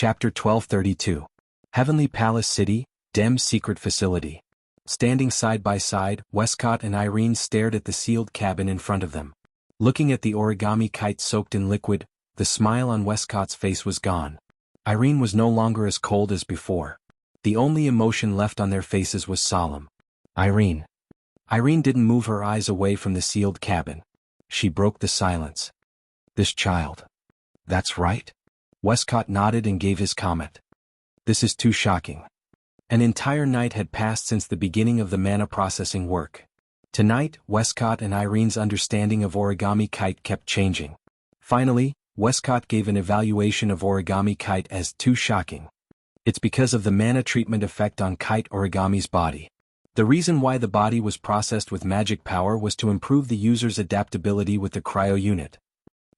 Chapter 1232. Heavenly Palace City, Dem's Secret Facility. Standing side by side, Westcott and Irene stared at the sealed cabin in front of them. Looking at the origami kite soaked in liquid, the smile on Westcott's face was gone. Irene was no longer as cold as before. The only emotion left on their faces was solemn. Irene. Irene didn't move her eyes away from the sealed cabin. She broke the silence. This child. That's right. Westcott nodded and gave his comment. This is too shocking. An entire night had passed since the beginning of the mana processing work. Tonight, Westcott and Irene's understanding of origami kite kept changing. Finally, Westcott gave an evaluation of origami kite as too shocking. It's because of the mana treatment effect on kite origami's body. The reason why the body was processed with magic power was to improve the user's adaptability with the cryo unit.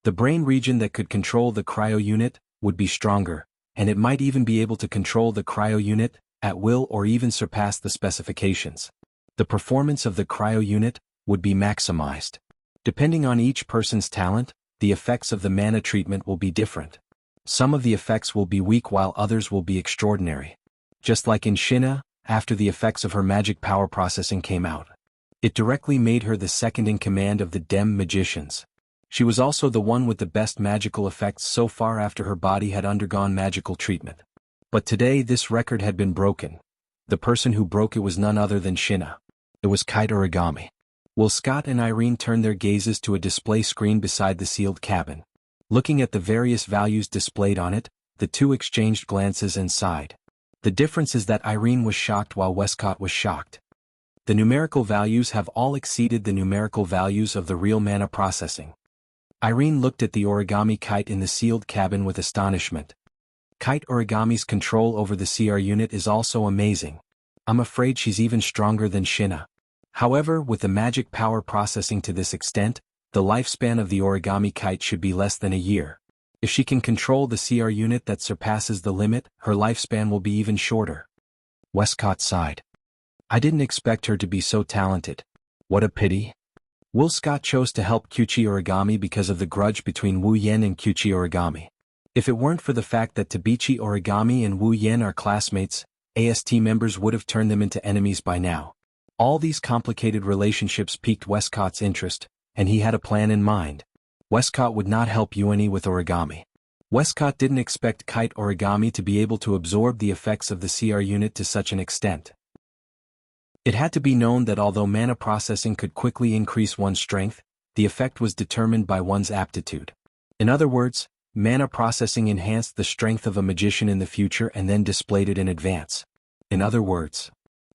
The brain region that could control the cryo unit would be stronger, and it might even be able to control the cryo unit at will or even surpass the specifications. The performance of the cryo unit would be maximized. Depending on each person's talent, the effects of the mana treatment will be different. Some of the effects will be weak while others will be extraordinary. Just like in Shina, after the effects of her magic power processing came out. It directly made her the second in command of the Dem magicians. She was also the one with the best magical effects so far after her body had undergone magical treatment. But today this record had been broken. The person who broke it was none other than Shina. It was Kite Origami. Scott and Irene turned their gazes to a display screen beside the sealed cabin. Looking at the various values displayed on it, the two exchanged glances and sighed. The difference is that Irene was shocked while Westcott was shocked. The numerical values have all exceeded the numerical values of the real mana processing. Irene looked at the origami kite in the sealed cabin with astonishment. Kite Origami's control over the CR unit is also amazing. I'm afraid she's even stronger than Shina. However, with the magic power processing to this extent, the lifespan of the origami kite should be less than a year. If she can control the CR unit that surpasses the limit, her lifespan will be even shorter. Westcott sighed. I didn't expect her to be so talented. What a pity. Scott chose to help Kyuchi Origami because of the grudge between Wu Yen and Kyuchi Origami. If it weren't for the fact that Tabichi Origami and Wu Yen are classmates, AST members would have turned them into enemies by now. All these complicated relationships piqued Westcott's interest, and he had a plan in mind. Westcott would not help Yuani with origami. Westcott didn't expect Kite Origami to be able to absorb the effects of the CR unit to such an extent. It had to be known that although mana processing could quickly increase one's strength, the effect was determined by one's aptitude. In other words, mana processing enhanced the strength of a magician in the future and then displayed it in advance. In other words,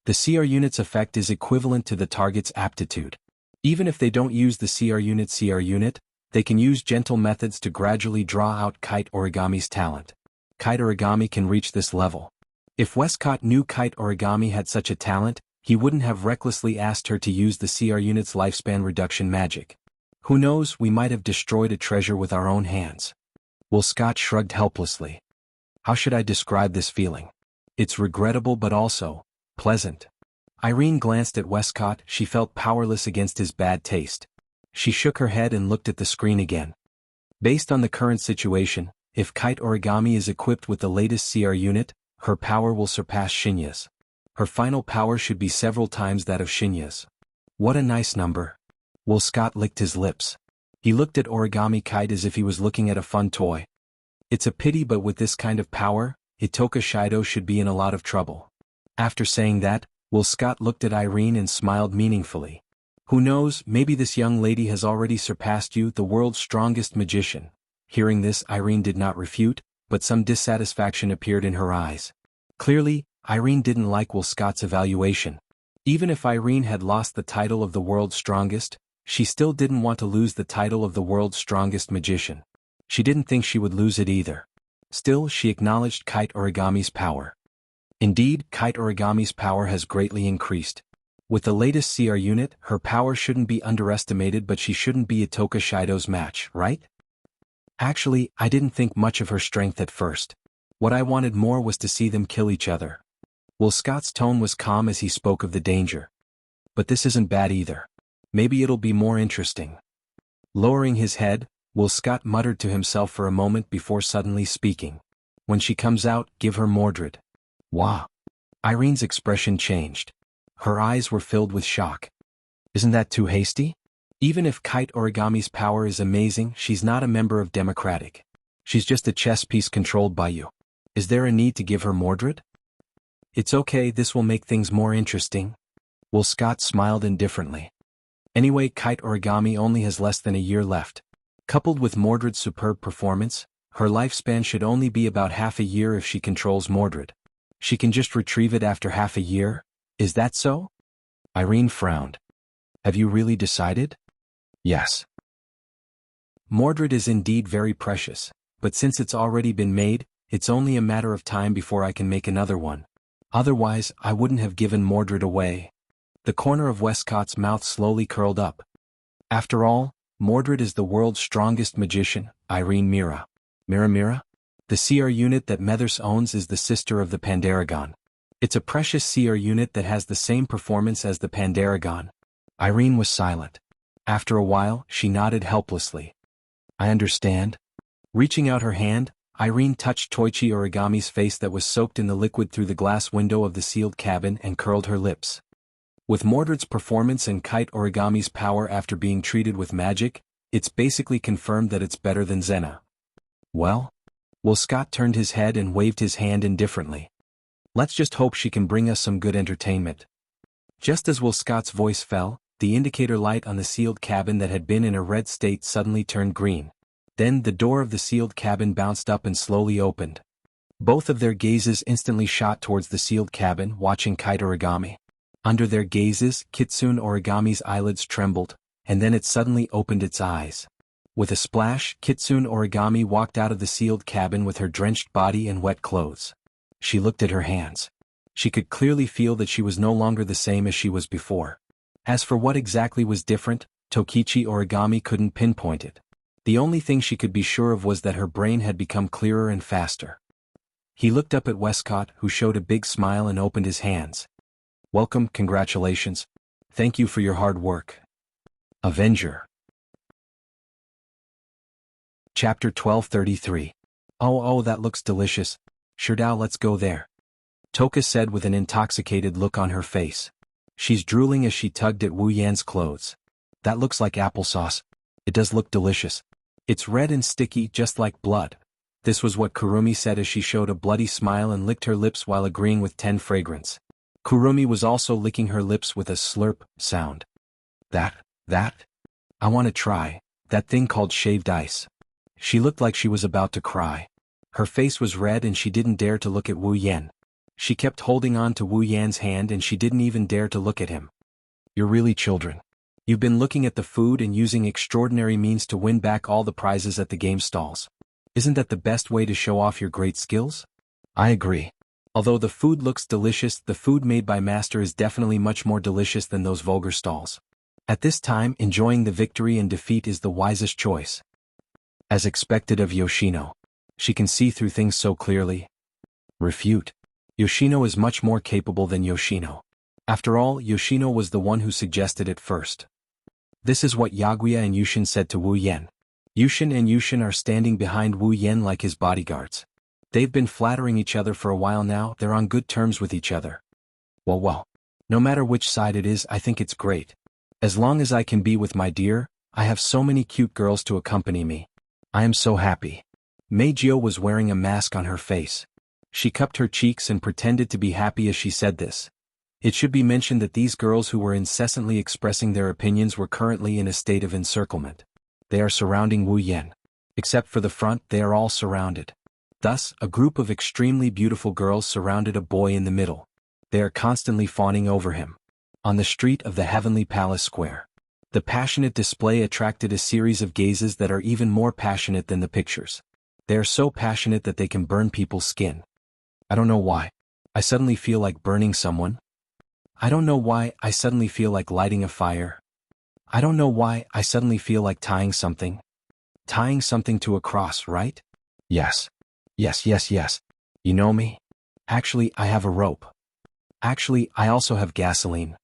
the CR unit's effect is equivalent to the target's aptitude. Even if they don't use the CR unit, they can use gentle methods to gradually draw out Kite Origami's talent. Kite Origami can reach this level. If Westcott knew Kite Origami had such a talent, he wouldn't have recklessly asked her to use the CR unit's lifespan reduction magic. Who knows, we might have destroyed a treasure with our own hands. Scott shrugged helplessly. How should I describe this feeling? It's regrettable but also pleasant. Irene glanced at Westcott. She felt powerless against his bad taste. She shook her head and looked at the screen again. Based on the current situation, if Kite Origami is equipped with the latest CR unit, her power will surpass Shinya's. Her final power should be several times that of Shinya's. What a nice number. Scott licked his lips. He looked at Origami Kite as if he was looking at a fun toy. It's a pity, but with this kind of power, Itoka Shido should be in a lot of trouble. After saying that, Scott looked at Irene and smiled meaningfully. Who knows, maybe this young lady has already surpassed you, the world's strongest magician. Hearing this, Irene did not refute, but some dissatisfaction appeared in her eyes. Clearly, Irene didn't like Scott's evaluation. Even if Irene had lost the title of the world's strongest, she still didn't want to lose the title of the world's strongest magician. She didn't think she would lose it either. Still, she acknowledged Kite Origami's power. Indeed, Kite Origami's power has greatly increased. With the latest CR unit, her power shouldn't be underestimated, but she shouldn't be Itoka Shido's match, right? Actually, I didn't think much of her strength at first. What I wanted more was to see them kill each other. Scott's tone was calm as he spoke of the danger. But this isn't bad either. Maybe it'll be more interesting. Lowering his head, Scott muttered to himself for a moment before suddenly speaking. When she comes out, give her Mordred. Wow. Irene's expression changed. Her eyes were filled with shock. Isn't that too hasty? Even if Kite Origami's power is amazing, she's not a member of Democratic. She's just a chess piece controlled by you. Is there a need to give her Mordred? It's okay, this will make things more interesting. Will Scott smiled indifferently. Anyway, Kite Origami only has less than a year left. Coupled with Mordred's superb performance, her lifespan should only be about half a year if she controls Mordred. She can just retrieve it after half a year? Is that so? Irene frowned. Have you really decided? Yes. Mordred is indeed very precious, but since it's already been made, it's only a matter of time before I can make another one. Otherwise, I wouldn't have given Mordred away. The corner of Westcott's mouth slowly curled up. After all, Mordred is the world's strongest magician, Irene Mira. Mira? The CR unit that Methers owns is the sister of the Pandaragon. It's a precious CR unit that has the same performance as the Pandaragon. Irene was silent. After a while, she nodded helplessly. I understand. Reaching out her hand, Irene touched Toichi Origami's face that was soaked in the liquid through the glass window of the sealed cabin and curled her lips. With Mordred's performance and Kite Origami's power after being treated with magic, it's basically confirmed that it's better than Zena. Well? Will Scott turned his head and waved his hand indifferently. Let's just hope she can bring us some good entertainment. Just as Will Scott's voice fell, the indicator light on the sealed cabin that had been in a red state suddenly turned green. Then the door of the sealed cabin bounced up and slowly opened. Both of their gazes instantly shot towards the sealed cabin, watching Kite Origami. Under their gazes, Kitsune Origami's eyelids trembled, and then it suddenly opened its eyes. With a splash, Kitsune Origami walked out of the sealed cabin with her drenched body and wet clothes. She looked at her hands. She could clearly feel that she was no longer the same as she was before. As for what exactly was different, Tokichi Origami couldn't pinpoint it. The only thing she could be sure of was that her brain had become clearer and faster. He looked up at Westcott, who showed a big smile and opened his hands. Welcome, congratulations. Thank you for your hard work. Avenger. Chapter 1233. Oh, that looks delicious. Shirdao, let's go there. Toka said with an intoxicated look on her face. She's drooling as she tugged at Wu Yan's clothes. That looks like applesauce. It does look delicious. It's red and sticky, just like blood. This was what Kurumi said as she showed a bloody smile and licked her lips while agreeing with 10 fragrance. Kurumi was also licking her lips with a slurp sound. That? I want to try. That thing called shaved ice. She looked like she was about to cry. Her face was red and she didn't dare to look at Wu Yan. She kept holding on to Wu Yan's hand and she didn't even dare to look at him. You're really children. You've been looking at the food and using extraordinary means to win back all the prizes at the game stalls. Isn't that the best way to show off your great skills? I agree. Although the food looks delicious, the food made by Master is definitely much more delicious than those vulgar stalls. At this time, enjoying the victory and defeat is the wisest choice. As expected of Yoshino. She can see through things so clearly. Refute. Yoshino is much more capable than Yoshino. After all, Yoshino was the one who suggested it first. This is what Yaguya and Yushin said to Wu Yan. Yushin and Yushin are standing behind Wu Yan like his bodyguards. They've been flattering each other for a while now, they're on good terms with each other. Well. No matter which side it is, I think it's great. As long as I can be with my dear, I have so many cute girls to accompany me. I am so happy. Meijio was wearing a mask on her face. She cupped her cheeks and pretended to be happy as she said this. It should be mentioned that these girls who were incessantly expressing their opinions were currently in a state of encirclement. They are surrounding Wu Yan. Except for the front, they are all surrounded. Thus, a group of extremely beautiful girls surrounded a boy in the middle. They are constantly fawning over him. On the street of the Heavenly Palace Square. The passionate display attracted a series of gazes that are even more passionate than the pictures. They are so passionate that they can burn people's skin. I don't know why. I suddenly feel like burning someone. I don't know why I suddenly feel like lighting a fire. I don't know why I suddenly feel like tying something. Tying something to a cross, right? Yes. Yes. You know me? Actually, I have a rope. Actually, I also have gasoline.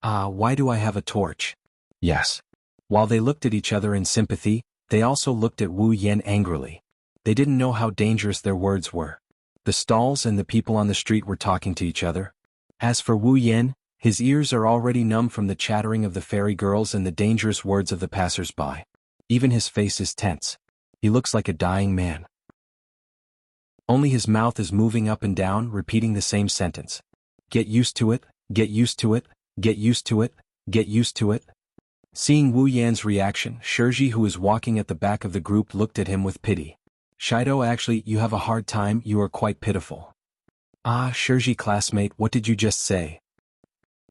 Why do I have a torch? Yes. While they looked at each other in sympathy, they also looked at Wu Yan angrily. They didn't know how dangerous their words were. The stalls and the people on the street were talking to each other. As for Wu Yan, his ears are already numb from the chattering of the fairy girls and the dangerous words of the passers-by. Even his face is tense. He looks like a dying man. Only his mouth is moving up and down, repeating the same sentence. Get used to it, get used to it, get used to it, get used to it. Seeing Wu Yan's reaction, Shirji, who was walking at the back of the group, looked at him with pity. Shido, actually, you have a hard time, you are quite pitiful. Ah, Shirji classmate, what did you just say?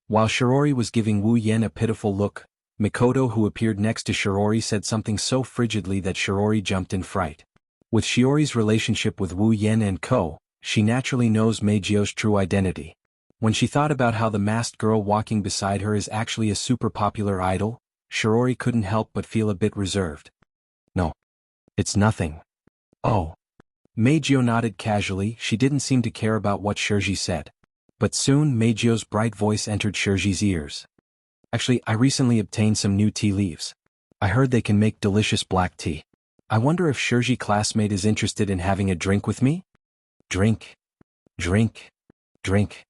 While Shirori was giving Wu Yan a pitiful look, Mikoto, who appeared next to Shirori, said something so frigidly that Shirori jumped in fright. With Shiori's relationship with Wu Yan and Ko, she naturally knows Meijio's true identity. When she thought about how the masked girl walking beside her is actually a super popular idol, Shirori couldn't help but feel a bit reserved. No. It's nothing. Oh. Meijio nodded casually. She didn't seem to care about what Shirji said. But soon Meijio's bright voice entered Shirji's ears. Actually, I recently obtained some new tea leaves. I heard they can make delicious black tea. I wonder if Shirji classmate is interested in having a drink with me? Drink. Drink. Drink.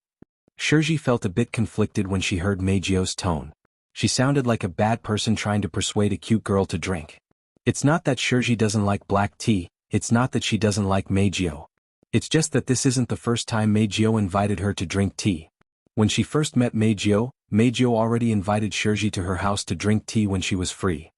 Shirji felt a bit conflicted when she heard Meijio's tone. She sounded like a bad person trying to persuade a cute girl to drink. It's not that Shirji doesn't like black tea, it's not that she doesn't like Meijio. It's just that this isn't the first time Meijio invited her to drink tea. When she first met Meijio, Meijio already invited Shirji to her house to drink tea when she was free.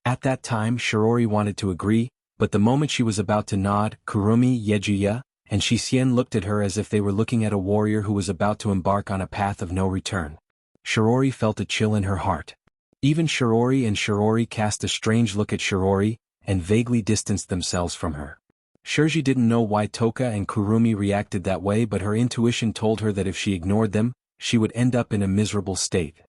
At that time Shirori wanted to agree, but the moment she was about to nod, Kurumi, Yejuya, and Shisien looked at her as if they were looking at a warrior who was about to embark on a path of no return. Shirori felt a chill in her heart. Even Shirori and Shirori cast a strange look at Shirori, and vaguely distanced themselves from her. Shirji didn't know why Toka and Kurumi reacted that way, but her intuition told her that if she ignored them, she would end up in a miserable state.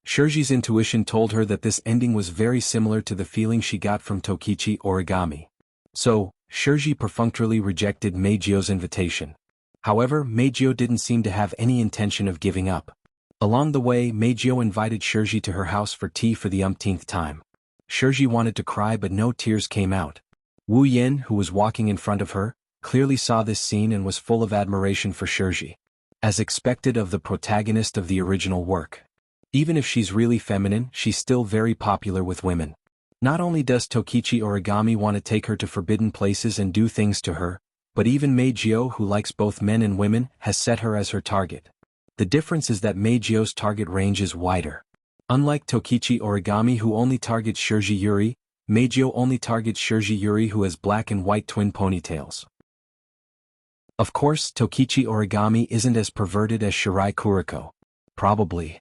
Shirji's intuition told her that this ending was very similar to the feeling she got from Tokichi Origami. So, Shirji perfunctorily rejected Meijio's invitation. However, Meijio didn't seem to have any intention of giving up. Along the way, Meijio invited Shirji to her house for tea for the umpteenth time. Shirji wanted to cry, but no tears came out. Wu Yan, who was walking in front of her, clearly saw this scene and was full of admiration for Shirji. As expected of the protagonist of the original work. Even if she's really feminine, she's still very popular with women. Not only does Tokichi Origami want to take her to forbidden places and do things to her, but even Meijio, who likes both men and women, has set her as her target. The difference is that Meijio's target range is wider. Unlike Tokichi Origami, who only targets Shirji Yuri, Meijio only targets Shirji Yuri, who has black and white twin ponytails. Of course, Tokichi Origami isn't as perverted as Shirai Kuriko. Probably.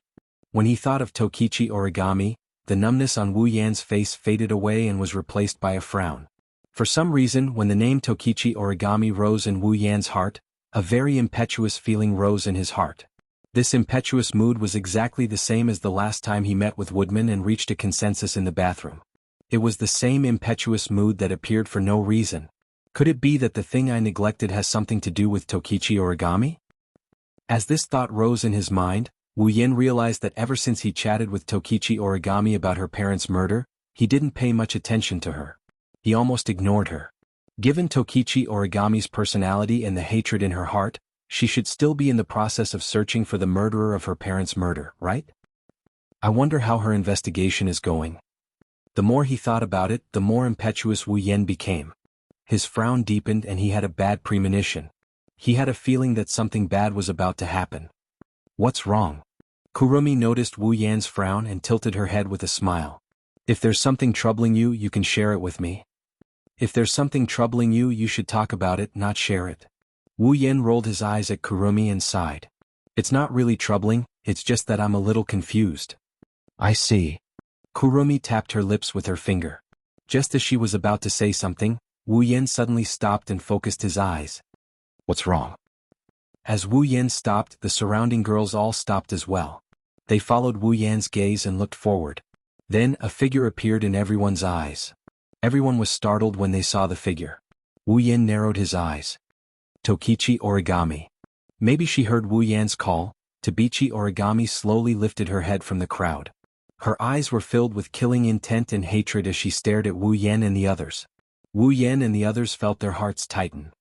When he thought of Tokichi Origami, the numbness on Wu Yan's face faded away and was replaced by a frown. For some reason, when the name Tokichi Origami rose in Wu Yan's heart, a very impetuous feeling rose in his heart. This impetuous mood was exactly the same as the last time he met with Woodman and reached a consensus in the bathroom. It was the same impetuous mood that appeared for no reason. Could it be that the thing I neglected has something to do with Tokichi Origami? As this thought rose in his mind, Wu Yan realized that ever since he chatted with Tokichi Origami about her parents' murder, he didn't pay much attention to her. He almost ignored her. Given Tokichi Origami's personality and the hatred in her heart, she should still be in the process of searching for the murderer of her parents' murder, right? I wonder how her investigation is going. The more he thought about it, the more impetuous Wu Yan became. His frown deepened and he had a bad premonition. He had a feeling that something bad was about to happen. What's wrong? Kurumi noticed Wu Yan's frown and tilted her head with a smile. If there's something troubling you, you can share it with me. If there's something troubling you, you should talk about it, not share it. Wu Yan rolled his eyes at Kurumi and sighed. It's not really troubling, it's just that I'm a little confused. I see. Kurumi tapped her lips with her finger. Just as she was about to say something, Wu Yan suddenly stopped and focused his eyes. What's wrong? As Wu Yan stopped, the surrounding girls all stopped as well. They followed Wu Yan's gaze and looked forward. Then a figure appeared in everyone's eyes. Everyone was startled when they saw the figure. Wu Yan narrowed his eyes. Tokichi Origami. Maybe she heard Wu Yan's call. Tokichi Origami slowly lifted her head from the crowd. Her eyes were filled with killing intent and hatred as she stared at Wu Yan and the others. Wu Yan and the others felt their hearts tighten.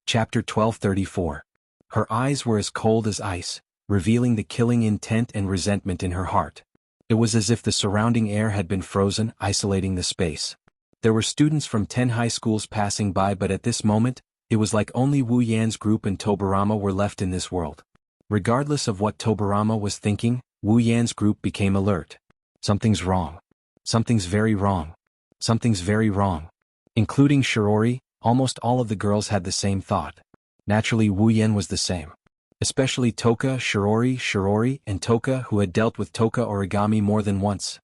Chapter 1234. Her eyes were as cold as ice, revealing the killing intent and resentment in her heart. It was as if the surrounding air had been frozen, isolating the space. There were students from 10 high schools passing by, but at this moment, it was like only Wu Yan's group and Tobarama were left in this world. Regardless of what Tobarama was thinking, Wu Yan's group became alert. Something's wrong. Something's very wrong. Something's very wrong. Including Shirori, almost all of the girls had the same thought. Naturally, Wu Yan was the same. Especially Toka, Shirori, and Toka, who had dealt with Toka origami more than once.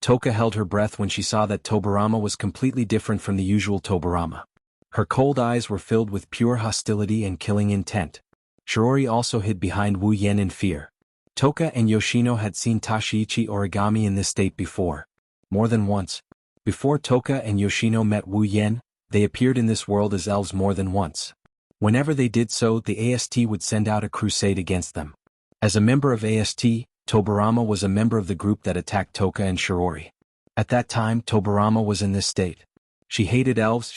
Toka held her breath when she saw that Tobarama was completely different from the usual Tobarama. Her cold eyes were filled with pure hostility and killing intent. Shirori also hid behind Wu Yan in fear. Toka and Yoshino had seen Tashiichi origami in this state before. More than once. Before Toka and Yoshino met Wu Yan, they appeared in this world as elves more than once. Whenever they did so, the AST would send out a crusade against them. As a member of AST, Tobarama was a member of the group that attacked Toka and Shirori. At that time, Tobarama was in this state. She hated elves,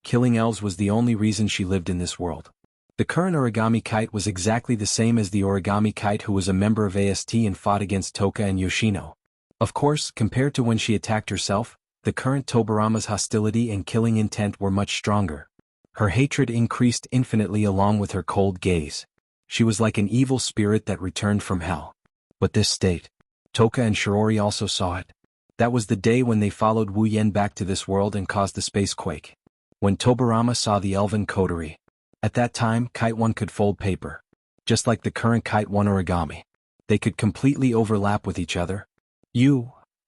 killing elves was the only reason she lived in this world. The current origami kite was exactly the same as the origami kite who was a member of AST and fought against Toka and Yoshino. Of course, compared to when she attacked herself, the current Tobarama's hostility and killing intent were much stronger. Her hatred increased infinitely along with her cold gaze. She was like an evil spirit that returned from hell. But this state, Toka and Shirori also saw it. That was the day when they followed Wu Yan back to this world and caused the space quake. When Tobarama saw the elven coterie. At that time, Kite 1 could fold paper. Just like the current Kite 1 origami. They could completely overlap with each other.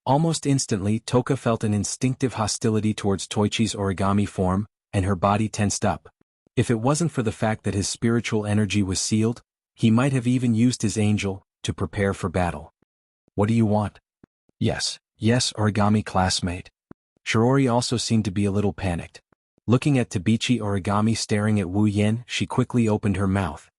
Almost instantly, Toka felt an instinctive hostility towards Toichi's origami form, and her body tensed up. If it wasn't for the fact that his spiritual energy was sealed, he might have even used his angel to prepare for battle. What do you want? Yes, origami classmate. Shirori also seemed to be a little panicked. Looking at Tabichi origami staring at Wu Yan, she quickly opened her mouth.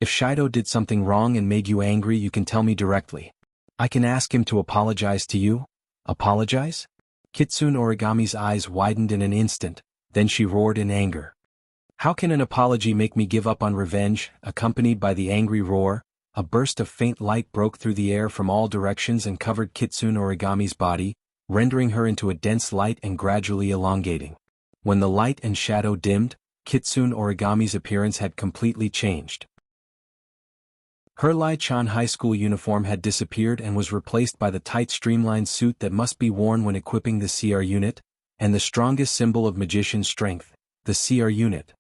If Shido did something wrong and made you angry, you can tell me directly. I can ask him to apologize to you. Apologize? Kitsune origami's eyes widened in an instant. Then she roared in anger. How can an apology make me give up on revenge? Accompanied by the angry roar, a burst of faint light broke through the air from all directions and covered Kitsune origami's body, rendering her into a dense light and gradually elongating. When the light and shadow dimmed, Kitsune origami's appearance had completely changed. Her Lai-chan high school uniform had disappeared and was replaced by the tight streamlined suit that must be worn when equipping the CR unit, and the strongest symbol of magician strength, the CR unit.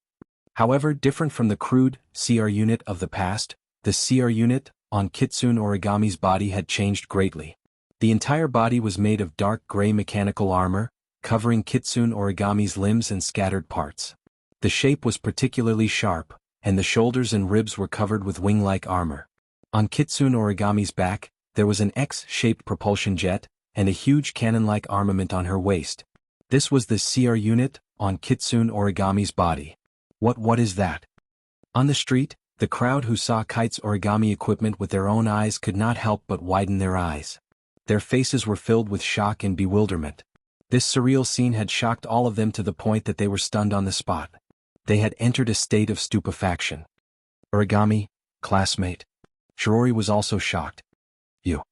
However, different from the crude CR unit of the past, the CR unit on Kitsune origami's body had changed greatly. The entire body was made of dark gray mechanical armor, covering Kitsune origami's limbs and scattered parts. The shape was particularly sharp, and the shoulders and ribs were covered with wing-like armor. On Kitsune origami's back, there was an X-shaped propulsion jet, and a huge cannon-like armament on her waist. This was the CR unit on Kitsune origami's body. What is that? On the street, the crowd who saw Kite's origami equipment with their own eyes could not help but widen their eyes. Their faces were filled with shock and bewilderment. This surreal scene had shocked all of them to the point that they were stunned on the spot. They had entered a state of stupefaction. Origami, classmate. Shirori was also shocked. You.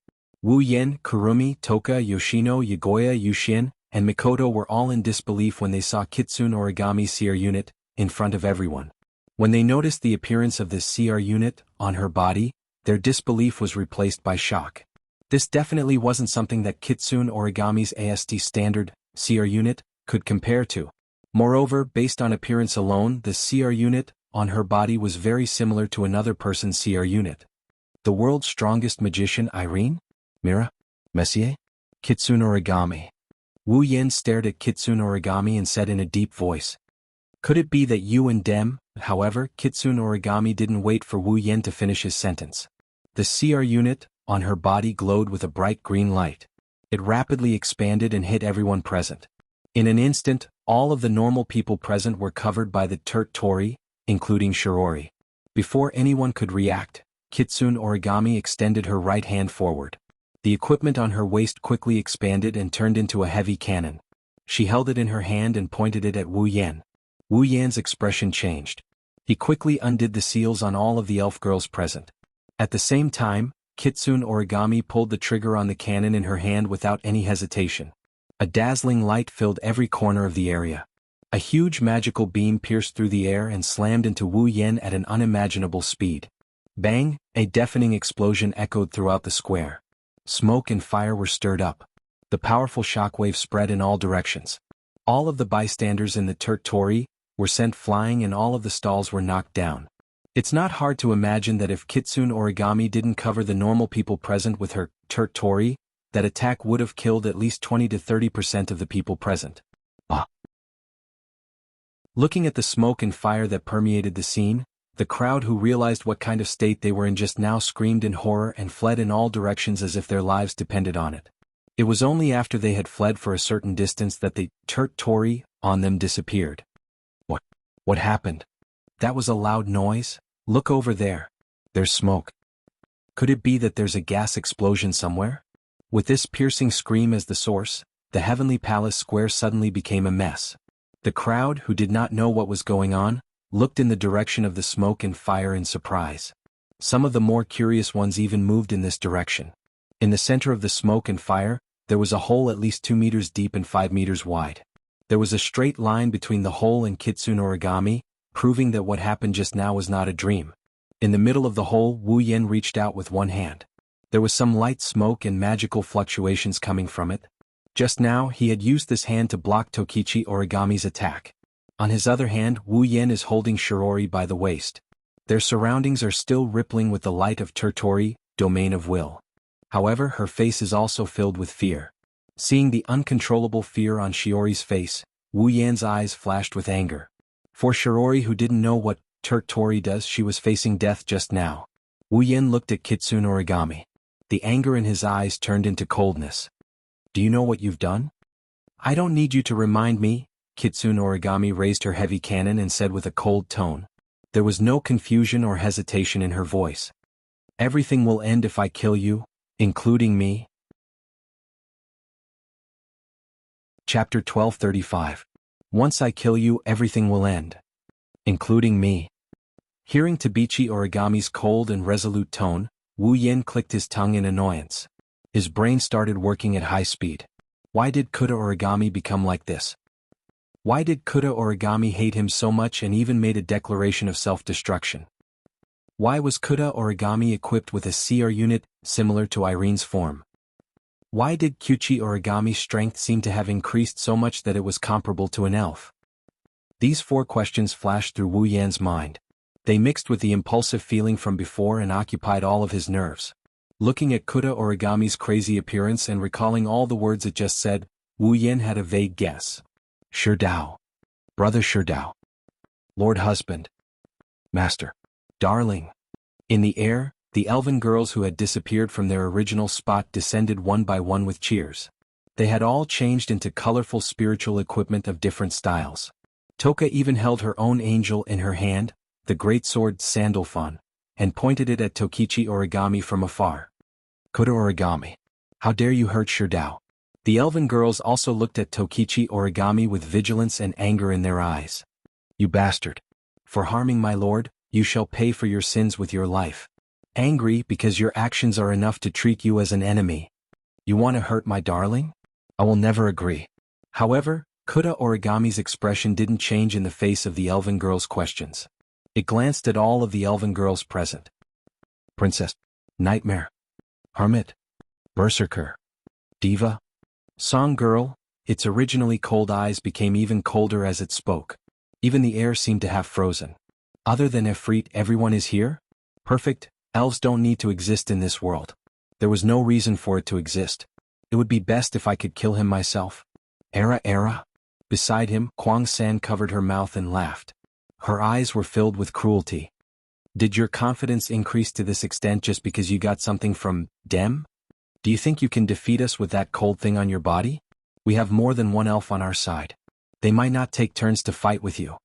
Wu Yan, Kurumi, Toka, Yoshino, Yagoya, Yushin, and Mikoto were all in disbelief when they saw Kitsune origami's CR unit in front of everyone. When they noticed the appearance of this CR unit on her body, their disbelief was replaced by shock. This definitely wasn't something that Kitsune origami's AST standard CR unit could compare to. Moreover, based on appearance alone, the CR unit on her body was very similar to another person's CR unit. The world's strongest magician Irene? Mira? Messier? Kitsune origami. Wu Yan stared at Kitsune origami and said in a deep voice. Could it be that you and Dem? However, Kitsune origami didn't wait for Wu Yan to finish his sentence. The CR unit on her body glowed with a bright green light. It rapidly expanded and hit everyone present. In an instant, all of the normal people present were covered by the Tori, including Shirori. Before anyone could react, Kitsune origami extended her right hand forward. The equipment on her waist quickly expanded and turned into a heavy cannon. She held it in her hand and pointed it at Wu Yan. Wu Yan's expression changed. He quickly undid the seals on all of the elf girls present. At the same time, Kitsune Origami pulled the trigger on the cannon in her hand without any hesitation. A dazzling light filled every corner of the area. A huge magical beam pierced through the air and slammed into Wu Yan at an unimaginable speed. Bang! A deafening explosion echoed throughout the square. Smoke and fire were stirred up. The powerful shockwave spread in all directions. All of the bystanders in the Tertori were sent flying and all of the stalls were knocked down. It's not hard to imagine that if Kitsune Origami didn't cover the normal people present with her Tertori, that attack would have killed at least 20 to 30% of the people present. Looking at the smoke and fire that permeated the scene, the crowd who realized what kind of state they were in just now screamed in horror and fled in all directions as if their lives depended on it. It was only after they had fled for a certain distance that the Tertori on them disappeared. What happened? That was a loud noise? Look over there. There's smoke. Could it be that there's a gas explosion somewhere? With this piercing scream as the source, the Heavenly Palace Square suddenly became a mess. The crowd, who did not know what was going on, looked in the direction of the smoke and fire in surprise. Some of the more curious ones even moved in this direction. In the center of the smoke and fire, there was a hole at least 2 meters deep and 5 meters wide. There was a straight line between the hole and Kitsune Origami, proving that what happened just now was not a dream. In the middle of the hole, Wu Yan reached out with one hand. There was some light smoke and magical fluctuations coming from it. Just now, he had used this hand to block Tokichi Origami's attack. On his other hand, Wu Yan is holding Shirori by the waist. Their surroundings are still rippling with the light of Tertori, domain of will. However, her face is also filled with fear. Seeing the uncontrollable fear on Shiori's face, Wu Yan's eyes flashed with anger. For Shirori, who didn't know what Tertori does, she was facing death just now. Wu Yan looked at Kitsune Origami. The anger in his eyes turned into coldness. Do you know what you've done? I don't need you to remind me. Kitsune Origami raised her heavy cannon and said with a cold tone. There was no confusion or hesitation in her voice. Everything will end if I kill you, including me. Chapter 1235. Once I kill you, everything will end. Including me. Hearing Tabichi Origami's cold and resolute tone, Wu Yan clicked his tongue in annoyance. His brain started working at high speed. Why did Kuta Origami become like this? Why did Kuta Origami hate him so much and even made a declaration of self-destruction? Why was Kuta Origami equipped with a CR unit, similar to Irene's form? Why did Kyuchi Origami's strength seem to have increased so much that it was comparable to an elf? These 4 questions flashed through Wu Yan's mind. They mixed with the impulsive feeling from before and occupied all of his nerves. Looking at Kuta Origami's crazy appearance and recalling all the words it just said, Wu Yan had a vague guess. Shirdao. Brother Shirdao. Lord Husband. Master. Darling. In the air, the elven girls who had disappeared from their original spot descended one by one with cheers. They had all changed into colorful spiritual equipment of different styles. Toka even held her own angel in her hand, the great sword Sandalphon, and pointed it at Tokichi Origami from afar. Kuta Origami. How dare you hurt Shirdao? The elven girls also looked at Tokichi Origami with vigilance and anger in their eyes. You bastard. For harming my lord, you shall pay for your sins with your life. Angry because your actions are enough to treat you as an enemy. You want to hurt my darling? I will never agree. However, Kuta Origami's expression didn't change in the face of the elven girl's questions. It glanced at all of the elven girls present. Princess. Nightmare. Hermit. Berserker. Diva. Song girl. Its originally cold eyes became even colder as it spoke. Even the air seemed to have frozen. Other than Efreet, everyone is here? Perfect. Elves don't need to exist in this world. There was no reason for it to exist. It would be best if I could kill him myself. Era. Beside him, Kwang San covered her mouth and laughed. Her eyes were filled with cruelty. Did your confidence increase to this extent just because you got something from Dem? Do you think you can defeat us with that cold thing on your body? We have more than one elf on our side. They might not take turns to fight with you.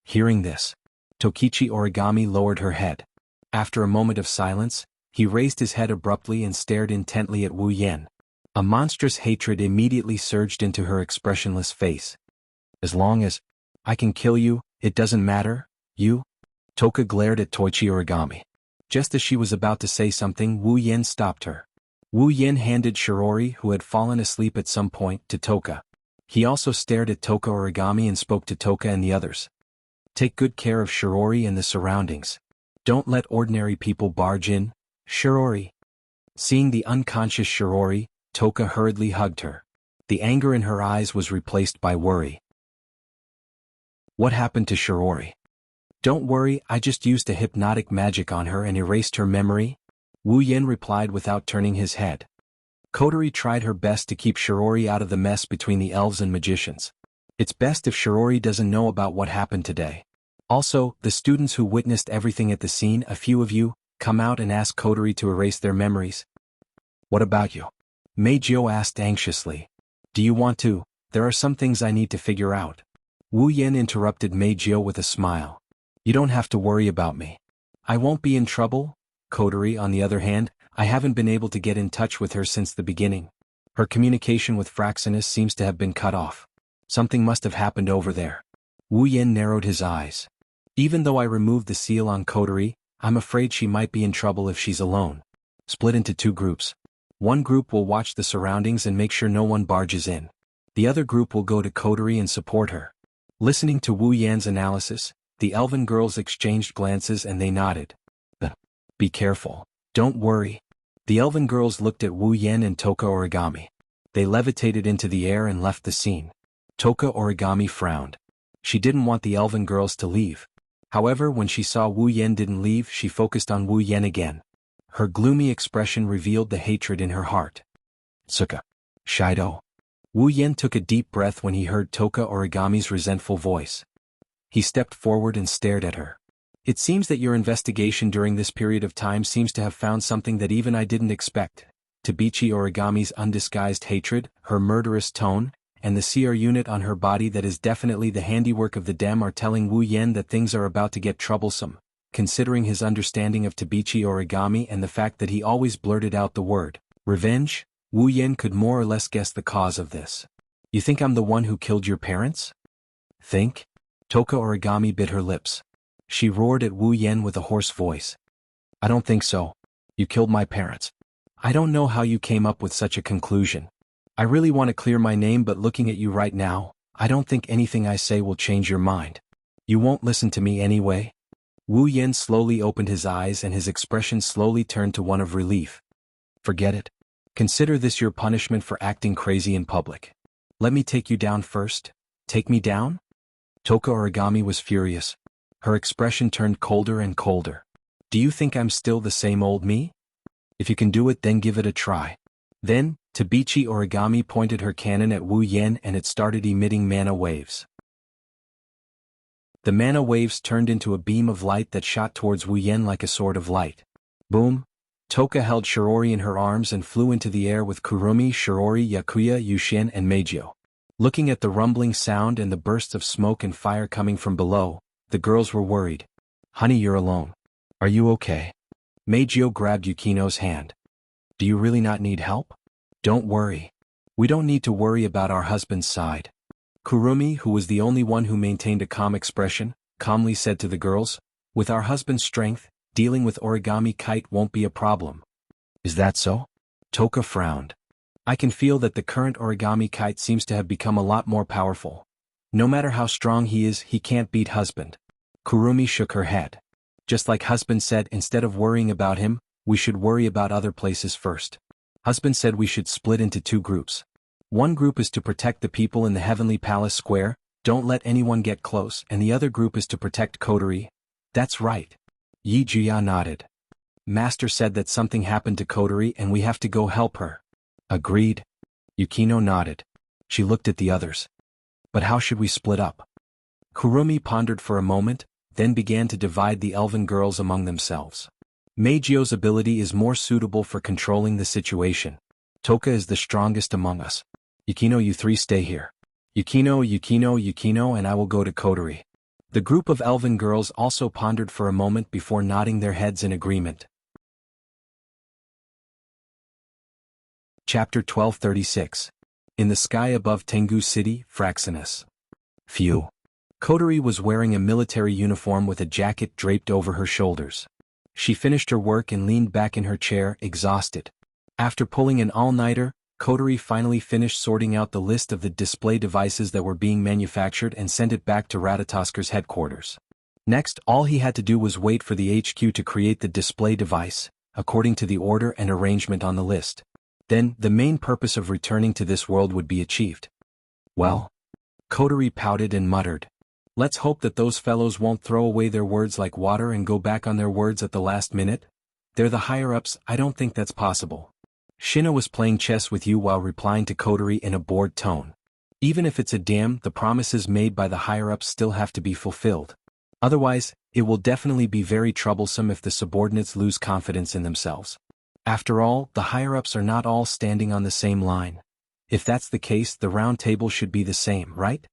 Hearing this, Tokichi Origami lowered her head. After a moment of silence, He raised his head abruptly and stared intently at Wu Yan. A monstrous hatred immediately surged into her expressionless face. As long as I can kill you, it doesn't matter, you? Toka glared at Toichi Origami. Just as she was about to say something, Wu Yan stopped her. Wu Yan handed Shirori, who had fallen asleep at some point, to Toka. He also stared at Toka Origami and spoke to Toka and the others. Take good care of Shirori and the surroundings. Don't let ordinary people barge in, Shirori. Seeing the unconscious Shirori, Toka hurriedly hugged her. The anger in her eyes was replaced by worry. What happened to Shirori? Don't worry, I just used a hypnotic magic on her and erased her memory, Wu Yan replied without turning his head. Kotori tried her best to keep Shirori out of the mess between the elves and magicians. It's best if Shirori doesn't know about what happened today. Also, the students who witnessed everything at the scene, a few of you, come out and ask Kotori to erase their memories. What about you? Meijio asked anxiously. Do you want to? There are some things I need to figure out. Wu Yan interrupted Meijio with a smile. You don't have to worry about me. I won't be in trouble. Kotori, on the other hand, I haven't been able to get in touch with her since the beginning. Her communication with Fraxinus seems to have been cut off. Something must have happened over there. Wu Yan narrowed his eyes. Even though I removed the seal on Kotori, I'm afraid she might be in trouble if she's alone. Split into two groups. One group will watch the surroundings and make sure no one barges in. The other group will go to Kotori and support her. Listening to Wu Yan's analysis, the elven girls exchanged glances and they nodded. Be careful. Don't worry. The elven girls looked at Wu Yan and Toka Origami. They levitated into the air and left the scene. Toka Origami frowned. She didn't want the elven girls to leave. However, when she saw Wu Yan didn't leave, she focused on Wu Yan again. Her gloomy expression revealed the hatred in her heart. Suka. Shido. Wu Yan took a deep breath when he heard Toka Origami's resentful voice. He stepped forward and stared at her. It seems that your investigation during this period of time seems to have found something that even I didn't expect. Tabichi Origami's undisguised hatred, her murderous tone, and the CR unit on her body that is definitely the handiwork of the Dem are telling Wu Yan that things are about to get troublesome. Considering his understanding of Tabichi Origami and the fact that he always blurted out the word revenge, Wu Yan could more or less guess the cause of this. You think I'm the one who killed your parents? Think? Toka Origami bit her lips. She roared at Wu Yan with a hoarse voice. I don't think so. You killed my parents. I don't know how you came up with such a conclusion. I really want to clear my name, but looking at you right now, I don't think anything I say will change your mind. You won't listen to me anyway? Wu Yan slowly opened his eyes and his expression slowly turned to one of relief. Forget it. Consider this your punishment for acting crazy in public. Let me take you down first. Take me down? Toka Origami was furious. Her expression turned colder and colder. Do you think I'm still the same old me? If you can do it, then give it a try. Then, Tabichi Origami pointed her cannon at Wu Yan and it started emitting mana waves. The mana waves turned into a beam of light that shot towards Wu Yan like a sword of light. Boom! Toka held Shirori in her arms and flew into the air with Kurumi, Shirori, Yakuya, Yushin and Meijio. Looking at the rumbling sound and the bursts of smoke and fire coming from below, the girls were worried. Honey, you're alone. Are you okay? Meijio grabbed Yukino's hand. Do you really not need help? Don't worry. We don't need to worry about our husband's side. Kurumi, who was the only one who maintained a calm expression, calmly said to the girls, with our husband's strength, dealing with Origami Kite won't be a problem. Is that so? Toka frowned. I can feel that the current Origami Kite seems to have become a lot more powerful. No matter how strong he is, he can't beat husband. Kurumi shook her head. Just like husband said, instead of worrying about him, we should worry about other places first. Husband said we should split into two groups. One group is to protect the people in the Heavenly Palace Square, don't let anyone get close, and the other group is to protect Kotori. That's right. Yi Juya nodded. Master said that something happened to Kotori and we have to go help her. Agreed. Yukino nodded. She looked at the others. But how should we split up? Kurumi pondered for a moment, then began to divide the elven girls among themselves. Meijio's ability is more suitable for controlling the situation. Toka is the strongest among us. Yukino, you three stay here. Yukino, and I will go to Kotori. The group of elven girls also pondered for a moment before nodding their heads in agreement. Chapter 1236. In the sky above Tengu City, Fraxinus. Phew. Coterie was wearing a military uniform with a jacket draped over her shoulders. She finished her work and leaned back in her chair, exhausted. After pulling an all-nighter, Coterie finally finished sorting out the list of the display devices that were being manufactured and sent it back to Radatasker's headquarters. Next, all he had to do was wait for the HQ to create the display device, according to the order and arrangement on the list. Then, the main purpose of returning to this world would be achieved. Well, Coterie pouted and muttered. Let's hope that those fellows won't throw away their words like water and go back on their words at the last minute. They're the higher-ups, I don't think that's possible. Shina was playing chess with you while replying to Coterie in a bored tone. Even if it's a dam, the promises made by the higher-ups still have to be fulfilled. Otherwise, it will definitely be very troublesome if the subordinates lose confidence in themselves. After all, the higher-ups are not all standing on the same line. If that's the case, the round table should be the same, right?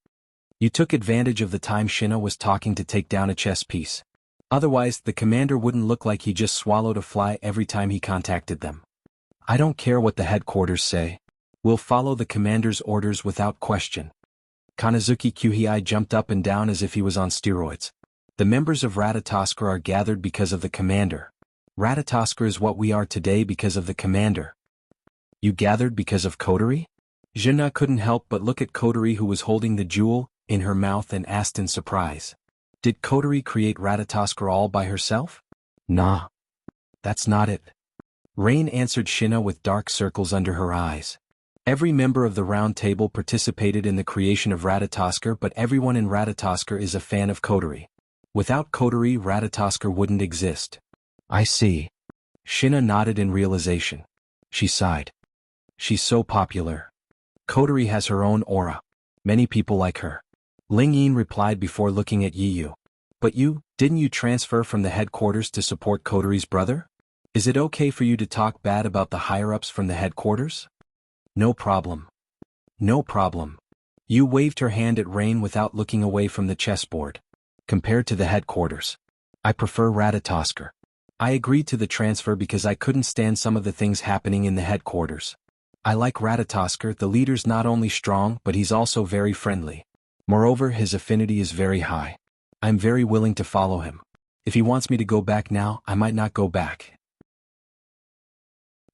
You took advantage of the time Shina was talking to take down a chess piece. Otherwise, the commander wouldn't look like he just swallowed a fly every time he contacted them. I don't care what the headquarters say. We'll follow the commander's orders without question. Kanazuki Kuhei jumped up and down as if he was on steroids. The members of Ratatosker are gathered because of the commander. Ratatosker is what we are today because of the commander. You gathered because of Coterie? Jina couldn't help but look at Coterie, who was holding the jewel in her mouth, and asked in surprise. Did Coterie create Ratatosker all by herself? Nah. That's not it. Rain answered Shina with dark circles under her eyes. Every member of the round table participated in the creation of Ratatosker, but everyone in Ratatosker is a fan of Coterie. Without Coterie, Ratatosker wouldn't exist. I see. Shina nodded in realization. She sighed. She's so popular. Coterie has her own aura. Many people like her. Ling Yin replied before looking at Yiyu. But didn't you transfer from the headquarters to support Coterie's brother? Is it okay for you to talk bad about the higher-ups from the headquarters? No problem. No problem. Yu waved her hand at Rain without looking away from the chessboard. Compared to the headquarters, I prefer Ratatosker. I agreed to the transfer because I couldn't stand some of the things happening in the headquarters. I like Ratatosker. The leader's not only strong, but he's also very friendly. Moreover, his affinity is very high. I'm very willing to follow him. If he wants me to go back now, I might not go back.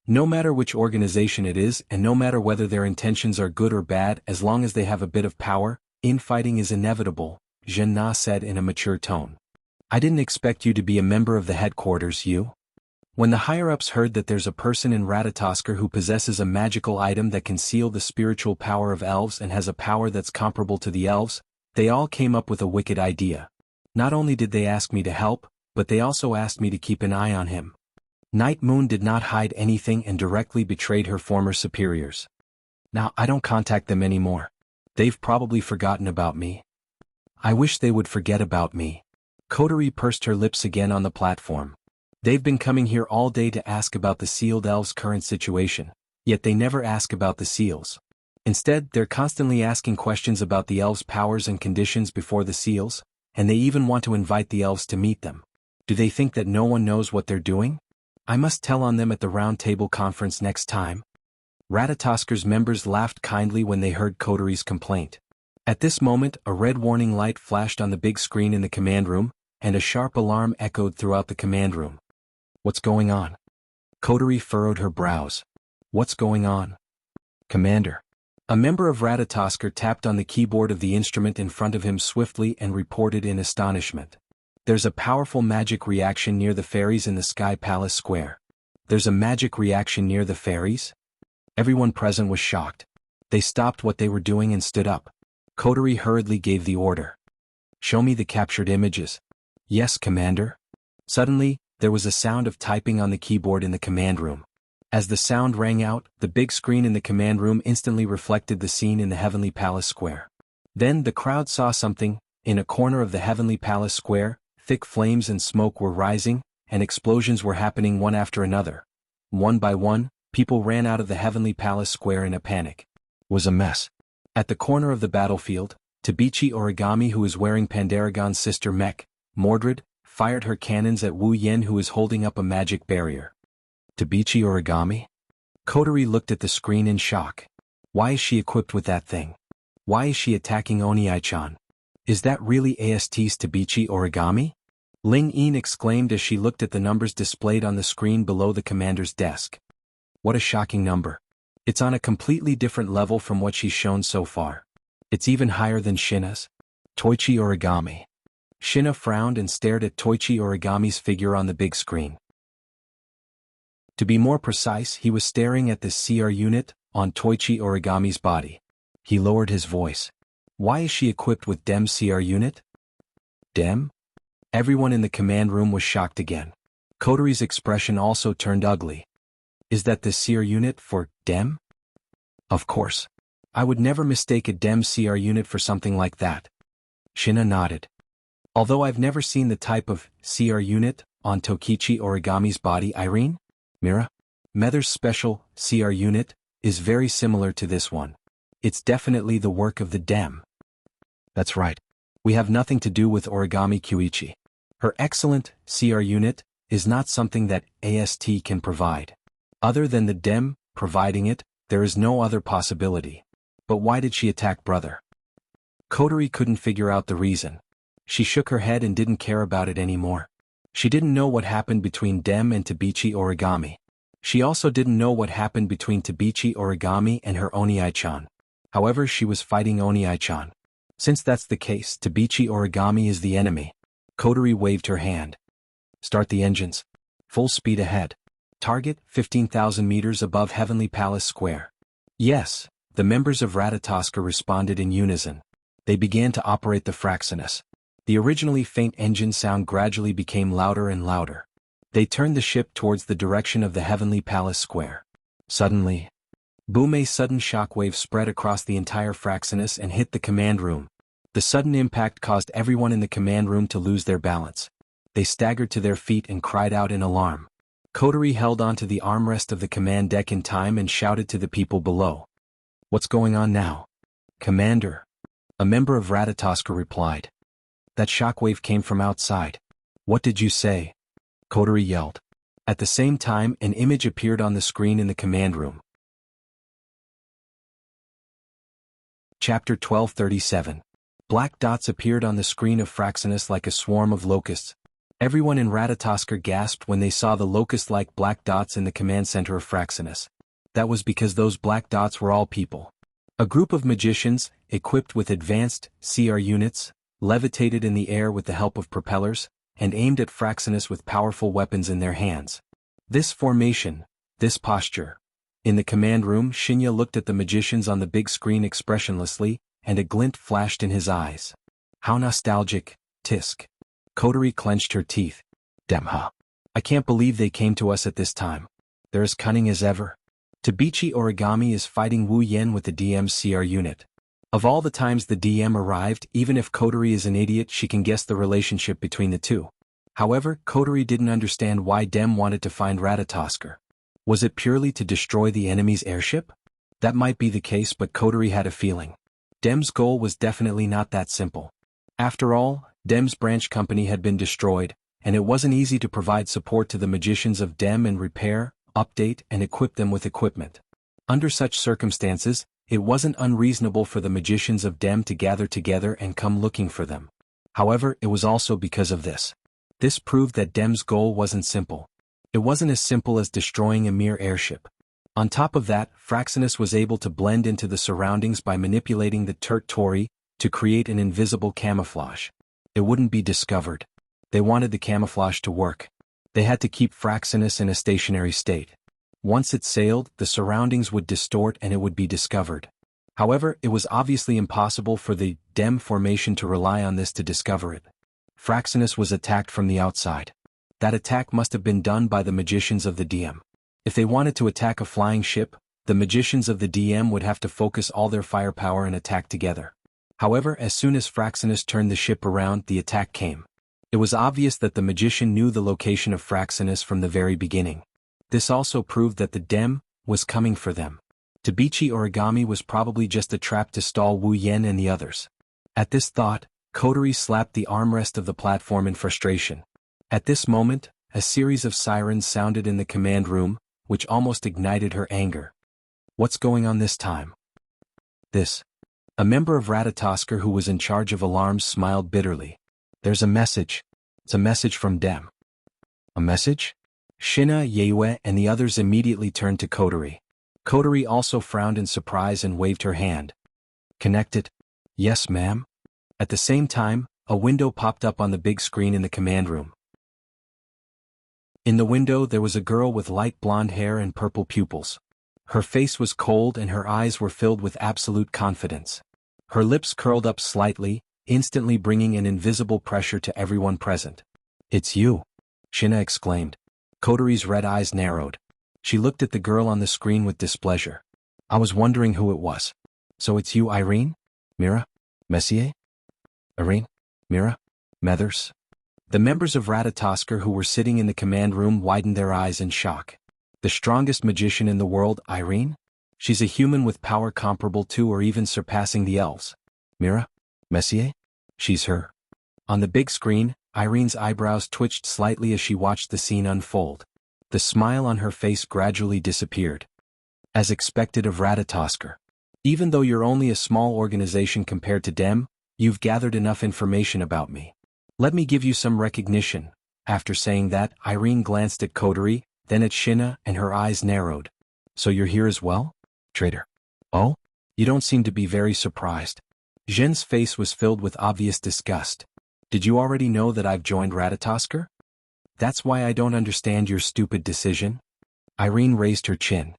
No matter which organization it is, and no matter whether their intentions are good or bad, as long as they have a bit of power, infighting is inevitable, Zhen Na said in a mature tone. I didn't expect you to be a member of the headquarters, Yu. When the higher-ups heard that there's a person in Ratatosker who possesses a magical item that can seal the spiritual power of elves and has a power that's comparable to the elves, they all came up with a wicked idea. Not only did they ask me to help, but they also asked me to keep an eye on him. Night Moon did not hide anything and directly betrayed her former superiors. Now I don't contact them anymore. They've probably forgotten about me. I wish they would forget about me. Coterie pursed her lips again on the platform. They've been coming here all day to ask about the sealed elves' current situation, yet they never ask about the seals. Instead, they're constantly asking questions about the elves' powers and conditions before the seals, and they even want to invite the elves to meet them. Do they think that no one knows what they're doing? I must tell on them at the round table conference next time. Radatasker's members laughed kindly when they heard Coterie's complaint. At this moment, a red warning light flashed on the big screen in the command room, and a sharp alarm echoed throughout the command room. What's going on? Coterie furrowed her brows. What's going on? Commander. A member of Ratatosker tapped on the keyboard of the instrument in front of him swiftly and reported in astonishment. There's a powerful magic reaction near the fairies in the Sky Palace Square. There's a magic reaction near the fairies? Everyone present was shocked. They stopped what they were doing and stood up. Coterie hurriedly gave the order. Show me the captured images. Yes, Commander. Suddenly, there was a sound of typing on the keyboard in the command room. As the sound rang out, the big screen in the command room instantly reflected the scene in the Heavenly Palace Square. Then the crowd saw something. In a corner of the Heavenly Palace Square, thick flames and smoke were rising, and explosions were happening one after another. One by one, people ran out of the Heavenly Palace Square in a panic. It was a mess. At the corner of the battlefield, Tabichi Origami, who is wearing Pandaragon's sister mech, Mordred, fired her cannons at Wu Yen, who is holding up a magic barrier. Tabichi Origami? Kotori looked at the screen in shock. Why is she equipped with that thing? Why is she attacking Oniai-chan? Is that really AST's Tabichi origami? Ling-in exclaimed as she looked at the numbers displayed on the screen below the commander's desk. What a shocking number. It's on a completely different level from what she's shown so far. It's even higher than Shina's. Toichi origami. Shina frowned and stared at Toichi origami's figure on the big screen. To be more precise, he was staring at the CR unit on Toichi origami's body. He lowered his voice. Why is she equipped with Dem CR unit? Dem? Everyone in the command room was shocked again. Kotori's expression also turned ugly. Is that the CR unit for Dem? Of course. I would never mistake a Dem CR unit for something like that. Shina nodded. Although I've never seen the type of CR unit on Tokichi origami's body, Irene? Mira? Mether's special CR unit is very similar to this one. It's definitely the work of the Dem. That's right. We have nothing to do with Origami Kyuichi. Her excellent CR unit is not something that AST can provide. Other than the Dem providing it, there is no other possibility. But why did she attack brother? Kotori couldn't figure out the reason. She shook her head and didn't care about it anymore. She didn't know what happened between Dem and Tabichi origami. She also didn't know what happened between Tabichi origami and her Oniai-chan. However, she was fighting Oniai-chan. Since that's the case, Tabichi origami is the enemy. Kotori waved her hand. Start the engines. Full speed ahead. Target 15,000 meters above Heavenly Palace Square. Yes, the members of Ratatoska responded in unison. They began to operate the Fraxinus. The originally faint engine sound gradually became louder and louder. They turned the ship towards the direction of the Heavenly Palace Square. Suddenly, boom! A sudden shockwave spread across the entire Fraxinus and hit the command room. The sudden impact caused everyone in the command room to lose their balance. They staggered to their feet and cried out in alarm. Kotori held onto the armrest of the command deck in time and shouted to the people below. What's going on now? Commander. A member of Ratatoska replied. That shockwave came from outside. What did you say? Kotori yelled. At the same time, an image appeared on the screen in the command room. Chapter 1237. Black dots appeared on the screen of Fraxinus like a swarm of locusts. Everyone in Ratatoska gasped when they saw the locust-like black dots in the command center of Fraxinus. That was because those black dots were all people. A group of magicians, equipped with advanced CR units, levitated in the air with the help of propellers, and aimed at Fraxinus with powerful weapons in their hands. This formation, this posture. In the command room, Shinya looked at the magicians on the big screen expressionlessly, and a glint flashed in his eyes. How nostalgic, tisk. Kotori clenched her teeth. Demha. I can't believe they came to us at this time. They're as cunning as ever. Tabichi origami is fighting Wu Yen with the DM CR unit. Of all the times the DM arrived, even if Kotori is an idiot, she can guess the relationship between the two. However, Kotori didn't understand why Dem wanted to find Ratatoska. Was it purely to destroy the enemy's airship? That might be the case, but Kotori had a feeling. Dem's goal was definitely not that simple. After all, Dem's branch company had been destroyed, and it wasn't easy to provide support to the magicians of Dem and repair, update, and equip them with equipment. Under such circumstances, it wasn't unreasonable for the magicians of Dem to gather together and come looking for them. However, it was also because of this. This proved that Dem's goal wasn't simple. It wasn't as simple as destroying a mere airship. On top of that, Fraxinus was able to blend into the surroundings by manipulating the Tori to create an invisible camouflage. It wouldn't be discovered. They wanted the camouflage to work. They had to keep Fraxinus in a stationary state. Once it sailed, the surroundings would distort and it would be discovered. However, it was obviously impossible for the Dem formation to rely on this to discover it. Fraxinus was attacked from the outside. That attack must have been done by the magicians of the DM. If they wanted to attack a flying ship, the magicians of the DM would have to focus all their firepower and attack together. However, as soon as Fraxinus turned the ship around, the attack came. It was obvious that the magician knew the location of Fraxinus from the very beginning. This also proved that the Dem was coming for them. Tabichi origami was probably just a trap to stall Wu Yen and the others. At this thought, Kotori slapped the armrest of the platform in frustration. At this moment, a series of sirens sounded in the command room, which almost ignited her anger. What's going on this time? This. A member of Ratatoskr who was in charge of alarms smiled bitterly. There's a message. It's a message from Dem. A message? Shina, Yue, and the others immediately turned to Coterie. Coterie also frowned in surprise and waved her hand. Connected? Yes, ma'am. At the same time, a window popped up on the big screen in the command room. In the window there was a girl with light blonde hair and purple pupils. Her face was cold and her eyes were filled with absolute confidence. Her lips curled up slightly, instantly bringing an invisible pressure to everyone present. It's you, Shina exclaimed. Coterie's red eyes narrowed. She looked at the girl on the screen with displeasure. I was wondering who it was. So it's you, Irene? Mira? Messier? Irene? Mira? Methers? The members of Ratatoskr who were sitting in the command room widened their eyes in shock. The strongest magician in the world, Irene? She's a human with power comparable to or even surpassing the elves. Mira? Messier? She's her. On the big screen, Irene's eyebrows twitched slightly as she watched the scene unfold. The smile on her face gradually disappeared. As expected of Ratatoskr. Even though you're only a small organization compared to Dem, you've gathered enough information about me. Let me give you some recognition. After saying that, Irene glanced at Coterie, then at Shina, and her eyes narrowed. So you're here as well? Traitor. Oh? You don't seem to be very surprised. Zhen's face was filled with obvious disgust. Did you already know that I've joined Ratatoskr? That's why I don't understand your stupid decision. Irene raised her chin.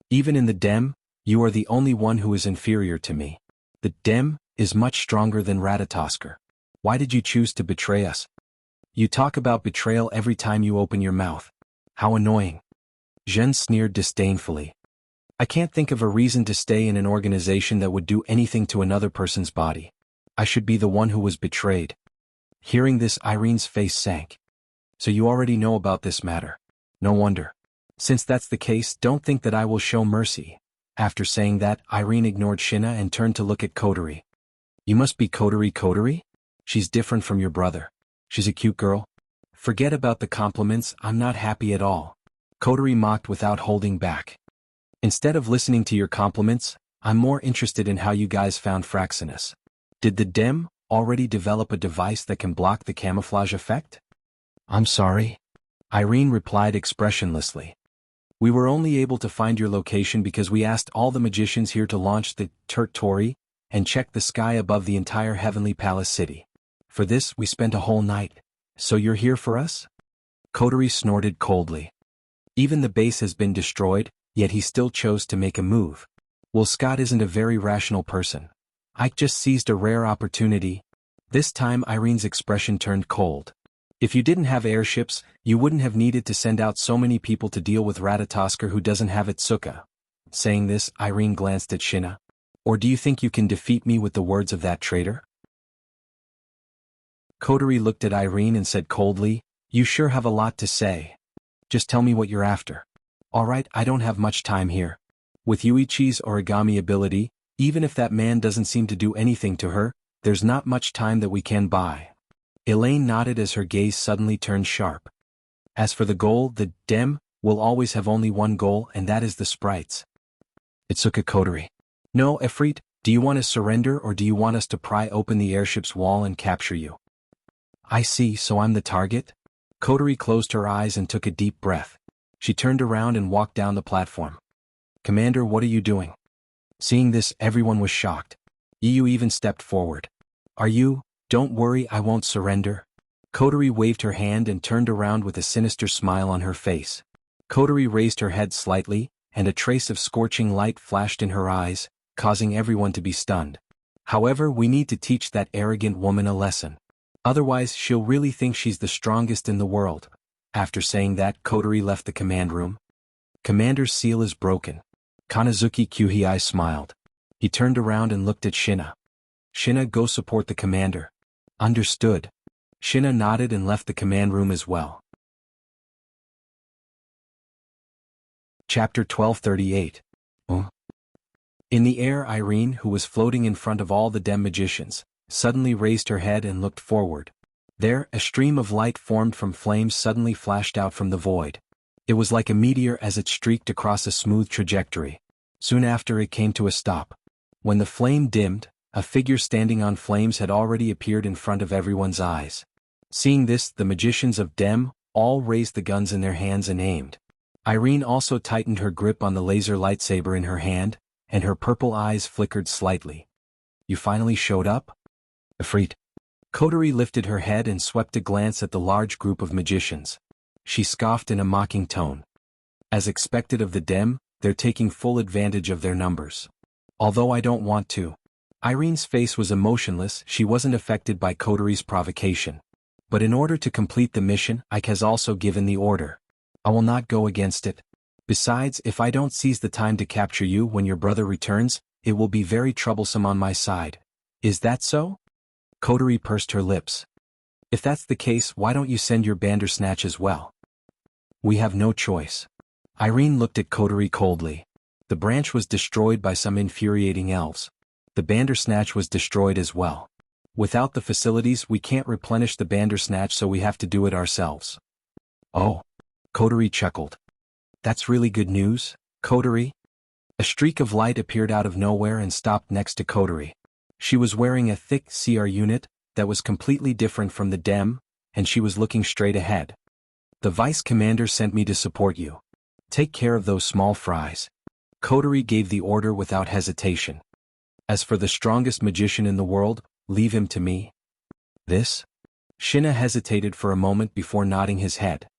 Even in the Dem, you are the only one who is inferior to me. The Dem is much stronger than Ratatoskr. Why did you choose to betray us? You talk about betrayal every time you open your mouth. How annoying. Zhen sneered disdainfully. I can't think of a reason to stay in an organization that would do anything to another person's body. I should be the one who was betrayed. Hearing this, Irene's face sank. So you already know about this matter. No wonder. Since that's the case, don't think that I will show mercy. After saying that, Irene ignored Shina and turned to look at Coterie. You must be Coterie? She's different from your brother. She's a cute girl. Forget about the compliments, I'm not happy at all. Coterie mocked without holding back. Instead of listening to your compliments, I'm more interested in how you guys found Fraxinus. Did the Dem already develop a device that can block the camouflage effect? I'm sorry. Irene replied expressionlessly. We were only able to find your location because we asked all the magicians here to launch the Tori and check the sky above the entire Heavenly Palace city. For this, we spent a whole night. So you're here for us? Coterie snorted coldly. Even the base has been destroyed, yet he still chose to make a move. Well, Scott isn't a very rational person. Ike just seized a rare opportunity. This time Irene's expression turned cold. If you didn't have airships, you wouldn't have needed to send out so many people to deal with Ratatoskr who doesn't have Itsuka. Saying this, Irene glanced at Shina. Or do you think you can defeat me with the words of that traitor? Coterie looked at Irene and said coldly, You sure have a lot to say. Just tell me what you're after. Alright, I don't have much time here. With Yuichi's origami ability, even if that man doesn't seem to do anything to her, there's not much time that we can buy. Elaine nodded as her gaze suddenly turned sharp. As for the goal, the Dem will always have only one goal, and that is the sprites. Itsuka Coterie. No, Efreet, do you want to surrender or do you want us to pry open the airship's wall and capture you? I see, so I'm the target? Coterie closed her eyes and took a deep breath. She turned around and walked down the platform. Commander, what are you doing? Seeing this, everyone was shocked. Yu even stepped forward. Are you? Don't worry, I won't surrender. Coterie waved her hand and turned around with a sinister smile on her face. Coterie raised her head slightly, and a trace of scorching light flashed in her eyes, causing everyone to be stunned. However, we need to teach that arrogant woman a lesson. Otherwise, she'll really think she's the strongest in the world. After saying that, Coterie left the command room. Commander's seal is broken. Kanazuki Kyuhei smiled. He turned around and looked at Shina. Shina, go support the commander. Understood. Shina nodded and left the command room as well. Chapter 1238. In the air, Irene, who was floating in front of all the Dem magicians, suddenly raised her head and looked forward. There, a stream of light formed from flames suddenly flashed out from the void. It was like a meteor as it streaked across a smooth trajectory. Soon after it came to a stop. When the flame dimmed, a figure standing on flames had already appeared in front of everyone's eyes. Seeing this, the magicians of Dem all raised the guns in their hands and aimed. Irene also tightened her grip on the laser lightsaber in her hand, and her purple eyes flickered slightly. "You finally showed up?" "Ifrit." Coterie lifted her head and swept a glance at the large group of magicians. She scoffed in a mocking tone. As expected of the Dem, they're taking full advantage of their numbers. Although I don't want to. Irene's face was emotionless, she wasn't affected by Coterie's provocation. But in order to complete the mission, Ike has also given the order. I will not go against it. Besides, if I don't seize the time to capture you when your brother returns, it will be very troublesome on my side. Is that so? Coterie pursed her lips. If that's the case, why don't you send your Bandersnatch as well? We have no choice. Irene looked at Coterie coldly. The branch was destroyed by some infuriating elves. The Bandersnatch was destroyed as well. Without the facilities, we can't replenish the Bandersnatch, so we have to do it ourselves. Oh. Coterie chuckled. That's really good news, Coterie. A streak of light appeared out of nowhere and stopped next to Coterie. She was wearing a thick CR unit that was completely different from the Dem, and she was looking straight ahead. The Vice Commander sent me to support you. Take care of those small fries. Coterie gave the order without hesitation. As for the strongest magician in the world, leave him to me. This? Shinna hesitated for a moment before nodding his head.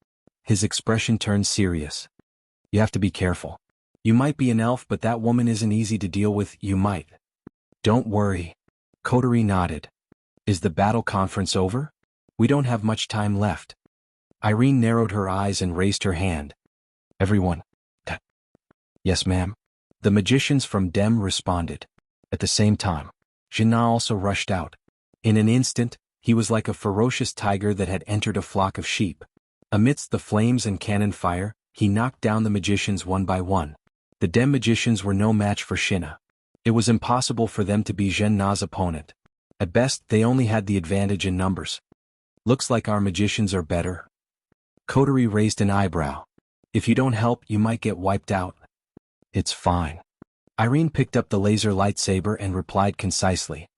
His expression turned serious. You have to be careful. You might be an elf, but that woman isn't easy to deal with, you might. Don't worry. Coterie nodded. Is the battle conference over? We don't have much time left. Irene narrowed her eyes and raised her hand. Everyone. Yes, ma'am. The magicians from Dem responded. At the same time, Jinnah also rushed out. In an instant, he was like a ferocious tiger that had entered a flock of sheep. Amidst the flames and cannon fire, he knocked down the magicians one by one. The Dem magicians were no match for Shinna. It was impossible for them to be Jinnah's opponent. At best, they only had the advantage in numbers. Looks like our magicians are better. Coterie raised an eyebrow. If you don't help, you might get wiped out. It's fine. Irene picked up the laser lightsaber and replied concisely.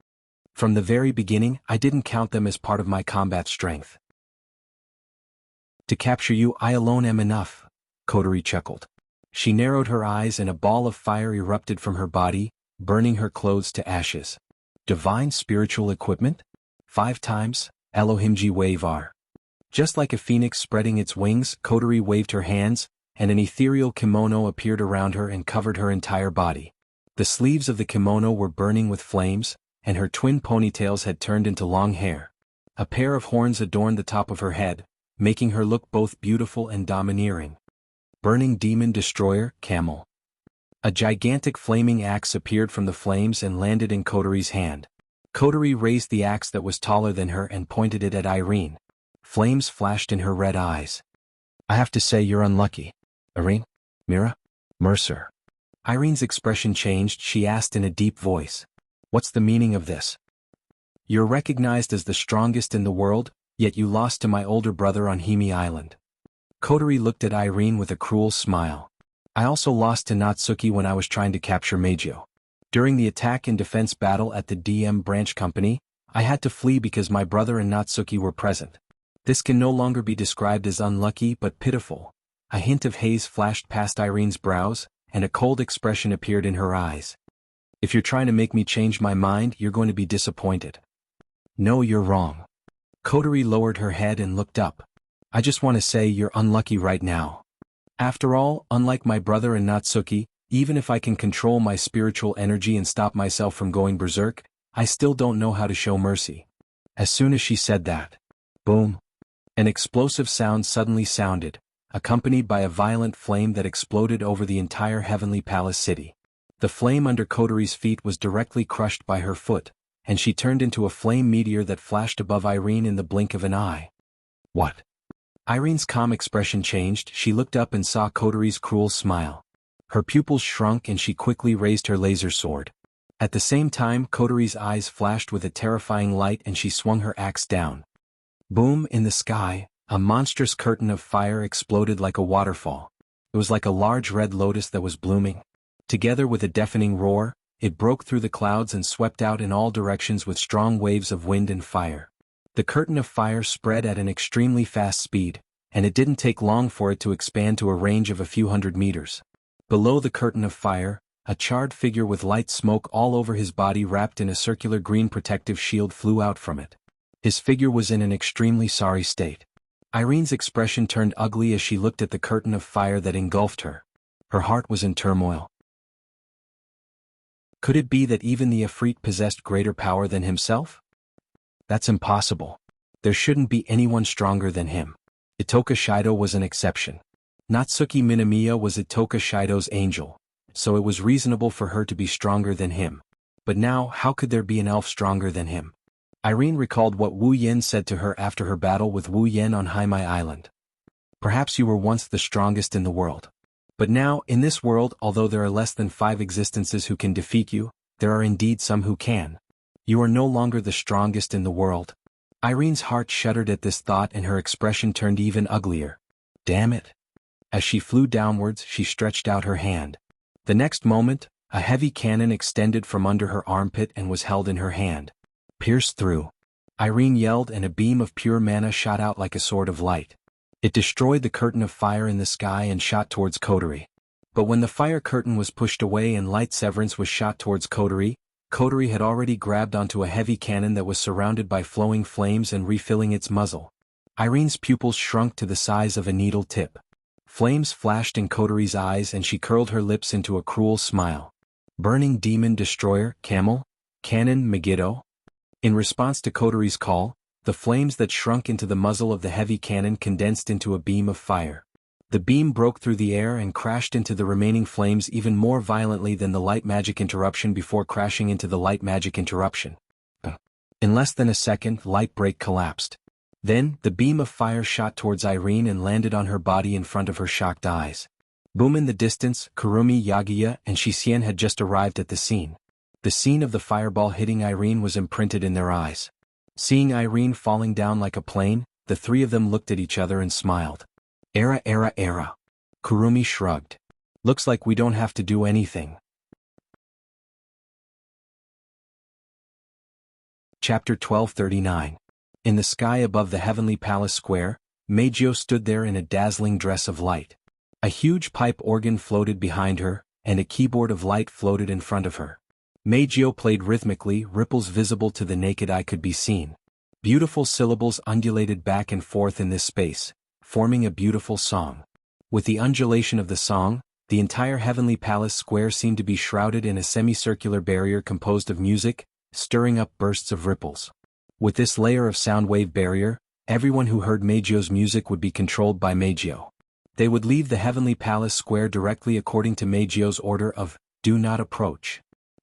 From the very beginning, I didn't count them as part of my combat strength. To capture you, I alone am enough, Coterie chuckled. She narrowed her eyes and a ball of fire erupted from her body, burning her clothes to ashes. Divine spiritual equipment? 5 times, Elohimji Wavar. Just like a phoenix spreading its wings, Coterie waved her hands, and an ethereal kimono appeared around her and covered her entire body. The sleeves of the kimono were burning with flames, and her twin ponytails had turned into long hair. A pair of horns adorned the top of her head, making her look both beautiful and domineering. Burning Demon Destroyer, Camel. A gigantic flaming axe appeared from the flames and landed in Coterie's hand. Coterie raised the axe that was taller than her and pointed it at Irene. Flames flashed in her red eyes. I have to say you're unlucky. Irene? Mira? Mercer. Irene's expression changed, she asked in a deep voice. What's the meaning of this? You're recognized as the strongest in the world, yet you lost to my older brother on Himi Island. Coterie looked at Irene with a cruel smile. I also lost to Natsuki when I was trying to capture Meijio. During the attack and defense battle at the DM Branch Company, I had to flee because my brother and Natsuki were present. This can no longer be described as unlucky but pitiful. A hint of haze flashed past Irene's brows, and a cold expression appeared in her eyes. If you're trying to make me change my mind, you're going to be disappointed. No, you're wrong. Coterie lowered her head and looked up. I just want to say you're unlucky right now. After all, unlike my brother and Natsuki, even if I can control my spiritual energy and stop myself from going berserk, I still don't know how to show mercy. As soon as she said that, boom, an explosive sound suddenly sounded, accompanied by a violent flame that exploded over the entire Heavenly Palace city. The flame under Coterie's feet was directly crushed by her foot, and she turned into a flame meteor that flashed above Irene in the blink of an eye. What? Irene's calm expression changed, she looked up and saw Coterie's cruel smile. Her pupils shrunk and she quickly raised her laser sword. At the same time, Coterie's eyes flashed with a terrifying light and she swung her axe down. Boom, in the sky, A monstrous curtain of fire exploded like a waterfall. It was like a large red lotus that was blooming. Together with a deafening roar, it broke through the clouds and swept out in all directions with strong waves of wind and fire. The curtain of fire spread at an extremely fast speed, and it didn't take long for it to expand to a range of a few hundred meters. Below the curtain of fire, a charred figure with light smoke all over his body wrapped in a circular green protective shield flew out from it. His figure was in an extremely sorry state. Irene's expression turned ugly as she looked at the curtain of fire that engulfed her. Her heart was in turmoil. Could it be that even the Ifrit possessed greater power than himself? That's impossible. There shouldn't be anyone stronger than him. Itoka Shido was an exception. Natsuki Minamiya was Itoka Shido's angel, so it was reasonable for her to be stronger than him. But now, how could there be an elf stronger than him? Irene recalled what Wu Yen said to her after her battle with Wu Yen on Haimai Island. Perhaps you were once the strongest in the world. But now, in this world, although there are less than 5 existences who can defeat you, there are indeed some who can. You are no longer the strongest in the world. Irene's heart shuddered at this thought and her expression turned even uglier. Damn it. As she flew downwards, she stretched out her hand. The next moment, a heavy cannon extended from under her armpit and was held in her hand. Pierce through. Irene yelled and a beam of pure mana shot out like a sword of light. It destroyed the curtain of fire in the sky and shot towards Kotori. But when the fire curtain was pushed away and light severance was shot towards Kotori, Kotori had already grabbed onto a heavy cannon that was surrounded by flowing flames and refilling its muzzle. Irene's pupils shrunk to the size of a needle tip. Flames flashed in Kotori's eyes and she curled her lips into a cruel smile. Burning Demon Destroyer, Camel? Cannon, Megiddo? In response to Kotori's call, the flames that shrunk into the muzzle of the heavy cannon condensed into a beam of fire. The beam broke through the air and crashed into the remaining flames even more violently than the light magic interruption before crashing into the light magic interruption. In less than a second, light break collapsed. Then, the beam of fire shot towards Irene and landed on her body in front of her shocked eyes. Boom in the distance, Kurumi, Yagiya, and Shisien had just arrived at the scene. The scene of the fireball hitting Irene was imprinted in their eyes. Seeing Irene falling down like a plane, the three of them looked at each other and smiled. Era. Kurumi shrugged. Looks like we don't have to do anything. Chapter 1239. In the sky above the heavenly palace square, Meijio stood there in a dazzling dress of light. A huge pipe organ floated behind her, and a keyboard of light floated in front of her. Meijio played rhythmically, ripples visible to the naked eye could be seen. Beautiful syllables undulated back and forth in this space, forming a beautiful song. With the undulation of the song, the entire heavenly palace square seemed to be shrouded in a semicircular barrier composed of music, stirring up bursts of ripples. With this layer of sound wave barrier, everyone who heard Meijio's music would be controlled by Meijio. They would leave the heavenly palace square directly according to Meijio's order of, "Do not approach."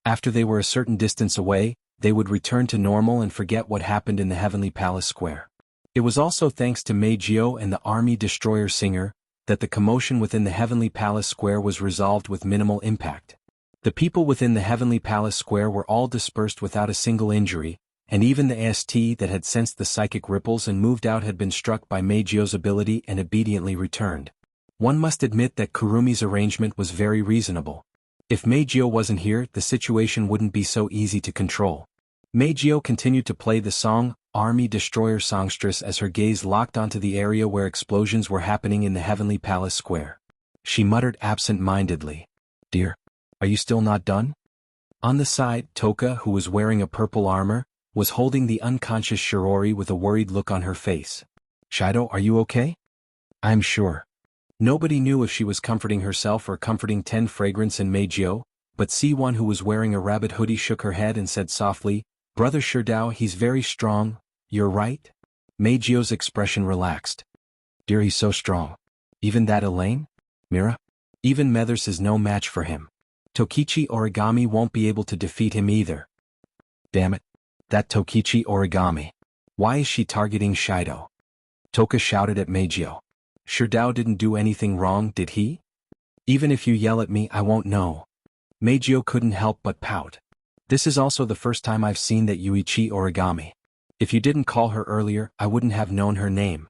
After they were a certain distance away, they would return to normal and forget what happened in the heavenly palace square. It was also thanks to Meijio and the army destroyer singer, that the commotion within the heavenly palace square was resolved with minimal impact. The people within the heavenly palace square were all dispersed without a single injury, and even the AST that had sensed the psychic ripples and moved out had been struck by Meijio's ability and obediently returned. One must admit that Kurumi's arrangement was very reasonable. If Meijio wasn't here, the situation wouldn't be so easy to control. Meijio continued to play the song, Army Destroyer Songstress, as her gaze locked onto the area where explosions were happening in the heavenly palace square. She muttered absent-mindedly, "Dear, are you still not done?" On the side, Toka, who was wearing a purple armor, was holding the unconscious Shirori with a worried look on her face. "Shido, are you okay?" "I'm sure." Nobody knew if she was comforting herself or comforting Ten Fragrance and Meijio, but C1, who was wearing a rabbit hoodie, shook her head and said softly, "Brother Shirdao, he's very strong, you're right?" Meijio's expression relaxed. "Dear, he's so strong. Even that Elaine? Mira? Even Methers is no match for him. Tokichi Origami won't be able to defeat him either." "Damn it. That Tokichi Origami. Why is she targeting Shido?" Toka shouted at Meijio. "Shirdao didn't do anything wrong, did he? Even if you yell at me, I won't know." Meijio couldn't help but pout. "This is also the first time I've seen that Yuichi Origami. If you didn't call her earlier, I wouldn't have known her name."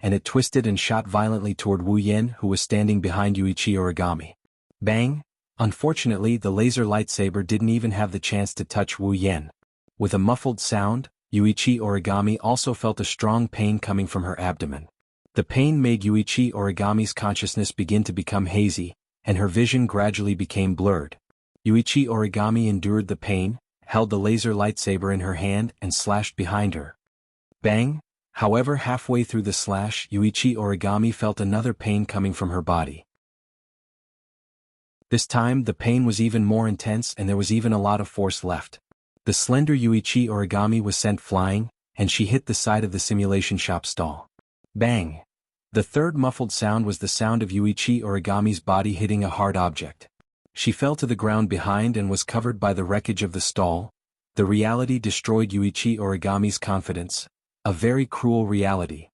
and it twisted and shot violently toward Wu Yan, who was standing behind Yuichi Origami. Bang! Unfortunately, the laser lightsaber didn't even have the chance to touch Wu Yan. With a muffled sound, Yuichi Origami also felt a strong pain coming from her abdomen. The pain made Yuichi Origami's consciousness begin to become hazy, and her vision gradually became blurred. Yuichi Origami endured the pain, held the laser lightsaber in her hand and slashed behind her. Bang! However, halfway through the slash, Yuichi Origami felt another pain coming from her body. This time, the pain was even more intense and there was even a lot of force left. The slender Yuichi Origami was sent flying, and she hit the side of the simulation shop stall. Bang! The third muffled sound was the sound of Yuichi Origami's body hitting a hard object. She fell to the ground behind and was covered by the wreckage of the stall. The reality destroyed Yuichi Origami's confidence. A very cruel reality.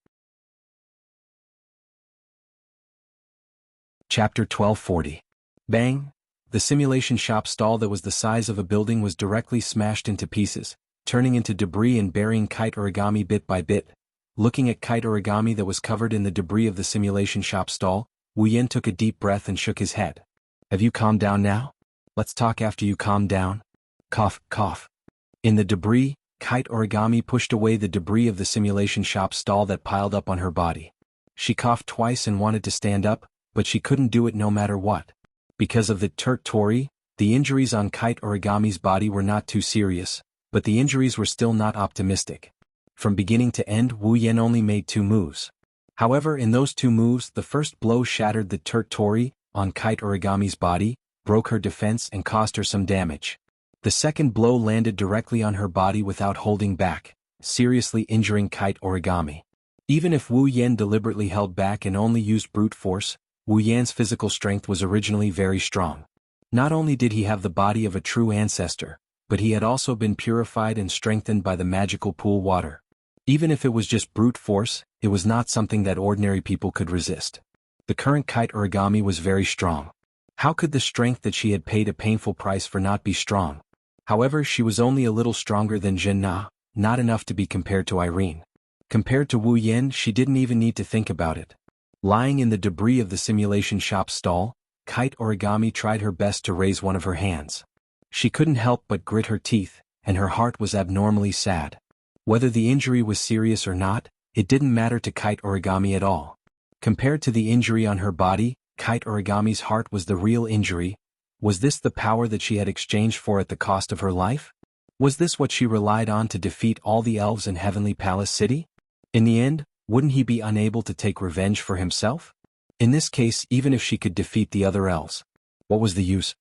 Chapter 1240. Bang! The simulation shop stall that was the size of a building was directly smashed into pieces, turning into debris and burying Kite Origami bit by bit. Looking at Kite Origami that was covered in the debris of the simulation shop stall, Wu Yan took a deep breath and shook his head. Have you calmed down now? Let's talk after you calm down. Cough, cough. In the debris, Kite Origami pushed away the debris of the simulation shop stall that piled up on her body. She coughed twice and wanted to stand up, but she couldn't do it no matter what. Because of the Tori, the injuries on Kite Origami's body were not too serious, but the injuries were still not optimistic. From beginning to end, Wu Yan only made 2 moves. However, in those 2 moves, the first blow shattered the Tori on Kite Origami's body, broke her defense and caused her some damage. The second blow landed directly on her body without holding back, seriously injuring Kite Origami. Even if Wu Yan deliberately held back and only used brute force, Wu Yan's physical strength was originally very strong. Not only did he have the body of a true ancestor, but he had also been purified and strengthened by the magical pool water. Even if it was just brute force, it was not something that ordinary people could resist. The current Kite Origami was very strong. How could the strength that she had paid a painful price for not be strong? However, she was only a little stronger than Jin Na, not enough to be compared to Irene. Compared to Wu Yan, she didn't even need to think about it. Lying in the debris of the simulation shop stall, Kite Origami tried her best to raise one of her hands. She couldn't help but grit her teeth, and her heart was abnormally sad. Whether the injury was serious or not, it didn't matter to Kite Origami at all. Compared to the injury on her body, Kite Origami's heart was the real injury. Was this the power that she had exchanged for at the cost of her life? Was this what she relied on to defeat all the elves in Heavenly Palace City? In the end, wouldn't he be unable to take revenge for himself? In this case, even if she could defeat the other elves, what was the use?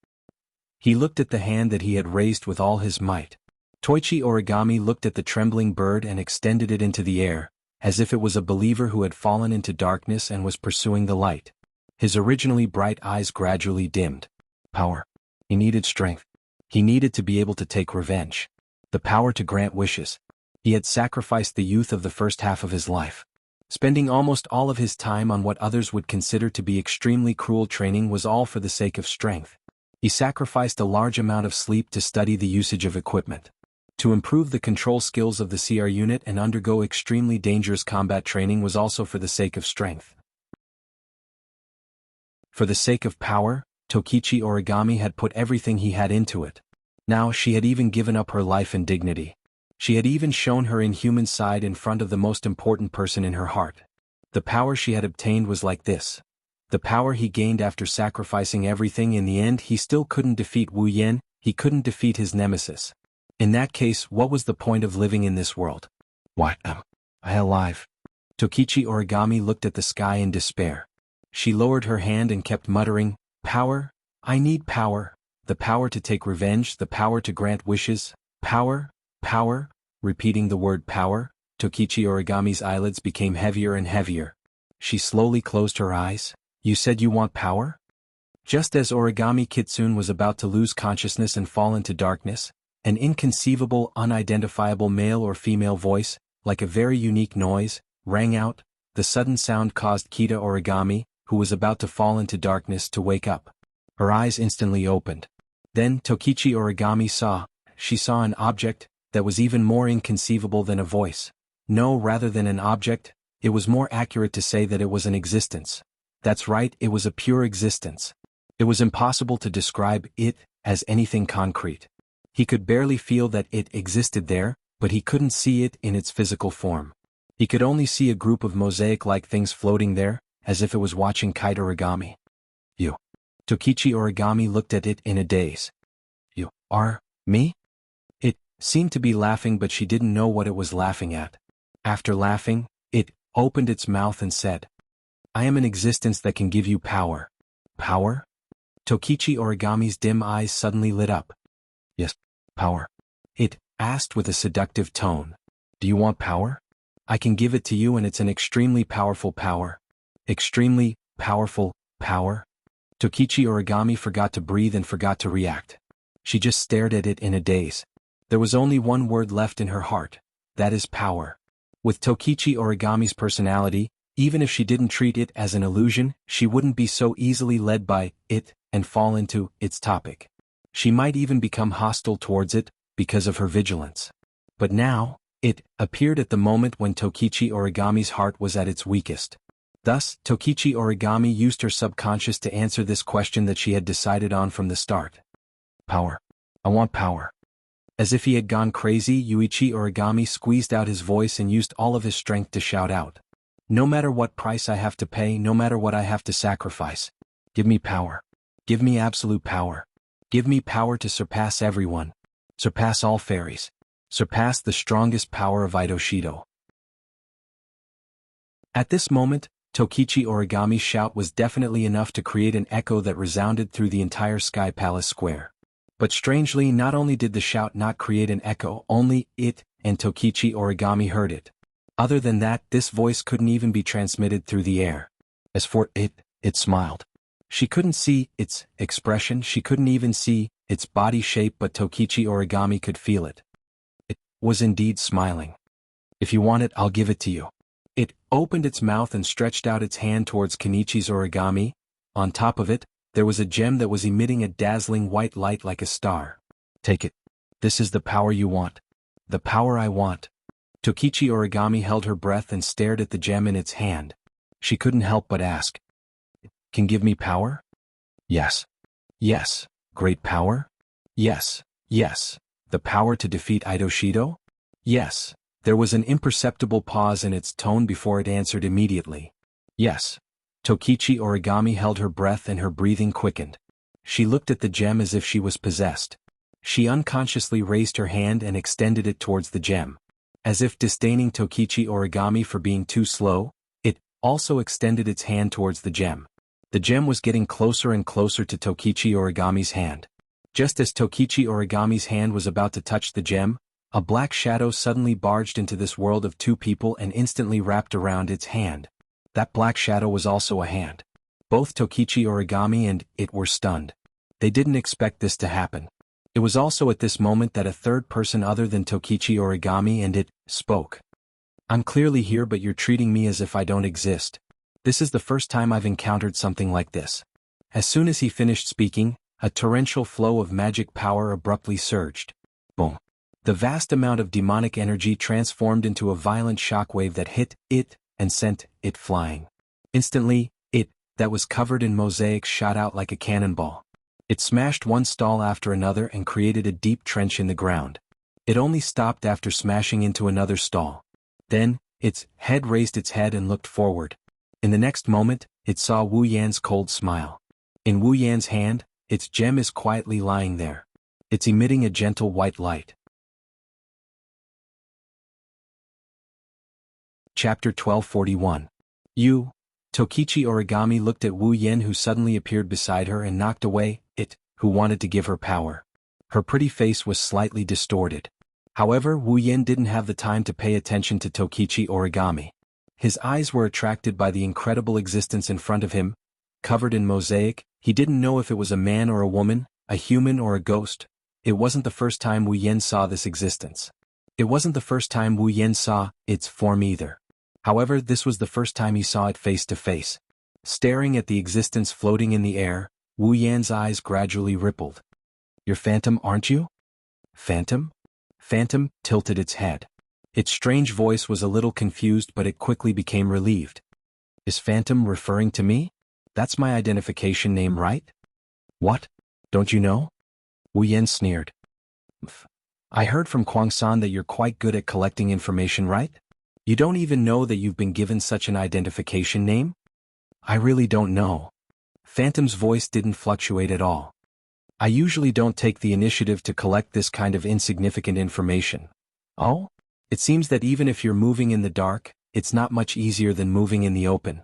He looked at the hand that he had raised with all his might. Toichi Origami looked at the trembling bird and extended it into the air, as if it was a believer who had fallen into darkness and was pursuing the light. His originally bright eyes gradually dimmed. Power. He needed strength. He needed to be able to take revenge. The power to grant wishes. He had sacrificed the youth of the first half of his life. Spending almost all of his time on what others would consider to be extremely cruel training was all for the sake of strength. He sacrificed a large amount of sleep to study the usage of equipment. To improve the control skills of the CR unit and undergo extremely dangerous combat training was also for the sake of strength. For the sake of power, Tokichi Origami had put everything he had into it. Now she had even given up her life and dignity. She had even shown her inhuman side in front of the most important person in her heart. The power she had obtained was like this. The power he gained after sacrificing everything. In the end, he still couldn't defeat Wu Yan, he couldn't defeat his nemesis. In that case, what was the point of living in this world? Why am I alive? Tokichi Origami looked at the sky in despair. She lowered her hand and kept muttering, "Power, I need power, the power to take revenge, the power to grant wishes, power, power." Repeating the word power, Tokichi Origami's eyelids became heavier and heavier. She slowly closed her eyes. "You said you want power?" Just as Origami Kitsune was about to lose consciousness and fall into darkness, an inconceivable, unidentifiable male or female voice, like a very unique noise, rang out. The sudden sound caused Kita Origami, who was about to fall into darkness, to wake up. Her eyes instantly opened. Then Tokichi Origami saw an object that was even more inconceivable than a voice. No, rather than an object, it was more accurate to say that it was an existence. That's right, it was a pure existence. It was impossible to describe it as anything concrete. He could barely feel that it existed there, but he couldn't see it in its physical form. He could only see a group of mosaic-like things floating there, as if it was watching kite origami. You. Tokichi Origami looked at it in a daze. You are me? It seemed to be laughing, but she didn't know what it was laughing at. After laughing, it opened its mouth and said, I am an existence that can give you power. Power? Tokichi Origami's dim eyes suddenly lit up. Yes, power. It asked with a seductive tone. Do you want power? I can give it to you, and it's an extremely powerful power. Extremely powerful power? Tokichi Origami forgot to breathe and forgot to react. She just stared at it in a daze. There was only one word left in her heart. That is power. With Tokichi Origami's personality, even if she didn't treat it as an illusion, she wouldn't be so easily led by it and fall into its topic. She might even become hostile towards it because of her vigilance. But now, it appeared at the moment when Tokichi Origami's heart was at its weakest. Thus, Tokichi Origami used her subconscious to answer this question that she had decided on from the start. Power. I want power. As if he had gone crazy, Yuichi Origami squeezed out his voice and used all of his strength to shout out. No matter what price I have to pay, no matter what I have to sacrifice. Give me power. Give me absolute power. Give me power to surpass everyone. Surpass all fairies. Surpass the strongest power of Idoshido. At this moment, Tokichi Origami's shout was definitely enough to create an echo that resounded through the entire Sky Palace Square. But strangely, not only did the shout not create an echo, only it and Tokichi Origami heard it. Other than that, this voice couldn't even be transmitted through the air. As for it smiled. She couldn't see its expression, she couldn't even see its body shape, but Tokichi Origami could feel it. It was indeed smiling. If you want it, I'll give it to you. It opened its mouth and stretched out its hand towards Kenichi's origami. On top of it, there was a gem that was emitting a dazzling white light like a star. Take it. This is the power you want. The power I want. Tokichi Origami held her breath and stared at the gem in its hand. She couldn't help but ask. Can give me power? Yes. Yes. Great power? Yes. Yes. The power to defeat Idoshido? Yes. There was an imperceptible pause in its tone before it answered immediately. Yes. Tokichi Origami held her breath and her breathing quickened. She looked at the gem as if she was possessed. She unconsciously raised her hand and extended it towards the gem. As if disdaining Tokichi Origami for being too slow, it also extended its hand towards the gem. The gem was getting closer and closer to Tokichi Origami's hand. Just as Tokichi Origami's hand was about to touch the gem, a black shadow suddenly barged into this world of two people and instantly wrapped around its hand. That black shadow was also a hand. Both Tokichi Origami and it were stunned. They didn't expect this to happen. It was also at this moment that a third person other than Tokichi Origami and it spoke. I'm clearly here, but you're treating me as if I don't exist. This is the first time I've encountered something like this. As soon as he finished speaking, a torrential flow of magic power abruptly surged. Boom. The vast amount of demonic energy transformed into a violent shockwave that hit it and sent it flying. Instantly, it, that was covered in mosaics, shot out like a cannonball. It smashed one stall after another and created a deep trench in the ground. It only stopped after smashing into another stall. Then, its head raised its head and looked forward. In the next moment, it saw Wu Yan's cold smile. In Wu Yan's hand, its gem is quietly lying there. It's emitting a gentle white light. Chapter 1241. Tokichi Origami looked at Wu Yan, who suddenly appeared beside her and knocked away it, who wanted to give her power. Her pretty face was slightly distorted. However, Wu Yan didn't have the time to pay attention to Tokichi Origami. His eyes were attracted by the incredible existence in front of him, covered in mosaic. He didn't know if it was a man or a woman, a human or a ghost. It wasn't the first time Wu Yan saw this existence. It wasn't the first time Wu Yan saw its form either. However, this was the first time he saw it face to face. Staring at the existence floating in the air, Wu Yan's eyes gradually rippled. You're Phantom, aren't you? Phantom? Phantom tilted its head. Its strange voice was a little confused, but it quickly became relieved. Is Phantom referring to me? That's my identification name, right? What? Don't you know? Wu Yan sneered. I heard from Kwang-san that you're quite good at collecting information, right? You don't even know that you've been given such an identification name? I really don't know. Phantom's voice didn't fluctuate at all. I usually don't take the initiative to collect this kind of insignificant information. Oh? It seems that even if you're moving in the dark, it's not much easier than moving in the open.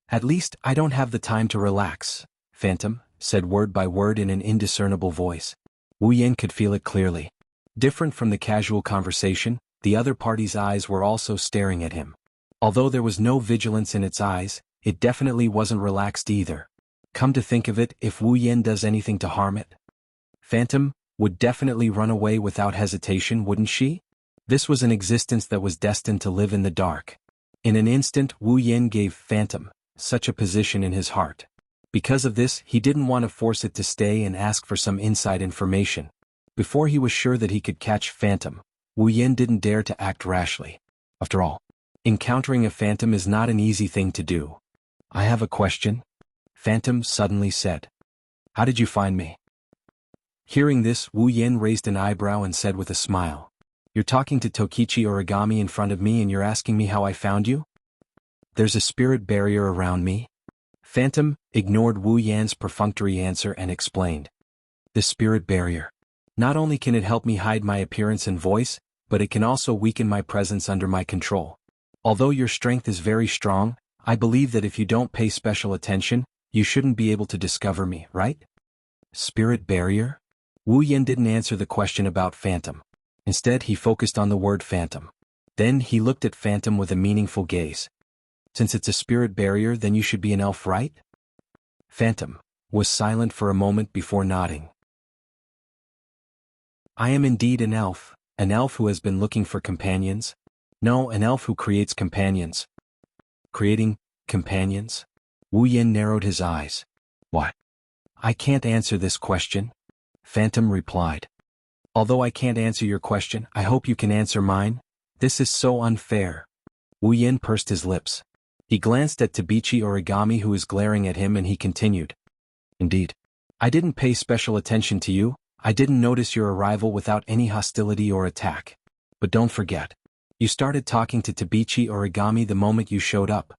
At least, I don't have the time to relax, Phantom said word by word in an indiscernible voice. Wu Yan could feel it clearly. Different from the casual conversation, the other party's eyes were also staring at him. Although there was no vigilance in its eyes, it definitely wasn't relaxed either. Come to think of it, if Wu Yan does anything to harm it, Phantom would definitely run away without hesitation, wouldn't she? This was an existence that was destined to live in the dark. In an instant, Wu Yan gave Phantom such a position in his heart. Because of this, he didn't want to force it to stay and ask for some inside information. Before he was sure that he could catch Phantom, Wu Yan didn't dare to act rashly. After all, encountering a Phantom is not an easy thing to do. I have a question, Phantom suddenly said. How did you find me? Hearing this, Wu Yan raised an eyebrow and said with a smile. You're talking to Tokichi Origami in front of me and you're asking me how I found you? There's a spirit barrier around me. Phantom ignored Wu Yan's perfunctory answer and explained. The spirit barrier. Not only can it help me hide my appearance and voice, but it can also weaken my presence under my control. Although your strength is very strong, I believe that if you don't pay special attention, you shouldn't be able to discover me, right? Spirit barrier? Wu Yan didn't answer the question about Phantom. Instead, he focused on the word Phantom. Then he looked at Phantom with a meaningful gaze. Since it's a spirit barrier, then you should be an elf, right? Phantom was silent for a moment before nodding. I am indeed an elf who has been looking for companions. No, an elf who creates companions. Creating companions? Wu Yan narrowed his eyes. What? I can't answer this question, Phantom replied. Although I can't answer your question, I hope you can answer mine. This is so unfair. Wu Yan pursed his lips. He glanced at Tabichi Origami, who was glaring at him, and he continued. Indeed. I didn't pay special attention to you. I didn't notice your arrival without any hostility or attack. But don't forget. You started talking to Tabichi Origami the moment you showed up.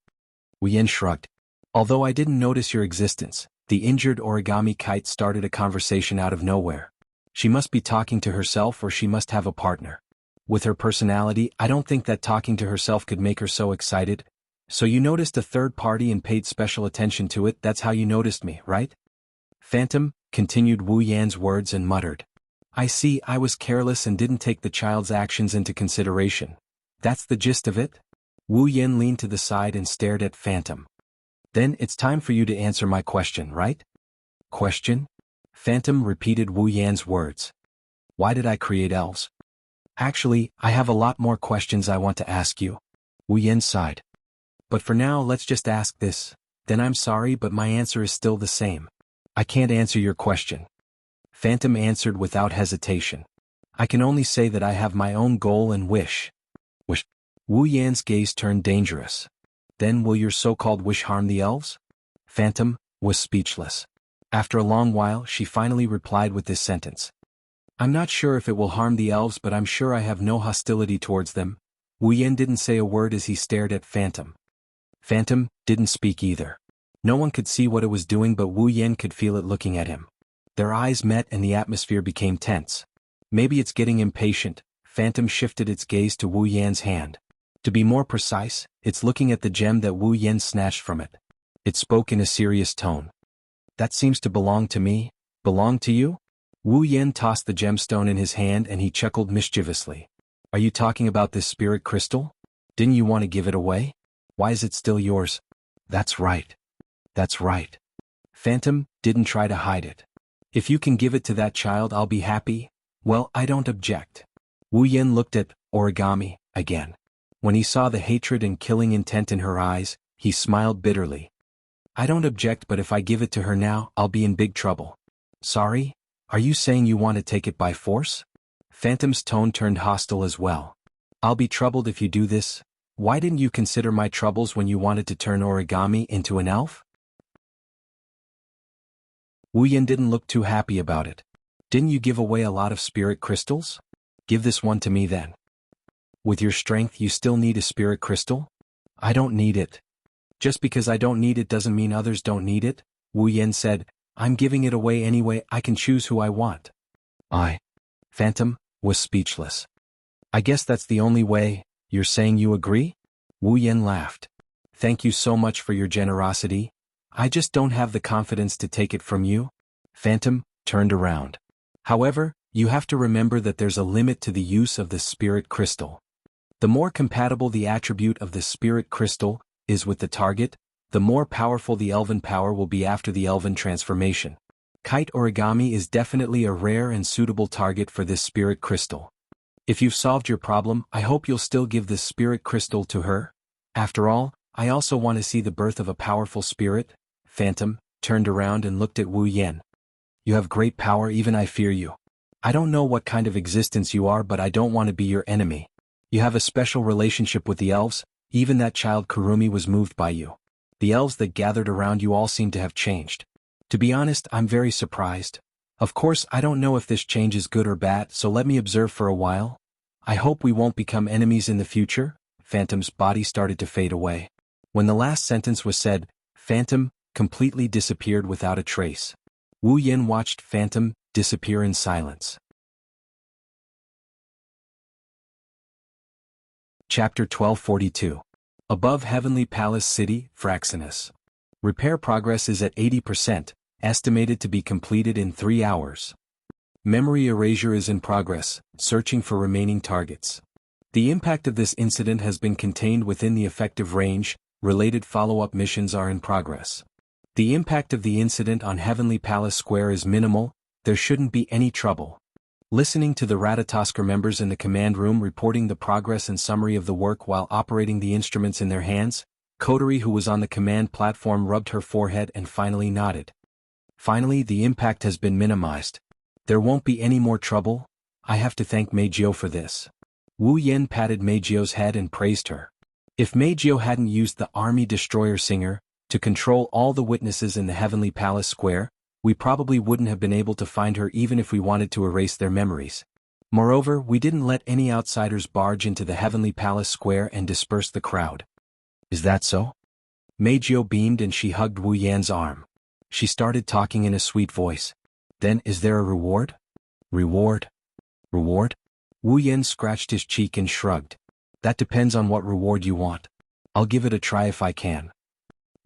Wu Yan shrugged. Although I didn't notice your existence, the injured origami kite started a conversation out of nowhere. She must be talking to herself or she must have a partner. With her personality, I don't think that talking to herself could make her so excited. So you noticed a third party and paid special attention to it. That's how you noticed me, right? Phantom continued Wu Yan's words and muttered. I see, I was careless and didn't take the child's actions into consideration. That's the gist of it? Wu Yan leaned to the side and stared at Phantom. Then it's time for you to answer my question, right? Question? Phantom repeated Wu Yan's words. Why did I create elves? Actually, I have a lot more questions I want to ask you. Wu Yan sighed. But for now, let's just ask this. Then I'm sorry, but my answer is still the same. I can't answer your question. Phantom answered without hesitation. I can only say that I have my own goal and wish. Wish? Wu Yan's gaze turned dangerous. Then will your so-called wish harm the elves? Phantom was speechless. After a long while, she finally replied with this sentence. I'm not sure if it will harm the elves, but I'm sure I have no hostility towards them. Wu Yan didn't say a word as he stared at Phantom. Phantom didn't speak either. No one could see what it was doing, but Wu Yan could feel it looking at him. Their eyes met and the atmosphere became tense. Maybe it's getting impatient. Phantom shifted its gaze to Wu Yan's hand. To be more precise, it's looking at the gem that Wu Yan snatched from it. It spoke in a serious tone. That seems to belong to me. Belong to you? Wu Yan tossed the gemstone in his hand and he chuckled mischievously. Are you talking about this spirit crystal? Didn't you want to give it away? Why is it still yours? That's right. That's right. Phantom didn't try to hide it. If you can give it to that child, I'll be happy. Well, I don't object. Wu Yan looked at Origami again. When he saw the hatred and killing intent in her eyes, he smiled bitterly. I don't object, but if I give it to her now, I'll be in big trouble. Sorry? Are you saying you want to take it by force? Phantom's tone turned hostile as well. I'll be troubled if you do this. Why didn't you consider my troubles when you wanted to turn origami into an elf? Wu Yan didn't look too happy about it. Didn't you give away a lot of spirit crystals? Give this one to me then. With your strength you still need a spirit crystal? I don't need it. Just because I don't need it doesn't mean others don't need it, Wu Yan said. I'm giving it away anyway, I can choose who I want. Phantom was speechless. I guess that's the only way. You're saying you agree? Wu Yan laughed. Thank you so much for your generosity. I just don't have the confidence to take it from you. Phantom turned around. However, you have to remember that there's a limit to the use of the spirit crystal. The more compatible the attribute of the spirit crystal is with the target, the more powerful the elven power will be after the elven transformation. Kite origami is definitely a rare and suitable target for this spirit crystal. If you've solved your problem, I hope you'll still give this spirit crystal to her. After all, I also want to see the birth of a powerful spirit. Phantom turned around and looked at Wu Yan. You have great power, even I fear you. I don't know what kind of existence you are, but I don't want to be your enemy. You have a special relationship with the elves, even that child Kurumi was moved by you. The elves that gathered around you all seem to have changed. To be honest, I'm very surprised. Of course, I don't know if this change is good or bad, so let me observe for a while. I hope we won't become enemies in the future. Phantom's body started to fade away. When the last sentence was said, Phantom completely disappeared without a trace. Wu Yan watched Phantom disappear in silence. Chapter 1242. Above Heavenly Palace City, Fraxinus. Repair progress is at 80%, estimated to be completed in 3 hours. Memory erasure is in progress, searching for remaining targets. The impact of this incident has been contained within the effective range, related follow-up missions are in progress. The impact of the incident on Heavenly Palace Square is minimal, there shouldn't be any trouble. Listening to the Ratatosker members in the command room reporting the progress and summary of the work while operating the instruments in their hands, Coterie, who was on the command platform, rubbed her forehead and finally nodded. Finally, the impact has been minimized. There won't be any more trouble. I have to thank Meijio for this. Wu Yan patted Meijio's head and praised her. If Meijio hadn't used the Army Destroyer Singer to control all the witnesses in the Heavenly Palace Square, we probably wouldn't have been able to find her even if we wanted to erase their memories. Moreover, we didn't let any outsiders barge into the Heavenly Palace Square and disperse the crowd. Is that so? Meijio beamed and she hugged Wu Yan's arm. She started talking in a sweet voice. Then, is there a reward? Reward? Reward? Wu Yan scratched his cheek and shrugged. That depends on what reward you want. I'll give it a try if I can.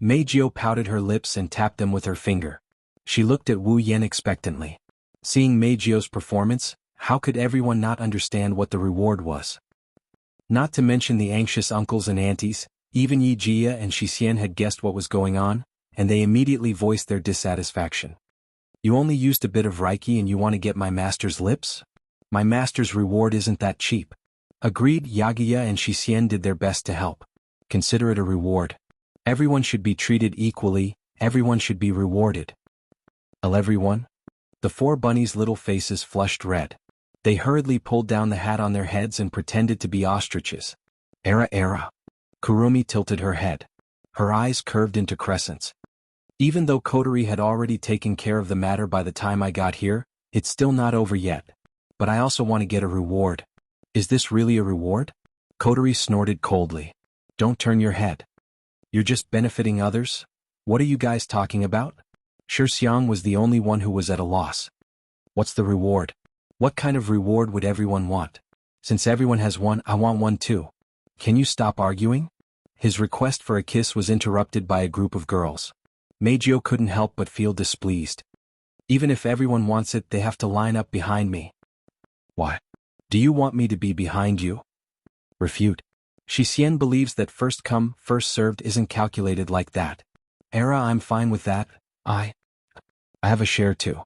Meijio pouted her lips and tapped them with her finger. She looked at Wu Yan expectantly. Seeing Meijio's performance, how could everyone not understand what the reward was? Not to mention the anxious uncles and aunties, even Yi Jia and Shixian had guessed what was going on, and they immediately voiced their dissatisfaction. You only used a bit of Reiki and you want to get my master's lips? My master's reward isn't that cheap. Agreed. Yagiya and Shixian did their best to help. Consider it a reward. Everyone should be treated equally, everyone should be rewarded. Everyone? The 4 bunnies' little faces flushed red. They hurriedly pulled down the hat on their heads and pretended to be ostriches. Era. Kurumi tilted her head. Her eyes curved into crescents. Even though Coterie had already taken care of the matter by the time I got here, it's still not over yet. But I also want to get a reward. Is this really a reward? Coterie snorted coldly. Don't turn your head. You're just benefiting others? What are you guys talking about? Shixiang was the only one who was at a loss. What's the reward? What kind of reward would everyone want? Since everyone has one, I want one too. Can you stop arguing? His request for a kiss was interrupted by a group of girls. Meijio couldn't help but feel displeased. Even if everyone wants it, they have to line up behind me. Why? Do you want me to be behind you? Refute. Shixian believes that first come, first served isn't calculated like that. I'm fine with that. I have a share too.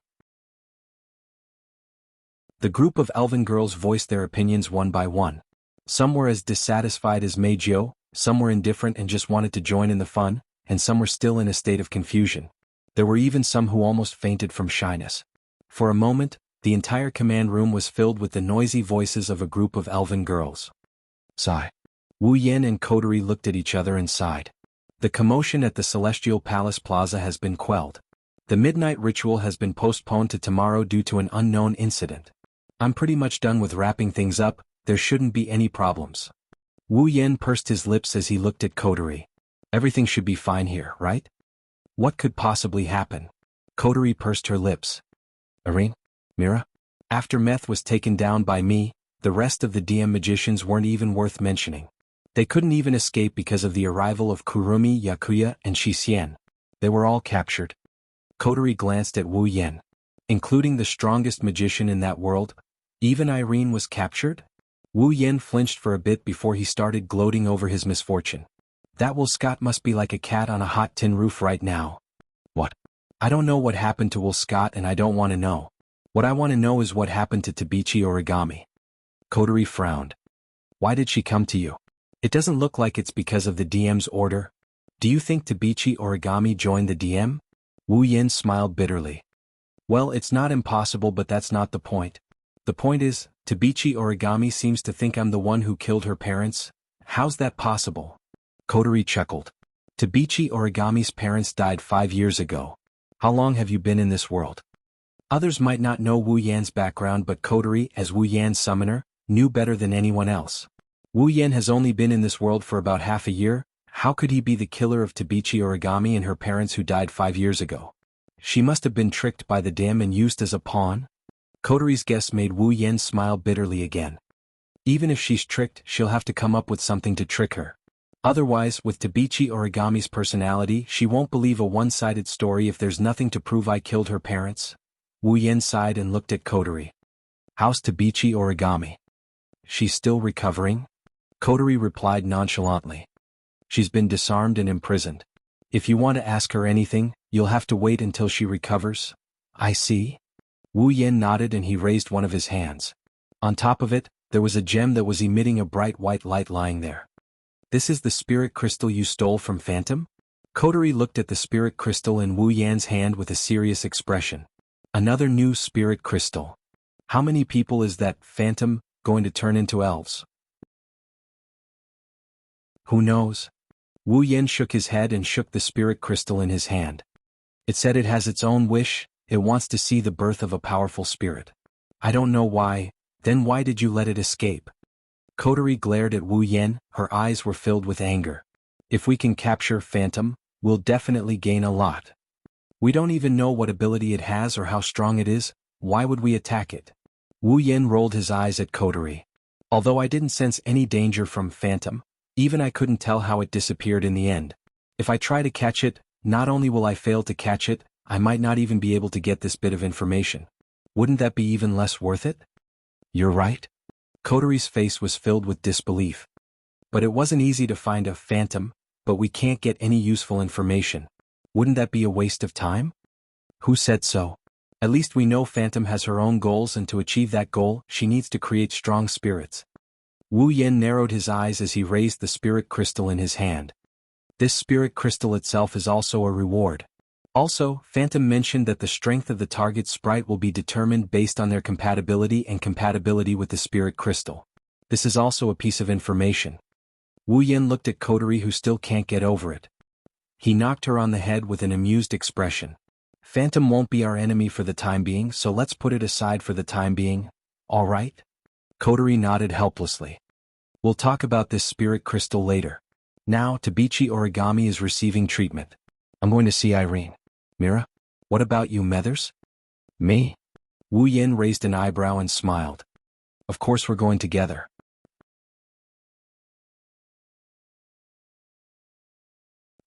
The group of elven girls voiced their opinions one by one. Some were as dissatisfied as Meijio, some were indifferent and just wanted to join in the fun, and some were still in a state of confusion. There were even some who almost fainted from shyness. For a moment, the entire command room was filled with the noisy voices of a group of elven girls. Sigh. Wu Yen and Coterie looked at each other and sighed. The commotion at the Celestial Palace Plaza has been quelled. The midnight ritual has been postponed to tomorrow due to an unknown incident. I'm pretty much done with wrapping things up, there shouldn't be any problems. Wu Yen pursed his lips as he looked at Coterie. Everything should be fine here, right? What could possibly happen? Coterie pursed her lips. Irene? Mira? After Meth was taken down by me, the rest of the DM magicians weren't even worth mentioning. They couldn't even escape because of the arrival of Kurumi, Yakuya, and Shixian. They were all captured. Coterie glanced at Wu Yen. Including the strongest magician in that world? Even Irene was captured? Wu Yen flinched for a bit before he started gloating over his misfortune. That Will Scott must be like a cat on a hot tin roof right now. What? I don't know what happened to Will Scott and I don't want to know. What I want to know is what happened to Tabichi Origami. Coterie frowned. Why did she come to you? It doesn't look like it's because of the DM's order. Do you think Tabichi Origami joined the DM? Wu Yen smiled bitterly. Well, it's not impossible, but that's not the point. The point is, Tabichi Origami seems to think I'm the one who killed her parents. How's that possible? Coterie chuckled. Tabichi Origami's parents died 5 years ago. How long have you been in this world? Others might not know Wu Yan's background, but Coterie, as Wu Yan's summoner, knew better than anyone else. Wu Yan has only been in this world for about half a year. How could he be the killer of Tabichi Origami and her parents who died 5 years ago? She must have been tricked by the DM and used as a pawn? Coterie's guess made Wu Yen smile bitterly again. Even if she's tricked, she'll have to come up with something to trick her. Otherwise, with Tabichi Origami's personality, she won't believe a one-sided story if there's nothing to prove I killed her parents. Wu Yen sighed and looked at Coterie. How's Tabichi Origami? She's still recovering? Coterie replied nonchalantly. She's been disarmed and imprisoned. If you want to ask her anything, you'll have to wait until she recovers. I see. Wu Yen nodded and he raised one of his hands. On top of it, there was a gem that was emitting a bright white light lying there. This is the spirit crystal you stole from Phantom? Coterie looked at the spirit crystal in Wu Yan's hand with a serious expression. Another new spirit crystal. How many people is that Phantom going to turn into elves? Who knows? Wu Yen shook his head and shook the spirit crystal in his hand. It said it has its own wish, it wants to see the birth of a powerful spirit. I don't know why, then why did you let it escape? Coterie glared at Wu Yen, her eyes were filled with anger. If we can capture Phantom, we'll definitely gain a lot. We don't even know what ability it has or how strong it is, why would we attack it? Wu Yen rolled his eyes at Coterie. Although I didn't sense any danger from Phantom, even I couldn't tell how it disappeared in the end. If I try to catch it, not only will I fail to catch it, I might not even be able to get this bit of information. Wouldn't that be even less worth it? You're right. Coterie's face was filled with disbelief. But it wasn't easy to find a Phantom, but we can't get any useful information. Wouldn't that be a waste of time? Who said so? At least we know Phantom has her own goals, and to achieve that goal, she needs to create strong spirits. Wu Yen narrowed his eyes as he raised the spirit crystal in his hand. This spirit crystal itself is also a reward. Also, Phantom mentioned that the strength of the target sprite will be determined based on their compatibility and compatibility with the spirit crystal. This is also a piece of information. Wu Yen looked at Coterie, who still can't get over it. He knocked her on the head with an amused expression. Phantom won't be our enemy for the time being, so let's put it aside for the time being, all right? Coterie nodded helplessly. We'll talk about this spirit crystal later. Now, Tabichi Origami is receiving treatment. I'm going to see Irene. Mira? What about you, Methers? Me? Wu Yen raised an eyebrow and smiled. Of course we're going together.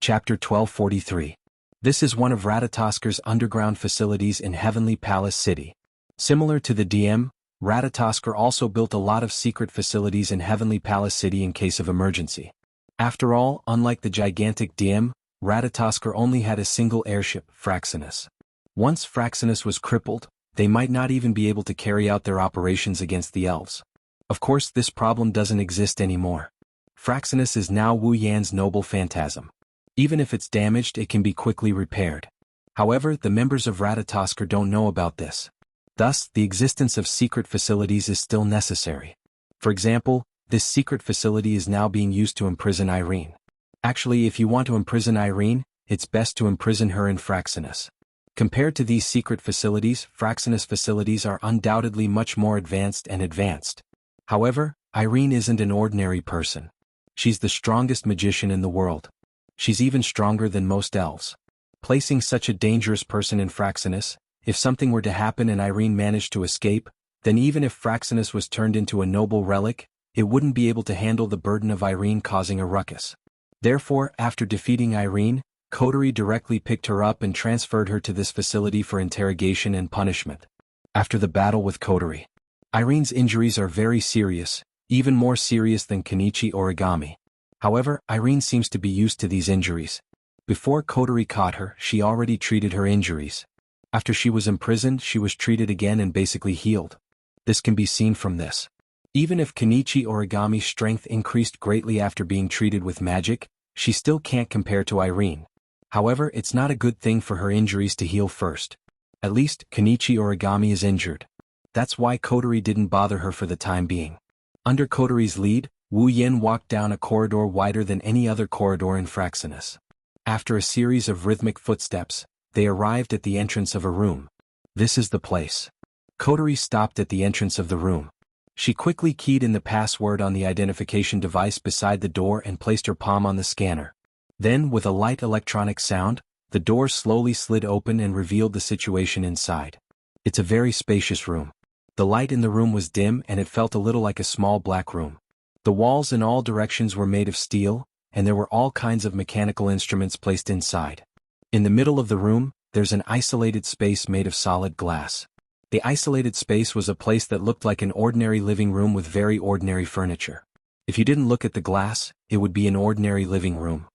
Chapter 1243. This is one of Ratatasker's underground facilities in Heavenly Palace City. Similar to the DM, Ratatasker also built a lot of secret facilities in Heavenly Palace City in case of emergency. After all, unlike the gigantic DM, Ratatasker only had a single airship, Fraxinus. Once Fraxinus was crippled, they might not even be able to carry out their operations against the elves. Of course, this problem doesn't exist anymore. Fraxinus is now Wu Yan's noble phantasm. Even if it's damaged, it can be quickly repaired. However, the members of Ratatasker don't know about this. Thus, the existence of secret facilities is still necessary. For example, This secret facility is now being used to imprison Irene. Actually, if you want to imprison Irene, it's best to imprison her in Fraxinus. Compared to these secret facilities, Fraxinus facilities are undoubtedly much more advanced and advanced. However, Irene isn't an ordinary person. She's the strongest magician in the world. She's even stronger than most elves. Placing such a dangerous person in Fraxinus, if something were to happen and Irene managed to escape, then even if Fraxinus was turned into a noble relic, it wouldn't be able to handle the burden of Irene causing a ruckus. Therefore, after defeating Irene, Coterie directly picked her up and transferred her to this facility for interrogation and punishment. After the battle with Coterie, Irene's injuries are very serious, even more serious than Kenichi Origami. However, Irene seems to be used to these injuries. Before Coterie caught her, she already treated her injuries. After she was imprisoned, she was treated again and basically healed. This can be seen from this. Even if Kenichi Origami's strength increased greatly after being treated with magic, she still can't compare to Irene. However, it's not a good thing for her injuries to heal first. At least, Kenichi Origami is injured. That's why Coterie didn't bother her for the time being. Under Coterie's lead, Wu Yen walked down a corridor wider than any other corridor in Fraxinus. After a series of rhythmic footsteps, they arrived at the entrance of a room. This is the place. Coterie stopped at the entrance of the room. She quickly keyed in the password on the identification device beside the door and placed her palm on the scanner. Then, with a light electronic sound, the door slowly slid open and revealed the situation inside. It's a very spacious room. The light in the room was dim and it felt a little like a small black room. The walls in all directions were made of steel, and there were all kinds of mechanical instruments placed inside. In the middle of the room, there's an isolated space made of solid glass. The isolated space was a place that looked like an ordinary living room with very ordinary furniture. If you didn't look at the glass, it would be an ordinary living room.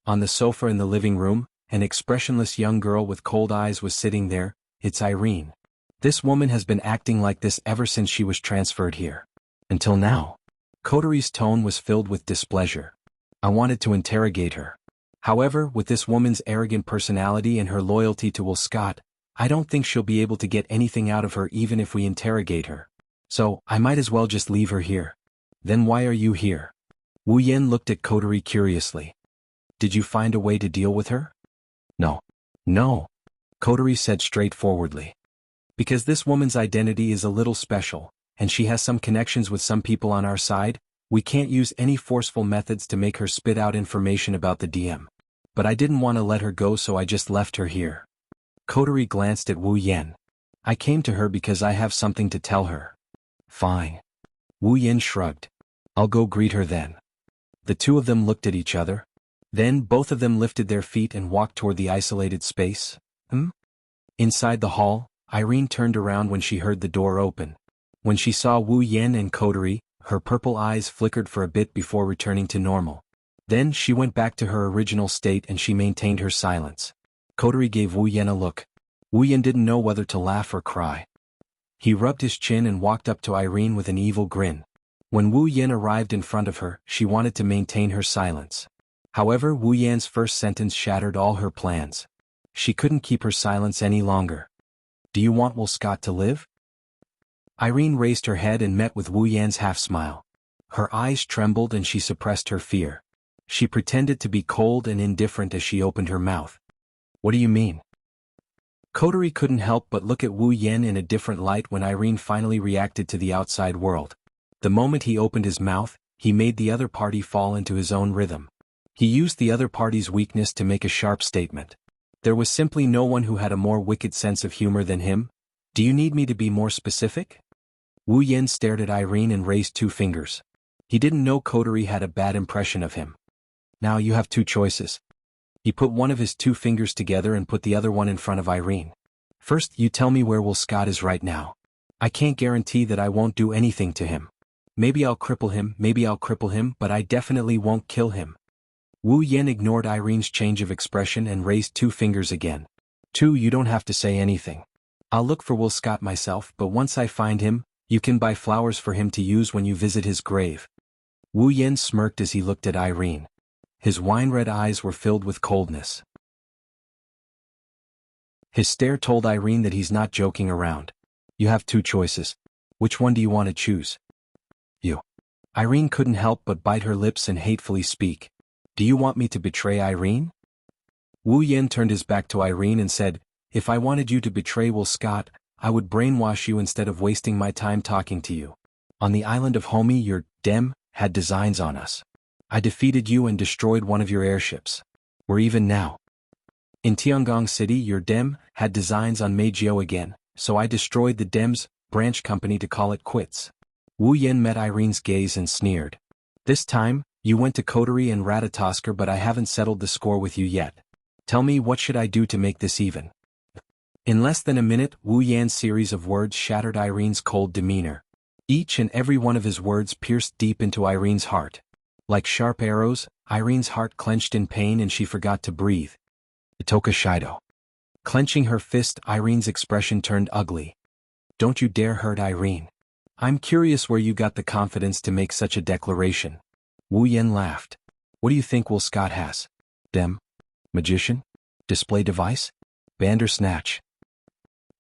On the sofa in the living room, an expressionless young girl with cold eyes was sitting there. It's Irene. This woman has been acting like this ever since she was transferred here. Until now. Coterie's tone was filled with displeasure. I wanted to interrogate her. However, with this woman's arrogant personality and her loyalty to Will Scott, I don't think she'll be able to get anything out of her even if we interrogate her. So, I might as well just leave her here. Then why are you here? Wu Yen looked at Coterie curiously. Did you find a way to deal with her? No. No. Coterie said straightforwardly. Because this woman's identity is a little special, and she has some connections with some people on our side, we can't use any forceful methods to make her spit out information about the DM. But I didn't want to let her go, so I just left her here. Coterie glanced at Wu Yen. I came to her because I have something to tell her. Fine. Wu Yen shrugged. I'll go greet her then. The two of them looked at each other. Then both of them lifted their feet and walked toward the isolated space. Inside the hall, Irene turned around when she heard the door open. When she saw Wu Yen and Coterie, her purple eyes flickered for a bit before returning to normal. Then she went back to her original state and she maintained her silence. Coterie gave Wu Yen a look. Wu Yen didn't know whether to laugh or cry. He rubbed his chin and walked up to Irene with an evil grin. When Wu Yen arrived in front of her, she wanted to maintain her silence. However, Wu Yan's first sentence shattered all her plans. She couldn't keep her silence any longer. Do you want Will Scott to live? Irene raised her head and met with Wu Yan's half-smile. Her eyes trembled and she suppressed her fear. She pretended to be cold and indifferent as she opened her mouth. What do you mean? Coterie couldn't help but look at Wu Yen in a different light when Irene finally reacted to the outside world. The moment he opened his mouth, he made the other party fall into his own rhythm. He used the other party's weakness to make a sharp statement. There was simply no one who had a more wicked sense of humor than him. Do you need me to be more specific? Wu Yen stared at Irene and raised two fingers. He didn't know Coterie had a bad impression of him. Now you have two choices. He put one of his two fingers together and put the other one in front of Irene. First, you tell me where Will Scott is right now. I can't guarantee that I won't do anything to him. Maybe I'll cripple him, but I definitely won't kill him. Wu Yen ignored Irene's change of expression and raised two fingers again. Two, you don't have to say anything. I'll look for Will Scott myself, but once I find him, you can buy flowers for him to use when you visit his grave. Wu Yen smirked as he looked at Irene. His wine-red eyes were filled with coldness. His stare told Irene that he's not joking around. You have two choices. Which one do you want to choose? You. Irene couldn't help but bite her lips and hatefully speak. Do you want me to betray Irene? Wu Yen turned his back to Irene and said, if I wanted you to betray Will Scott, I would brainwash you instead of wasting my time talking to you. On the island of Homie, your dem had designs on us. I defeated you and destroyed one of your airships. We're even now. In Tiangong City, your dem had designs on Meijio again, so I destroyed the dem's branch company to call it quits. Wu Yen met Irene's gaze and sneered. This time, you went to Coterie and Ratatosker, but I haven't settled the score with you yet. Tell me, what should I do to make this even? In less than a minute, Wu Yan's series of words shattered Irene's cold demeanor. Each and every one of his words pierced deep into Irene's heart. Like sharp arrows, Irene's heart clenched in pain and she forgot to breathe. Itoka Shido. Clenching her fist, Irene's expression turned ugly. Don't you dare hurt Irene. I'm curious where you got the confidence to make such a declaration. Wu Yen laughed. What do you think Will Scott has? Dem? Magician? Display device? Bandersnatch?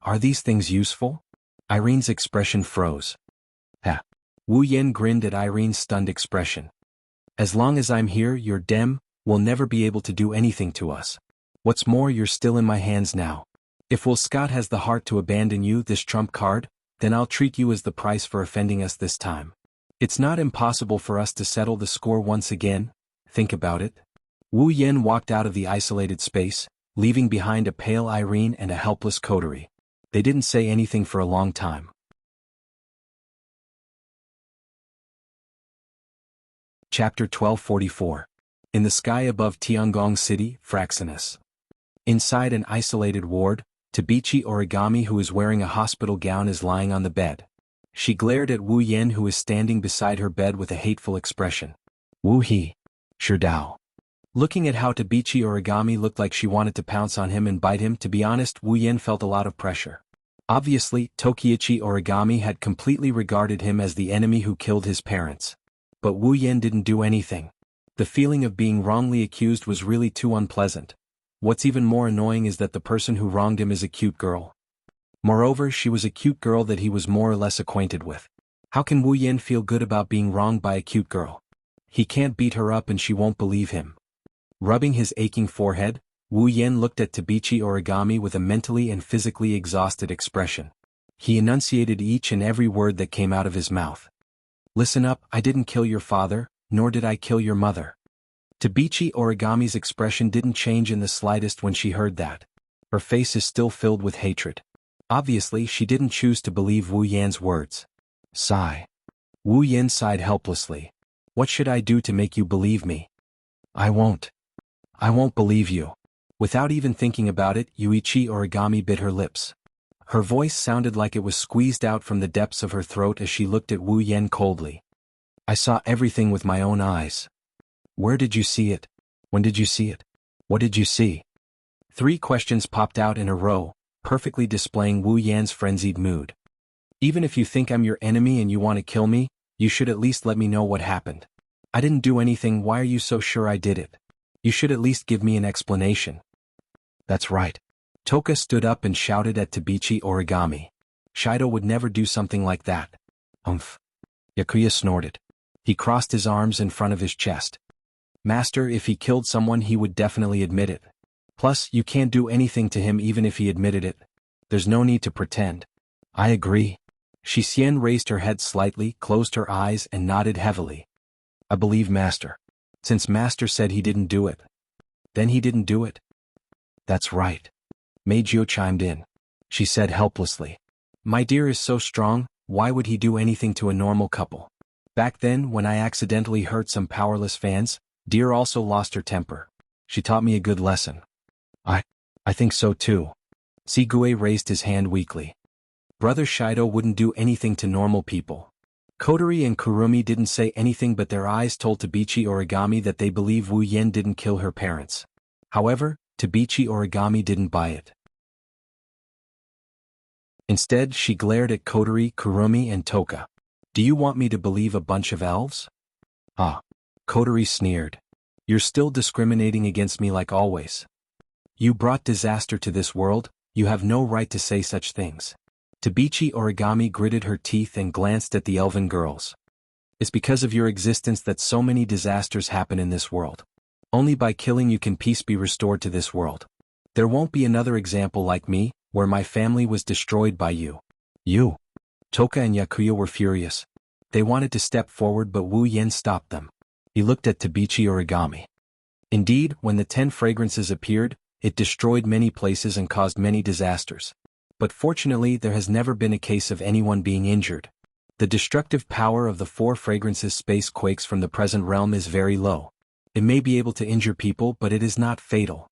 Are these things useful? Irene's expression froze. Ha. Wu Yen grinned at Irene's stunned expression. As long as I'm here, your dem will never be able to do anything to us. What's more, you're still in my hands now. If Will Scott has the heart to abandon you, this trump card, then I'll treat you as the price for offending us this time. It's not impossible for us to settle the score once again. Think about it. Wu Yen walked out of the isolated space, leaving behind a pale Irene and a helpless Coterie. They didn't say anything for a long time. Chapter 1244. In the sky above Tiangong City, Fraxinus. Inside an isolated ward, Tabichi Origami, who is wearing a hospital gown, is lying on the bed. She glared at Wu Yen, who is standing beside her bed with a hateful expression. Wu He. Sherdao. Looking at how Tabichi Origami looked like she wanted to pounce on him and bite him, to be honest, Wu Yen felt a lot of pressure. Obviously, Tokiichi Origami had completely regarded him as the enemy who killed his parents. But Wu Yen didn't do anything. The feeling of being wrongly accused was really too unpleasant. What's even more annoying is that the person who wronged him is a cute girl. Moreover, she was a cute girl that he was more or less acquainted with. How can Wu Yen feel good about being wronged by a cute girl? He can't beat her up and she won't believe him. Rubbing his aching forehead, Wu Yen looked at Tabichi Origami with a mentally and physically exhausted expression. He enunciated each and every word that came out of his mouth. Listen up, I didn't kill your father, nor did I kill your mother. Tabichi Origami's expression didn't change in the slightest when she heard that. Her face is still filled with hatred. Obviously, she didn't choose to believe Wu Yan's words. Sigh. Wu Yan sighed helplessly. What should I do to make you believe me? I won't believe you. Without even thinking about it, Yuichi Origami bit her lips. Her voice sounded like it was squeezed out from the depths of her throat as she looked at Wu Yen coldly. I saw everything with my own eyes. Where did you see it? When did you see it? What did you see? 3 questions popped out in a row, perfectly displaying Wu Yan's frenzied mood. Even if you think I'm your enemy and you want to kill me, you should at least let me know what happened. I didn't do anything, why are you so sure I did it? You should at least give me an explanation. That's right. Toka stood up and shouted at Tabichi Origami. Shido would never do something like that. Yakuya snorted. He crossed his arms in front of his chest. Master, if he killed someone he would definitely admit it. Plus, you can't do anything to him even if he admitted it. There's no need to pretend. I agree. Shixien raised her head slightly, closed her eyes and nodded heavily. I believe Master. Since Master said he didn't do it. Then he didn't do it? That's right. Meijio chimed in. She said helplessly. My dear is so strong, why would he do anything to a normal couple? Back then, when I accidentally hurt some powerless fans, Dear also lost her temper. She taught me a good lesson. I think so too. Sigue raised his hand weakly. Brother Shido wouldn't do anything to normal people. Kotori and Kurumi didn't say anything, but their eyes told Tabichi Origami that they believe Wu Yen didn't kill her parents. However, Tabichi Origami didn't buy it. Instead, she glared at Kotori, Kurumi and Toka. Do you want me to believe a bunch of elves? Kotori sneered. You're still discriminating against me like always. You brought disaster to this world, you have no right to say such things. Tabichi Origami gritted her teeth and glanced at the elven girls. It's because of your existence that so many disasters happen in this world. Only by killing you can peace be restored to this world. There won't be another example like me, where my family was destroyed by you. You. Toka and Yakuya were furious. They wanted to step forward but Wu Yen stopped them. He looked at Tabichi Origami. Indeed, when the 10 fragrances appeared, it destroyed many places and caused many disasters. But fortunately there has never been a case of anyone being injured. The destructive power of the 4 fragrances space quakes from the present realm is very low. It may be able to injure people but it is not fatal.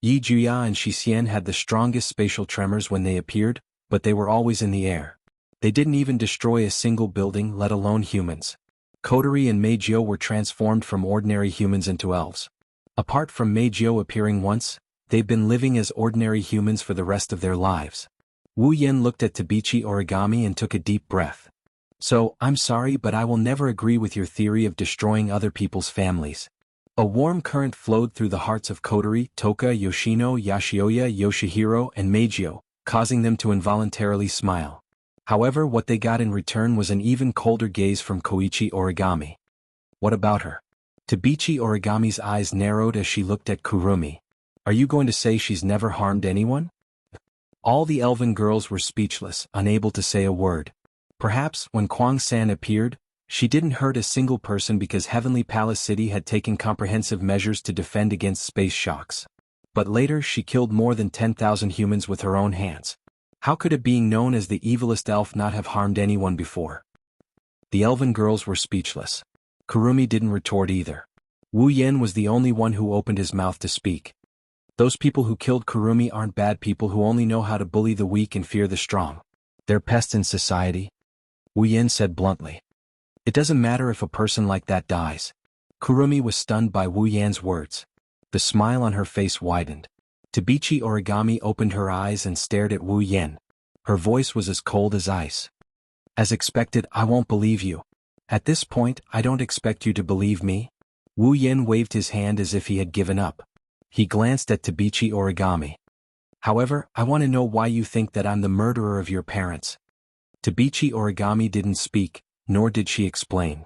Yi Juya and Shixian had the strongest spatial tremors when they appeared, but they were always in the air. They didn't even destroy a single building, let alone humans. Kotori and Meijio were transformed from ordinary humans into elves. Apart from Meijio appearing once, they've been living as ordinary humans for the rest of their lives. Wu Yen looked at Tabichi Origami and took a deep breath. So, I'm sorry but I will never agree with your theory of destroying other people's families. A warm current flowed through the hearts of Kotori, Toka, Yoshino, Yashioya, Yoshihiro, and Meijio, causing them to involuntarily smile. However, what they got in return was an even colder gaze from Koichi Origami. What about her? Tabichi Origami's eyes narrowed as she looked at Kurumi. Are you going to say she's never harmed anyone? All the elven girls were speechless, unable to say a word. Perhaps, when Kwang-san appeared, she didn't hurt a single person because Heavenly Palace City had taken comprehensive measures to defend against space shocks. But later she killed more than 10,000 humans with her own hands. How could a being known as the evilest elf not have harmed anyone before? The elven girls were speechless. Kurumi didn't retort either. Wu Yen was the only one who opened his mouth to speak. Those people who killed Kurumi aren't bad people who only know how to bully the weak and fear the strong. They're pests in society. Wu Yen said bluntly. It doesn't matter if a person like that dies. Kurumi was stunned by Wu Yan's words. The smile on her face widened. Tabichi Origami opened her eyes and stared at Wu Yen. Her voice was as cold as ice. As expected, I won't believe you. At this point, I don't expect you to believe me. Wu Yen waved his hand as if he had given up. He glanced at Tabichi Origami. However, I want to know why you think that I'm the murderer of your parents. Tabichi Origami didn't speak, nor did she explain.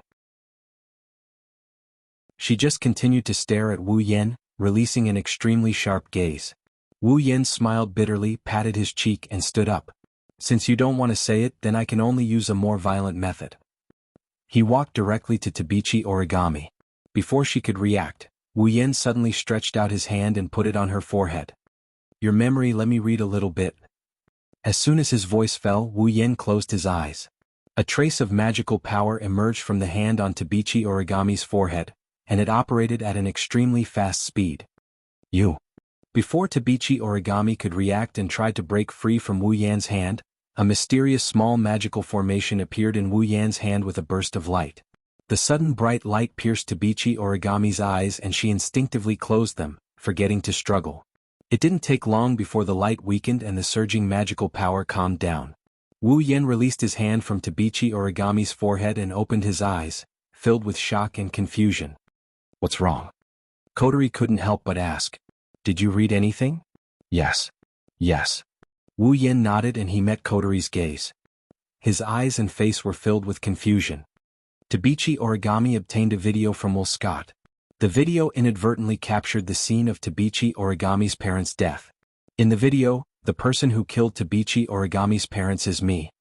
She just continued to stare at Wu Yen, releasing an extremely sharp gaze. Wu Yen smiled bitterly, patted his cheek and stood up. Since you don't want to say it, then I can only use a more violent method. He walked directly to Tabichi Origami. Before she could react, Wu Yen suddenly stretched out his hand and put it on her forehead. Your memory, let me read a little bit. As soon as his voice fell, Wu Yen closed his eyes. A trace of magical power emerged from the hand on Tabichi Origami's forehead, and it operated at an extremely fast speed. You. Before Tabichi Origami could react and tried to break free from Wu Yan's hand, a mysterious small magical formation appeared in Wu Yan's hand with a burst of light. The sudden bright light pierced Tabichi Origami's eyes and she instinctively closed them, forgetting to struggle. It didn't take long before the light weakened and the surging magical power calmed down. Wu Yen released his hand from Tabichi Origami's forehead and opened his eyes, filled with shock and confusion. What's wrong? Kotori couldn't help but ask. Did you read anything? Yes. Yes. Wu Yen nodded and he met Kotori's gaze. His eyes and face were filled with confusion. Tabichi Origami obtained a video from Wuxia. The video inadvertently captured the scene of Tabichi Origami's parents' death. In the video, the person who killed Tabichi Origami's parents is me.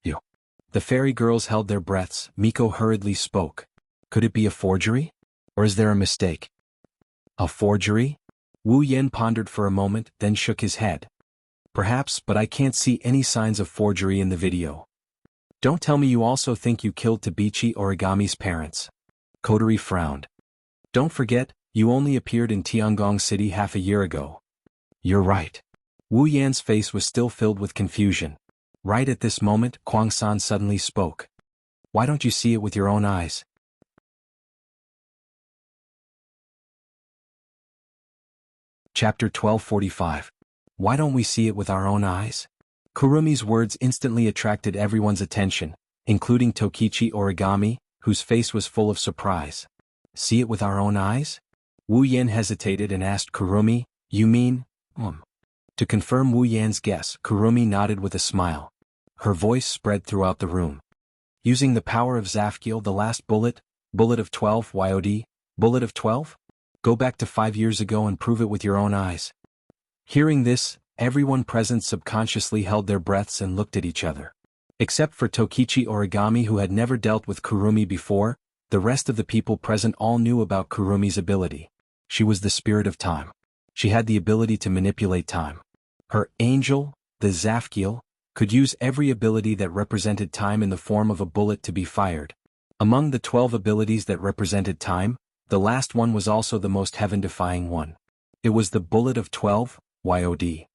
You. The fairy girls held their breaths. Miko hurriedly spoke. Could it be a forgery? Or is there a mistake? A forgery? Wu Yen pondered for a moment, then shook his head. Perhaps, but I can't see any signs of forgery in the video. Don't tell me you also think you killed Tabichi Origami's parents. Kotori frowned. Don't forget, you only appeared in Tiangong City half a year ago. You're right. Wu Yan's face was still filled with confusion. Right at this moment, Kwang-san suddenly spoke. Why don't you see it with your own eyes? Chapter 1245. Why don't we see it with our own eyes? Kurumi's words instantly attracted everyone's attention, including Tokichi Origami, whose face was full of surprise. See it with our own eyes? Wu Yen hesitated and asked Kurumi, you mean, To confirm Wu Yan's guess, Kurumi nodded with a smile. Her voice spread throughout the room. Using the power of Zafkiel, the last bullet, bullet of 12 YOD, bullet of 12? Go back to 5 years ago and prove it with your own eyes. Hearing this, everyone present subconsciously held their breaths and looked at each other. Except for Tokichi Origami, who had never dealt with Kurumi before, the rest of the people present all knew about Kurumi's ability. She was the spirit of time. She had the ability to manipulate time. Her angel, the Zafkiel, could use every ability that represented time in the form of a bullet to be fired. Among the 12 abilities that represented time, the last one was also the most heaven-defying one. It was the bullet of 12, YOD.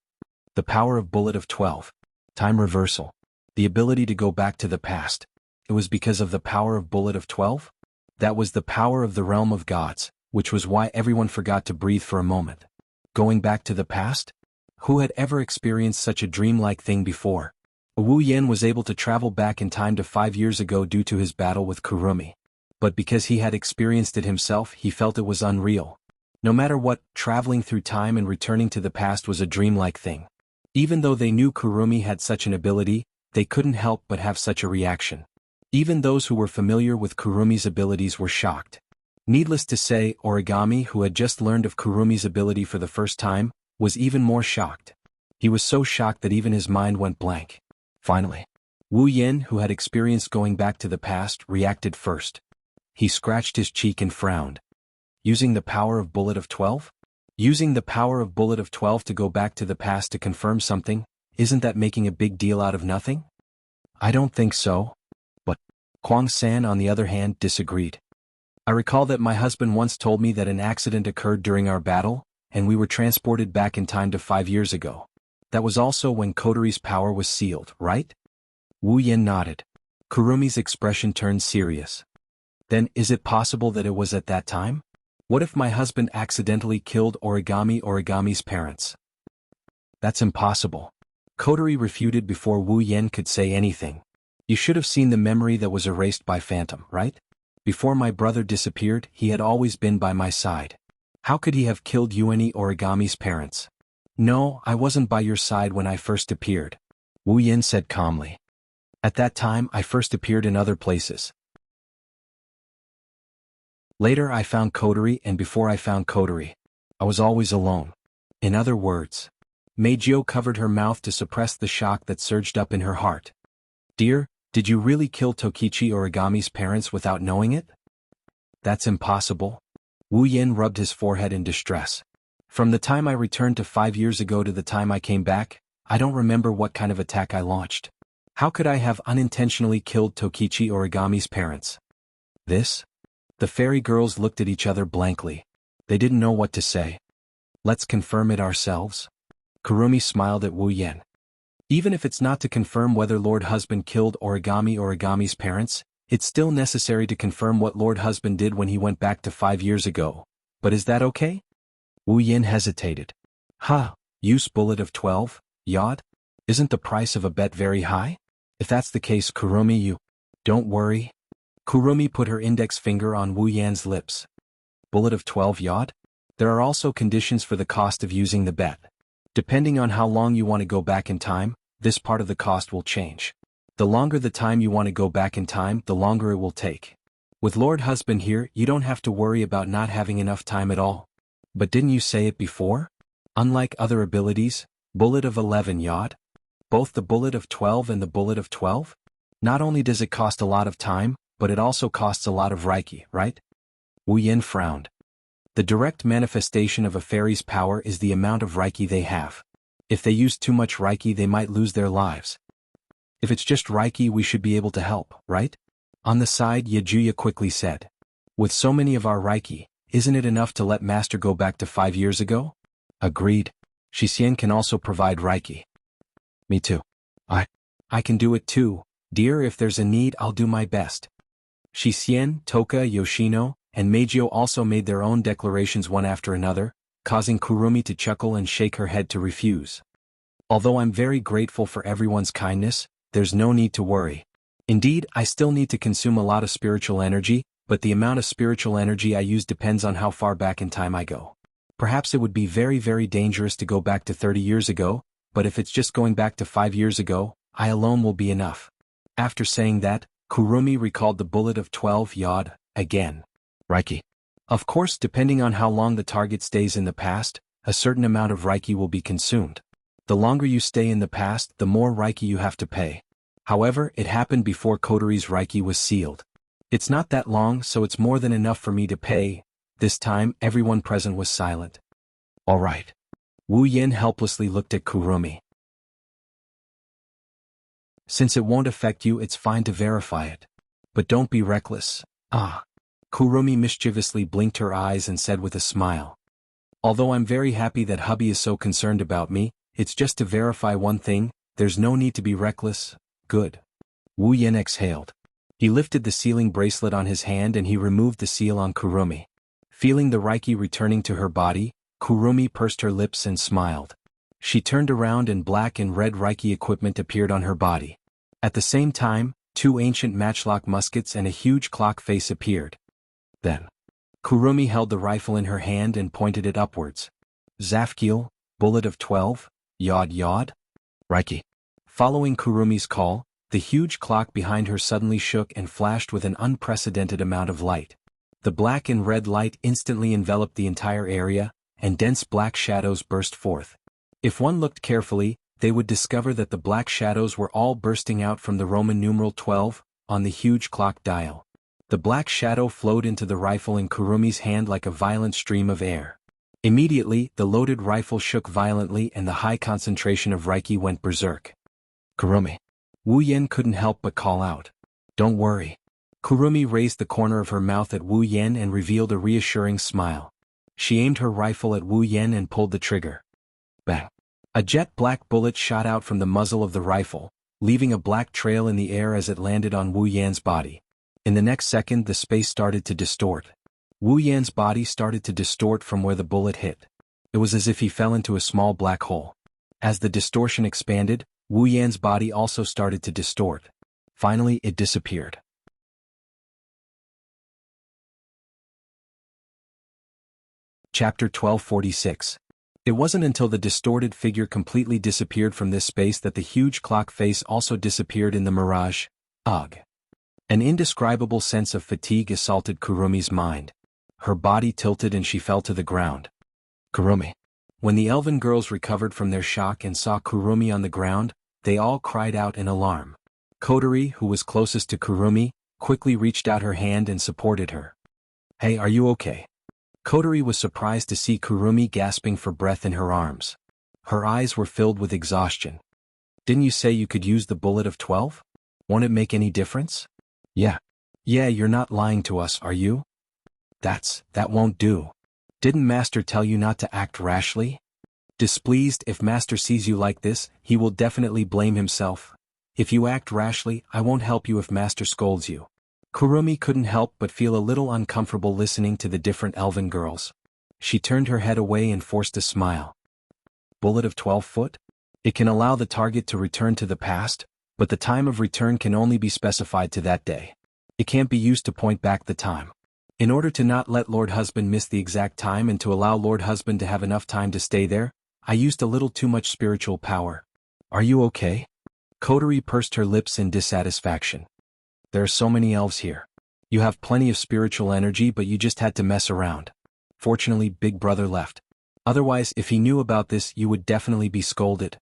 The power of bullet of 12. Time reversal. The ability to go back to the past. It was because of the power of bullet of 12? That was the power of the realm of gods, which was why everyone forgot to breathe for a moment. Going back to the past? Who had ever experienced such a dreamlike thing before? Wu Yan was able to travel back in time to 5 years ago due to his battle with Kurumi. But because he had experienced it himself, he felt it was unreal. No matter what, traveling through time and returning to the past was a dreamlike thing. Even though they knew Kurumi had such an ability, they couldn't help but have such a reaction. Even those who were familiar with Kurumi's abilities were shocked. Needless to say, Origami, who had just learned of Kurumi's ability for the first time, was even more shocked. He was so shocked that even his mind went blank. Finally, Wu Yan, who had experienced going back to the past, reacted first. He scratched his cheek and frowned. Using the power of bullet of 12? Using the power of bullet of 12 to go back to the past to confirm something, isn't that making a big deal out of nothing? I don't think so. But Kwang-san, on the other hand, disagreed. I recall that my husband once told me that an accident occurred during our battle, and we were transported back in time to 5 years ago. That was also when Kotori's power was sealed, right? Wu Yan nodded. Kurumi's expression turned serious. Then, is it possible that it was at that time? What if my husband accidentally killed Origami's parents? That's impossible. Kotori refuted before Wu Yan could say anything. You should have seen the memory that was erased by Phantom, right? Before my brother disappeared, he had always been by my side. How could he have killed Origami's parents? No, I wasn't by your side when I first appeared, Wu Yan said calmly. At that time, I first appeared in other places. Later I found Kotori, and before I found Kotori, I was always alone. In other words, Meijio covered her mouth to suppress the shock that surged up in her heart. Dear, did you really kill Tokichi Origami's parents without knowing it? That's impossible. Wu Yan rubbed his forehead in distress. From the time I returned to 5 years ago to the time I came back, I don't remember what kind of attack I launched. How could I have unintentionally killed Tokichi Origami's parents? This? The fairy girls looked at each other blankly. They didn't know what to say. Let's confirm it ourselves? Kurumi smiled at Wu Yan. Even if it's not to confirm whether Lord Husband killed Origami's parents, it's still necessary to confirm what Lord Husband did when he went back to 5 years ago. But is that okay? Wu Yan hesitated. Use bullet of 12, YOD? Isn't the price of a bet very high? If that's the case, Kurumi, you... Don't worry. Kurumi put her index finger on Wu Yan's lips. Bullet of 12 YOD? There are also conditions for the cost of using the bet. Depending on how long you want to go back in time, this part of the cost will change. The longer the time you want to go back in time, the longer it will take. With Lord Husband here, you don't have to worry about not having enough time at all. But didn't you say it before? Unlike other abilities, bullet of 11 YOD? Both the bullet of 12 and the bullet of 12? Not only does it cost a lot of time, but it also costs a lot of Reiki, right? Wu Yan frowned. The direct manifestation of a fairy's power is the amount of Reiki they have. If they use too much Reiki, they might lose their lives. If it's just Reiki, we should be able to help, right? On the side, Yajuya quickly said. With so many of our Reiki, isn't it enough to let Master go back to 5 years ago? Agreed. Shixien can also provide Reiki. Me too. I can do it too, dear. If there's a need, I'll do my best. Shixien, Toka, Yoshino, and Meijio also made their own declarations one after another, causing Kurumi to chuckle and shake her head to refuse. Although I'm very grateful for everyone's kindness, there's no need to worry. Indeed, I still need to consume a lot of spiritual energy, but the amount of spiritual energy I use depends on how far back in time I go. Perhaps it would be very, very dangerous to go back to 30 years ago, but if it's just going back to 5 years ago, I alone will be enough. After saying that, Kurumi recalled the bullet of 12 yod, again. Reiki. Of course, depending on how long the target stays in the past, a certain amount of Reiki will be consumed. The longer you stay in the past, the more Reiki you have to pay. However, it happened before Kotori's Reiki was sealed. It's not that long, so it's more than enough for me to pay. This time, everyone present was silent. All right. Wu Yin helplessly looked at Kurumi. Since it won't affect you, it's fine to verify it. But don't be reckless. Kurumi mischievously blinked her eyes and said with a smile. Although I'm very happy that hubby is so concerned about me, it's just to verify one thing, there's no need to be reckless. Good. Wu Yin exhaled. He lifted the sealing bracelet on his hand and he removed the seal on Kurumi. Feeling the Reiki returning to her body, Kurumi pursed her lips and smiled. She turned around and black and red Reiki equipment appeared on her body. At the same time, 2 ancient matchlock muskets and a huge clock face appeared. Then, Kurumi held the rifle in her hand and pointed it upwards. Zafkiel, bullet of 12, yod yod? Reiki. Following Kurumi's call, the huge clock behind her suddenly shook and flashed with an unprecedented amount of light. The black and red light instantly enveloped the entire area, and dense black shadows burst forth. If one looked carefully, they would discover that the black shadows were all bursting out from the Roman numeral 12 on the huge clock dial. The black shadow flowed into the rifle in Kurumi's hand like a violent stream of air. Immediately, the loaded rifle shook violently and the high concentration of Reiki went berserk. Kurumi. Wu Yin couldn't help but call out. Don't worry. Kurumi raised the corner of her mouth at Wu Yin and revealed a reassuring smile. She aimed her rifle at Wu Yin and pulled the trigger. Bang. A jet-black bullet shot out from the muzzle of the rifle, leaving a black trail in the air as it landed on Wu Yan's body. In the next second, the space started to distort. Wu Yan's body started to distort from where the bullet hit. It was as if he fell into a small black hole. As the distortion expanded, Wu Yan's body also started to distort. Finally, it disappeared. Chapter 1246. It wasn't until the distorted figure completely disappeared from this space that the huge clock face also disappeared in the mirage. Ugh. An indescribable sense of fatigue assaulted Kurumi's mind. Her body tilted and she fell to the ground. Kurumi. When the elven girls recovered from their shock and saw Kurumi on the ground, they all cried out in alarm. Kotori, who was closest to Kurumi, quickly reached out her hand and supported her. Hey, are you okay? Kotori was surprised to see Kurumi gasping for breath in her arms. Her eyes were filled with exhaustion. Didn't you say you could use the bullet of 12? Won't it make any difference? Yeah, you're not lying to us, are you? That won't do. Didn't Master tell you not to act rashly? Displeased, if Master sees you like this, he will definitely blame himself. If you act rashly, I won't help you if Master scolds you. Kurumi couldn't help but feel a little uncomfortable listening to the different elven girls. She turned her head away and forced a smile. Bullet of 12 foot? It can allow the target to return to the past, but the time of return can only be specified to that day. It can't be used to point back the time. In order to not let Lord Husband miss the exact time and to allow Lord Husband to have enough time to stay there, I used a little too much spiritual power. Are you okay? Kotori pursed her lips in dissatisfaction. There are so many elves here. You have plenty of spiritual energy, but you just had to mess around. Fortunately, Big Brother left. Otherwise, if he knew about this, you would definitely be scolded.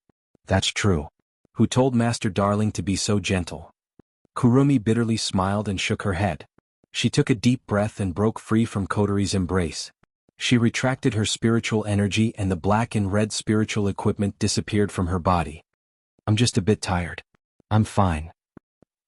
That's true. Who told Master Darling to be so gentle? Kurumi bitterly smiled and shook her head. She took a deep breath and broke free from Kotori's embrace. She retracted her spiritual energy and the black and red spiritual equipment disappeared from her body. I'm just a bit tired. I'm fine.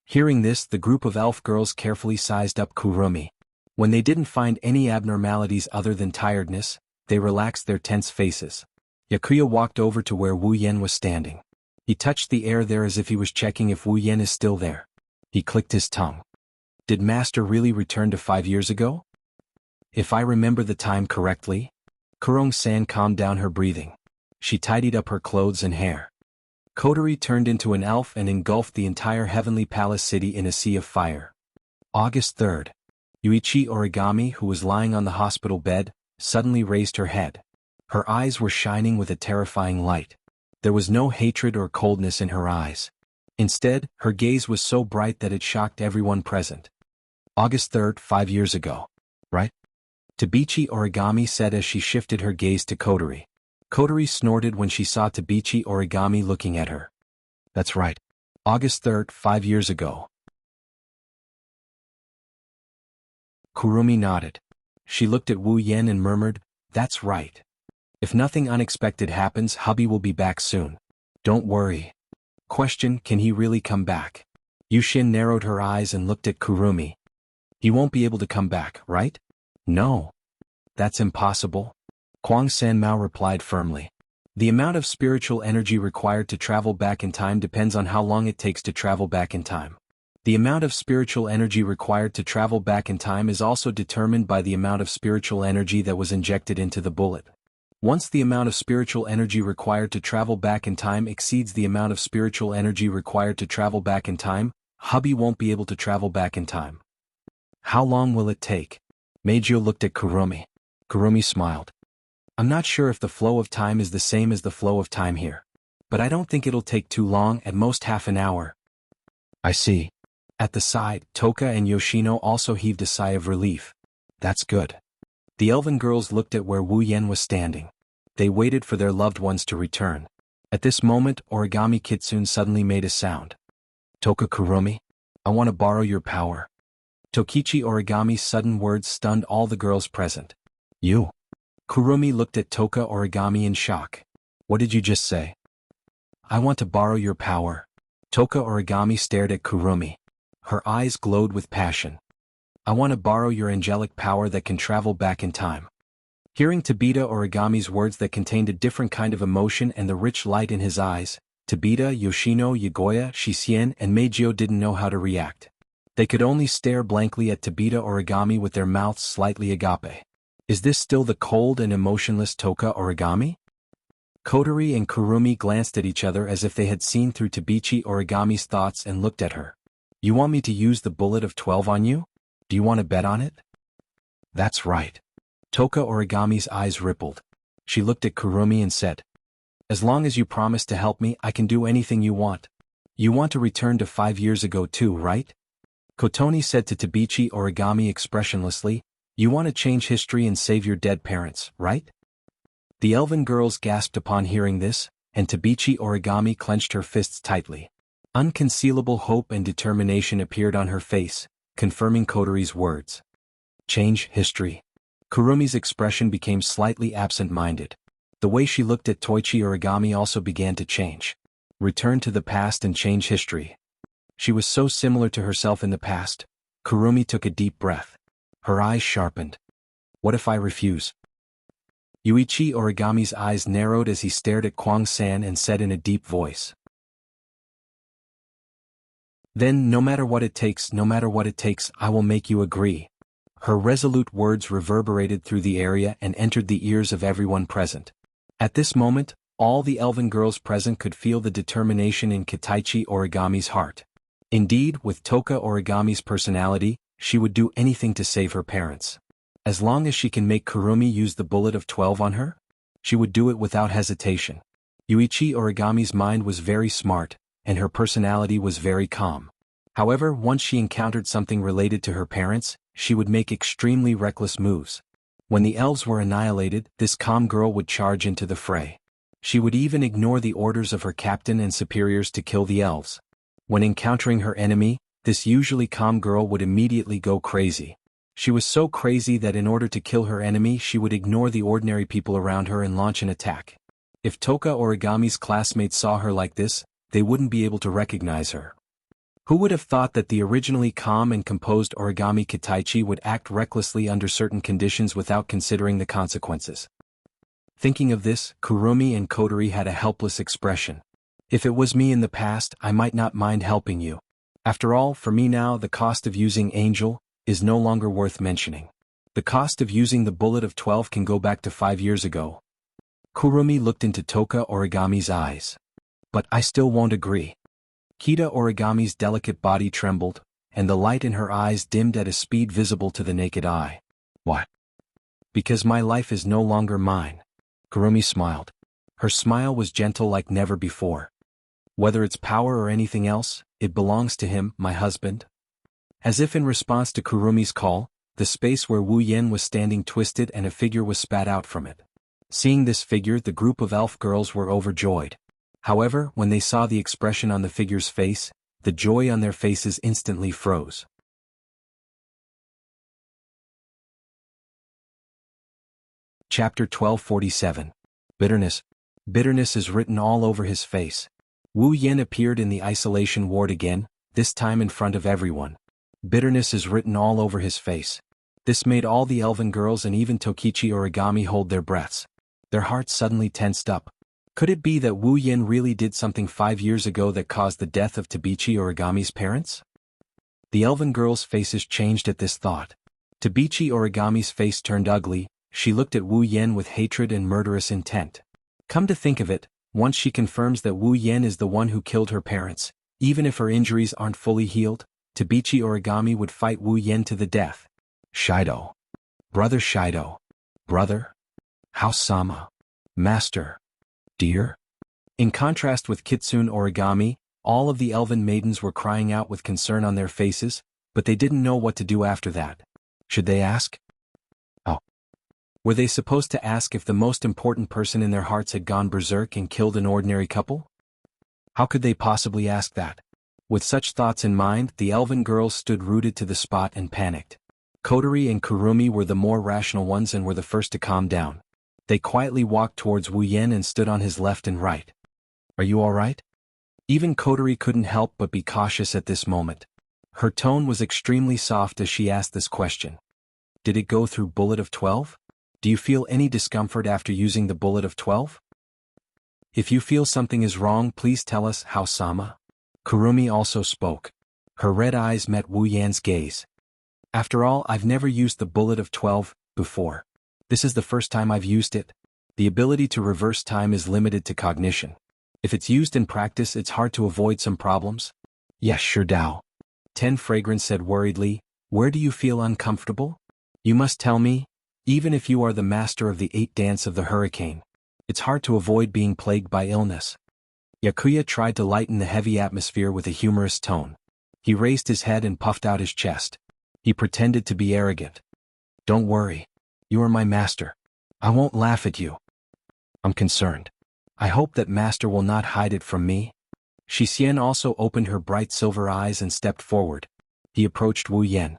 Hearing this, the group of elf girls carefully sized up Kurumi. When they didn't find any abnormalities other than tiredness, they relaxed their tense faces. Yakuya walked over to where Wu Yen was standing. He touched the air there as if he was checking if Wu Yen is still there. He clicked his tongue. Did Master really return to 5 years ago? If I remember the time correctly? Kurong-san calmed down her breathing. She tidied up her clothes and hair. Kotori turned into an elf and engulfed the entire Heavenly Palace city in a sea of fire. August 3rd. Yuichi Origami, who was lying on the hospital bed, suddenly raised her head. Her eyes were shining with a terrifying light. There was no hatred or coldness in her eyes. Instead, her gaze was so bright that it shocked everyone present. August 3rd, 5 years ago. Right? Tabichi Origami said as she shifted her gaze to Kotori. Kotori snorted when she saw Tabichi Origami looking at her. That's right. August 3rd, 5 years ago. Kurumi nodded. She looked at Wu Yen and murmured, "That's right. If nothing unexpected happens, hubby will be back soon. Don't worry." Question, can he really come back? Yushin narrowed her eyes and looked at Kurumi. He won't be able to come back, right? No. That's impossible. Kwang Sanmao replied firmly. The amount of spiritual energy required to travel back in time depends on how long it takes to travel back in time. The amount of spiritual energy required to travel back in time is also determined by the amount of spiritual energy that was injected into the bullet. Once the amount of spiritual energy required to travel back in time exceeds the amount of spiritual energy required to travel back in time, hubby won't be able to travel back in time. How long will it take? Meijio looked at Kurumi. Kurumi smiled. I'm not sure if the flow of time is the same as the flow of time here. But I don't think it'll take too long, at most half an hour. I see. At the side, Toka and Yoshino also heaved a sigh of relief. That's good. The elven girls looked at where Wu Yen was standing. They waited for their loved ones to return. At this moment, Origami Kitsune suddenly made a sound. Toka Kurumi? I want to borrow your power. Tokichi Origami's sudden words stunned all the girls present. You? Kurumi looked at Toka Origami in shock. What did you just say? I want to borrow your power. Toka Origami stared at Kurumi. Her eyes glowed with passion. I want to borrow your angelic power that can travel back in time. Hearing Tabita Origami's words that contained a different kind of emotion and the rich light in his eyes, Tabita, Yoshino, Yagoya, Shisien, and Meijio didn't know how to react. They could only stare blankly at Tabita Origami with their mouths slightly agape. Is this still the cold and emotionless Toka Origami? Kotori and Kurumi glanced at each other as if they had seen through Tabichi Origami's thoughts and looked at her. You want me to use the bullet of 12 on you? Do you want to bet on it? That's right. Toka Origami's eyes rippled. She looked at Kurumi and said, as long as you promise to help me, I can do anything you want. You want to return to 5 years ago too, right? Kotoni said to Tabichi Origami expressionlessly, you want to change history and save your dead parents, right? The elven girls gasped upon hearing this, and Tabichi Origami clenched her fists tightly. Unconcealable hope and determination appeared on her face, confirming Kotori's words. Change history. Kurumi's expression became slightly absent-minded. The way she looked at Toichi Origami also began to change. Return to the past and change history. She was so similar to herself in the past. Kurumi took a deep breath. Her eyes sharpened. What if I refuse? Yuichi Origami's eyes narrowed as he stared at Kwang-san and said in a deep voice. Then, no matter what it takes, I will make you agree. Her resolute words reverberated through the area and entered the ears of everyone present. At this moment, all the elven girls present could feel the determination in Kitaichi Origami's heart. Indeed, with Toka Origami's personality, she would do anything to save her parents. As long as she can make Kurumi use the bullet of 12 on her, she would do it without hesitation. Yuichi Origami's mind was very smart, and her personality was very calm. However, once she encountered something related to her parents, she would make extremely reckless moves. When the elves were annihilated, this calm girl would charge into the fray. She would even ignore the orders of her captain and superiors to kill the elves. When encountering her enemy, this usually calm girl would immediately go crazy. She was so crazy that in order to kill her enemy she would ignore the ordinary people around her and launch an attack. If Toka Origami's classmates saw her like this, they wouldn't be able to recognize her. Who would have thought that the originally calm and composed Origami Kitaichi would act recklessly under certain conditions without considering the consequences? Thinking of this, Kurumi and Kotori had a helpless expression. If it was me in the past, I might not mind helping you. After all, for me now, the cost of using Angel is no longer worth mentioning. The cost of using the bullet of 12 can go back to 5 years ago. Kurumi looked into Toka Origami's eyes. But I still won't agree. Kita Origami's delicate body trembled, and the light in her eyes dimmed at a speed visible to the naked eye. What? Because my life is no longer mine. Kurumi smiled. Her smile was gentle like never before. Whether it's power or anything else, it belongs to him, my husband. As if in response to Kurumi's call, the space where Wu Yen was standing twisted and a figure was spat out from it. Seeing this figure, the group of elf girls were overjoyed. However, when they saw the expression on the figure's face, the joy on their faces instantly froze. Chapter 1247. Bitterness. Bitterness is written all over his face. Wu Yen appeared in the isolation ward again, this time in front of everyone. Bitterness is written all over his face. This made all the elven girls and even Tokichi Origami hold their breaths. Their hearts suddenly tensed up. Could it be that Wu Yen really did something 5 years ago that caused the death of Tabichi Origami's parents? The elven girls' faces changed at this thought. Tabichi Origami's face turned ugly. She looked at Wu Yen with hatred and murderous intent. Come to think of it, once she confirms that Wu Yen is the one who killed her parents, even if her injuries aren't fully healed, Tabichi Origami would fight Wu Yen to the death. Shido. Brother Shido. Brother? House-sama. Master. Dear? In contrast with Kitsune Origami, all of the elven maidens were crying out with concern on their faces, but they didn't know what to do after that. Should they ask? Oh. Were they supposed to ask if the most important person in their hearts had gone berserk and killed an ordinary couple? How could they possibly ask that? With such thoughts in mind, the elven girls stood rooted to the spot and panicked. Kotori and Kurumi were the more rational ones and were the first to calm down. They quietly walked towards Wu Yen and stood on his left and right. Are you all right? Even Kotori couldn't help but be cautious at this moment. Her tone was extremely soft as she asked this question. Did it go through bullet of 12? Do you feel any discomfort after using the bullet of 12? If you feel something is wrong, please tell us, House-sama. Kurumi also spoke. Her red eyes met Wu Yan's gaze. After all, I've never used the bullet of 12 before. This is the first time I've used it. The ability to reverse time is limited to cognition. If it's used in practice, it's hard to avoid some problems. Yes, sure, Dao. Ten Fragrance said worriedly. Where do you feel uncomfortable? You must tell me. Even if you are the master of the 8 dance of the hurricane, it's hard to avoid being plagued by illness. Yakuya tried to lighten the heavy atmosphere with a humorous tone. He raised his head and puffed out his chest. He pretended to be arrogant. Don't worry. You are my master. I won't laugh at you. I'm concerned. I hope that master will not hide it from me. Shixian also opened her bright silver eyes and stepped forward. He approached Wu Yen.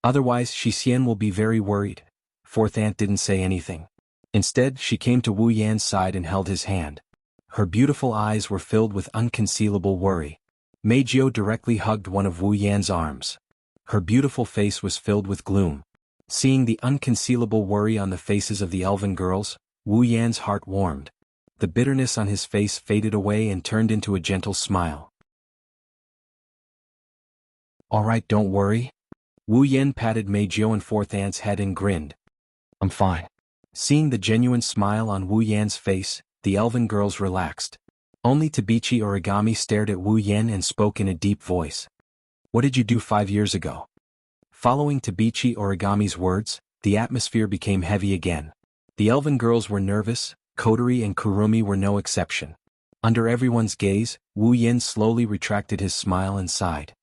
Otherwise, Shixian will be very worried. Fourth aunt didn't say anything. Instead, she came to Wu Yan's side and held his hand. Her beautiful eyes were filled with unconcealable worry. Meijio directly hugged one of Wu Yan's arms. Her beautiful face was filled with gloom. Seeing the unconcealable worry on the faces of the elven girls, Wu Yan's heart warmed. The bitterness on his face faded away and turned into a gentle smile. All right, don't worry. Wu Yan patted Meijio and Fourth aunt's head and grinned. I'm fine. Seeing the genuine smile on Wu Yan's face, the elven girls relaxed. Only Tabichi Origami stared at Wu Yan and spoke in a deep voice. What did you do 5 years ago? Following Tabichi Origami's words, the atmosphere became heavy again. The elven girls were nervous, Kotori and Kurumi were no exception. Under everyone's gaze, Wu Yan slowly retracted his smile and sighed.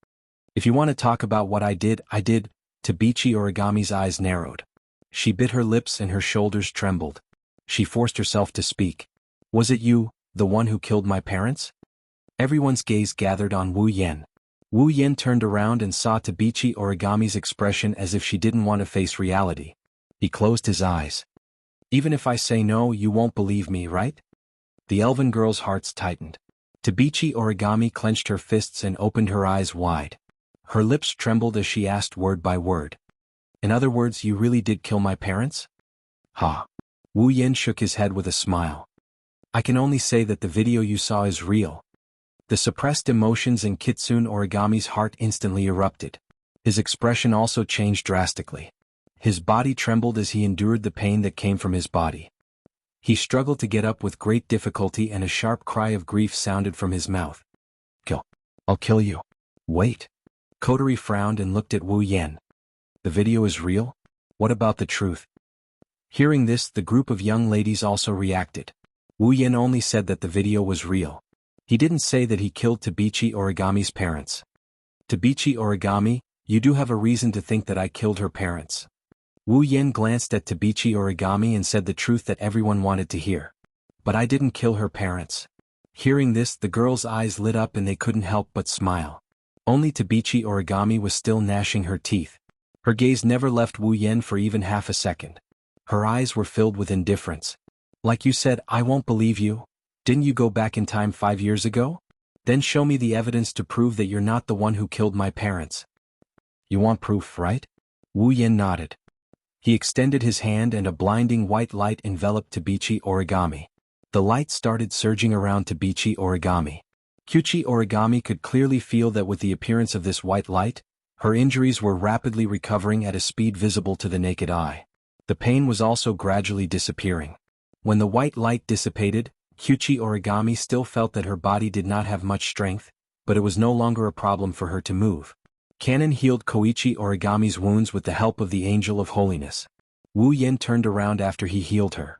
If you want to talk about what I did. Tabichi Origami's eyes narrowed. She bit her lips and her shoulders trembled. She forced herself to speak. Was it you, the one who killed my parents? Everyone's gaze gathered on Wu Yan. Wu Yan turned around and saw Tabichi Origami's expression as if she didn't want to face reality. He closed his eyes. Even if I say no, you won't believe me, right? The elven girl's hearts tightened. Tabichi Origami clenched her fists and opened her eyes wide. Her lips trembled as she asked word by word. In other words, you really did kill my parents? Ha. Wu Yan shook his head with a smile. I can only say that the video you saw is real. The suppressed emotions in Kitsune Origami's heart instantly erupted. His expression also changed drastically. His body trembled as he endured the pain that came from his body. He struggled to get up with great difficulty and a sharp cry of grief sounded from his mouth. Kill. I'll kill you. Wait. Kotori frowned and looked at Wu Yan. The video is real? What about the truth? Hearing this, the group of young ladies also reacted. Wu Yen only said that the video was real. He didn't say that he killed Tabichi Origami's parents. Tabichi Origami, you do have a reason to think that I killed her parents. Wu Yen glanced at Tabichi Origami and said the truth that everyone wanted to hear. But I didn't kill her parents. Hearing this, the girls' eyes lit up and they couldn't help but smile. Only Tabichi Origami was still gnashing her teeth. Her gaze never left Wu Yen for even half a second. Her eyes were filled with indifference. Like you said, I won't believe you. Didn't you go back in time 5 years ago? Then show me the evidence to prove that you're not the one who killed my parents. You want proof, right? Wu Yen nodded. He extended his hand and a blinding white light enveloped Tabichi Origami. The light started surging around Tabichi Origami. Kyuchi Origami could clearly feel that with the appearance of this white light, her injuries were rapidly recovering at a speed visible to the naked eye. The pain was also gradually disappearing. When the white light dissipated, Kyuchi Origami still felt that her body did not have much strength, but it was no longer a problem for her to move. Kanon healed Koichi Origami's wounds with the help of the Angel of Holiness. Wu Yen turned around after he healed her.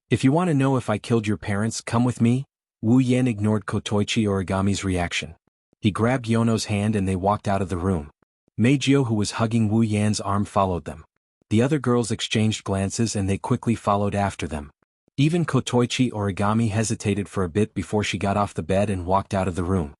If you want to know if I killed your parents, come with me. Wu Yen ignored Kotoichi Origami's reaction. He grabbed Yono's hand and they walked out of the room. Meijio, who was hugging Wu Yan's arm, followed them. The other girls exchanged glances and they quickly followed after them. Even Kotoichi Origami hesitated for a bit before she got off the bed and walked out of the room.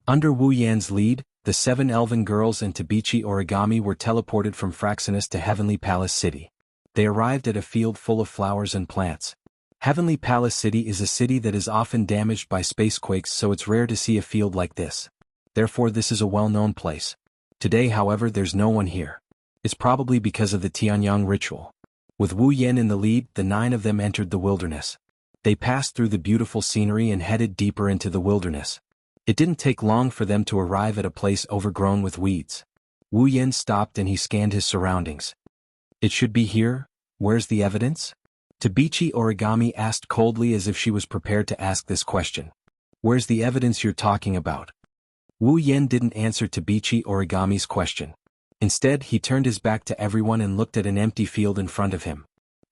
Under Wu Yan's lead, the 7 elven girls and Tabichi Origami were teleported from Fraxinus to Heavenly Palace City. They arrived at a field full of flowers and plants. Heavenly Palace City is a city that is often damaged by spacequakes, so it's rare to see a field like this. Therefore this is a well-known place. Today, however, there's no one here. It's probably because of the Tianyang ritual. With Wu Yen in the lead, the 9 of them entered the wilderness. They passed through the beautiful scenery and headed deeper into the wilderness. It didn't take long for them to arrive at a place overgrown with weeds. Wu Yen stopped and he scanned his surroundings. It should be here. Where's the evidence? Tabichi Origami asked coldly, as if she was prepared to ask this question. Where's the evidence you're talking about? Wu Yen didn't answer Tabichi Origami's question. Instead, he turned his back to everyone and looked at an empty field in front of him.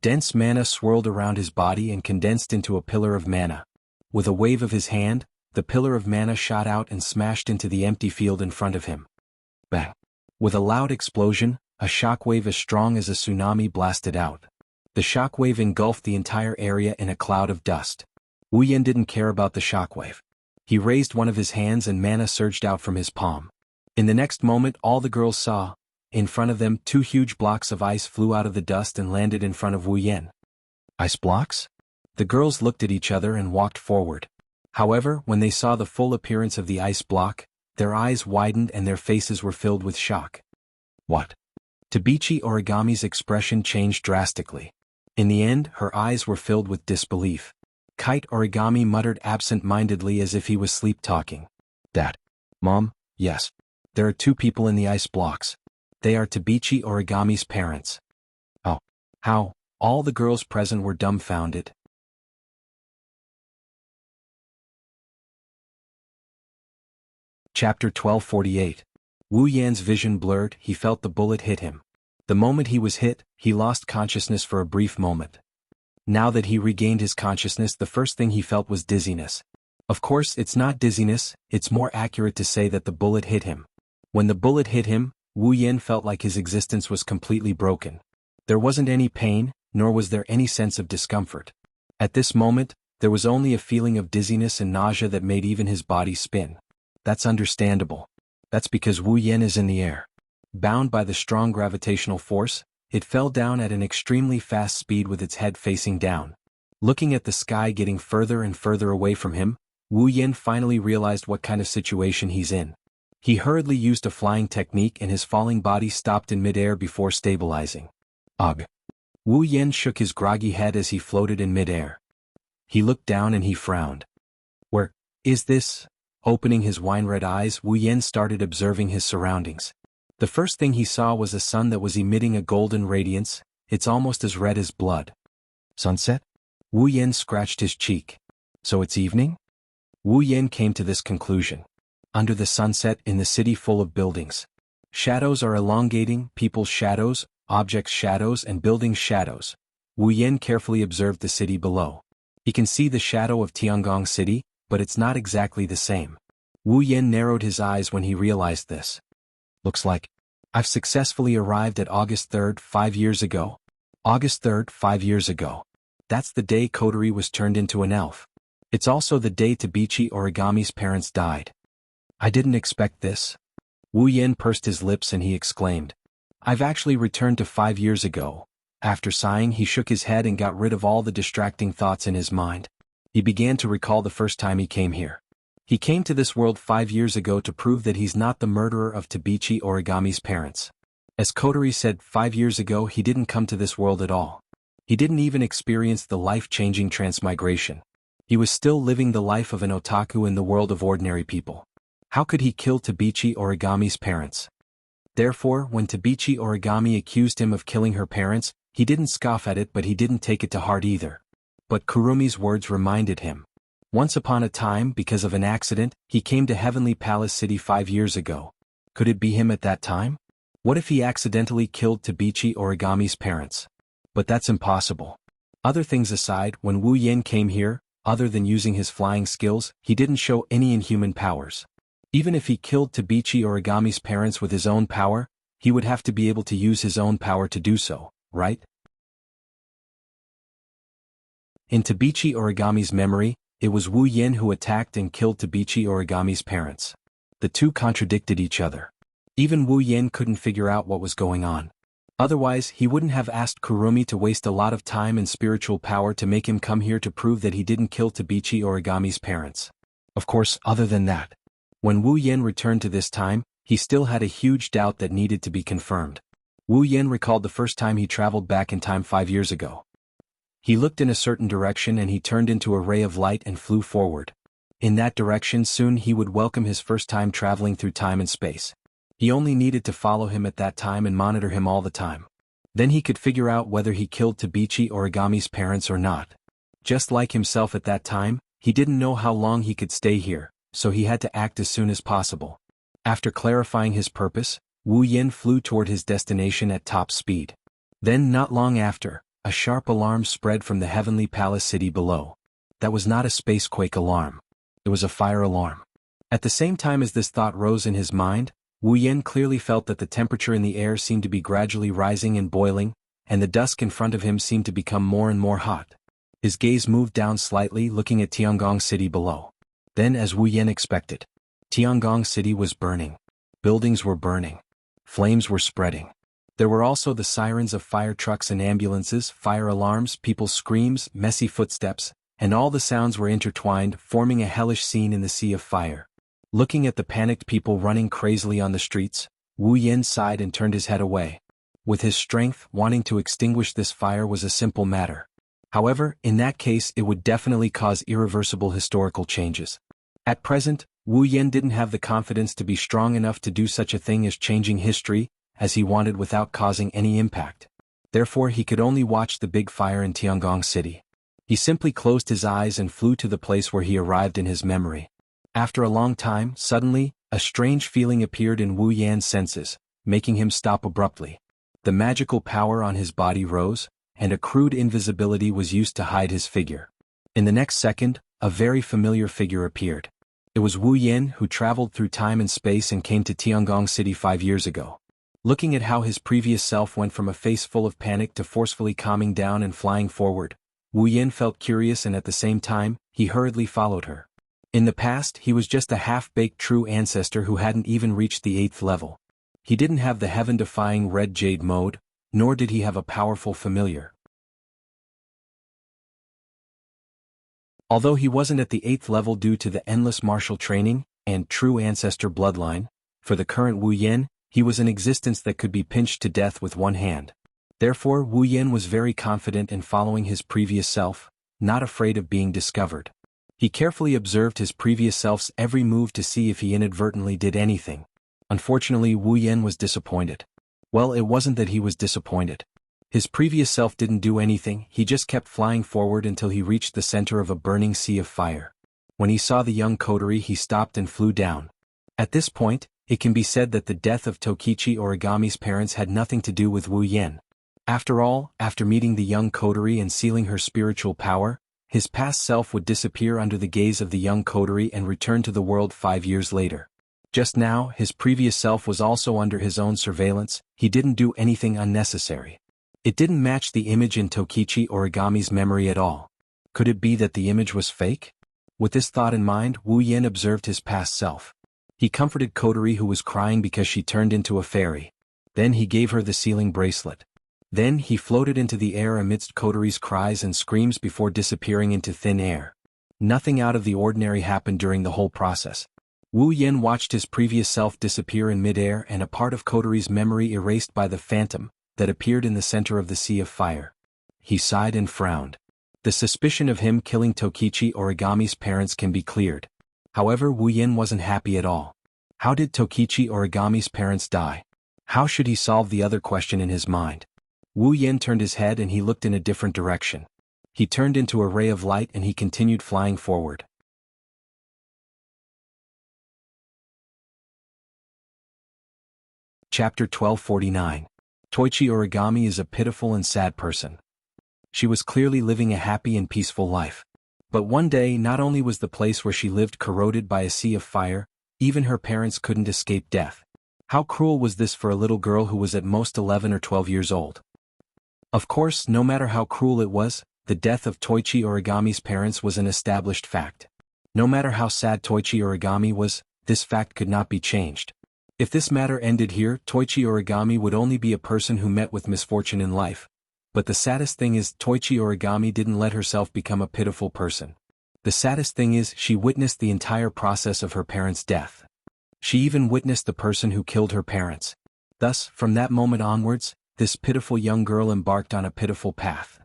Dense mana swirled around his body and condensed into a pillar of mana. With a wave of his hand, the pillar of mana shot out and smashed into the empty field in front of him. Bang! With a loud explosion, a shockwave as strong as a tsunami blasted out. The shockwave engulfed the entire area in a cloud of dust. Wu Yen didn't care about the shockwave. He raised one of his hands and mana surged out from his palm. In the next moment, all the girls saw, in front of them, 2 huge blocks of ice flew out of the dust and landed in front of Wu Yen. Ice blocks? The girls looked at each other and walked forward. However, when they saw the full appearance of the ice block, their eyes widened and their faces were filled with shock. What? Tabichi Origami's expression changed drastically. In the end, her eyes were filled with disbelief. Kite Origami muttered absent-mindedly as if he was sleep-talking. Dad. Mom, yes. There are 2 people in the ice blocks. They are Tabichi Origami's parents. Oh. How? All the girls present were dumbfounded. Chapter 1248. Wu Yan's vision blurred. He felt the bullet hit him. The moment he was hit, he lost consciousness for a brief moment. Now that he regained his consciousness, the first thing he felt was dizziness. Of course, it's not dizziness, it's more accurate to say that the bullet hit him. When the bullet hit him, Wu Yen felt like his existence was completely broken. There wasn't any pain, nor was there any sense of discomfort. At this moment, there was only a feeling of dizziness and nausea that made even his body spin. That's understandable. That's because Wu Yen is in the air. Bound by the strong gravitational force, it fell down at an extremely fast speed with its head facing down. Looking at the sky getting further and further away from him, Wu Yen finally realized what kind of situation he's in. He hurriedly used a flying technique and his falling body stopped in midair before stabilizing. Ugh! Wu Yen shook his groggy head as he floated in midair. He looked down and he frowned. Where is this? Opening his wine-red eyes, Wu Yen started observing his surroundings. The first thing he saw was a sun that was emitting a golden radiance. It's almost as red as blood. Sunset? Wu Yen scratched his cheek. So it's evening? Wu Yen came to this conclusion. Under the sunset in the city full of buildings. Shadows are elongating, people's shadows, objects shadows and buildings shadows. Wu Yen carefully observed the city below. He can see the shadow of Tiangong City, but it's not exactly the same. Wu Yen narrowed his eyes when he realized this. Looks like I've successfully arrived at August 3rd, 5 years ago. August 3rd, 5 years ago. That's the day Kotori was turned into an elf. It's also the day Tabichi Origami's parents died. I didn't expect this. Wu Yen pursed his lips and he exclaimed. I've actually returned to 5 years ago. After sighing, he shook his head and got rid of all the distracting thoughts in his mind. He began to recall the first time he came here. He came to this world 5 years ago to prove that he's not the murderer of Tabichi Origami's parents. As Kotori said, 5 years ago he didn't come to this world at all. He didn't even experience the life-changing transmigration. He was still living the life of an otaku in the world of ordinary people. How could he kill Tabichi Origami's parents? Therefore, when Tabichi Origami accused him of killing her parents, he didn't scoff at it, but he didn't take it to heart either. But Kurumi's words reminded him. Once upon a time, because of an accident, he came to Heavenly Palace City 5 years ago. Could it be him at that time? What if he accidentally killed Tabichi Origami's parents? But that's impossible. Other things aside, when Wu Yen came here, other than using his flying skills, he didn't show any inhuman powers. Even if he killed Tabichi Origami's parents with his own power, he would have to be able to use his own power to do so, right? In Tabichi Origami's memory, it was Wu Yen who attacked and killed Tabichi Origami's parents. The two contradicted each other. Even Wu Yen couldn't figure out what was going on. Otherwise, he wouldn't have asked Kurumi to waste a lot of time and spiritual power to make him come here to prove that he didn't kill Tabichi Origami's parents. Of course, other than that. When Wu Yen returned to this time, he still had a huge doubt that needed to be confirmed. Wu Yen recalled the first time he traveled back in time 5 years ago. He looked in a certain direction and he turned into a ray of light and flew forward. In that direction soon he would welcome his first time traveling through time and space. He only needed to follow him at that time and monitor him all the time. Then he could figure out whether he killed Tabichi Origami's parents or not. Just like himself at that time, he didn't know how long he could stay here, so he had to act as soon as possible. After clarifying his purpose, Wu Yen flew toward his destination at top speed. Then not long after, a sharp alarm spread from the Heavenly Palace City below. That was not a spacequake alarm. It was a fire alarm. At the same time as this thought rose in his mind, Wu Yen clearly felt that the temperature in the air seemed to be gradually rising and boiling, and the dusk in front of him seemed to become more and more hot. His gaze moved down slightly, looking at Tiangong City below. Then, as Wu Yen expected, Tiangong City was burning. Buildings were burning. Flames were spreading. There were also the sirens of fire trucks and ambulances, fire alarms, people's screams, messy footsteps, and all the sounds were intertwined, forming a hellish scene in the sea of fire. Looking at the panicked people running crazily on the streets, Wu Yen sighed and turned his head away. With his strength, wanting to extinguish this fire was a simple matter. However, in that case it would definitely cause irreversible historical changes. At present, Wu Yen didn't have the confidence to be strong enough to do such a thing as changing history, as he wanted without causing any impact. Therefore he could only watch the big fire in Tiangong City. He simply closed his eyes and flew to the place where he arrived in his memory. After a long time, suddenly, a strange feeling appeared in Wu Yan's senses, making him stop abruptly. The magical power on his body rose, and a crude invisibility was used to hide his figure. In the next second, a very familiar figure appeared. It was Wu Yen, who traveled through time and space and came to Tiangong City 5 years ago. Looking at how his previous self went from a face full of panic to forcefully calming down and flying forward, Wu Yen felt curious, and at the same time, he hurriedly followed her. In the past, he was just a half-baked true ancestor who hadn't even reached the 8th level. He didn't have the heaven-defying red jade mode, nor did he have a powerful familiar. Although he wasn't at the 8th level due to the endless martial training and true ancestor bloodline, for the current Wu Yen, he was an existence that could be pinched to death with one hand. Therefore, Wu Yen was very confident in following his previous self, not afraid of being discovered. He carefully observed his previous self's every move to see if he inadvertently did anything. Unfortunately, Wu Yen was disappointed. Well, it wasn't that he was disappointed. His previous self didn't do anything, he just kept flying forward until he reached the center of a burning sea of fire. When he saw the young coterie, he stopped and flew down. At this point, it can be said that the death of Tokichi Origami's parents had nothing to do with Wu Yen. After all, after meeting the young coterie and sealing her spiritual power, his past self would disappear under the gaze of the young coterie and return to the world 5 years later. Just now, his previous self was also under his own surveillance. He didn't do anything unnecessary. It didn't match the image in Tokichi Origami's memory at all. Could it be that the image was fake? With this thought in mind, Wu Yen observed his past self. He comforted Coterie, who was crying because she turned into a fairy. Then he gave her the sealing bracelet. Then he floated into the air amidst Coterie's cries and screams before disappearing into thin air. Nothing out of the ordinary happened during the whole process. Wu Yen watched his previous self disappear in midair and a part of Coterie's memory erased by the phantom that appeared in the center of the sea of fire. He sighed and frowned. The suspicion of him killing Tokichi Origami's parents can be cleared. However, Wu Yen wasn't happy at all. How did Tokichi Origami's parents die? How should he solve the other question in his mind? Wu Yen turned his head and he looked in a different direction. He turned into a ray of light and he continued flying forward. Chapter 1249. Toichi Origami is a pitiful and sad person. She was clearly living a happy and peaceful life. But one day, not only was the place where she lived corroded by a sea of fire, even her parents couldn't escape death. How cruel was this for a little girl who was at most 11 or 12 years old? Of course, no matter how cruel it was, the death of Toichi Origami's parents was an established fact. No matter how sad Toichi Origami was, this fact could not be changed. If this matter ended here, Toichi Origami would only be a person who met with misfortune in life. But the saddest thing is, Toichi Origami didn't let herself become a pitiful person. The saddest thing is, she witnessed the entire process of her parents' death. She even witnessed the person who killed her parents. Thus, from that moment onwards, this pitiful young girl embarked on a pitiful path.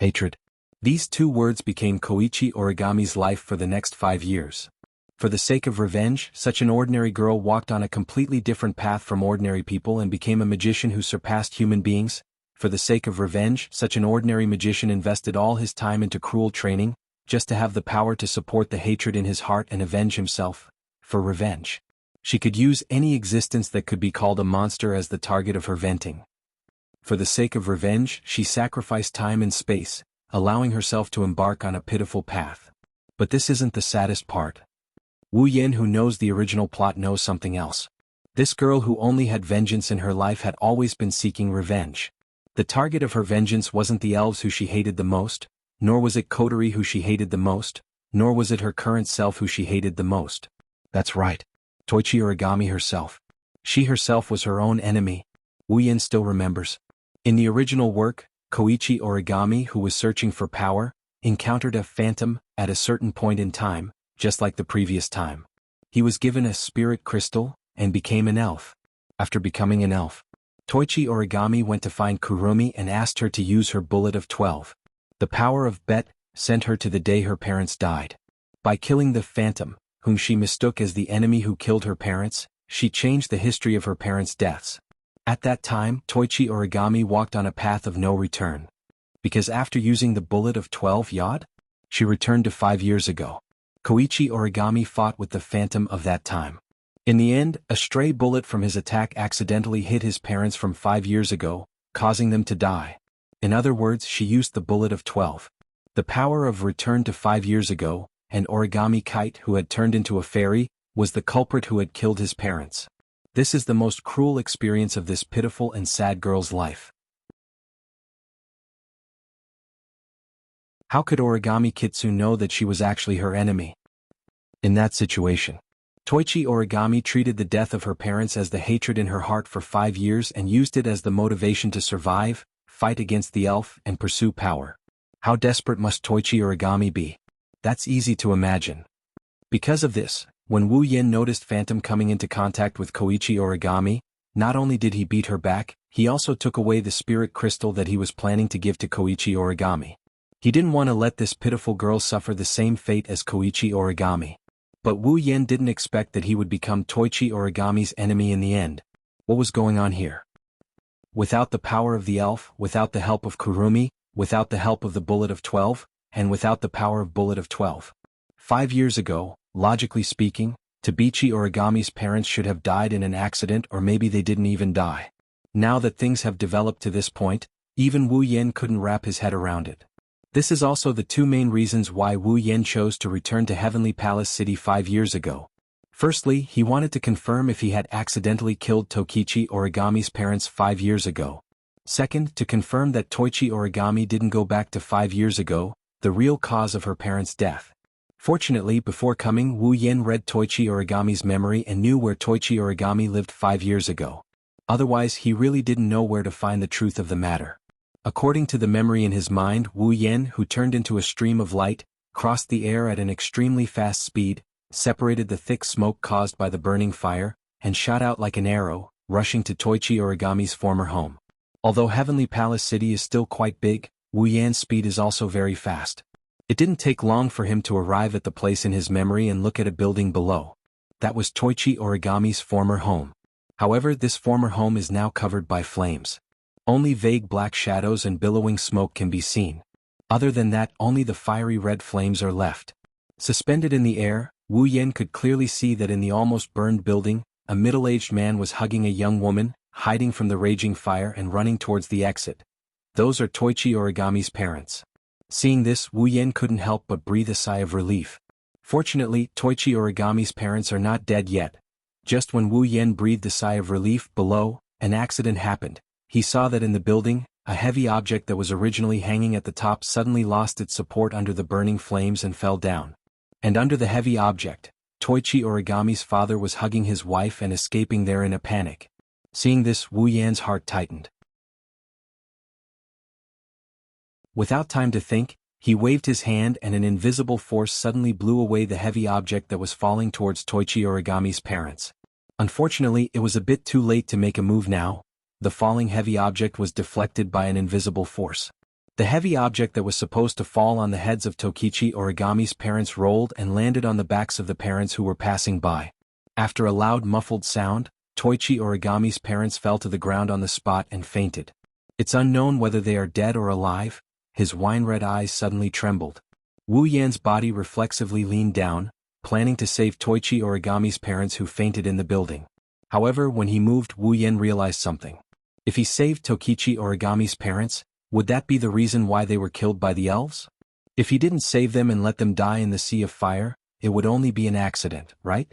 Hatred. These two words became Koichi Origami's life for the next 5 years. For the sake of revenge, such an ordinary girl walked on a completely different path from ordinary people and became a magician who surpassed human beings. For the sake of revenge, such an ordinary magician invested all his time into cruel training, just to have the power to support the hatred in his heart and avenge himself. For revenge, she could use any existence that could be called a monster as the target of her venting. For the sake of revenge, she sacrificed time and space, allowing herself to embark on a pitiful path. But this isn't the saddest part. Wu Yen, who knows the original plot, knows something else. This girl who only had vengeance in her life had always been seeking revenge. The target of her vengeance wasn't the elves who she hated the most, nor was it Koterie who she hated the most, nor was it her current self who she hated the most. That's right. Toichi Origami herself. She herself was her own enemy. Wu Yen still remembers. In the original work, Koichi Origami, who was searching for power, encountered a phantom at a certain point in time, just like the previous time. He was given a spirit crystal and became an elf. After becoming an elf, Toichi Origami went to find Kurumi and asked her to use her bullet of 12. The power of Bet sent her to the day her parents died. By killing the phantom, whom she mistook as the enemy who killed her parents, she changed the history of her parents' deaths. At that time, Toichi Origami walked on a path of no return. Because after using the bullet of 12 yod, she returned to 5 years ago. Koichi Origami fought with the phantom of that time. In the end, a stray bullet from his attack accidentally hit his parents from 5 years ago, causing them to die. In other words, she used the bullet of 12. The power of return to 5 years ago, and Origami Kite, who had turned into a fairy, was the culprit who had killed his parents. This is the most cruel experience of this pitiful and sad girl's life. How could Origami Kitsune know that she was actually her enemy? In that situation, Toichi Origami treated the death of her parents as the hatred in her heart for 5 years and used it as the motivation to survive, fight against the elf, and pursue power. How desperate must Toichi Origami be? That's easy to imagine. Because of this, when Wu Yen noticed Phantom coming into contact with Koichi Origami, not only did he beat her back, he also took away the spirit crystal that he was planning to give to Koichi Origami. He didn't want to let this pitiful girl suffer the same fate as Koichi Origami. But Wu Yen didn't expect that he would become Toichi Origami's enemy in the end. What was going on here? Without the power of the elf, without the help of Kurumi, without the help of the bullet of 12, and without the power of bullet of 12. 5 years ago, logically speaking, Tabichi Origami's parents should have died in an accident, or maybe they didn't even die. Now that things have developed to this point, even Wu Yan couldn't wrap his head around it. This is also the two main reasons why Wu Yan chose to return to Heavenly Palace City 5 years ago. Firstly, he wanted to confirm if he had accidentally killed Tokichi Origami's parents 5 years ago. Second, to confirm that Toichi Origami didn't go back to 5 years ago, the real cause of her parents' death. Fortunately, before coming, Wu Yan read Toichi Origami's memory and knew where Toichi Origami lived 5 years ago. Otherwise, he really didn't know where to find the truth of the matter. According to the memory in his mind, Wu Yan, who turned into a stream of light, crossed the air at an extremely fast speed, separated the thick smoke caused by the burning fire, and shot out like an arrow, rushing to Toichi Origami's former home. Although Heavenly Palace City is still quite big, Wu Yan's speed is also very fast. It didn't take long for him to arrive at the place in his memory and look at a building below. That was Toichi Origami's former home. However, this former home is now covered by flames. Only vague black shadows and billowing smoke can be seen. Other than that, only the fiery red flames are left. Suspended in the air, Wu Yan could clearly see that in the almost burned building, a middle-aged man was hugging a young woman, hiding from the raging fire and running towards the exit. Those are Toichi Origami's parents. Seeing this, Wu Yan couldn't help but breathe a sigh of relief. Fortunately, Toichi Origami's parents are not dead yet. Just when Wu Yan breathed a sigh of relief, below, an accident happened. He saw that in the building, a heavy object that was originally hanging at the top suddenly lost its support under the burning flames and fell down. And under the heavy object, Toichi Origami's father was hugging his wife and escaping there in a panic. Seeing this, Wu Yan's heart tightened. Without time to think, he waved his hand and an invisible force suddenly blew away the heavy object that was falling towards Toichi Origami's parents. Unfortunately, it was a bit too late to make a move now. The falling heavy object was deflected by an invisible force. The heavy object that was supposed to fall on the heads of Tokichi Origami's parents rolled and landed on the backs of the parents who were passing by. After a loud muffled sound, Toichi Origami's parents fell to the ground on the spot and fainted. It's unknown whether they are dead or alive. His wine-red eyes suddenly trembled. Wu Yan's body reflexively leaned down, planning to save Toichi Origami's parents who fainted in the building. However, when he moved, Wu Yan realized something. If he saved Tokichi Origami's parents, would that be the reason why they were killed by the elves? If he didn't save them and let them die in the sea of fire, it would only be an accident, right?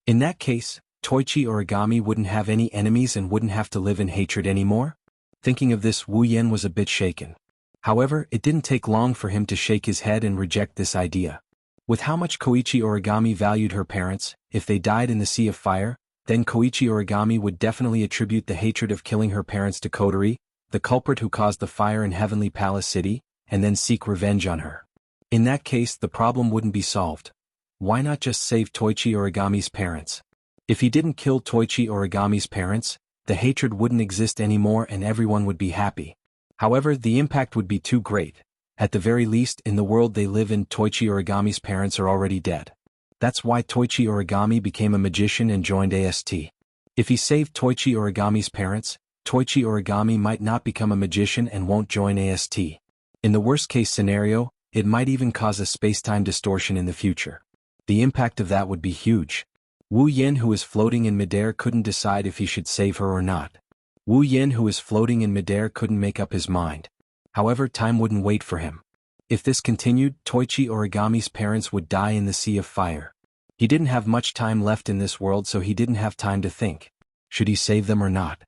In that case, Toichi Origami wouldn't have any enemies and wouldn't have to live in hatred anymore? Thinking of this, Wu Yan was a bit shaken. However, it didn't take long for him to shake his head and reject this idea. With how much Koichi Origami valued her parents, if they died in the sea of fire, then Koichi Origami would definitely attribute the hatred of killing her parents to Kotori, the culprit who caused the fire in Heavenly Palace City, and then seek revenge on her. In that case, the problem wouldn't be solved. Why not just save Toichi Origami's parents? If he didn't kill Toichi Origami's parents, the hatred wouldn't exist anymore and everyone would be happy. However, the impact would be too great. At the very least, in the world they live in, Toichi Origami's parents are already dead. That's why Toichi Origami became a magician and joined AST. If he saved Toichi Origami's parents, Toichi Origami might not become a magician and won't join AST. In the worst-case scenario, it might even cause a space-time distortion in the future. The impact of that would be huge. Wu Yan, who is floating in midair, couldn't decide if he should save her or not. Wu Yan, who is floating in midair, couldn't make up his mind. However, time wouldn't wait for him. If this continued, Toichi Origami's parents would die in the sea of fire. He didn't have much time left in this world, so he didn't have time to think. Should he save them or not?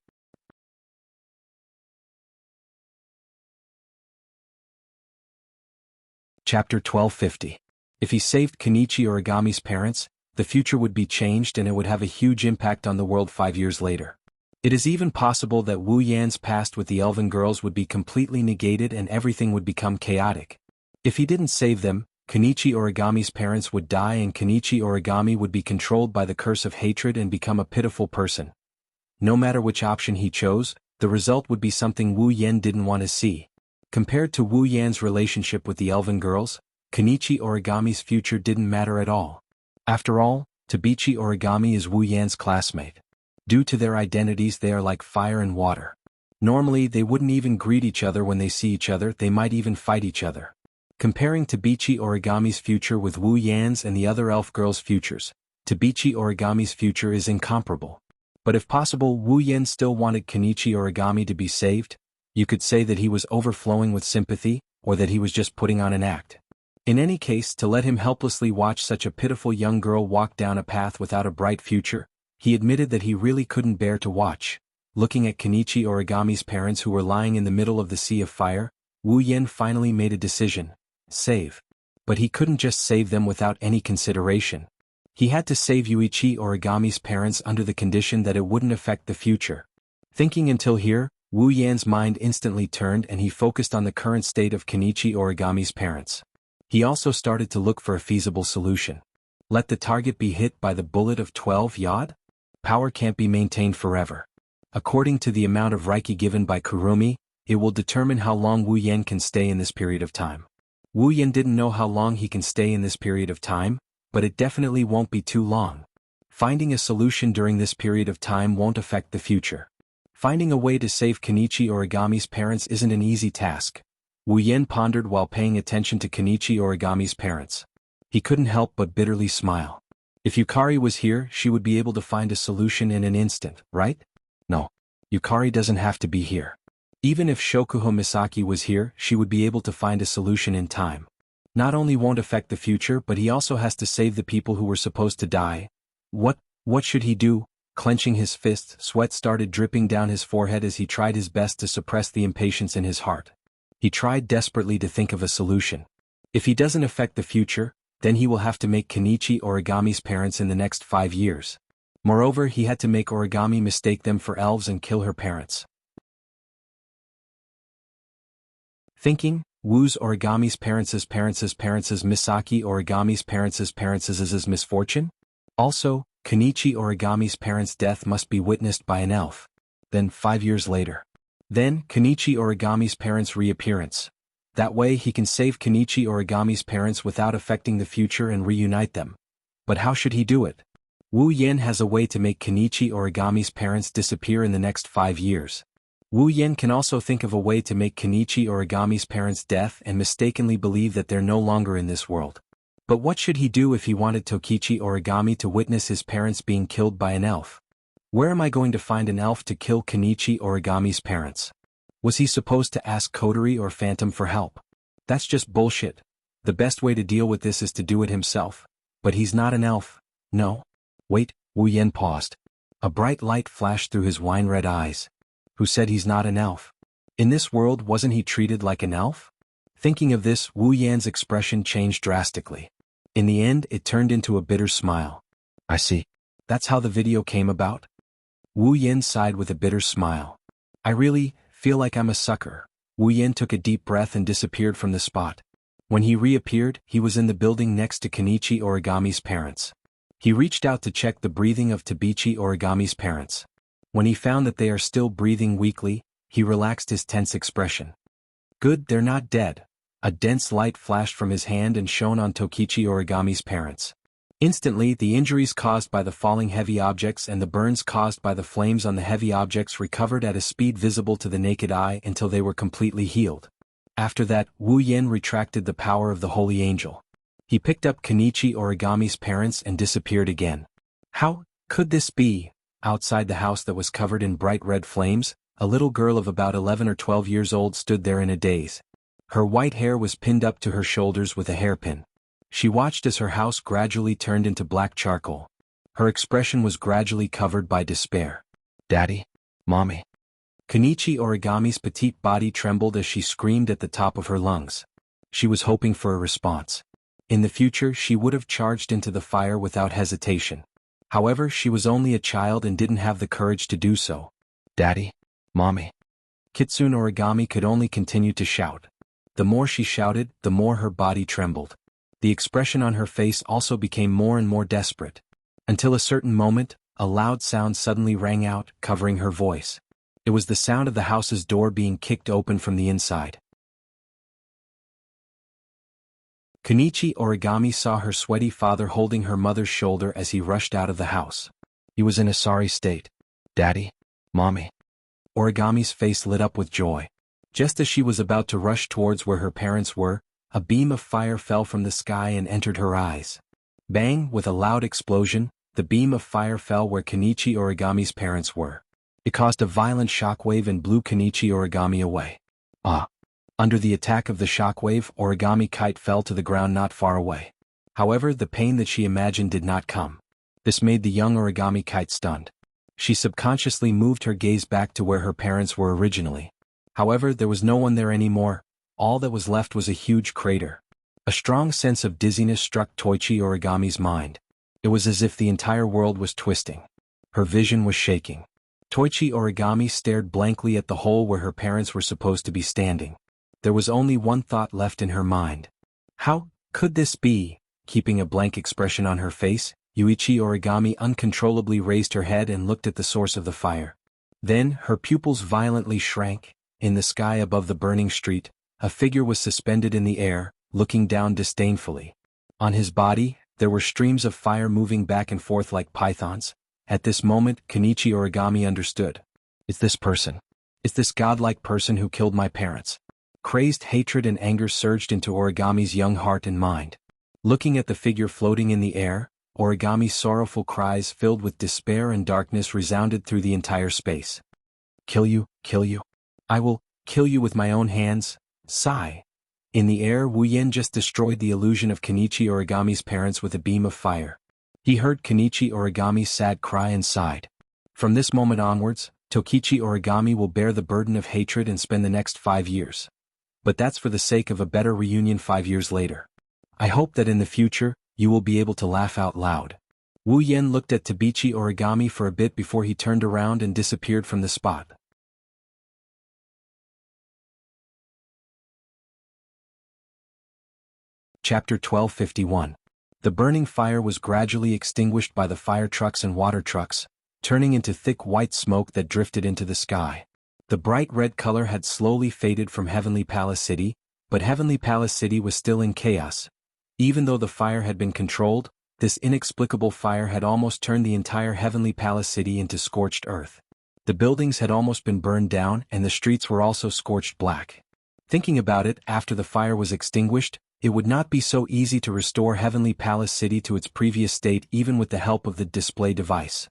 Chapter 1250. If he saved Kenichi Origami's parents, the future would be changed and it would have a huge impact on the world 5 years later. It is even possible that Wu Yan's past with the elven girls would be completely negated and everything would become chaotic. If he didn't save them, Kenichi Origami's parents would die and Kenichi Origami would be controlled by the curse of hatred and become a pitiful person. No matter which option he chose, the result would be something Wu Yan didn't want to see. Compared to Wu Yan's relationship with the elven girls, Kenichi Origami's future didn't matter at all. After all, Tabichi Origami is Wu Yan's classmate. Due to their identities, they are like fire and water. Normally, they wouldn't even greet each other when they see each other, they might even fight each other. Comparing Tabichi Origami's future with Wu Yan's and the other elf girls' futures, Tabichi Origami's future is incomparable. But if possible, Wu Yan still wanted Kenichi Origami to be saved. You could say that he was overflowing with sympathy, or that he was just putting on an act. In any case, to let him helplessly watch such a pitiful young girl walk down a path without a bright future, he admitted that he really couldn't bear to watch. Looking at Kenichi Origami's parents who were lying in the middle of the sea of fire, Wu Yan finally made a decision: save. But he couldn't just save them without any consideration. He had to save Yuichi Origami's parents under the condition that it wouldn't affect the future. Thinking until here, Wu Yan's mind instantly turned and he focused on the current state of Kenichi Origami's parents. He also started to look for a feasible solution. Let the target be hit by the bullet of 12 yod? Power can't be maintained forever. According to the amount of Reiki given by Kurumi, it will determine how long Wu Yan can stay in this period of time. Wu Yan didn't know how long he can stay in this period of time, but it definitely won't be too long. Finding a solution during this period of time won't affect the future. Finding a way to save Kenichi Origami's parents isn't an easy task. Wu Yan pondered while paying attention to Kenichi Origami's parents. He couldn't help but bitterly smile. If Yukari was here, she would be able to find a solution in an instant, right? No. Yukari doesn't have to be here. Even if Shokuho Misaki was here, she would be able to find a solution in time. Not only won't affect the future, but he also has to save the people who were supposed to die. What should he do? Clenching his fists, sweat started dripping down his forehead as he tried his best to suppress the impatience in his heart. He tried desperately to think of a solution. If he doesn't affect the future, then he will have to make Kenichi Origami's parents in the next 5 years. Moreover, he had to make Origami mistake them for elves and kill her parents. Thinking, Wu's Origami's parents' Misaki Origami's parents' misfortune? Also, Kenichi Origami's parents' death must be witnessed by an elf. Then 5 years later. Then, Kenichi Origami's parents' reappearance. That way he can save Kenichi Origami's parents without affecting the future and reunite them. But how should he do it? Wu Yan has a way to make Kenichi Origami's parents disappear in the next 5 years. Wu Yan can also think of a way to make Kenichi Origami's parents deaf and mistakenly believe that they're no longer in this world. But what should he do if he wanted Tokichi Origami to witness his parents being killed by an elf? Where am I going to find an elf to kill Kenichi Origami's parents? Was he supposed to ask Kotori or Phantom for help? That's just bullshit. The best way to deal with this is to do it himself. But he's not an elf. No. Wait, Wu Yan paused. A bright light flashed through his wine-red eyes. Who said he's not an elf? In this world, wasn't he treated like an elf? Thinking of this, Wu Yan's expression changed drastically. In the end, it turned into a bitter smile. I see. That's how the video came about? Wu Yan sighed with a bitter smile. I really feel like I'm a sucker. Wu Yan took a deep breath and disappeared from the spot. When he reappeared, he was in the building next to Kenichi Origami's parents. He reached out to check the breathing of Tabichi Origami's parents. When he found that they are still breathing weakly, he relaxed his tense expression. Good, they're not dead. A dense light flashed from his hand and shone on Tokichi Origami's parents. Instantly, the injuries caused by the falling heavy objects and the burns caused by the flames on the heavy objects recovered at a speed visible to the naked eye until they were completely healed. After that, Wu Yan retracted the power of the Holy Angel. He picked up Kenichi Origami's parents and disappeared again. How could this be? Outside the house that was covered in bright red flames, a little girl of about 11 or 12 years old stood there in a daze. Her white hair was pinned up to her shoulders with a hairpin. She watched as her house gradually turned into black charcoal. Her expression was gradually covered by despair. Daddy? Mommy? Kenichi Origami's petite body trembled as she screamed at the top of her lungs. She was hoping for a response. In the future, she would have charged into the fire without hesitation. However, she was only a child and didn't have the courage to do so. Daddy? Mommy? Kitsune Origami could only continue to shout. The more she shouted, the more her body trembled. The expression on her face also became more and more desperate. Until a certain moment, a loud sound suddenly rang out, covering her voice. It was the sound of the house's door being kicked open from the inside. Kenichi Origami saw her sweaty father holding her mother's shoulder as he rushed out of the house. He was in a sorry state. Daddy? Mommy? Origami's face lit up with joy. Just as she was about to rush towards where her parents were, a beam of fire fell from the sky and entered her eyes. Bang! With a loud explosion, the beam of fire fell where Kenichi Origami's parents were. It caused a violent shockwave and blew Kenichi Origami away. Ah! Under the attack of the shockwave, Origami Kite fell to the ground not far away. However, the pain that she imagined did not come. This made the young Origami Kite stunned. She subconsciously moved her gaze back to where her parents were originally. However, there was no one there anymore. All that was left was a huge crater. A strong sense of dizziness struck Toichi Origami's mind. It was as if the entire world was twisting. Her vision was shaking. Toichi Origami stared blankly at the hole where her parents were supposed to be standing. There was only one thought left in her mind. How could this be? Keeping a blank expression on her face, Yuichi Origami uncontrollably raised her head and looked at the source of the fire. Then, her pupils violently shrank. In the sky above the burning street, a figure was suspended in the air, looking down disdainfully. On his body, there were streams of fire moving back and forth like pythons. At this moment, Kenichi Origami understood. It's this person. It's this godlike person who killed my parents. Crazed hatred and anger surged into Origami's young heart and mind. Looking at the figure floating in the air, Origami's sorrowful cries filled with despair and darkness resounded through the entire space. Kill you, kill you. I will kill you with my own hands. Sigh. In the air, Wu Yen just destroyed the illusion of Kenichi Origami's parents with a beam of fire. He heard Kenichi Origami's sad cry and sighed. From this moment onwards, Tokichi Origami will bear the burden of hatred and spend the next 5 years. But that's for the sake of a better reunion 5 years later. I hope that in the future, you will be able to laugh out loud. Wu Yen looked at Tabichi Origami for a bit before he turned around and disappeared from the spot. Chapter 1251. The burning fire was gradually extinguished by the fire trucks and water trucks, turning into thick white smoke that drifted into the sky. The bright red color had slowly faded from Heavenly Palace City, but Heavenly Palace City was still in chaos. Even though the fire had been controlled, this inexplicable fire had almost turned the entire Heavenly Palace City into scorched earth. The buildings had almost been burned down and the streets were also scorched black. Thinking about it, after the fire was extinguished, it would not be so easy to restore Heavenly Palace City to its previous state even with the help of the display device.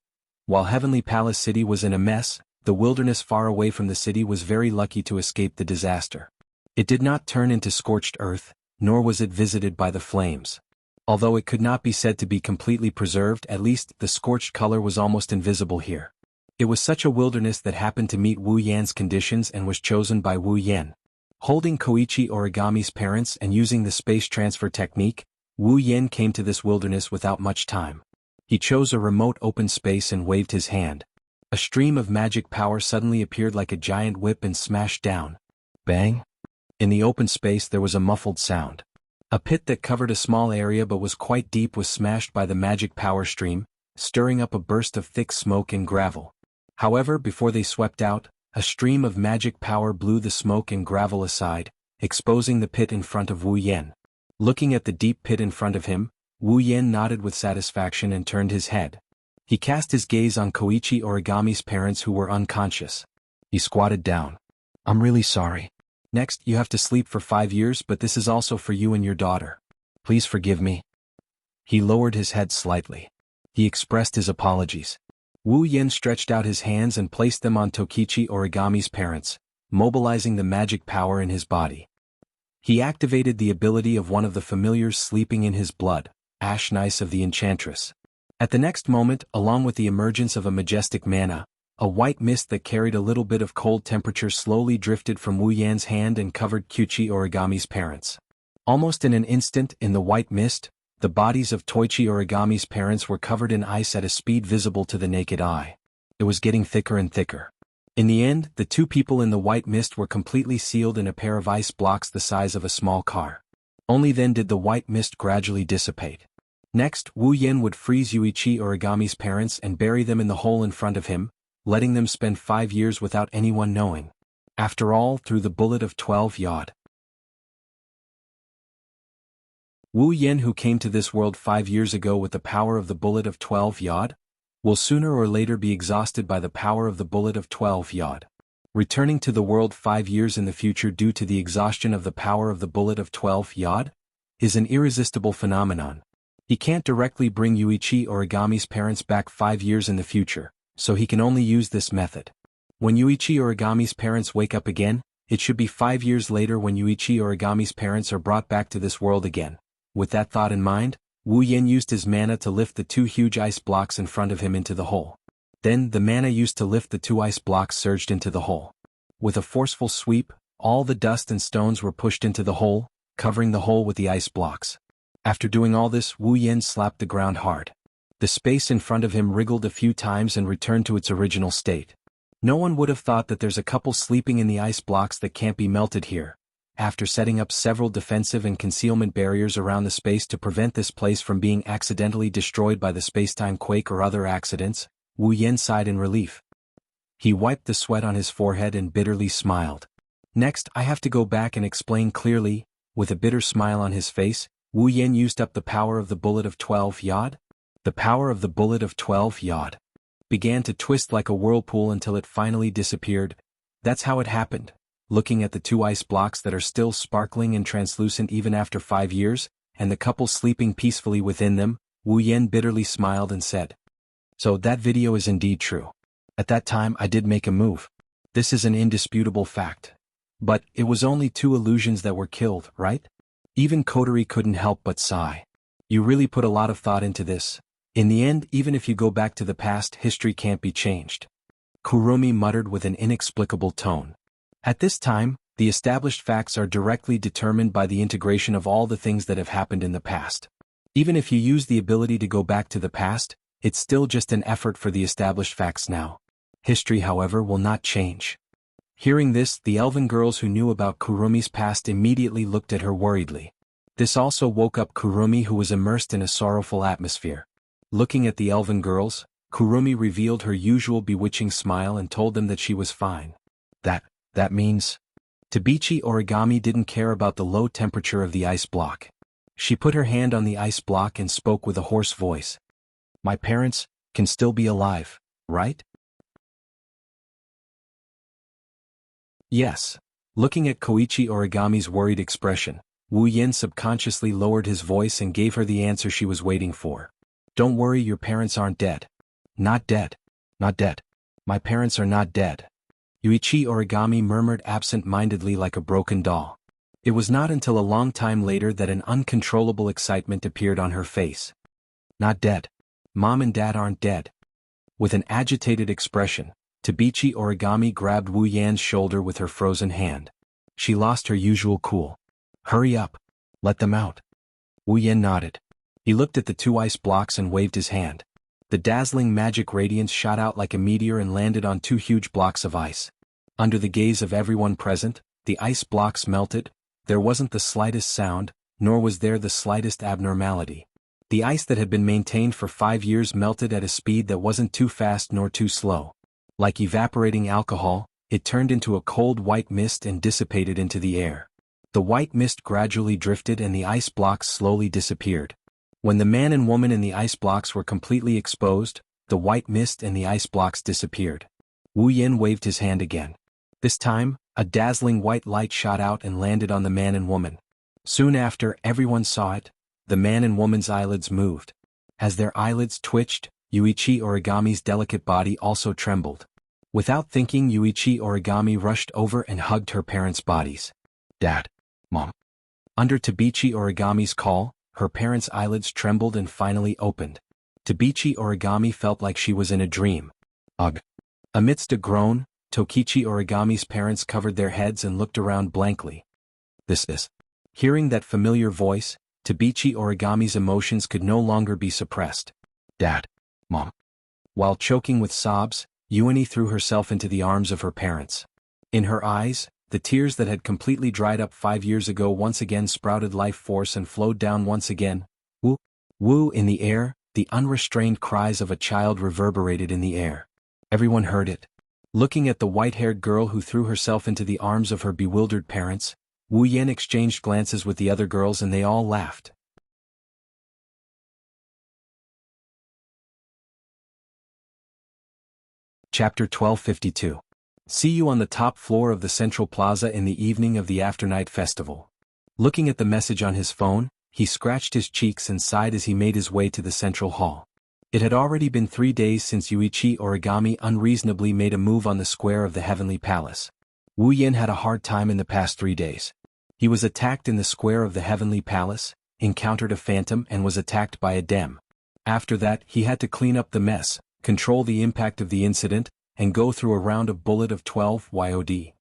While Heavenly Palace City was in a mess, the wilderness far away from the city was very lucky to escape the disaster. It did not turn into scorched earth, nor was it visited by the flames. Although it could not be said to be completely preserved, at least the scorched color was almost invisible here. It was such a wilderness that happened to meet Wu Yan's conditions and was chosen by Wu Yan. Holding Koichi Origami's parents and using the space transfer technique, Wu Yan came to this wilderness without much time. He chose a remote open space and waved his hand. A stream of magic power suddenly appeared like a giant whip and smashed down. Bang! In the open space there was a muffled sound. A pit that covered a small area but was quite deep was smashed by the magic power stream, stirring up a burst of thick smoke and gravel. However, before they swept out, a stream of magic power blew the smoke and gravel aside, exposing the pit in front of Wu Yan. Looking at the deep pit in front of him, Wu Yan nodded with satisfaction and turned his head. He cast his gaze on Koichi Origami's parents who were unconscious. He squatted down. I'm really sorry. Next, you have to sleep for 5 years, but this is also for you and your daughter. Please forgive me. He lowered his head slightly. He expressed his apologies. Wu Yan stretched out his hands and placed them on Tokichi Origami's parents, mobilizing the magic power in his body. He activated the ability of one of the familiars sleeping in his blood, Ashnice of the Enchantress. At the next moment, along with the emergence of a majestic mana, a white mist that carried a little bit of cold temperature slowly drifted from Wu Yan's hand and covered Koichi Origami's parents. Almost in an instant, in the white mist, the bodies of Toichi Origami's parents were covered in ice at a speed visible to the naked eye. It was getting thicker and thicker. In the end, the two people in the white mist were completely sealed in a pair of ice blocks the size of a small car. Only then did the white mist gradually dissipate. Next, Wu Yan would freeze Yuichi Origami's parents and bury them in the hole in front of him, letting them spend 5 years without anyone knowing. After all, through the bullet of 12 yod. Wu Yan, who came to this world 5 years ago with the power of the bullet of 12 yod, will sooner or later be exhausted by the power of the bullet of 12 yod. Returning to the world 5 years in the future due to the exhaustion of the power of the bullet of 12 yod is an irresistible phenomenon. He can't directly bring Yuichi Origami's parents back 5 years in the future, so he can only use this method. When Yuichi Origami's parents wake up again, it should be 5 years later when Yuichi Origami's parents are brought back to this world again. With that thought in mind, Wu Yin used his mana to lift the 2 huge ice blocks in front of him into the hole. Then the mana used to lift the 2 ice blocks surged into the hole. With a forceful sweep, all the dust and stones were pushed into the hole, covering the hole with the ice blocks. After doing all this, Wu Yin slapped the ground hard. The space in front of him wriggled a few times and returned to its original state. No one would have thought that there's a couple sleeping in the ice blocks that can't be melted here. After setting up several defensive and concealment barriers around the space to prevent this place from being accidentally destroyed by the spacetime quake or other accidents, Wu Yin sighed in relief. He wiped the sweat on his forehead and bitterly smiled. Next, I have to go back and explain clearly. With a bitter smile on his face, Wu Yin used up the power of the bullet of 12 yod. The power of the bullet of 12 yod began to twist like a whirlpool until it finally disappeared. That's how it happened. Looking at the 2 ice blocks that are still sparkling and translucent even after 5 years, and the couple sleeping peacefully within them, Wu Yin bitterly smiled and said, "So that video is indeed true. At that time I did make a move. This is an indisputable fact. But it was only 2 illusions that were killed, right?" Even Kotori couldn't help but sigh. "You really put a lot of thought into this. In the end, even if you go back to the past, history can't be changed," Kurumi muttered with an inexplicable tone. At this time, the established facts are directly determined by the integration of all the things that have happened in the past. Even if you use the ability to go back to the past, it's still just an effort for the established facts now. History, however, will not change. Hearing this, the elven girls who knew about Kurumi's past immediately looked at her worriedly. This also woke up Kurumi, who was immersed in a sorrowful atmosphere. Looking at the elven girls, Kurumi revealed her usual bewitching smile and told them that she was fine. That means... Tabichi Origami didn't care about the low temperature of the ice block. She put her hand on the ice block and spoke with a hoarse voice. "My parents can still be alive, right?" "Yes." Looking at Koichi Origami's worried expression, Wu Yin subconsciously lowered his voice and gave her the answer she was waiting for. "Don't worry, your parents aren't dead." "Not dead. Not dead. My parents are not dead," Yuichi Origami murmured absent-mindedly like a broken doll. It was not until a long time later that an uncontrollable excitement appeared on her face. "Not dead. Mom and Dad aren't dead." With an agitated expression, Tabichi Origami grabbed Wu Yan's shoulder with her frozen hand. She lost her usual cool. "Hurry up. Let them out." Wu Yan nodded. He looked at the 2 ice blocks and waved his hand. The dazzling magic radiance shot out like a meteor and landed on 2 huge blocks of ice. Under the gaze of everyone present, the ice blocks melted. There wasn't the slightest sound, nor was there the slightest abnormality. The ice that had been maintained for 5 years melted at a speed that wasn't too fast nor too slow. Like evaporating alcohol, it turned into a cold white mist and dissipated into the air. The white mist gradually drifted and the ice blocks slowly disappeared. When the man and woman in the ice blocks were completely exposed, the white mist and the ice blocks disappeared. Wu Yin waved his hand again. This time, a dazzling white light shot out and landed on the man and woman. Soon after, everyone saw it. The man and woman's eyelids moved. As their eyelids twitched, Yuichi Origami's delicate body also trembled. Without thinking, Yuichi Origami rushed over and hugged her parents' bodies. "Dad. Mom." Under Tabichi Origami's call, her parents' eyelids trembled and finally opened. Tabichi Origami felt like she was in a dream. Ugh. Amidst a groan, Tokichi Origami's parents covered their heads and looked around blankly. "This is..." Hearing that familiar voice, Tabichi Origami's emotions could no longer be suppressed. "Dad. Mom." While choking with sobs, Yuani threw herself into the arms of her parents. In her eyes, the tears that had completely dried up 5 years ago once again sprouted life force and flowed down once again. Woo! Woo! In the air, the unrestrained cries of a child reverberated in the air. Everyone heard it. Looking at the white-haired girl who threw herself into the arms of her bewildered parents, Wu Yan exchanged glances with the other girls and they all laughed. Chapter 1252. See you on the top floor of the Central Plaza in the evening of the Afternight Festival. Looking at the message on his phone, he scratched his cheeks and sighed as he made his way to the central hall. It had already been 3 days since Yuichi Origami unreasonably made a move on the square of the Heavenly Palace. Wu Yin had a hard time in the past 3 days. He was attacked in the square of the Heavenly Palace, encountered a phantom and was attacked by a dem. After that, he had to clean up the mess, control the impact of the incident, and go through a round of bullet of 12 YOD.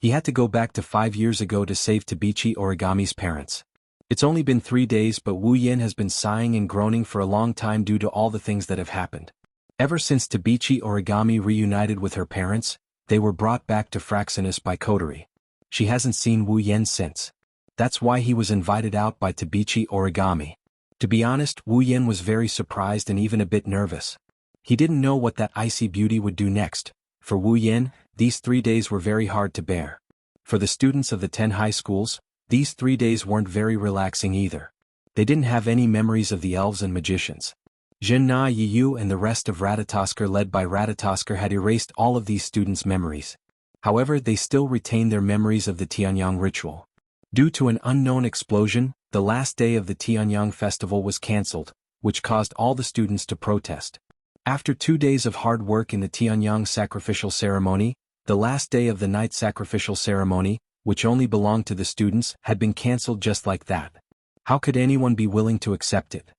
He had to go back to 5 years ago to save Tabichi Origami's parents. It's only been 3 days, but Wu Yin has been sighing and groaning for a long time due to all the things that have happened. Ever since Tabichi Origami reunited with her parents, they were brought back to Fraxinus by Coterie. She hasn't seen Wu Yin since. That's why he was invited out by Tabichi Origami. To be honest, Wu Yin was very surprised and even a bit nervous. He didn't know what that icy beauty would do next. For Wu Yin, these 3 days were very hard to bear. For the students of the 10 high schools, these 3 days weren't very relaxing either. They didn't have any memories of the elves and magicians. Jin Na Yiyu and the rest of Ratatosker led by Ratatosker had erased all of these students' memories. However, they still retained their memories of the Tianyang ritual. Due to an unknown explosion, the last day of the Tianyang festival was cancelled, which caused all the students to protest. After 2 days of hard work in the Tianyang sacrificial ceremony, the last day of the night sacrificial ceremony, which only belonged to the students, had been cancelled just like that. How could anyone be willing to accept it?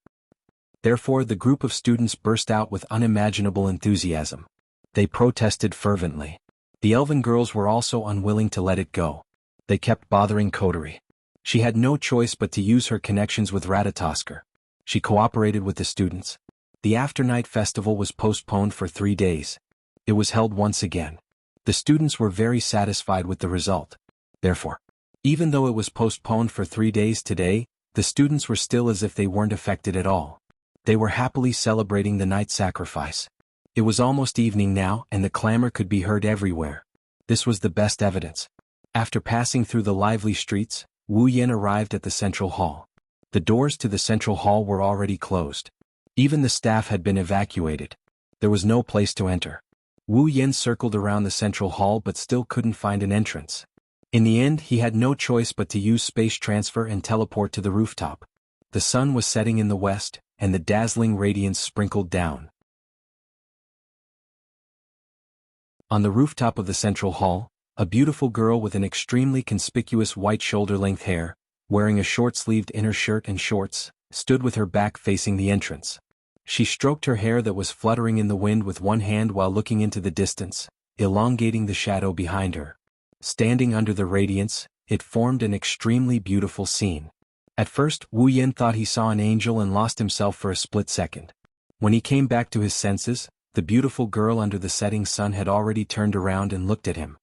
Therefore, the group of students burst out with unimaginable enthusiasm. They protested fervently. The elven girls were also unwilling to let it go. They kept bothering Coterie. She had no choice but to use her connections with Ratatosker. She cooperated with the students. The afternight festival was postponed for 3 days. It was held once again. The students were very satisfied with the result. Therefore, even though it was postponed for 3 days today, the students were still as if they weren't affected at all. They were happily celebrating the night sacrifice. It was almost evening now, and the clamor could be heard everywhere. This was the best evidence. After passing through the lively streets, Wu Yin arrived at the central hall. The doors to the central hall were already closed. Even the staff had been evacuated. There was no place to enter. Wu Yin circled around the central hall but still couldn't find an entrance. In the end, he had no choice but to use space transfer and teleport to the rooftop. The sun was setting in the west, and the dazzling radiance sprinkled down. On the rooftop of the central hall, a beautiful girl with an extremely conspicuous white shoulder-length hair, wearing a short-sleeved inner shirt and shorts, stood with her back facing the entrance. She stroked her hair that was fluttering in the wind with one hand while looking into the distance, elongating the shadow behind her. Standing under the radiance, it formed an extremely beautiful scene. At first, Wu Yin thought he saw an angel and lost himself for a split second. When he came back to his senses, the beautiful girl under the setting sun had already turned around and looked at him.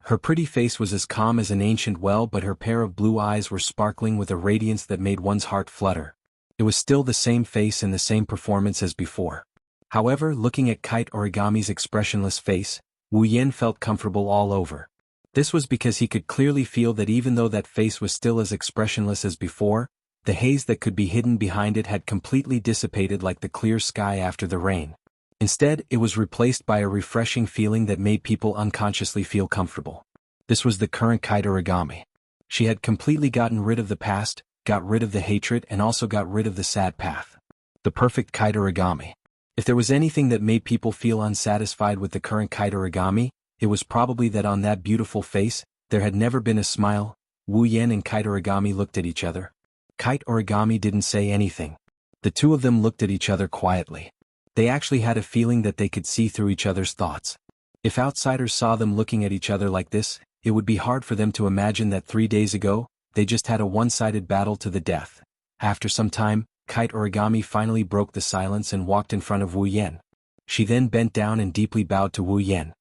Her pretty face was as calm as an ancient well, but her pair of blue eyes were sparkling with a radiance that made one's heart flutter. It was still the same face and the same performance as before. However, looking at Kite Origami's expressionless face, Wu Yin felt comfortable all over. This was because he could clearly feel that even though that face was still as expressionless as before, the haze that could be hidden behind it had completely dissipated like the clear sky after the rain. Instead, it was replaced by a refreshing feeling that made people unconsciously feel comfortable. This was the current Kite Origami. She had completely gotten rid of the past, got rid of the hatred, and also got rid of the sad path. The perfect Kite Origami. If there was anything that made people feel unsatisfied with the current Kite Origami, it was probably that on that beautiful face, there had never been a smile. Wu Yin and Kite Origami looked at each other. Kite Origami didn't say anything. The two of them looked at each other quietly. They actually had a feeling that they could see through each other's thoughts. If outsiders saw them looking at each other like this, it would be hard for them to imagine that 3 days ago, they just had a one-sided battle to the death. After some time, Kite Origami finally broke the silence and walked in front of Wu Yin. She then bent down and deeply bowed to Wu Yin.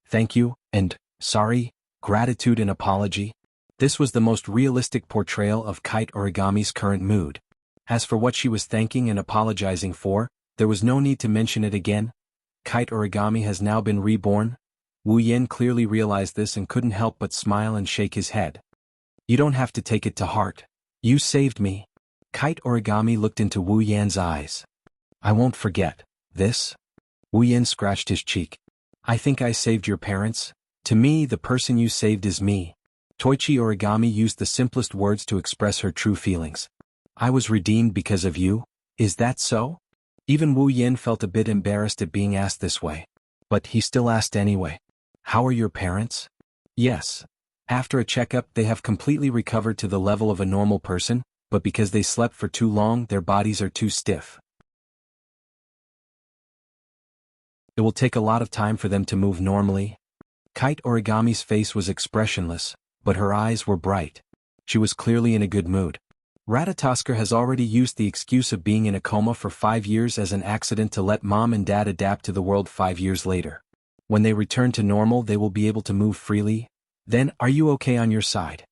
Thank you, and, sorry, gratitude and apology. This was the most realistic portrayal of Kite Origami's current mood. As for what she was thanking and apologizing for, there was no need to mention it again. Kite Origami has now been reborn. Wu Yin clearly realized this and couldn't help but smile and shake his head. You don't have to take it to heart. You saved me. Kite Origami looked into Wu Yan's eyes. I won't forget this. Wu Yin scratched his cheek. I think I saved your parents. To me, the person you saved is me. Toichi Origami used the simplest words to express her true feelings. I was redeemed because of you? Is that so? Even Wu Yin felt a bit embarrassed at being asked this way. But he still asked anyway. How are your parents? Yes. After a checkup, they have completely recovered to the level of a normal person, but because they slept for too long, their bodies are too stiff. It will take a lot of time for them to move normally. Kite Origami's face was expressionless, but her eyes were bright. She was clearly in a good mood. Ratatosker has already used the excuse of being in a coma for 5 years as an accident to let mom and dad adapt to the world 5 years later. When they return to normal, they will be able to move freely. Then, are you okay on your side?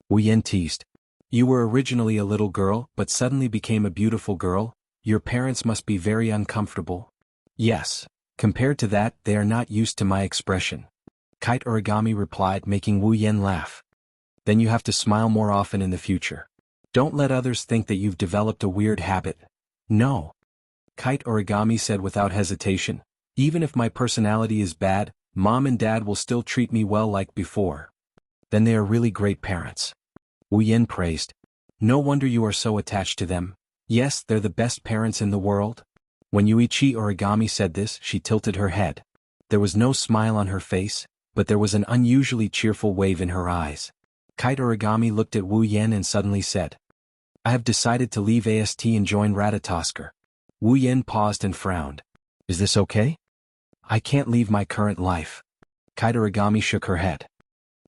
Wu Yin teased. You were originally a little girl, but suddenly became a beautiful girl. Your parents must be very uncomfortable. Yes. Compared to that, they are not used to my expression. Kite Origami replied, making Wu Yin laugh. Then you have to smile more often in the future. Don't let others think that you've developed a weird habit. No. Kite Origami said without hesitation. Even if my personality is bad, mom and dad will still treat me well like before. Then they are really great parents. Wu Yin praised. No wonder you are so attached to them. Yes, they're the best parents in the world. When Yuichi Origami said this, she tilted her head. There was no smile on her face, but there was an unusually cheerful wave in her eyes. Kite Origami looked at Wu Yin and suddenly said, I have decided to leave AST and join Ratatosker. Wu Yin paused and frowned. Is this okay? I can't leave my current life. Kite Origami shook her head.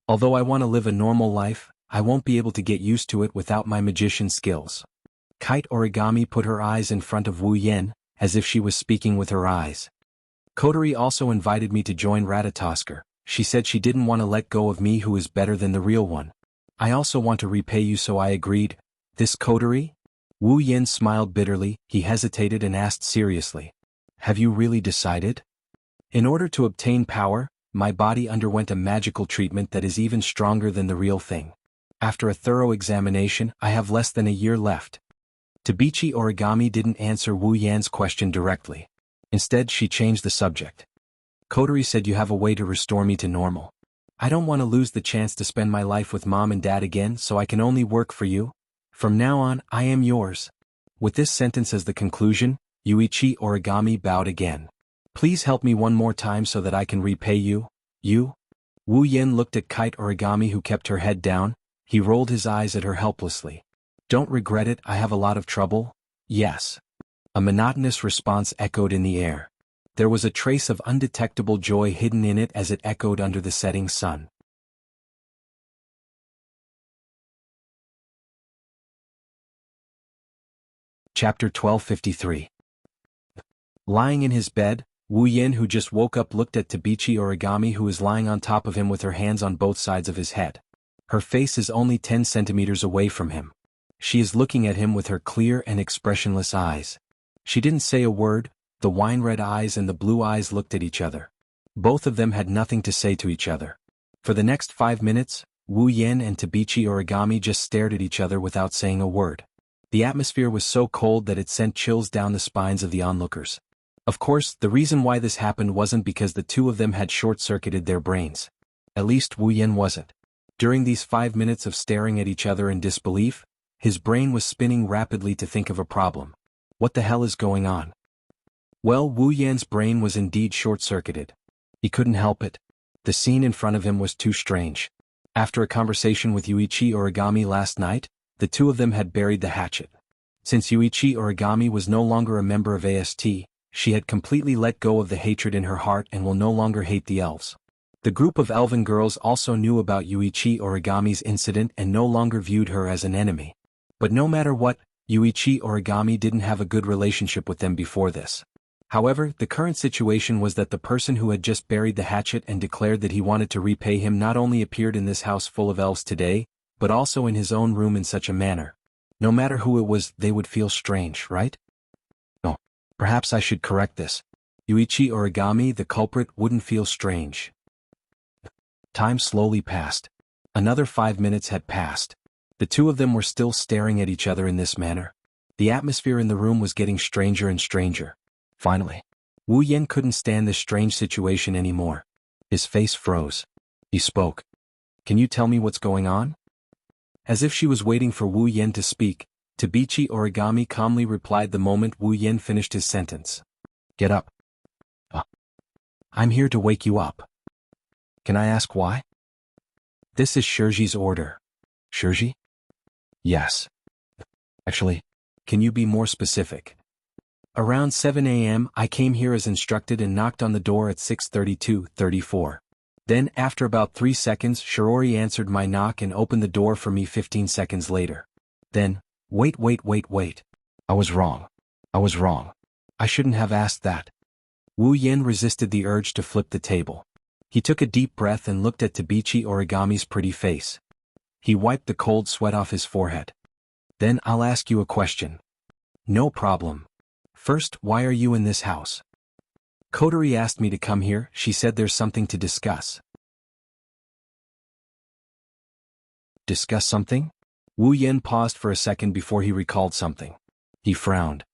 Although I want to live a normal life, I won't be able to get used to it without my magician skills. Kite Origami put her eyes in front of Wu Yin, as if she was speaking with her eyes. Kotori also invited me to join Ratatosker. She said she didn't want to let go of me who is better than the real one. I also want to repay you, so I agreed. This Kotori? Wu Yin smiled bitterly. He hesitated and asked seriously. Have you really decided? In order to obtain power, my body underwent a magical treatment that is even stronger than the real thing. After a thorough examination, I have less than a year left. Tabichi Origami didn't answer Wu Yan's question directly. Instead, she changed the subject. Kotori said you have a way to restore me to normal. I don't want to lose the chance to spend my life with mom and dad again, so I can only work for you. From now on, I am yours. With this sentence as the conclusion, Yuichi Origami bowed again. Please help me one more time so that I can repay you. You? Wu Yin looked at Kite Origami, who kept her head down. He rolled his eyes at her helplessly. Don't regret it, I have a lot of trouble. Yes. A monotonous response echoed in the air. There was a trace of undetectable joy hidden in it as it echoed under the setting sun. Chapter 1253. Lying in his bed, Wu Yin, who just woke up, looked at Tabichi Origami, who is lying on top of him with her hands on both sides of his head. Her face is only 10 centimeters away from him. She is looking at him with her clear and expressionless eyes. She didn't say a word. The wine-red eyes and the blue eyes looked at each other. Both of them had nothing to say to each other. For the next 5 minutes, Wu Yin and Tabichi Origami just stared at each other without saying a word. The atmosphere was so cold that it sent chills down the spines of the onlookers. Of course, the reason why this happened wasn't because the two of them had short-circuited their brains. At least Wu Yin wasn't. During these 5 minutes of staring at each other in disbelief, his brain was spinning rapidly to think of a problem. What the hell is going on? Well, Wu Yan's brain was indeed short-circuited. He couldn't help it. The scene in front of him was too strange. After a conversation with Yuichi Origami last night, the two of them had buried the hatchet. Since Yuichi Origami was no longer a member of AST, she had completely let go of the hatred in her heart and will no longer hate the elves. The group of elven girls also knew about Yuichi Origami's incident and no longer viewed her as an enemy. But no matter what, Yuichi Origami didn't have a good relationship with them before this. However, the current situation was that the person who had just buried the hatchet and declared that he wanted to repay him not only appeared in this house full of elves today, but also in his own room in such a manner. No matter who it was, they would feel strange, right? No. Perhaps I should correct this. Yuichi Origami, the culprit, wouldn't feel strange. Time slowly passed. Another 5 minutes had passed. The two of them were still staring at each other in this manner. The atmosphere in the room was getting stranger and stranger. Finally, Wu Yin couldn't stand this strange situation anymore. His face froze. He spoke. Can you tell me what's going on? As if she was waiting for Wu Yin to speak, Tabichi Origami calmly replied the moment Wu Yen finished his sentence. Get up. I'm here to wake you up. Can I ask why? This is Shirji's order. Shirji? Yes. Actually, can you be more specific? Around 7 a.m. I came here as instructed and knocked on the door at 6:32:34. Then, after about 3 seconds, Shirori answered my knock and opened the door for me 15 seconds later. Then, wait. I was wrong. I shouldn't have asked that. Wu Yen resisted the urge to flip the table. He took a deep breath and looked at Tabichi Origami's pretty face. He wiped the cold sweat off his forehead. Then I'll ask you a question. No problem. First, why are you in this house? Kotori asked me to come here. She said there's something to discuss. Discuss something? Wu Yen paused for a second before he recalled something. He frowned.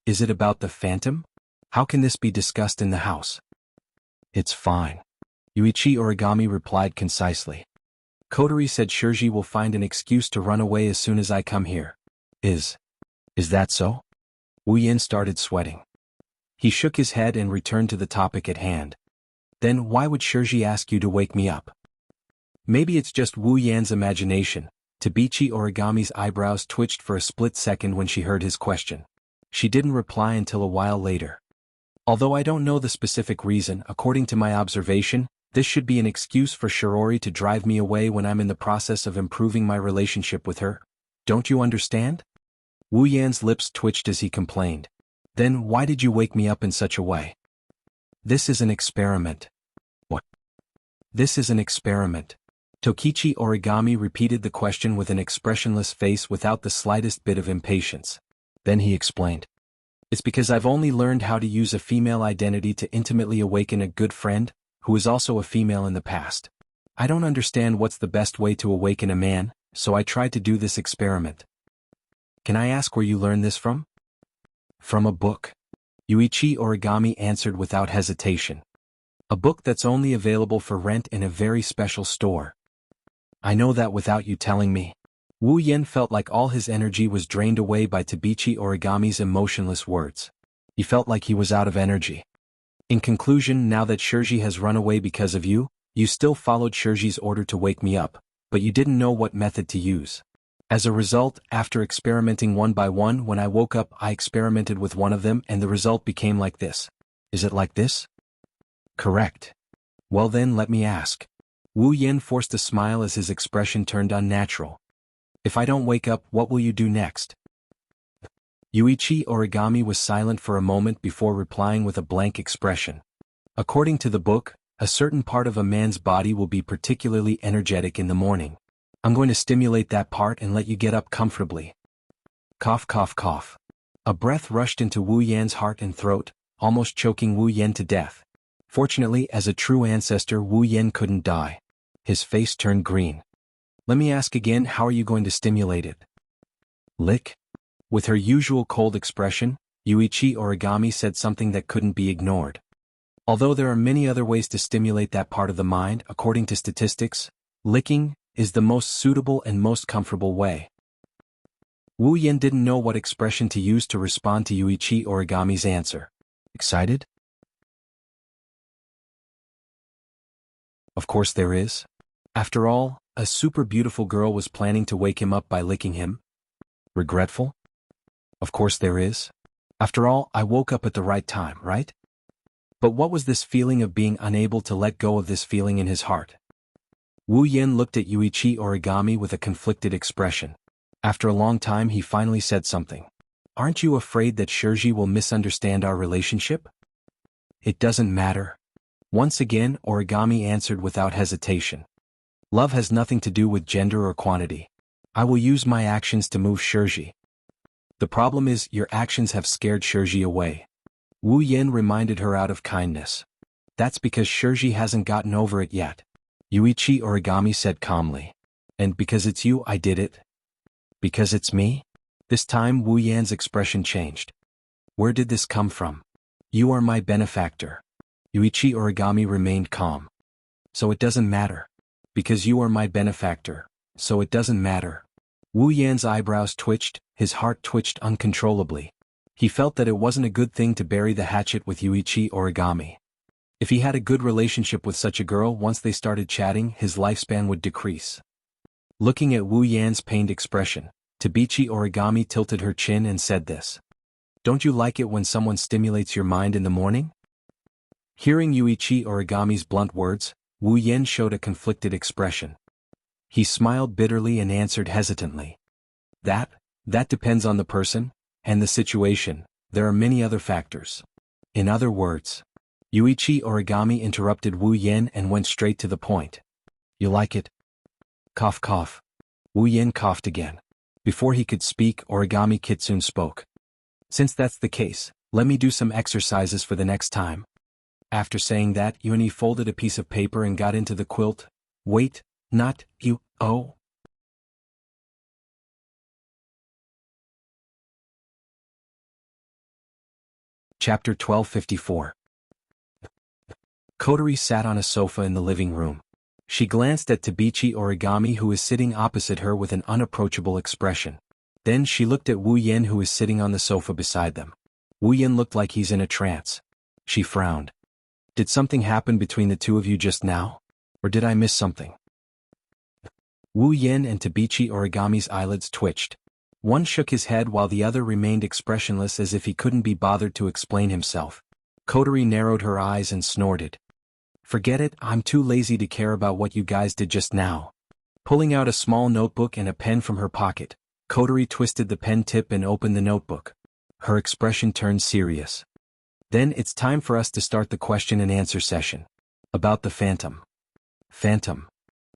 Is it about the phantom? How can this be discussed in the house? It's fine. Yuichi Origami replied concisely. Kotori said Shirji will find an excuse to run away as soon as I come here. Is that so? Wu Yen started sweating. He shook his head and returned to the topic at hand. Then why would Shirji ask you to wake me up? Maybe it's just Wu Yan's imagination. Tabichi Origami's eyebrows twitched for a split second when she heard his question. She didn't reply until a while later. Although I don't know the specific reason, according to my observation, this should be an excuse for Shirori to drive me away when I'm in the process of improving my relationship with her. Don't you understand? Wu Yan's lips twitched as he complained. Then why did you wake me up in such a way? This is an experiment. What? This is an experiment. Tokichi Origami repeated the question with an expressionless face without the slightest bit of impatience. Then he explained. It's because I've only learned how to use a female identity to intimately awaken a good friend, who is also a female in the past. I don't understand what's the best way to awaken a man, so I tried to do this experiment. Can I ask where you learned this from? From a book. Yuichi Origami answered without hesitation. A book that's only available for rent in a very special store. I know that without you telling me. Wu Yen felt like all his energy was drained away by Tabichi Origami's emotionless words. He felt like he was out of energy. In conclusion, now that Shirji has run away because of you, you still followed Shirji's order to wake me up, but you didn't know what method to use. As a result, after experimenting one by one, when I woke up I experimented with one of them and the result became like this. Is it like this? Correct. Well then let me ask. Wu Yen forced a smile as his expression turned unnatural. If I don't wake up, what will you do next? Yuichi Origami was silent for a moment before replying with a blank expression. According to the book, a certain part of a man's body will be particularly energetic in the morning. I'm going to stimulate that part and let you get up comfortably. Cough, cough, cough. A breath rushed into Wu Yan's heart and throat, almost choking Wu Yen to death. Fortunately, as a true ancestor, Wu Yen couldn't die. His face turned green. Let me ask again, how are you going to stimulate it? Lick? With her usual cold expression, Yuichi Origami said something that couldn't be ignored. Although there are many other ways to stimulate that part of the mind, according to statistics, licking is the most suitable and most comfortable way. Wu Yen didn't know what expression to use to respond to Yuichi Origami's answer. Excited? Of course there is. After all, a super beautiful girl was planning to wake him up by licking him. Regretful? Of course there is. After all, I woke up at the right time, right? But what was this feeling of being unable to let go of this feeling in his heart? Wu Yen looked at Yuichi Origami with a conflicted expression. After a long time he finally said something. Aren't you afraid that Shirji will misunderstand our relationship? It doesn't matter. Once again, Origami answered without hesitation. Love has nothing to do with gender or quantity. I will use my actions to move Shirji. The problem is, your actions have scared Shirji away. Wu Yen reminded her out of kindness. That's because Shirji hasn't gotten over it yet. Yuichi Origami said calmly. And because it's you, I did it? Because it's me? This time Wu Yan's expression changed. Where did this come from? You are my benefactor. Yuichi Origami remained calm. So it doesn't matter. Because you are my benefactor, so it doesn't matter. Wu Yan's eyebrows twitched, his heart twitched uncontrollably. He felt that it wasn't a good thing to bury the hatchet with Yuichi Origami. If he had a good relationship with such a girl, once they started chatting, his lifespan would decrease. Looking at Wu Yan's pained expression, Tabichi Origami tilted her chin and said this. Don't you like it when someone stimulates your mind in the morning? Hearing Yuichi Origami's blunt words, Wu Yan showed a conflicted expression. He smiled bitterly and answered hesitantly. That depends on the person, and the situation. There are many other factors. In other words, Yuichi Origami interrupted Wu Yan and went straight to the point. You like it? Cough cough. Wu Yan coughed again. Before he could speak, Origami Kitsune spoke. Since that's the case, let me do some exercises for the next time. After saying that, Yuni folded a piece of paper and got into the quilt. Wait, not you, oh. Chapter 1254. Kotori sat on a sofa in the living room. She glanced at Tabichi Origami, who is sitting opposite her with an unapproachable expression. Then she looked at Wu Yan, who is sitting on the sofa beside them. Wu Yan looked like he's in a trance. She frowned. Did something happen between the two of you just now? Or did I miss something? Wu Yan and Tabichi Origami's eyelids twitched. One shook his head while the other remained expressionless, as if he couldn't be bothered to explain himself. Kotori narrowed her eyes and snorted. Forget it, I'm too lazy to care about what you guys did just now. Pulling out a small notebook and a pen from her pocket, Kotori twisted the pen tip and opened the notebook. Her expression turned serious. Then it's time for us to start the question and answer session. About the phantom. Phantom.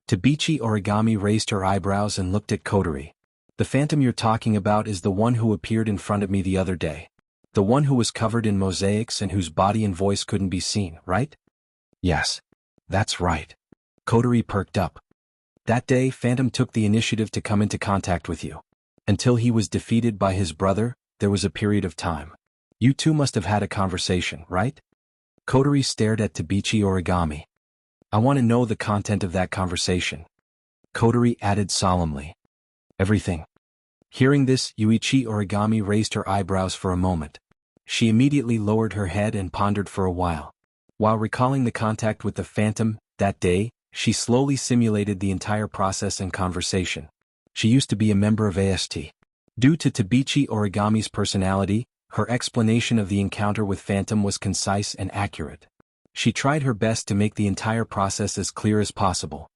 Tabichi Origami raised her eyebrows and looked at Kotori. The phantom you're talking about is the one who appeared in front of me the other day. The one who was covered in mosaics and whose body and voice couldn't be seen, right? Yes. That's right. Kotori perked up. That day, Phantom took the initiative to come into contact with you. Until he was defeated by his brother, there was a period of time. You two must have had a conversation, right? Kotori stared at Tabichi Origami. I want to know the content of that conversation. Kotori added solemnly. Everything. Hearing this, Yuichi Origami raised her eyebrows for a moment. She immediately lowered her head and pondered for a while. While recalling the contact with the phantom that day, she slowly simulated the entire process and conversation. She used to be a member of AST. Due to Tabichi Origami's personality, her explanation of the encounter with Phantom was concise and accurate. She tried her best to make the entire process as clear as possible.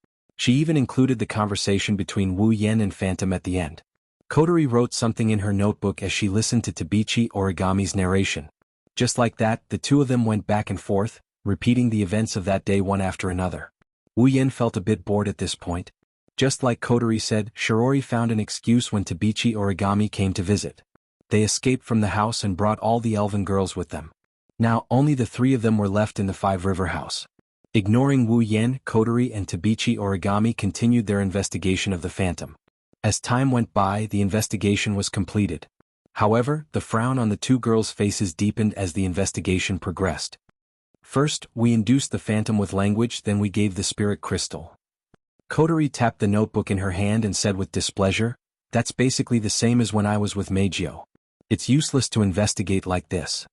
She even included the conversation between Wu Yan and Phantom at the end. Kotori wrote something in her notebook as she listened to Tabichi Origami's narration. Just like that, the two of them went back and forth, repeating the events of that day one after another. Wu Yan felt a bit bored at this point. Just like Kotori said, Shirori found an excuse when Tabichi Origami came to visit. They escaped from the house and brought all the elven girls with them. Now only the three of them were left in the Five River House. Ignoring Wu Yan, Kotori and Tabichi Origami continued their investigation of the phantom. As time went by, the investigation was completed. However, the frown on the two girls' faces deepened as the investigation progressed. First, we induced the phantom with language, then we gave the spirit crystal. Kotori tapped the notebook in her hand and said with displeasure, That's basically the same as when I was with Meijio. It's useless to investigate like this.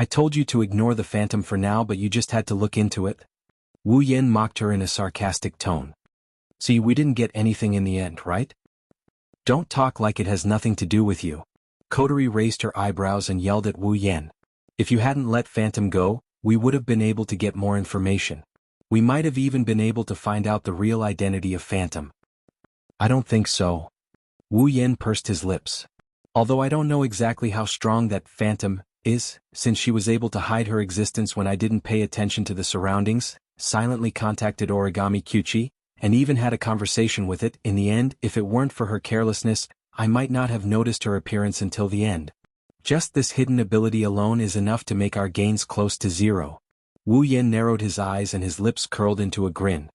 I told you to ignore the phantom for now, but you just had to look into it. Wu Yan mocked her in a sarcastic tone. See, we didn't get anything in the end, right? Don't talk like it has nothing to do with you. Kotori raised her eyebrows and yelled at Wu Yan. If you hadn't let Phantom go, we would have been able to get more information. We might have even been able to find out the real identity of Phantom. I don't think so. Wu Yan pursed his lips. Although I don't know exactly how strong that Phantom is, since she was able to hide her existence when I didn't pay attention to the surroundings, silently contacted Origami Kyuchi, and even had a conversation with it. In the end, if it weren't for her carelessness, I might not have noticed her appearance until the end. Just this hidden ability alone is enough to make our gains close to zero. Wu Yan narrowed his eyes and his lips curled into a grin.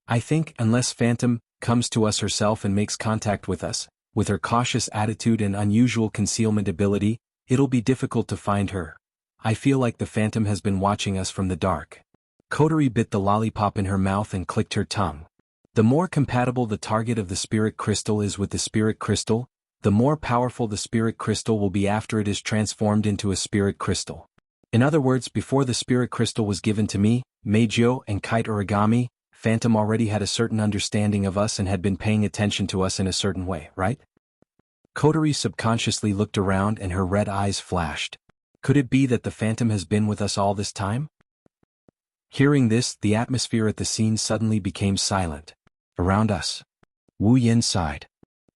I think, unless Phantom comes to us herself and makes contact with us, with her cautious attitude and unusual concealment ability, it'll be difficult to find her. I feel like the Phantom has been watching us from the dark. Kotori bit the lollipop in her mouth and clicked her tongue. The more compatible the target of the spirit crystal is with the spirit crystal, the more powerful the spirit crystal will be after it is transformed into a spirit crystal. In other words, before the spirit crystal was given to me, Meijyo and Kite Origami, Phantom already had a certain understanding of us and had been paying attention to us in a certain way, right? Kotori subconsciously looked around and her red eyes flashed. Could it be that the Phantom has been with us all this time? Hearing this, the atmosphere at the scene suddenly became silent. Around us. Wu Yin sighed.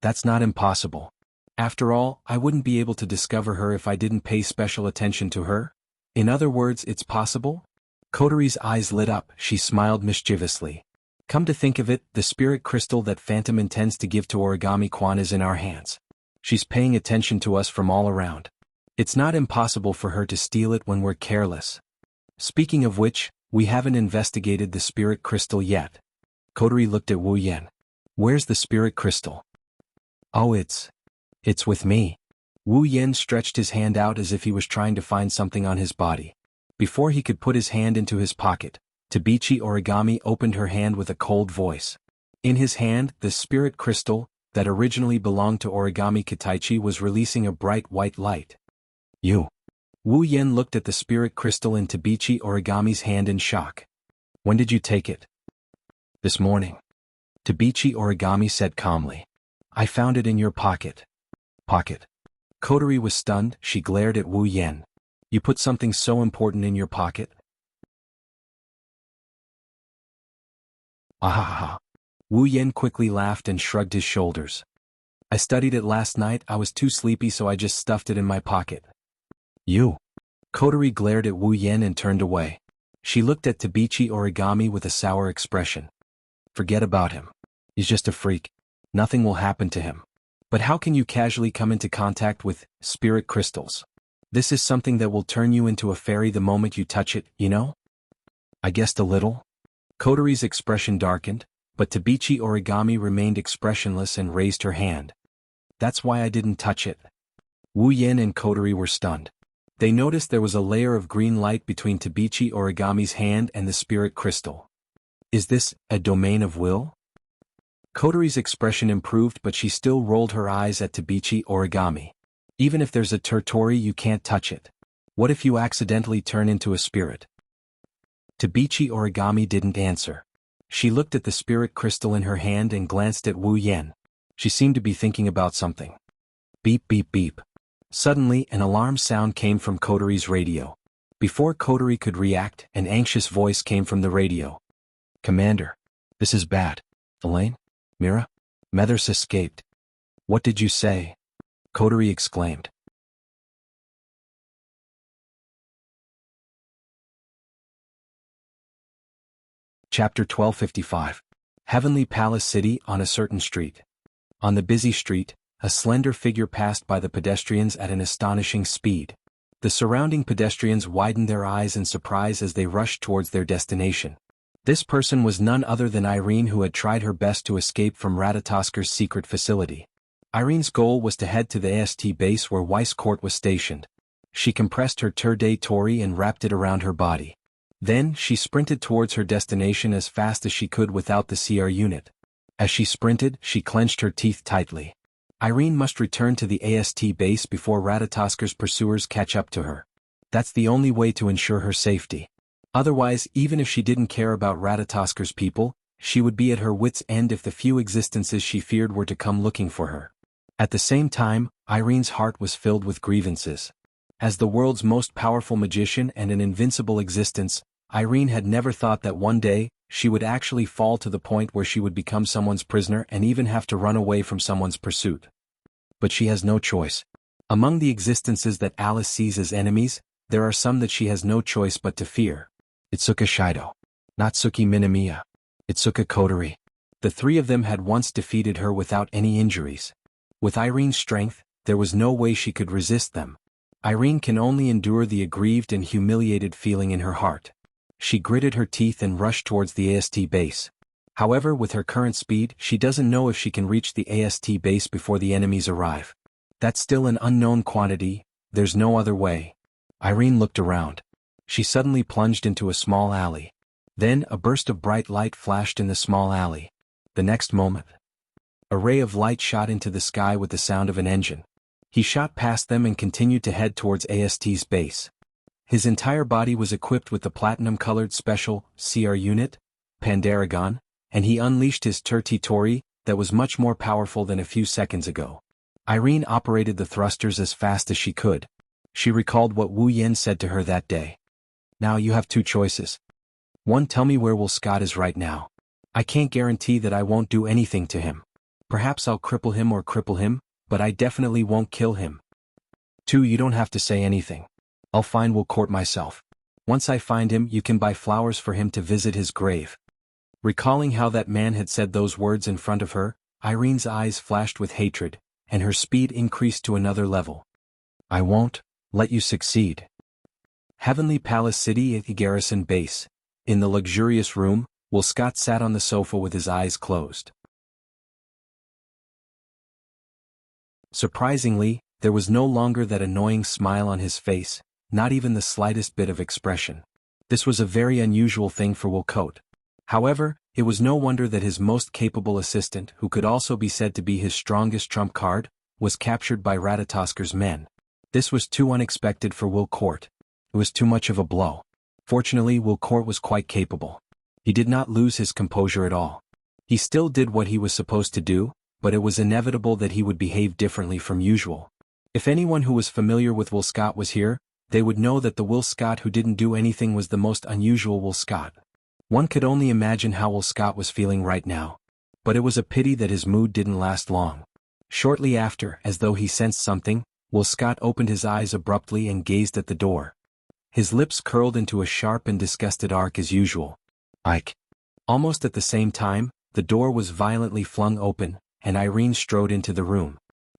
That's not impossible. After all, I wouldn't be able to discover her if I didn't pay special attention to her. In other words, it's possible? Kotori's eyes lit up, she smiled mischievously. Come to think of it, the spirit crystal that Phantom intends to give to Origami-Kwan is in our hands. She's paying attention to us from all around. It's not impossible for her to steal it when we're careless. Speaking of which, we haven't investigated the spirit crystal yet. Kotori looked at Wu Yen. Where's the spirit crystal? Oh, it's with me. Wu Yen stretched his hand out as if he was trying to find something on his body. Before he could put his hand into his pocket, Tabichi Origami opened her hand with a cold voice. In his hand, the spirit crystal, that originally belonged to Origami Kitaichi, was releasing a bright white light. You. Wu Yen looked at the spirit crystal in Tabichi Origami's hand in shock. When did you take it? This morning. Tabichi Origami said calmly. I found it in your pocket. Pocket. Kotori was stunned, she glared at Wu Yen. You put something so important in your pocket? Ahaha. Wu Yen quickly laughed and shrugged his shoulders. I studied it last night, I was too sleepy so I just stuffed it in my pocket. You. Kotori glared at Wu Yen and turned away. She looked at Tabichi Origami with a sour expression. Forget about him. He's just a freak. Nothing will happen to him. But how can you casually come into contact with spirit crystals? This is something that will turn you into a fairy the moment you touch it, you know? I guessed a little. Kotori's expression darkened, but Tabichi Origami remained expressionless and raised her hand. That's why I didn't touch it. Wu Yen and Kotori were stunned. They noticed there was a layer of green light between Tabichi Origami's hand and the spirit crystal. Is this a domain of will? Kotori's expression improved, but she still rolled her eyes at Tabichi Origami. Even if there's a territory, you can't touch it. What if you accidentally turn into a spirit? Tabichi Origami didn't answer. She looked at the spirit crystal in her hand and glanced at Wu Yen. She seemed to be thinking about something. Beep beep beep. Suddenly, an alarm sound came from Kotori's radio. Before Kotori could react, an anxious voice came from the radio. Commander. This is bad. Elaine? Mira? Methers escaped. What did you say? Kotori exclaimed. Chapter 1255. Heavenly Palace City. On a certain street. On the busy street, a slender figure passed by the pedestrians at an astonishing speed. The surrounding pedestrians widened their eyes in surprise as they rushed towards their destination. This person was none other than Irene, who had tried her best to escape from Ratatasker's secret facility. Irene's goal was to head to the AST base where Weiss Court was stationed. She compressed her Tour Tori and wrapped it around her body. Then, she sprinted towards her destination as fast as she could without the CR unit. As she sprinted, she clenched her teeth tightly. Irene must return to the AST base before Ratatasker's pursuers catch up to her. That's the only way to ensure her safety. Otherwise, even if she didn't care about Ratatasker's people, she would be at her wits' end if the few existences she feared were to come looking for her. At the same time, Irene's heart was filled with grievances. As the world's most powerful magician and an invincible existence, Irene had never thought that one day, she would actually fall to the point where she would become someone's prisoner and even have to run away from someone's pursuit. But she has no choice. Among the existences that Alice sees as enemies, there are some that she has no choice but to fear. Itsuka Shido. Natsuki Minamiya. Itsuka Kotori. The three of them had once defeated her without any injuries. With Irene's strength, there was no way she could resist them. Irene can only endure the aggrieved and humiliated feeling in her heart. She gritted her teeth and rushed towards the AST base. However, with her current speed, she doesn't know if she can reach the AST base before the enemies arrive. That's still an unknown quantity, there's no other way. Irene looked around. She suddenly plunged into a small alley. Then, a burst of bright light flashed in the small alley. The next moment, a ray of light shot into the sky with the sound of an engine. He shot past them and continued to head towards AST's base. His entire body was equipped with the platinum-colored special CR unit, Pandaragon, and he unleashed his Tertitori that was much more powerful than a few seconds ago. Irene operated the thrusters as fast as she could. She recalled what Wu Yan said to her that day. Now you have two choices. One, tell me where Will Scott is right now. I can't guarantee that I won't do anything to him. Perhaps I'll cripple him, but I definitely won't kill him. Two, you don't have to say anything. I'll find Will Court myself. Once I find him, you can buy flowers for him to visit his grave. Recalling how that man had said those words in front of her, Irene's eyes flashed with hatred, and her speed increased to another level. I won't let you succeed. Heavenly Palace City at the Garrison Base. In the luxurious room, Will Scott sat on the sofa with his eyes closed. Surprisingly, there was no longer that annoying smile on his face, not even the slightest bit of expression. This was a very unusual thing for Will Court. However, it was no wonder that his most capable assistant, who could also be said to be his strongest trump card, was captured by Ratatasker's men. This was too unexpected for Will Court. It was too much of a blow. Fortunately, Will Court was quite capable. He did not lose his composure at all. He still did what he was supposed to do, but it was inevitable that he would behave differently from usual. If anyone who was familiar with Will Scott was here, they would know that the Will Scott who didn't do anything was the most unusual Will Scott. One could only imagine how Will Scott was feeling right now. But it was a pity that his mood didn't last long. Shortly after, as though he sensed something, Will Scott opened his eyes abruptly and gazed at the door. His lips curled into a sharp and disgusted arc as usual. Ike. Almost at the same time, the door was violently flung open, and Irene strode into the room.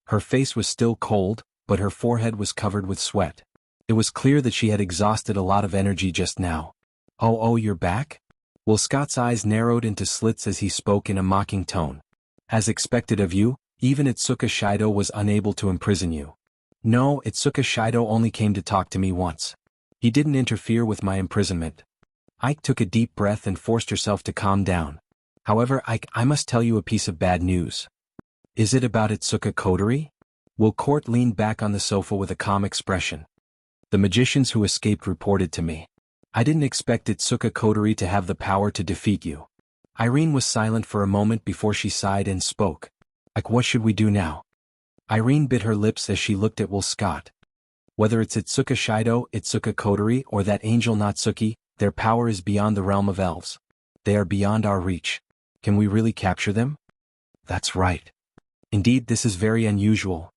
Her face was still cold, but her forehead was covered with sweat. It was clear that she had exhausted a lot of energy just now. Oh, you're back? Will Scott's eyes narrowed into slits as he spoke in a mocking tone. As expected of you, even Itsuka Shido was unable to imprison you. No, Itsuka Shido only came to talk to me once. He didn't interfere with my imprisonment. Ike took a deep breath and forced herself to calm down. However, Ike, I must tell you a piece of bad news. Is it about Itsuka Kodori? Will Court leaned back on the sofa with a calm expression. The magicians who escaped reported to me. I didn't expect Itsuka Kodori to have the power to defeat you. Irene was silent for a moment before she sighed and spoke. Ike, what should we do now? Irene bit her lips as she looked at Will Scott. Whether it's Itsuka Shido, Itsuka Kodori, or that angel Natsuki, their power is beyond the realm of elves. They are beyond our reach. Can we really capture them? That's right. Indeed, this is very unusual.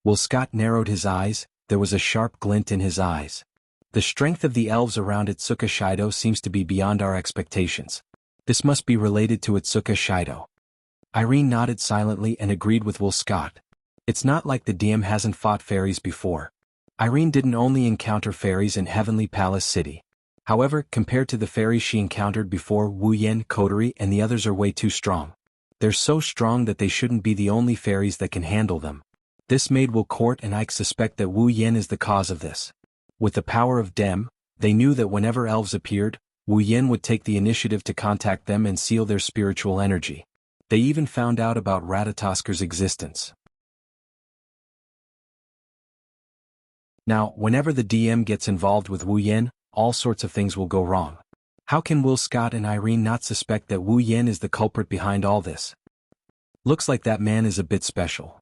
Will Scott narrowed his eyes, there was a sharp glint in his eyes. The strength of the elves around Itsuka Shido seems to be beyond our expectations. This must be related to Itsuka Shido. Irene nodded silently and agreed with Will Scott. It's not like the DM hasn't fought fairies before. Irene didn't only encounter fairies in Heavenly Palace City. However, compared to the fairies she encountered before, Wu Yan, Kodori, and the others are way too strong. They're so strong that they shouldn't be the only fairies that can handle them. This made Will Court and Ike suspect that Wu Yan is the cause of this. With the power of Dem, they knew that whenever elves appeared, Wu Yan would take the initiative to contact them and seal their spiritual energy. They even found out about Ratatasker's existence. Now, whenever the DM gets involved with Wu Yan, all sorts of things will go wrong. How can Will Scott and Irene not suspect that Wu Yan is the culprit behind all this? Looks like that man is a bit special.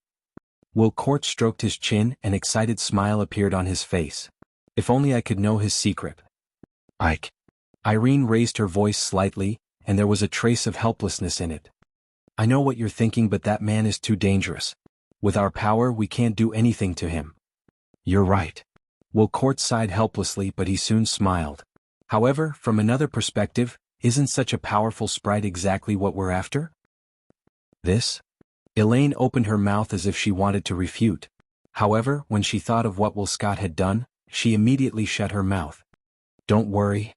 Will Court stroked his chin, an excited smile appeared on his face. If only I could know his secret. Ike. Irene raised her voice slightly, and there was a trace of helplessness in it. I know what you're thinking, but that man is too dangerous. With our power, we can't do anything to him. You're right. Will Court sighed helplessly, but he soon smiled. However, from another perspective, isn't such a powerful sprite exactly what we're after? This? Elaine opened her mouth as if she wanted to refute. However, when she thought of what Will Scott had done, she immediately shut her mouth. Don't worry.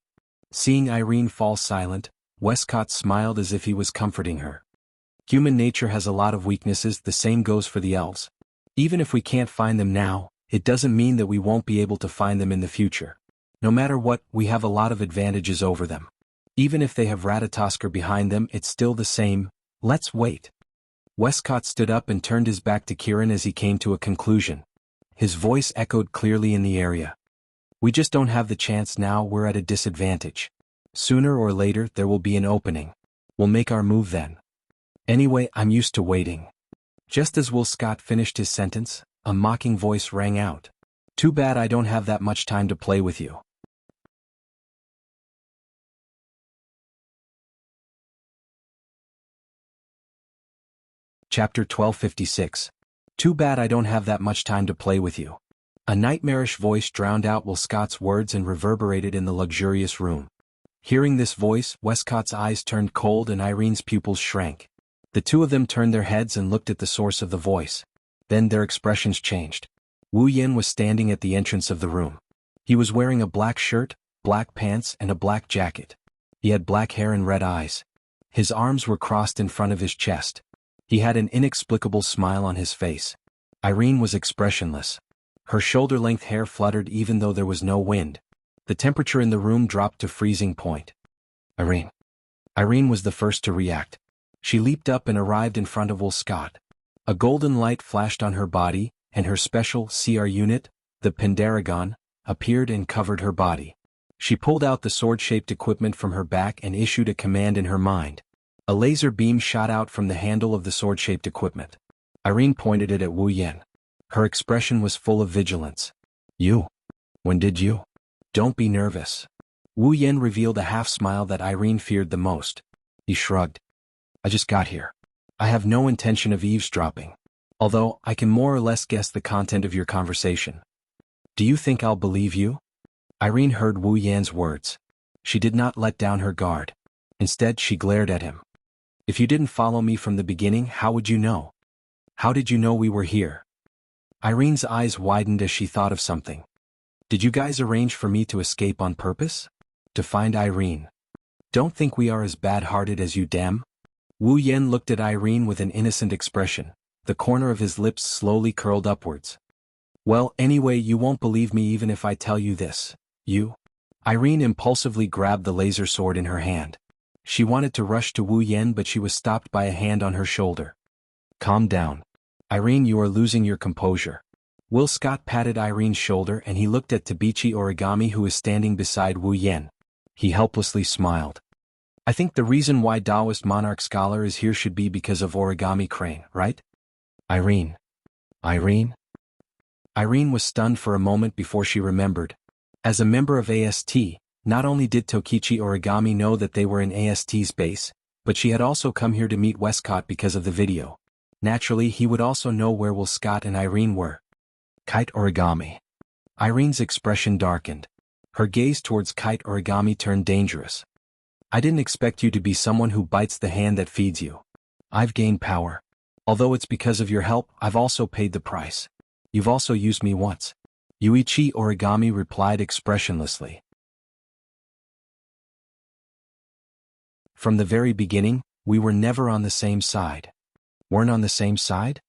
Seeing Irene fall silent, Westcott smiled as if he was comforting her. Human nature has a lot of weaknesses, the same goes for the elves. Even if we can't find them now, it doesn't mean that we won't be able to find them in the future. No matter what, we have a lot of advantages over them. Even if they have Ratatosker behind them, it's still the same, Let's wait. Westcott stood up and turned his back to Kieran as he came to a conclusion. His voice echoed clearly in the area. We just don't have the chance now, we're at a disadvantage. Sooner or later there will be an opening. We'll make our move then. Anyway, I'm used to waiting. Just as Will Scott finished his sentence, a mocking voice rang out. Too bad I don't have that much time to play with you. Chapter 1256. Too bad I don't have that much time to play with you. A nightmarish voice drowned out Will Scott's words and reverberated in the luxurious room. Hearing this voice, Westcott's eyes turned cold and Irene's pupils shrank. The two of them turned their heads and looked at the source of the voice. Then their expressions changed. Wu Yin was standing at the entrance of the room. He was wearing a black shirt, black pants and a black jacket. He had black hair and red eyes. His arms were crossed in front of his chest. He had an inexplicable smile on his face. Irene was expressionless. Her shoulder-length hair fluttered even though there was no wind. The temperature in the room dropped to freezing point. Irene. Irene was the first to react. She leaped up and arrived in front of Will Scott. A golden light flashed on her body, and her special CR unit, the Pendaragon, appeared and covered her body. She pulled out the sword-shaped equipment from her back and issued a command in her mind. A laser beam shot out from the handle of the sword-shaped equipment. Irene pointed it at Wu Yin. Her expression was full of vigilance. You? When did you? Don't be nervous. Wu Yin revealed a half-smile that Irene feared the most. He shrugged. I just got here. I have no intention of eavesdropping. Although, I can more or less guess the content of your conversation. Do you think I'll believe you? Irene heard Wu Yan's words. She did not let down her guard. Instead, she glared at him. If you didn't follow me from the beginning, how would you know? How did you know we were here? Irene's eyes widened as she thought of something. Did you guys arrange for me to escape on purpose? To find Irene? Don't think we are as bad-hearted as you damn. Wu Yen looked at Irene with an innocent expression. The corner of his lips slowly curled upwards. Well, anyway, you won't believe me even if I tell you this. You? Irene impulsively grabbed the laser sword in her hand. She wanted to rush to Wu Yen, but she was stopped by a hand on her shoulder. Calm down. Irene, you are losing your composure. Will Scott patted Irene's shoulder and he looked at Tabichi Origami, who was standing beside Wu Yen. He helplessly smiled. I think the reason why Taoist Monarch Scholar is here should be because of Origami Crane, right? Irene. Irene? Irene was stunned for a moment before she remembered. As a member of AST, not only did Tokichi Origami know that they were in AST's base, but she had also come here to meet Westcott because of the video. Naturally, he would also know where Will Scott and Irene were. Kite Origami. Irene's expression darkened. Her gaze towards Kite Origami turned dangerous. I didn't expect you to be someone who bites the hand that feeds you. I've gained power. Although it's because of your help, I've also paid the price. You've also used me once. Yuichi Origami replied expressionlessly. From the very beginning, we were never on the same side. Weren't on the same side?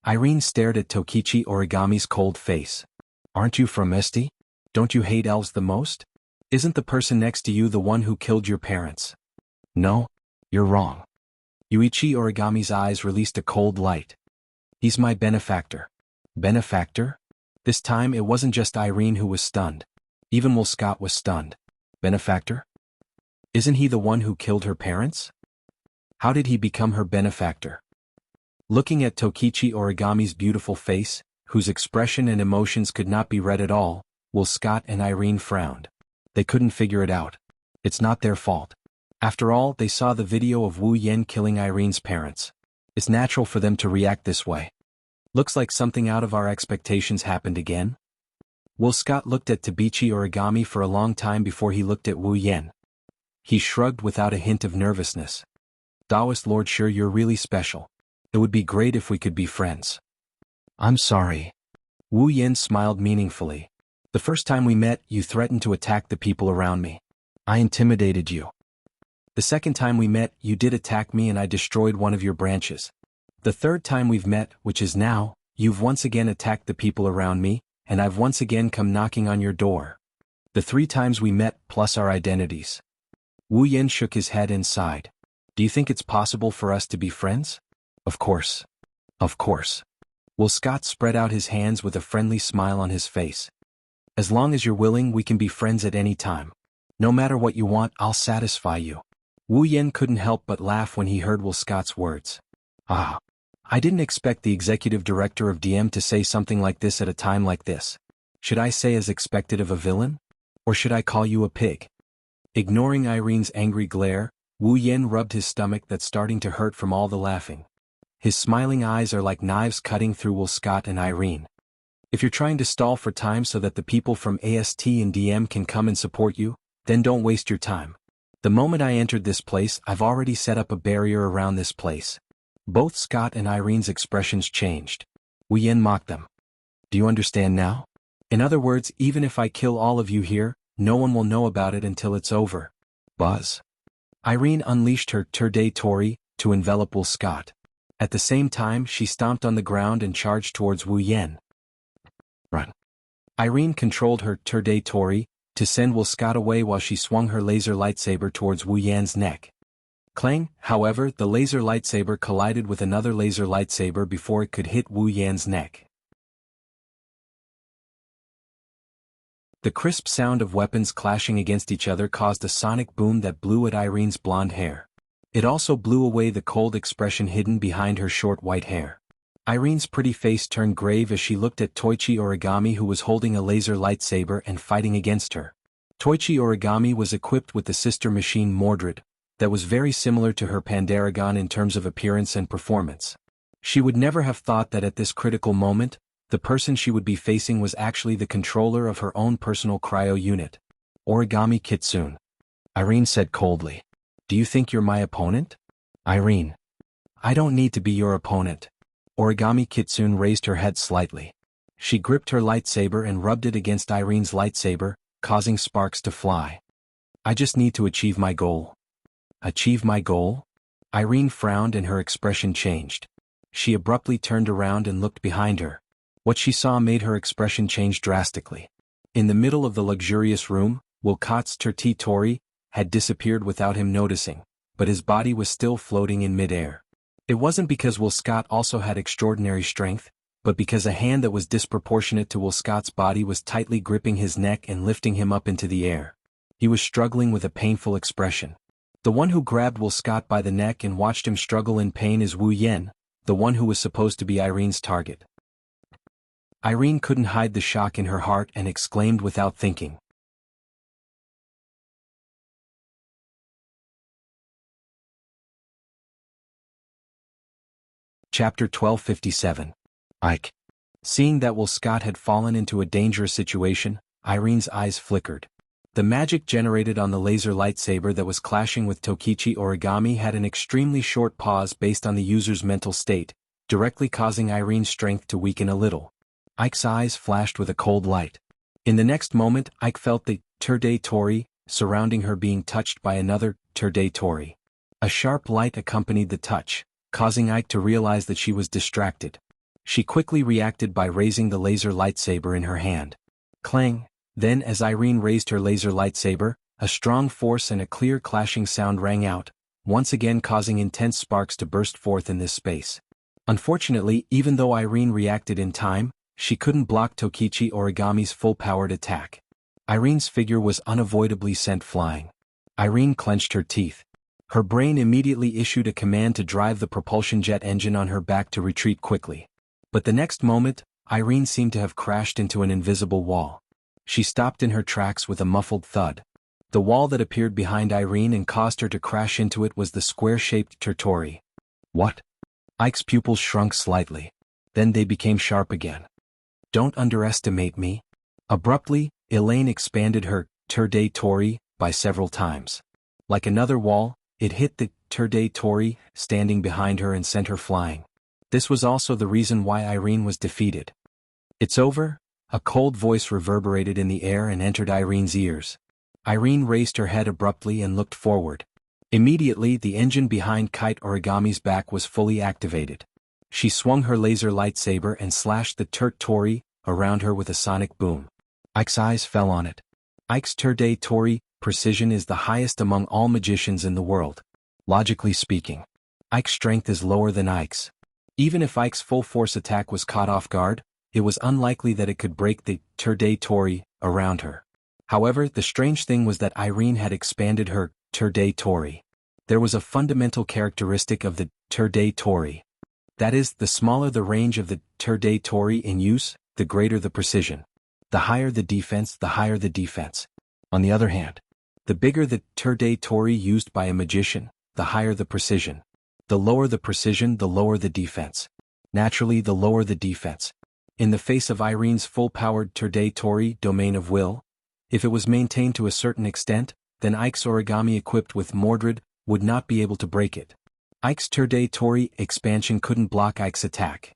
Irene stared at Tokichi Origami's cold face. Aren't you from Esti? Don't you hate elves the most? Isn't the person next to you the one who killed your parents? No, you're wrong. Yuichi Origami's eyes released a cold light. He's my benefactor. Benefactor? This time it wasn't just Irene who was stunned. Even Will Scott was stunned. Benefactor? Isn't he the one who killed her parents? How did he become her benefactor? Looking at Tokichi Origami's beautiful face, whose expression and emotions could not be read at all, Will Scott and Irene frowned. They couldn't figure it out. It's not their fault. After all, they saw the video of Wu Yen killing Irene's parents. It's natural for them to react this way. Looks like something out of our expectations happened again. Will Scott looked at Tabichi Origami for a long time before he looked at Wu Yen. He shrugged without a hint of nervousness. Taoist Lord, sure, you're really special. It would be great if we could be friends. I'm sorry. Wu Yen smiled meaningfully. The first time we met, you threatened to attack the people around me. I intimidated you. The second time we met, you did attack me and I destroyed one of your branches. The third time we've met, which is now, you've once again attacked the people around me, and I've once again come knocking on your door. The 3 times we met plus our identities. Wu Yen shook his head and sighed. Do you think it's possible for us to be friends? Of course. Of course. Will Scott spread out his hands with a friendly smile on his face. As long as you're willing, we can be friends at any time. No matter what you want, I'll satisfy you. Wu Yen couldn't help but laugh when he heard Will Scott's words. Ah. I didn't expect the executive director of DM to say something like this at a time like this. Should I say as expected of a villain? Or should I call you a pig? Ignoring Irene's angry glare, Wu Yen rubbed his stomach that's starting to hurt from all the laughing. His smiling eyes are like knives cutting through Will Scott and Irene. If you're trying to stall for time so that the people from AST and DM can come and support you, then don't waste your time. The moment I entered this place, I've already set up a barrier around this place. Both Scott and Irene's expressions changed. Wu Yen mocked them. Do you understand now? In other words, even if I kill all of you here, no one will know about it until it's over. Buzz. Irene unleashed her Turde Tori to envelop Will Scott. At the same time, she stomped on the ground and charged towards Wu Yen. Run. Irene controlled her Turde Tori to send Will Scott away while she swung her laser lightsaber towards Wu Yan's neck. Clang, however, the laser lightsaber collided with another laser lightsaber before it could hit Wu Yan's neck. The crisp sound of weapons clashing against each other caused a sonic boom that blew at Irene's blonde hair. It also blew away the cold expression hidden behind her short white hair. Irene's pretty face turned grave as she looked at Toichi Origami, who was holding a laser lightsaber and fighting against her. Toichi Origami was equipped with the sister machine Mordred, that was very similar to her Pandaragon in terms of appearance and performance. She would never have thought that at this critical moment, the person she would be facing was actually the controller of her own personal cryo unit. Origami Kitsune. Irene said coldly. Do you think you're my opponent? Irene. I don't need to be your opponent. Origami Kitsune raised her head slightly. She gripped her lightsaber and rubbed it against Irene's lightsaber, causing sparks to fly. I just need to achieve my goal. Achieve my goal? Irene frowned and her expression changed. She abruptly turned around and looked behind her. What she saw made her expression change drastically. In the middle of the luxurious room, Wilcott's Turti Tori had disappeared without him noticing, but his body was still floating in midair. It wasn't because Will Scott also had extraordinary strength, but because a hand that was disproportionate to Will Scott's body was tightly gripping his neck and lifting him up into the air. He was struggling with a painful expression. The one who grabbed Will Scott by the neck and watched him struggle in pain is Wu Yen, the one who was supposed to be Irene's target. Irene couldn't hide the shock in her heart and exclaimed without thinking. Chapter 1257. Ike. Seeing that Will Scott had fallen into a dangerous situation, Irene's eyes flickered. The magic generated on the laser lightsaber that was clashing with Tokichi Origami had an extremely short pause based on the user's mental state, directly causing Irene's strength to weaken a little. Ike's eyes flashed with a cold light. In the next moment, Ike felt the Turde Tori surrounding her being touched by another Turde Tori. A sharp light accompanied the touch, causing Ike to realize that she was distracted. She quickly reacted by raising the laser lightsaber in her hand. Clang! Then as Irene raised her laser lightsaber, a strong force and a clear clashing sound rang out, once again causing intense sparks to burst forth in this space. Unfortunately, even though Irene reacted in time, she couldn't block Tokichi Origami's full-powered attack. Irene's figure was unavoidably sent flying. Irene clenched her teeth. Her brain immediately issued a command to drive the propulsion jet engine on her back to retreat quickly. But the next moment, Irene seemed to have crashed into an invisible wall. She stopped in her tracks with a muffled thud. The wall that appeared behind Irene and caused her to crash into it was the square-shaped Turtori. What? Ike's pupils shrunk slightly. Then they became sharp again. Don't underestimate me. Abruptly, Elaine expanded her Turde Tori by several times. Like another wall, it hit the Turde Tori standing behind her and sent her flying. This was also the reason why Irene was defeated. It's over? A cold voice reverberated in the air and entered Irene's ears. Irene raised her head abruptly and looked forward. Immediately, the engine behind Kite Origami's back was fully activated. She swung her laser lightsaber and slashed the Turt Tori around her with a sonic boom. Ike's eyes fell on it. Ike's Turde Tori precision is the highest among all magicians in the world. Logically speaking, Ike's strength is lower than Ike's. Even if Ike's full-force attack was caught off guard, it was unlikely that it could break the Tori around her. However, the strange thing was that Irene had expanded her Tori. There was a fundamental characteristic of the Tori. That is, the smaller the range of the Tori in use, the greater the precision. The higher the defense, the higher the defense. On the other hand, the bigger the Tori used by a magician, the higher the precision. The lower the precision, the lower the defense. Naturally, the lower the defense. In the face of Irene's full-powered Tori domain of will, if it was maintained to a certain extent, then Ike's origami equipped with Mordred would not be able to break it. Ike's Tori expansion couldn't block Ike's attack.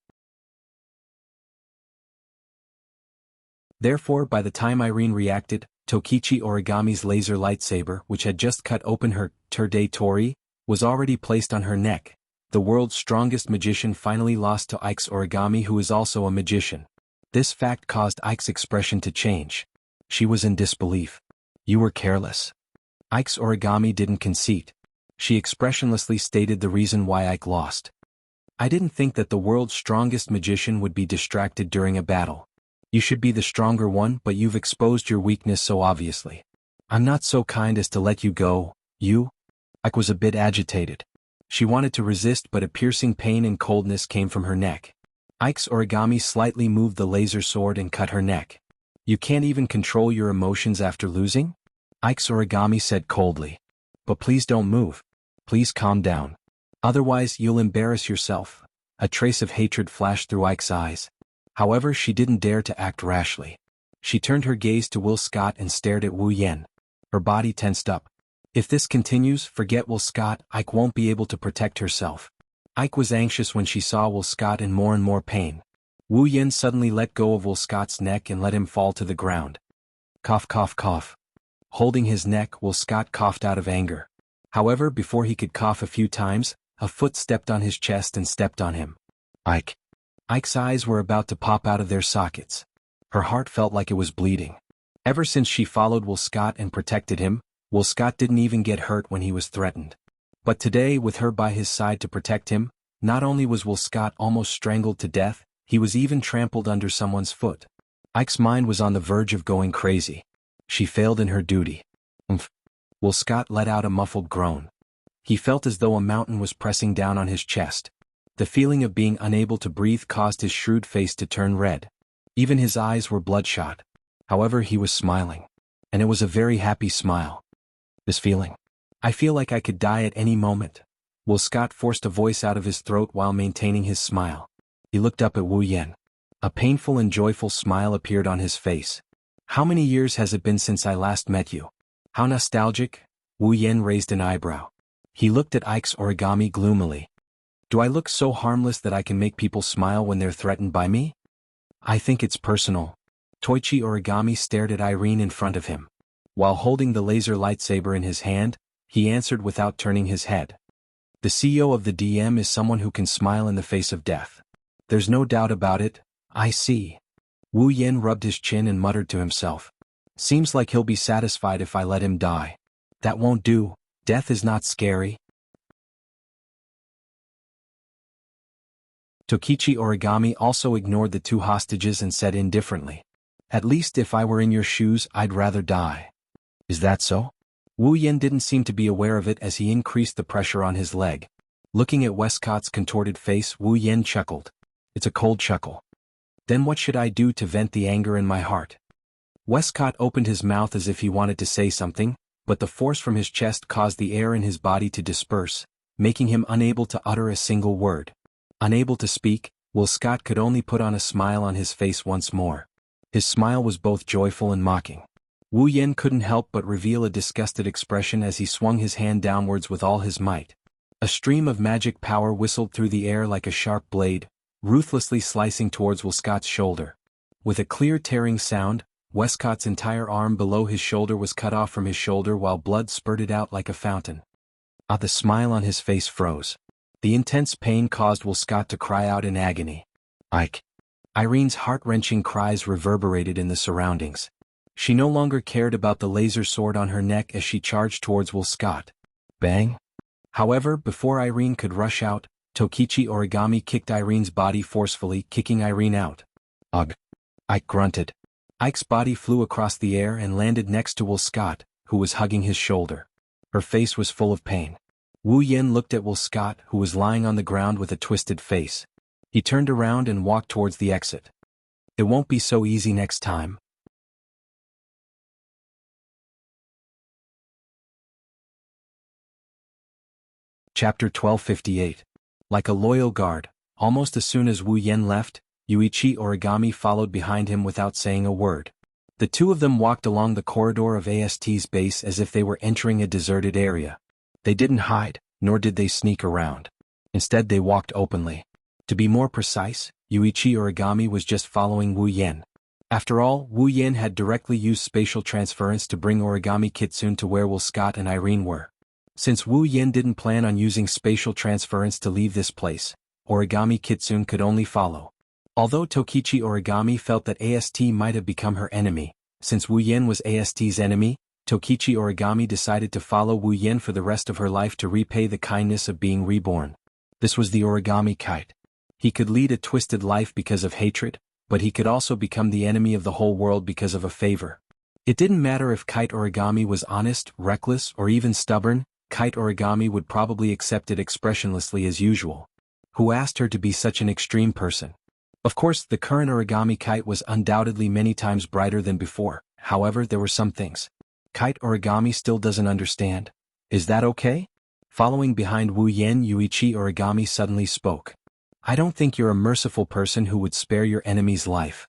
Therefore, by the time Irene reacted, Tokichi Origami's laser lightsaber, which had just cut open her Tori, was already placed on her neck. The world's strongest magician finally lost to Ike's origami, who is also a magician. This fact caused Ike's expression to change. She was in disbelief. "You were careless." Ike's origami didn't concede. She expressionlessly stated the reason why Ike lost. "I didn't think that the world's strongest magician would be distracted during a battle. You should be the stronger one, but you've exposed your weakness so obviously. I'm not so kind as to let you go, you." Ike was a bit agitated. She wanted to resist, but a piercing pain and coldness came from her neck. Ike's origami slightly moved the laser sword and cut her neck. "You can't even control your emotions after losing?" Ike's origami said coldly. "But please don't move. Please calm down. Otherwise you'll embarrass yourself." A trace of hatred flashed through Ike's eyes. However, she didn't dare to act rashly. She turned her gaze to Will Scott and stared at Wu Yen. Her body tensed up. If this continues, forget Will Scott, Ike won't be able to protect herself. Ike was anxious when she saw Will Scott in more and more pain. Wu Yen suddenly let go of Will Scott's neck and let him fall to the ground. Cough, cough, cough. Holding his neck, Will Scott coughed out of anger. However, before he could cough a few times, a foot stepped on his chest and stepped on him. Ike. Ike's eyes were about to pop out of their sockets. Her heart felt like it was bleeding. Ever since she followed Will Scott and protected him, Will Scott didn't even get hurt when he was threatened. But today, with her by his side to protect him, not only was Will Scott almost strangled to death, he was even trampled under someone's foot. Ike's mind was on the verge of going crazy. She failed in her duty. Umph. Will Scott let out a muffled groan. He felt as though a mountain was pressing down on his chest. The feeling of being unable to breathe caused his shrewd face to turn red. Even his eyes were bloodshot. However, he was smiling. And it was a very happy smile. This feeling. "I feel like I could die at any moment." Will Scott forced a voice out of his throat while maintaining his smile. He looked up at Wu Yen. A painful and joyful smile appeared on his face. "How many years has it been since I last met you?" "How nostalgic?" Wu Yen raised an eyebrow. He looked at Ike's origami gloomily. "Do I look so harmless that I can make people smile when they're threatened by me?" "I think it's personal." Toichi Origami stared at Irene in front of him. While holding the laser lightsaber in his hand, he answered without turning his head. "The CEO of the DM is someone who can smile in the face of death. There's no doubt about it, I see." Wu Yen rubbed his chin and muttered to himself. "Seems like he'll be satisfied if I let him die. That won't do. Death is not scary." Tokichi Origami also ignored the two hostages and said indifferently, "At least if I were in your shoes, I'd rather die." "Is that so?" Wu Yen didn't seem to be aware of it as he increased the pressure on his leg. Looking at Westcott's contorted face, Wu Yen chuckled. It's a cold chuckle. "Then what should I do to vent the anger in my heart?" Westcott opened his mouth as if he wanted to say something, but the force from his chest caused the air in his body to disperse, making him unable to utter a single word. Unable to speak, Will Scott could only put on a smile on his face once more. His smile was both joyful and mocking. Wu Yen couldn't help but reveal a disgusted expression as he swung his hand downwards with all his might. A stream of magic power whistled through the air like a sharp blade, ruthlessly slicing towards Will Scott's shoulder. With a clear tearing sound, Westcott's entire arm below his shoulder was cut off from his shoulder while blood spurted out like a fountain. The smile on his face froze. The intense pain caused Will Scott to cry out in agony. "Ike!" Irene's heart-wrenching cries reverberated in the surroundings. She no longer cared about the laser sword on her neck as she charged towards Will Scott. Bang! However, before Irene could rush out, Tokichi Origami kicked Irene's body forcefully, kicking Irene out. Ugh! Ike grunted. Ike's body flew across the air and landed next to Will Scott, who was hugging his shoulder. Her face was full of pain. Wu Yen looked at Will Scott, who was lying on the ground with a twisted face. He turned around and walked towards the exit. It won't be so easy next time. Chapter 1258. Like a loyal guard, almost as soon as Wu Yen left, Yuichi Origami followed behind him without saying a word. The two of them walked along the corridor of AST's base as if they were entering a deserted area. They didn't hide, nor did they sneak around. Instead, they walked openly. To be more precise, Yuichi Origami was just following Wu Yen. After all, Wu Yen had directly used spatial transference to bring Origami Kitsune to where Will Scott and Irene were. Since Wu Yen didn't plan on using spatial transference to leave this place, Origami Kitsune could only follow. Although Tokichi Origami felt that AST might have become her enemy, since Wu Yen was AST's enemy, Tokichi Origami decided to follow Wu Yen for the rest of her life to repay the kindness of being reborn. This was the Origami Kite. He could lead a twisted life because of hatred, but he could also become the enemy of the whole world because of a favor. It didn't matter if Kite Origami was honest, reckless, or even stubborn, Kite Origami would probably accept it expressionlessly as usual. Who asked her to be such an extreme person? Of course, the current Origami Kite was undoubtedly many times brighter than before. However, there were some things Kite Origami still doesn't understand. Is that okay? Following behind Wu Yen, Yuichi Origami suddenly spoke. I don't think you're a merciful person who would spare your enemy's life.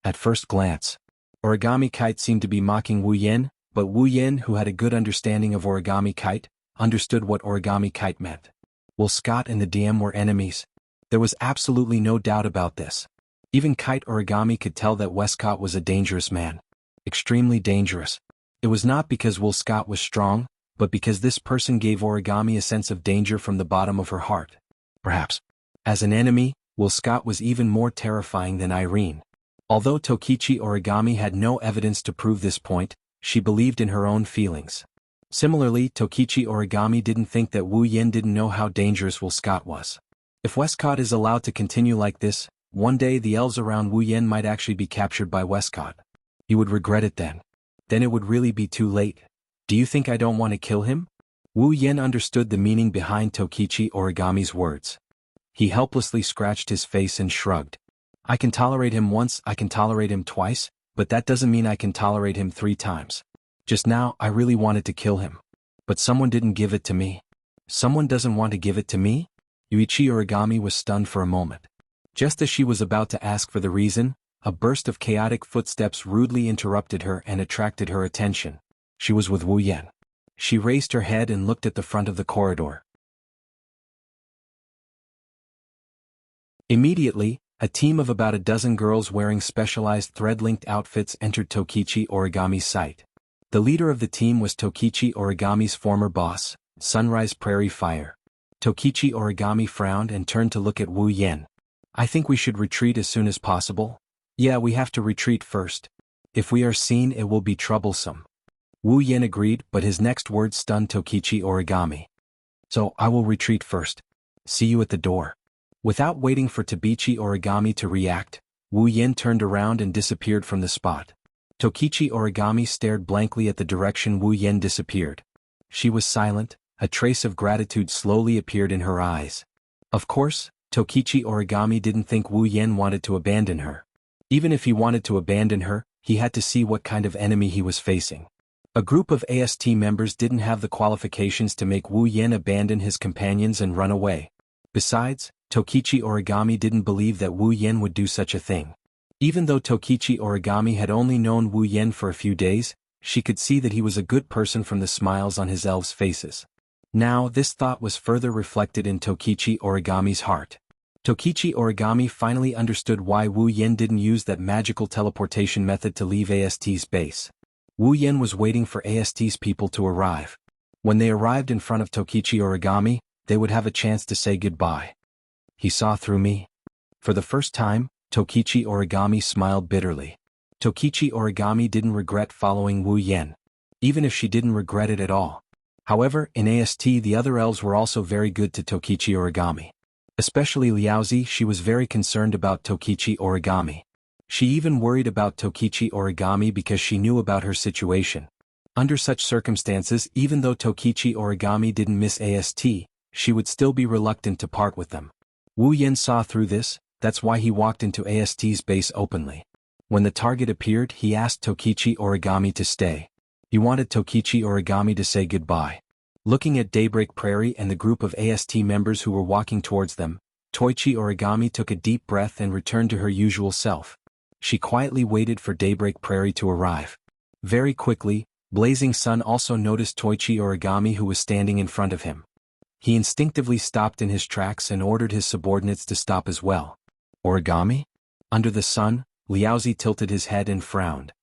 At first glance, Origami Kite seemed to be mocking Wu Yen, but Wu Yen, who had a good understanding of Origami Kite, understood what Origami Kite meant. Will Scott and the DM were enemies. There was absolutely no doubt about this. Even Kite Origami could tell that Westcott was a dangerous man. Extremely dangerous. It was not because Will Scott was strong, but because this person gave Origami a sense of danger from the bottom of her heart. Perhaps. As an enemy, Will Scott was even more terrifying than Irene. Although Tokichi Origami had no evidence to prove this point, she believed in her own feelings. Similarly, Tokichi Origami didn't think that Wu Yen didn't know how dangerous Will Scott was. If Westcott is allowed to continue like this, one day the elves around Wu Yen might actually be captured by Westcott. He would regret it then. Then it would really be too late. Do you think I don't want to kill him? Wu Yen understood the meaning behind Tokichi Origami's words. He helplessly scratched his face and shrugged. I can tolerate him once, I can tolerate him twice, but that doesn't mean I can tolerate him 3 times. Just now, I really wanted to kill him. But someone didn't give it to me. Someone doesn't want to give it to me? Yuichi Origami was stunned for a moment. Just as she was about to ask for the reason, a burst of chaotic footsteps rudely interrupted her and attracted her attention. She was with Wu Yen. She raised her head and looked at the front of the corridor. Immediately, a team of about a dozen girls wearing specialized thread-linked outfits entered Tokichi Origami's sight. The leader of the team was Tokichi Origami's former boss, Sunrise Prairie Fire. Tokichi Origami frowned and turned to look at Wu Yen. I think we should retreat as soon as possible. Yeah, we have to retreat first. If we are seen, it will be troublesome. Wu Yen agreed, but his next words stunned Tokichi Origami. So, I will retreat first. See you at the door. Without waiting for Tokichi Origami to react, Wu Yen turned around and disappeared from the spot. Tokichi Origami stared blankly at the direction Wu Yen disappeared. She was silent, a trace of gratitude slowly appeared in her eyes. Of course, Tokichi Origami didn't think Wu Yen wanted to abandon her. Even if he wanted to abandon her, he had to see what kind of enemy he was facing. A group of AST members didn't have the qualifications to make Wu Yen abandon his companions and run away. Besides, Tokichi Origami didn't believe that Wu Yen would do such a thing. Even though Tokichi Origami had only known Wu Yen for a few days, she could see that he was a good person from the smiles on his elves' faces. Now, this thought was further reflected in Tokichi Origami's heart. Tokichi Origami finally understood why Wu Yen didn't use that magical teleportation method to leave AST's base. Wu Yen was waiting for AST's people to arrive. When they arrived in front of Tokichi Origami, they would have a chance to say goodbye. He saw through me. For the first time, Tokichi Origami smiled bitterly. Tokichi Origami didn't regret following Wu Yen. Even if she didn't regret it at all. However, in AST the other elves were also very good to Tokichi Origami. Especially Liaozi, she was very concerned about Tokichi Origami. She even worried about Tokichi Origami because she knew about her situation. Under such circumstances, even though Tokichi Origami didn't miss AST, she would still be reluctant to part with them. Wu Yen saw through this, that's why he walked into AST's base openly. When the target appeared, he asked Tokichi Origami to stay. He wanted Tokichi Origami to say goodbye. Looking at Daybreak Prairie and the group of AST members who were walking towards them, Toichi Origami took a deep breath and returned to her usual self. She quietly waited for Daybreak Prairie to arrive. Very quickly, Blazing Sun also noticed Toichi Origami, who was standing in front of him. He instinctively stopped in his tracks and ordered his subordinates to stop as well. Origami? Under the sun, Liaozi tilted his head and frowned.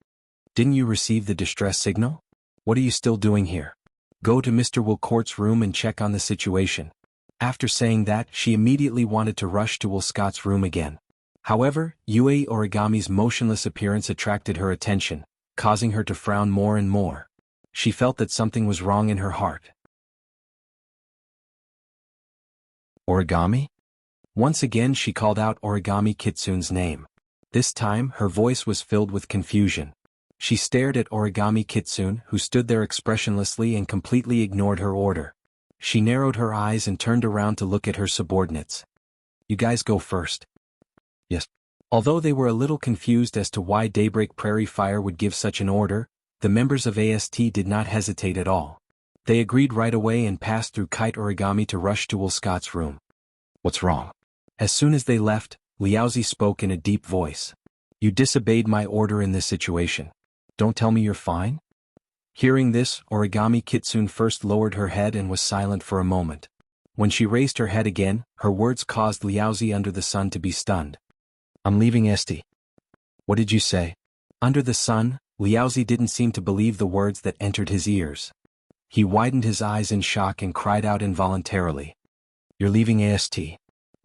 Didn't you receive the distress signal? What are you still doing here? Go to Mr. Wilcourt's room and check on the situation. After saying that, she immediately wanted to rush to Wilscott's room again. However, Yue Origami's motionless appearance attracted her attention, causing her to frown more and more. She felt that something was wrong in her heart. Origami? Once again she called out Origami Kitsune's name. This time, her voice was filled with confusion. She stared at Origami Kitsune, who stood there expressionlessly and completely ignored her order. She narrowed her eyes and turned around to look at her subordinates. You guys go first. Yes. Although they were a little confused as to why Daybreak Prairie Fire would give such an order, the members of AST did not hesitate at all. They agreed right away and passed through Kite Origami to rush to Wilscott's room. What's wrong? As soon as they left, Liaozi spoke in a deep voice. You disobeyed my order in this situation. Don't tell me you're fine? Hearing this, Origami Kitsune first lowered her head and was silent for a moment. When she raised her head again, her words caused Liaozi under the sun to be stunned. I'm leaving ST. What did you say? Under the sun, Liaozi didn't seem to believe the words that entered his ears. He widened his eyes in shock and cried out involuntarily. You're leaving AST.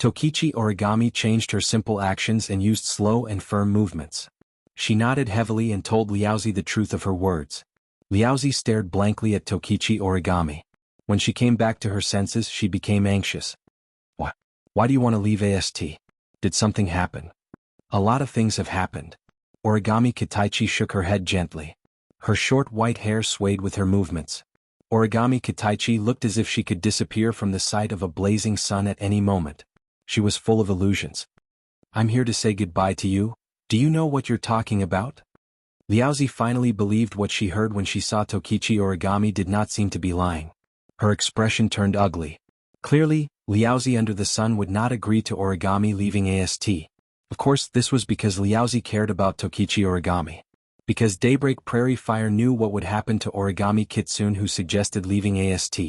Tokichi Origami changed her simple actions and used slow and firm movements. She nodded heavily and told Liaozi the truth of her words. Liaozi stared blankly at Tokichi Origami. When she came back to her senses, she became anxious. What? Why do you want to leave AST? Did something happen? A lot of things have happened. Origami Kitaichi shook her head gently. Her short white hair swayed with her movements. Origami Kitaichi looked as if she could disappear from the sight of a blazing sun at any moment. She was full of illusions. I'm here to say goodbye to you. Do you know what you're talking about? Liaozi finally believed what she heard when she saw Tokichi Origami did not seem to be lying. Her expression turned ugly. Clearly, Liaozi under the sun would not agree to Origami leaving AST. Of course, this was because Liaozi cared about Tokichi Origami. Because Daybreak Prairie Fire knew what would happen to Origami Kitsune, who suggested leaving AST.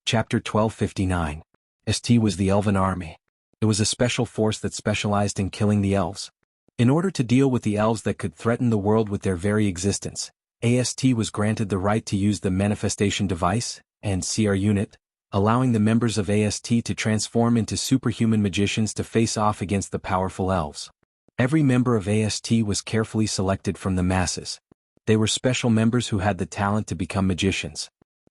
Chapter 1259. ST was the Elven Army. It was a special force that specialized in killing the elves. In order to deal with the elves that could threaten the world with their very existence, AST was granted the right to use the Manifestation Device and CR Unit, allowing the members of AST to transform into superhuman magicians to face off against the powerful elves. Every member of AST was carefully selected from the masses. They were special members who had the talent to become magicians.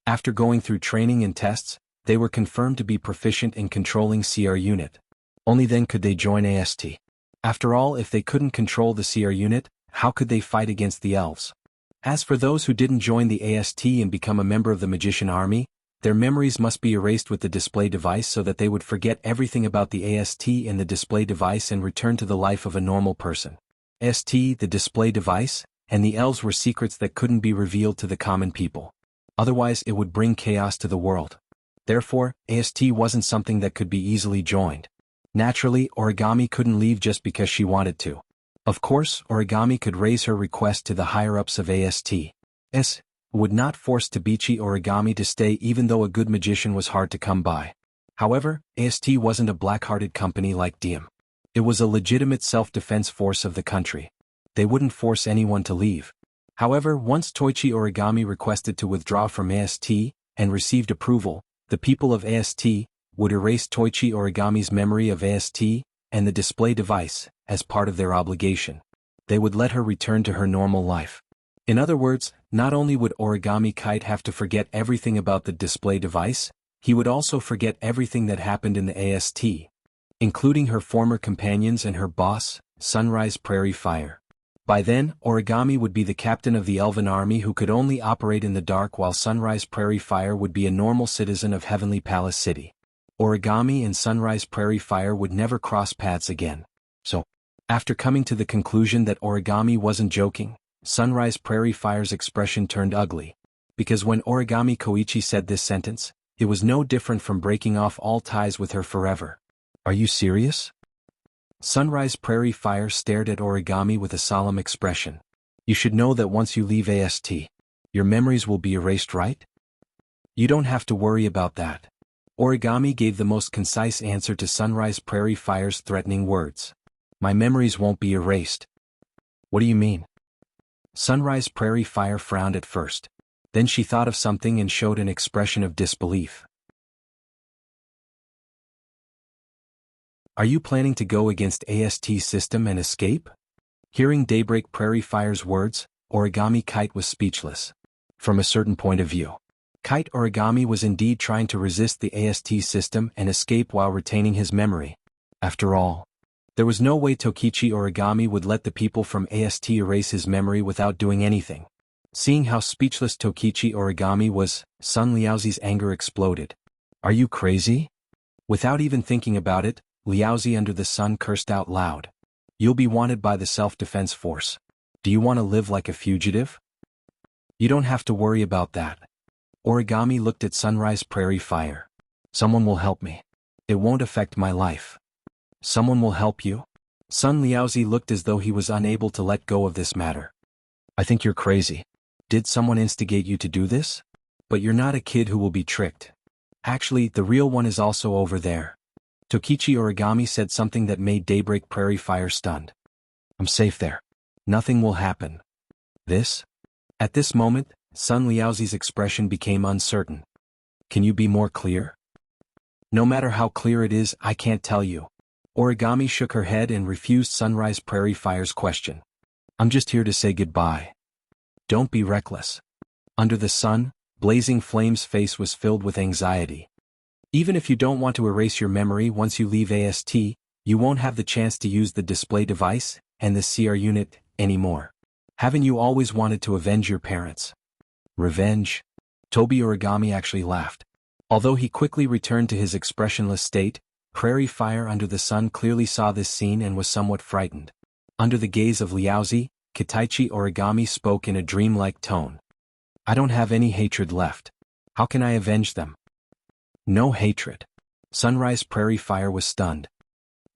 After going through training and tests, they were confirmed to be proficient in controlling CR Unit. Only then could they join AST. After all, if they couldn't control the CR Unit, how could they fight against the elves? As for those who didn't join the AST and become a member of the Magician Army, their memories must be erased with the display device so that they would forget everything about the AST and the display device and return to the life of a normal person. AST, the display device, and the elves were secrets that couldn't be revealed to the common people. Otherwise, it would bring chaos to the world. Therefore, AST wasn't something that could be easily joined. Naturally, Origami couldn't leave just because she wanted to. Of course, Origami could raise her request to the higher-ups of AST. Would not force Tabichi Origami to stay even though a good magician was hard to come by. However, AST wasn't a black-hearted company like Diem. It was a legitimate self-defense force of the country. They wouldn't force anyone to leave. However, once Toichi Origami requested to withdraw from AST and received approval, the people of AST would erase Toichi Origami's memory of AST and the display device, as part of their obligation. They would let her return to her normal life. In other words, not only would Origami Kite have to forget everything about the display device, he would also forget everything that happened in the AST, including her former companions and her boss, Sunrise Prairie Fire. By then, Origami would be the captain of the Elven army who could only operate in the dark, while Sunrise Prairie Fire would be a normal citizen of Heavenly Palace City. Origami and Sunrise Prairie Fire would never cross paths again. So, after coming to the conclusion that Origami wasn't joking, Sunrise Prairie Fire's expression turned ugly. Because when Origami Koichi said this sentence, it was no different from breaking off all ties with her forever. Are you serious? Sunrise Prairie Fire stared at Origami with a solemn expression. You should know that once you leave AST, your memories will be erased, right? You don't have to worry about that. Origami gave the most concise answer to Sunrise Prairie Fire's threatening words. My memories won't be erased. What do you mean? Sunrise Prairie Fire frowned at first. Then she thought of something and showed an expression of disbelief. Are you planning to go against AST system and escape? Hearing Daybreak Prairie Fire's words, Origami Kite was speechless. From a certain point of view, Kite Origami was indeed trying to resist the AST system and escape while retaining his memory. After all, there was no way Tokichi Origami would let the people from AST erase his memory without doing anything. Seeing how speechless Tokichi Origami was, Sun Liaozi's anger exploded. Are you crazy? Without even thinking about it, Liaozi under the sun cursed out loud. You'll be wanted by the self-defense force. Do you want to live like a fugitive? You don't have to worry about that. Origami looked at Sunrise Prairie Fire. Someone will help me. It won't affect my life. Someone will help you? Sun Liaozi looked as though he was unable to let go of this matter. I think you're crazy. Did someone instigate you to do this? But you're not a kid who will be tricked. Actually, the real one is also over there. Tokichi Origami said something that made Daybreak Prairie Fire stunned. I'm safe there. Nothing will happen. This? At this moment, Sun Liaozi's expression became uncertain. Can you be more clear? No matter how clear it is, I can't tell you. Origami shook her head and refused Sunrise Prairie Fire's question. I'm just here to say goodbye. Don't be reckless. Under the sun, Blazing Flame's face was filled with anxiety. Even if you don't want to erase your memory once you leave AST, you won't have the chance to use the display device and the CR unit anymore. Haven't you always wanted to avenge your parents? Revenge? Tobi Origami actually laughed. Although he quickly returned to his expressionless state, Prairie Fire under the sun clearly saw this scene and was somewhat frightened. Under the gaze of Liaozi, Kitaichi Origami spoke in a dreamlike tone. I don't have any hatred left. How can I avenge them? No hatred. Sunrise Prairie Fire was stunned.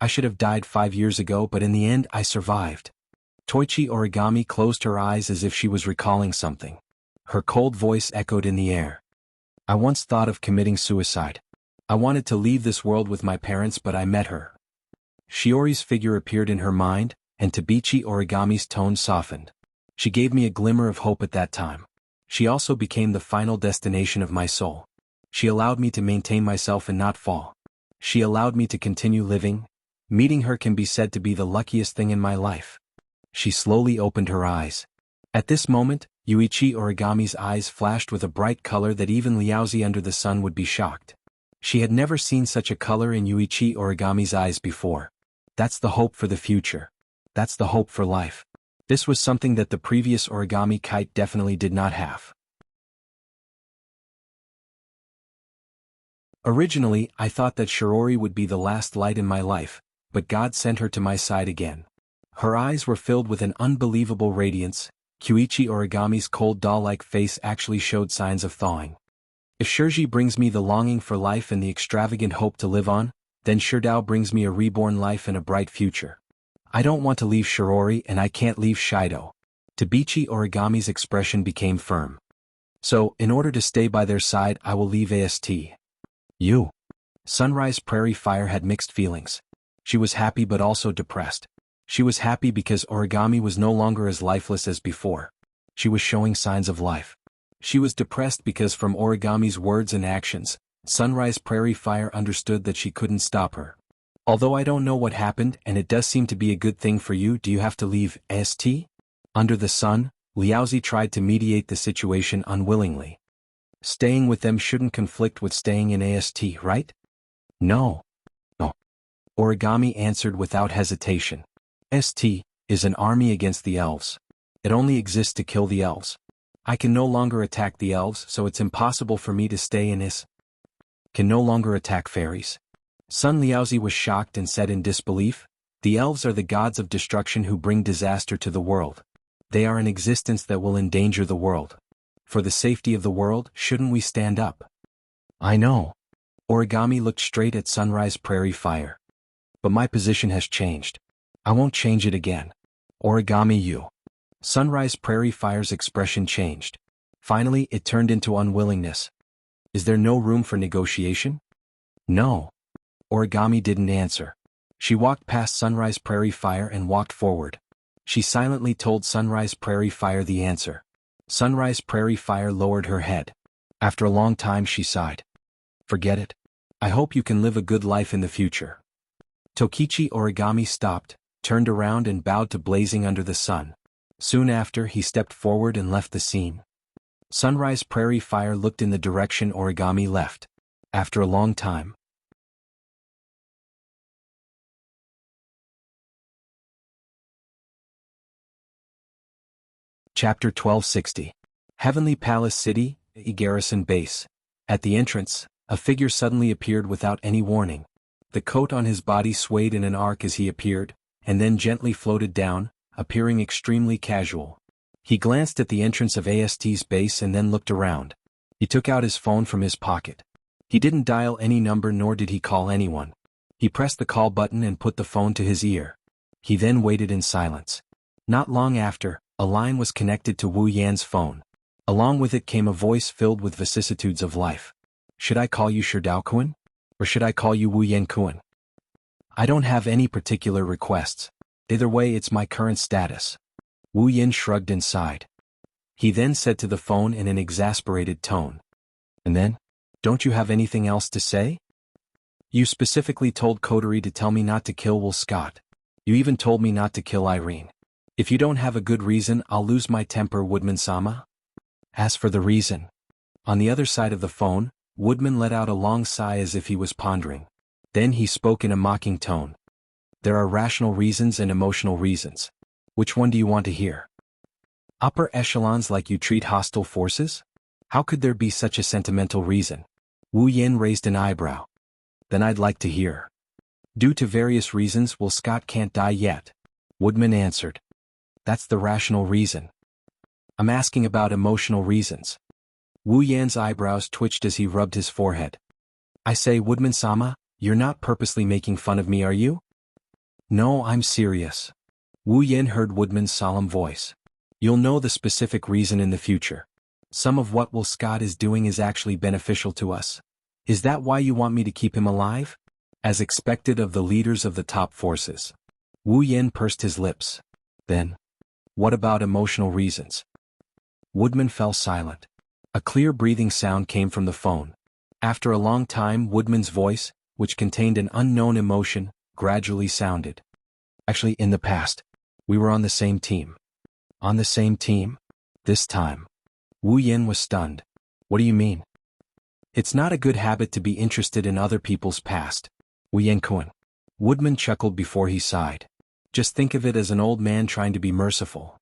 I should have died 5 years ago, but in the end I survived. Toichi Origami closed her eyes as if she was recalling something. Her cold voice echoed in the air. I once thought of committing suicide. I wanted to leave this world with my parents, but I met her. Shiori's figure appeared in her mind, and Tabichi Origami's tone softened. She gave me a glimmer of hope at that time. She also became the final destination of my soul. She allowed me to maintain myself and not fall. She allowed me to continue living. Meeting her can be said to be the luckiest thing in my life. She slowly opened her eyes. At this moment, Yuichi Origami's eyes flashed with a bright color that even Liaozi under the sun would be shocked. She had never seen such a color in Yuichi Origami's eyes before. That's the hope for the future. That's the hope for life. This was something that the previous Origami Kite definitely did not have. Originally, I thought that Shiori would be the last light in my life, but God sent her to my side again. Her eyes were filled with an unbelievable radiance. Kyuichi Origami's cold doll-like face actually showed signs of thawing. If Shirji brings me the longing for life and the extravagant hope to live on, then Shirdao brings me a reborn life and a bright future. I don't want to leave Shirori and I can't leave Shido. Tabichi Origami's expression became firm. So, in order to stay by their side, I will leave AST. You. Sunrise Prairie Fire had mixed feelings. She was happy but also depressed. She was happy because Origami was no longer as lifeless as before. She was showing signs of life. She was depressed because from Origami's words and actions, Sunrise Prairie Fire understood that she couldn't stop her. Although I don't know what happened and it does seem to be a good thing for you, do you have to leave AST? Under the sun, Liaozi tried to mediate the situation unwillingly. Staying with them shouldn't conflict with staying in AST, right? No. No. Origami answered without hesitation. ST is an army against the elves. It only exists to kill the elves. I can no longer attack the elves, so it's impossible for me to stay in this. Can no longer attack fairies. Sun Liaozi was shocked and said in disbelief, the elves are the gods of destruction who bring disaster to the world. They are an existence that will endanger the world. For the safety of the world, shouldn't we stand up? I know. Origami looked straight at Sunrise Prairie Fire. But my position has changed. I won't change it again. Origami you. Sunrise Prairie Fire's expression changed. Finally, it turned into unwillingness. Is there no room for negotiation? No. Origami didn't answer. She walked past Sunrise Prairie Fire and walked forward. She silently told Sunrise Prairie Fire the answer. Sunrise Prairie Fire lowered her head. After a long time she sighed. Forget it. I hope you can live a good life in the future. Tokichi Origami stopped, turned around and bowed to blazing under the sun. Soon after he stepped forward and left the scene. Sunrise Prairie Fire looked in the direction Origami left. After a long time. Chapter 1260. Heavenly Palace City, a garrison base. At the entrance, a figure suddenly appeared without any warning. The coat on his body swayed in an arc as he appeared, and then gently floated down, appearing extremely casual. He glanced at the entrance of AST's base and then looked around. He took out his phone from his pocket. He didn't dial any number nor did he call anyone. He pressed the call button and put the phone to his ear. He then waited in silence. Not long after, a line was connected to Wu Yan's phone. Along with it came a voice filled with vicissitudes of life. Should I call you Sherdao-kun? Or should I call you Wu Yan-kun? I don't have any particular requests. Either way, it's my current status. Wu Yan shrugged and sighed. He then said to the phone in an exasperated tone. And then? Don't you have anything else to say? You specifically told Coterie to tell me not to kill Will Scott. You even told me not to kill Irene. If you don't have a good reason, I'll lose my temper, Woodman-sama. As for the reason. On the other side of the phone, Woodman let out a long sigh as if he was pondering. Then he spoke in a mocking tone. There are rational reasons and emotional reasons. Which one do you want to hear? Upper echelons like you treat hostile forces? How could there be such a sentimental reason? Wu Yan raised an eyebrow. Then I'd like to hear. Due to various reasons, Will Scott can't die yet. Woodman answered. That's the rational reason. I'm asking about emotional reasons. Wu Yan's eyebrows twitched as he rubbed his forehead. I say, Woodman-sama, you're not purposely making fun of me, are you? No, I'm serious. Wu Yan heard Woodman's solemn voice. You'll know the specific reason in the future. Some of what Will Scott is doing is actually beneficial to us. Is that why you want me to keep him alive? As expected of the leaders of the top forces. Wu Yan pursed his lips. Then, what about emotional reasons? Woodman fell silent. A clear breathing sound came from the phone. After a long time, Woodman's voice, which contained an unknown emotion, gradually sounded. Actually, in the past, we were on the same team. On the same team? This time. Wu Yan was stunned. What do you mean? It's not a good habit to be interested in other people's past. Wu Yan-kun. Woodman chuckled before he sighed. Just think of it as an old man trying to be merciful.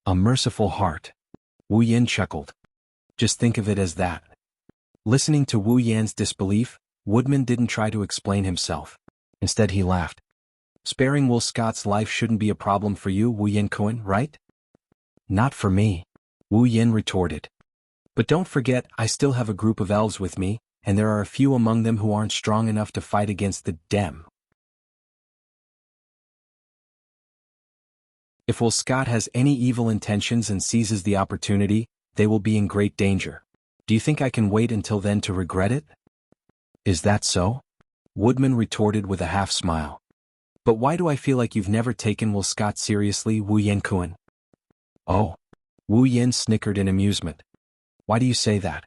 A merciful heart. Wu Yan chuckled. Just think of it as that. Listening to Wu Yan's disbelief, Woodman didn't try to explain himself. Instead he laughed. Sparing Will Scott's life shouldn't be a problem for you, Wu Yan-kun, right? Not for me. Wu Yan retorted. But don't forget, I still have a group of elves with me, and there are a few among them who aren't strong enough to fight against the Dem. If Will Scott has any evil intentions and seizes the opportunity, they will be in great danger. Do you think I can wait until then to regret it? Is that so? Woodman retorted with a half-smile. But why do I feel like you've never taken Will Scott seriously, Wu Yan-kun? Oh. Wu Yan snickered in amusement. Why do you say that?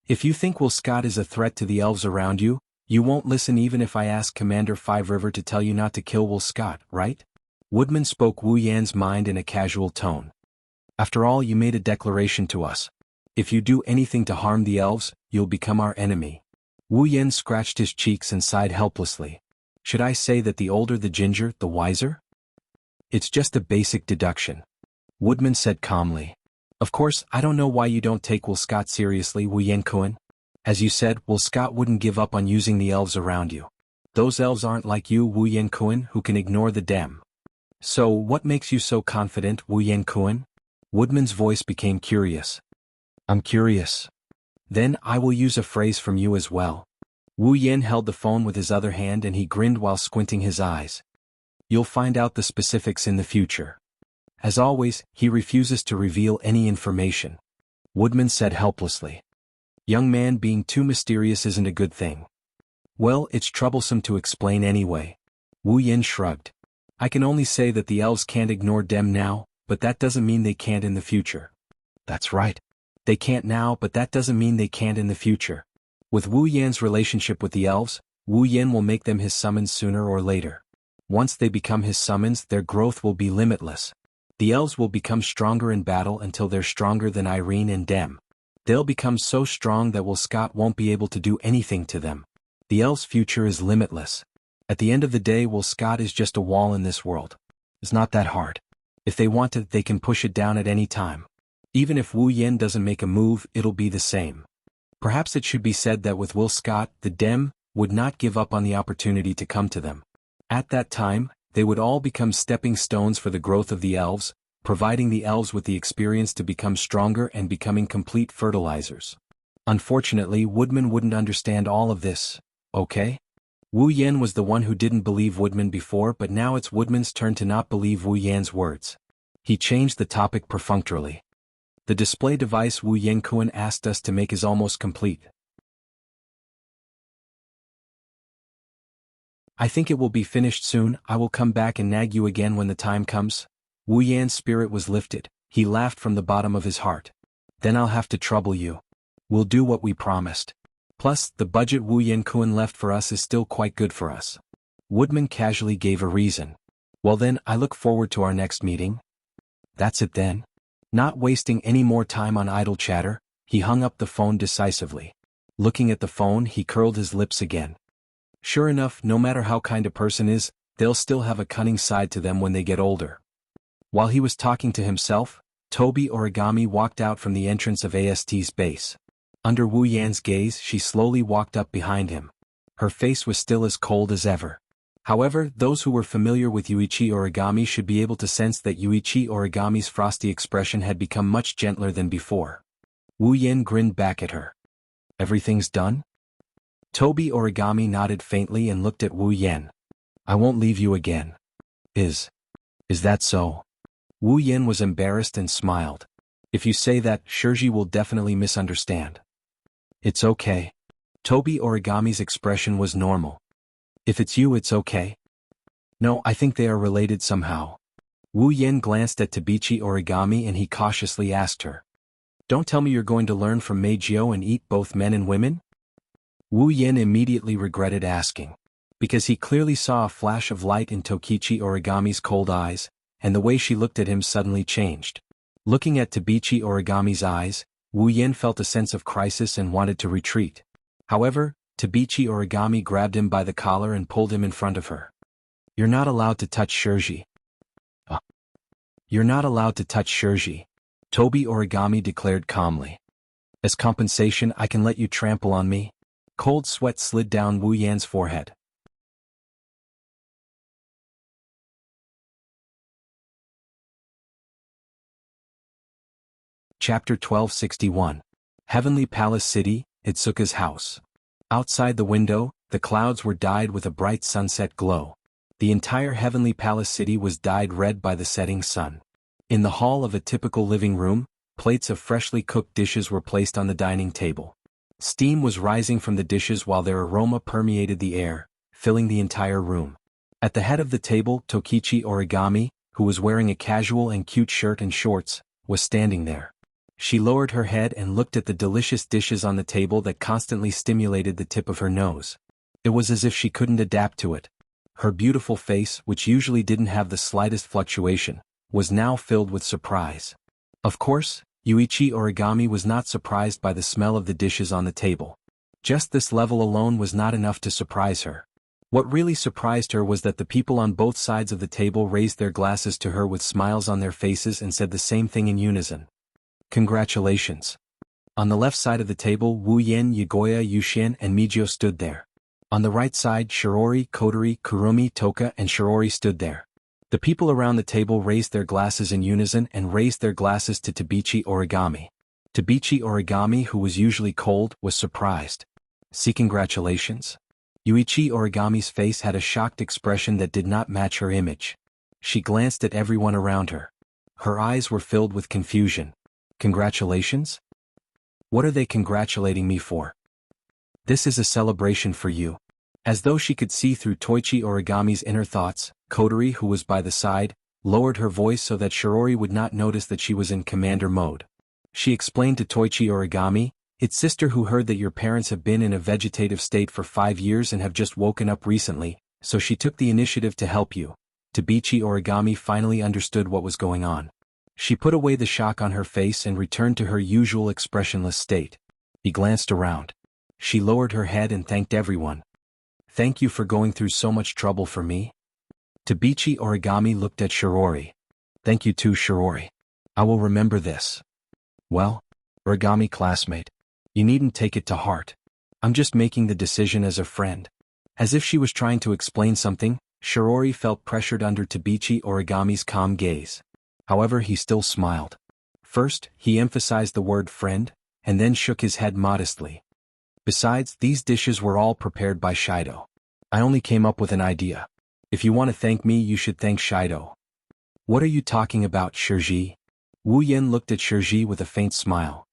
If you think Will Scott is a threat to the elves around you, You won't listen even if I ask Commander Five River to tell you not to kill Will Scott, right? Woodman spoke Wu Yan's mind in a casual tone. After all, you made a declaration to us. If you do anything to harm the elves, you'll become our enemy. Wu Yan scratched his cheeks and sighed helplessly. Should I say that the older the ginger, the wiser? It's just a basic deduction. Woodman said calmly. Of course, I don't know why you don't take Will Scott seriously, Wu Yan Kuan. As you said, Will Scott wouldn't give up on using the elves around you. Those elves aren't like you, Wu Yan Kuan, who can ignore the dem. So, what makes you so confident, Wu Yan Kuan? Woodman's voice became curious. I'm curious. Then I will use a phrase from you as well. Wu Yan held the phone with his other hand and he grinned while squinting his eyes. You'll find out the specifics in the future. As always, he refuses to reveal any information. Woodman said helplessly. Young man, being too mysterious isn't a good thing. Well, it's troublesome to explain anyway. Wu Yan shrugged. I can only say that the elves can't ignore dem now, but that doesn't mean they can't in the future. That's right. They can't now, but that doesn't mean they can't in the future. With Wu Yan's relationship with the elves, Wu Yan will make them his summons sooner or later. Once they become his summons, their growth will be limitless. The elves will become stronger in battle until they're stronger than Irene and Dem. They'll become so strong that Will Scott won't be able to do anything to them. The elves' future is limitless. At the end of the day, Will Scott is just a wall in this world. It's not that hard. If they want it, they can push it down at any time. Even if Wu Yan doesn't make a move, it'll be the same. Perhaps it should be said that with Will Scott, the dem would not give up on the opportunity to come to them. At that time, they would all become stepping stones for the growth of the elves, providing the elves with the experience to become stronger and becoming complete fertilizers. Unfortunately, Woodman wouldn't understand all of this, okay? Wu Yan was the one who didn't believe Woodman before, but now it's Woodman's turn to not believe Wu Yan's words. He changed the topic perfunctorily. The display device Wu Yan Kuan asked us to make is almost complete. I think it will be finished soon. I will come back and nag you again when the time comes. Wu Yan's spirit was lifted. He laughed from the bottom of his heart. Then I'll have to trouble you. We'll do what we promised. Plus, the budget Wu Yan Kuan left for us is still quite good for us. Woodman casually gave a reason. Well then, I look forward to our next meeting. That's it then. Not wasting any more time on idle chatter, he hung up the phone decisively. Looking at the phone, he curled his lips again. Sure enough, no matter how kind a person is, they'll still have a cunning side to them when they get older. While he was talking to himself, Tobi Origami walked out from the entrance of AST's base. Under Wu Yan's gaze, she slowly walked up behind him. Her face was still as cold as ever. However, those who were familiar with Yuichi Origami should be able to sense that Yuichi Origami's frosty expression had become much gentler than before. Wu Yan grinned back at her. Everything's done? Tobi Origami nodded faintly and looked at Wu Yan. I won't leave you again. Is that so? Wu Yan was embarrassed and smiled. If you say that, Shirji will definitely misunderstand. It's okay. Tobi Origami's expression was normal. If it's you, it's okay. No, I think they are related somehow. Wu Yan glanced at Tabichi Origami and he cautiously asked her. Don't tell me you're going to learn from Meijio and eat both men and women? Wu Yan immediately regretted asking. Because he clearly saw a flash of light in Tokichi Origami's cold eyes, and the way she looked at him suddenly changed. Looking at Tabichi Origami's eyes, Wu Yan felt a sense of crisis and wanted to retreat. However, Tabichi Origami grabbed him by the collar and pulled him in front of her. You're not allowed to touch Shirji. You're not allowed to touch Shirji, Tobi Origami declared calmly. As compensation, I can let you trample on me. Cold sweat slid down Wu Yan's forehead. Chapter 1261. Heavenly Palace City, Itsuka's house. Outside the window, the clouds were dyed with a bright sunset glow. The entire Heavenly Palace City was dyed red by the setting sun. In the hall of a typical living room, plates of freshly cooked dishes were placed on the dining table. Steam was rising from the dishes while their aroma permeated the air, filling the entire room. At the head of the table, Tokichi Origami, who was wearing a casual and cute shirt and shorts, was standing there. She lowered her head and looked at the delicious dishes on the table that constantly stimulated the tip of her nose. It was as if she couldn't adapt to it. Her beautiful face, which usually didn't have the slightest fluctuation, was now filled with surprise. Of course, Yuichi Origami was not surprised by the smell of the dishes on the table. Just this level alone was not enough to surprise her. What really surprised her was that the people on both sides of the table raised their glasses to her with smiles on their faces and said the same thing in unison. Congratulations. On the left side of the table, Wu Yen, Yagoya, Yuxian, and Mijio stood there. On the right side, Shirori, Kodori, Kurumi, Toka, and Shirori stood there. The people around the table raised their glasses in unison and raised their glasses to Tabichi Origami. Tabichi Origami, who was usually cold, was surprised. See, congratulations? Yuichi Origami's face had a shocked expression that did not match her image. She glanced at everyone around her. Her eyes were filled with confusion. Congratulations? What are they congratulating me for? This is a celebration for you. As though she could see through Toichi Origami's inner thoughts, Kodori, who was by the side, lowered her voice so that Shirori would not notice that she was in commander mode. She explained to Toichi Origami, "It's sister who heard that your parents have been in a vegetative state for 5 years and have just woken up recently, so she took the initiative to help you." Tabichi Origami finally understood what was going on. She put away the shock on her face and returned to her usual expressionless state. He glanced around. She lowered her head and thanked everyone. "Thank you for going through so much trouble for me." Tabichi Origami looked at Shirori. "Thank you too, Shirori. I will remember this." "Well, Origami classmate, you needn't take it to heart. I'm just making the decision as a friend." As if she was trying to explain something, Shirori felt pressured under Tabichi Origami's calm gaze. However, he still smiled. First, he emphasized the word friend, and then shook his head modestly. "Besides, these dishes were all prepared by Shido. I only came up with an idea. If you want to thank me, you should thank Shido." "What are you talking about, Shirji?" Wu Yen looked at Shirji with a faint smile.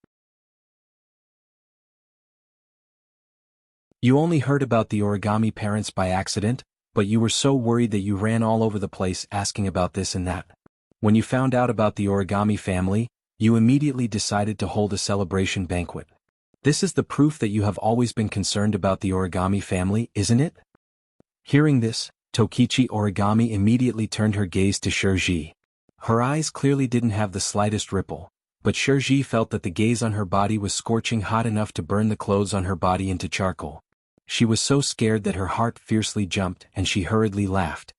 "You only heard about the Origami parents by accident, but you were so worried that you ran all over the place asking about this and that. When you found out about the Origami family, you immediately decided to hold a celebration banquet. This is the proof that you have always been concerned about the Origami family, isn't it?" Hearing this, Tokichi Origami immediately turned her gaze to Shirji. Her eyes clearly didn't have the slightest ripple, but Shirji felt that the gaze on her body was scorching hot enough to burn the clothes on her body into charcoal. She was so scared that her heart fiercely jumped and she hurriedly laughed.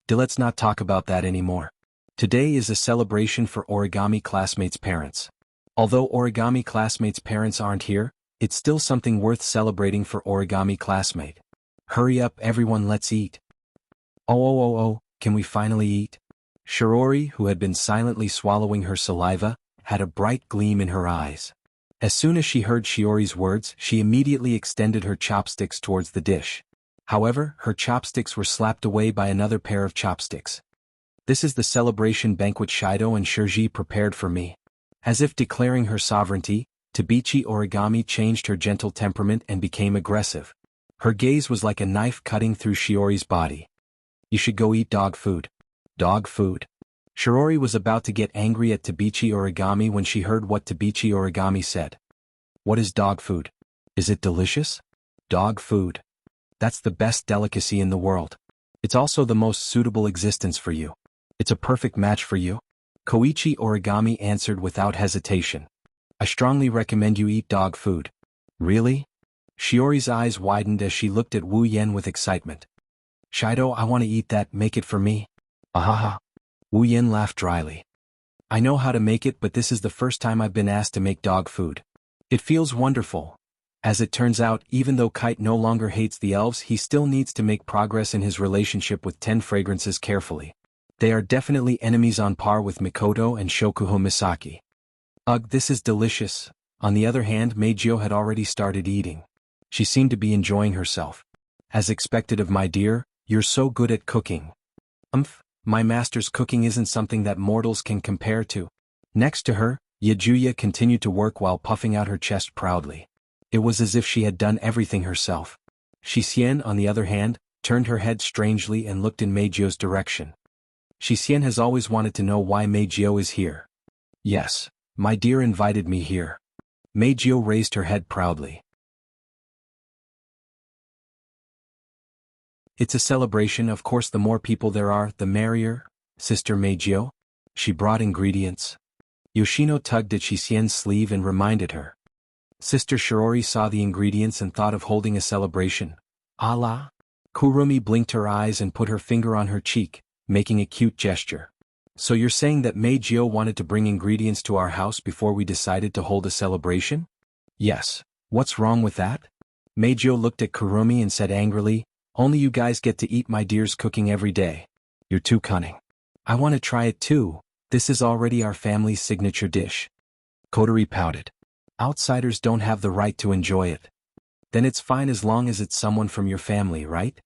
Let's not talk about that anymore. Today is a celebration for Origami classmates' parents. Although Origami classmates' parents aren't here, it's still something worth celebrating for Origami classmate. Hurry up everyone, let's eat. Oh, can we finally eat? Shirori, who had been silently swallowing her saliva, had a bright gleam in her eyes. As soon as she heard Shiori's words, she immediately extended her chopsticks towards the dish. However, her chopsticks were slapped away by another pair of chopsticks. "This is the celebration banquet Shido and Shirji prepared for me." As if declaring her sovereignty, Tabichi Origami changed her gentle temperament and became aggressive. Her gaze was like a knife cutting through Shiori's body. "You should go eat dog food." "Dog food?" Shirori was about to get angry at Tabichi Origami when she heard what Tabichi Origami said. "What is dog food? Is it delicious?" "Dog food. That's the best delicacy in the world. It's also the most suitable existence for you. It's a perfect match for you." Koichi Origami answered without hesitation. "I strongly recommend you eat dog food." "Really?" Shiori's eyes widened as she looked at Wu Yen with excitement. "Shido, I want to eat that, make it for me." "Ahaha." Wu Yen laughed dryly. "I know how to make it, but this is the first time I've been asked to make dog food. It feels wonderful." As it turns out, even though Kite no longer hates the elves, he still needs to make progress in his relationship with 10 fragrances carefully. They are definitely enemies on par with Mikoto and Shokuho Misaki. "Ugh, this is delicious." On the other hand, Meijio had already started eating. She seemed to be enjoying herself. "As expected of my dear, you're so good at cooking." My master's cooking isn't something that mortals can compare to." Next to her, Yajuya continued to work while puffing out her chest proudly. It was as if she had done everything herself. Shixien, on the other hand, turned her head strangely and looked in Meijio's direction. Shixien has always wanted to know why Meijio is here. "Yes, my dear invited me here." Meijio raised her head proudly. It's a celebration, of course the more people there are, the merrier, Sister Meijio. She brought ingredients. Yoshino tugged at Shisien's sleeve and reminded her. Sister Shirori saw the ingredients and thought of holding a celebration. Allah? Kurumi blinked her eyes and put her finger on her cheek, making a cute gesture. So you're saying that Meijio wanted to bring ingredients to our house before we decided to hold a celebration? Yes. What's wrong with that? Meijio looked at Kurumi and said angrily, only you guys get to eat my dear's cooking every day. You're too cunning. I want to try it too. This is already our family's signature dish. Kotori pouted. Outsiders don't have the right to enjoy it. Then it's fine as long as it's someone from your family, right?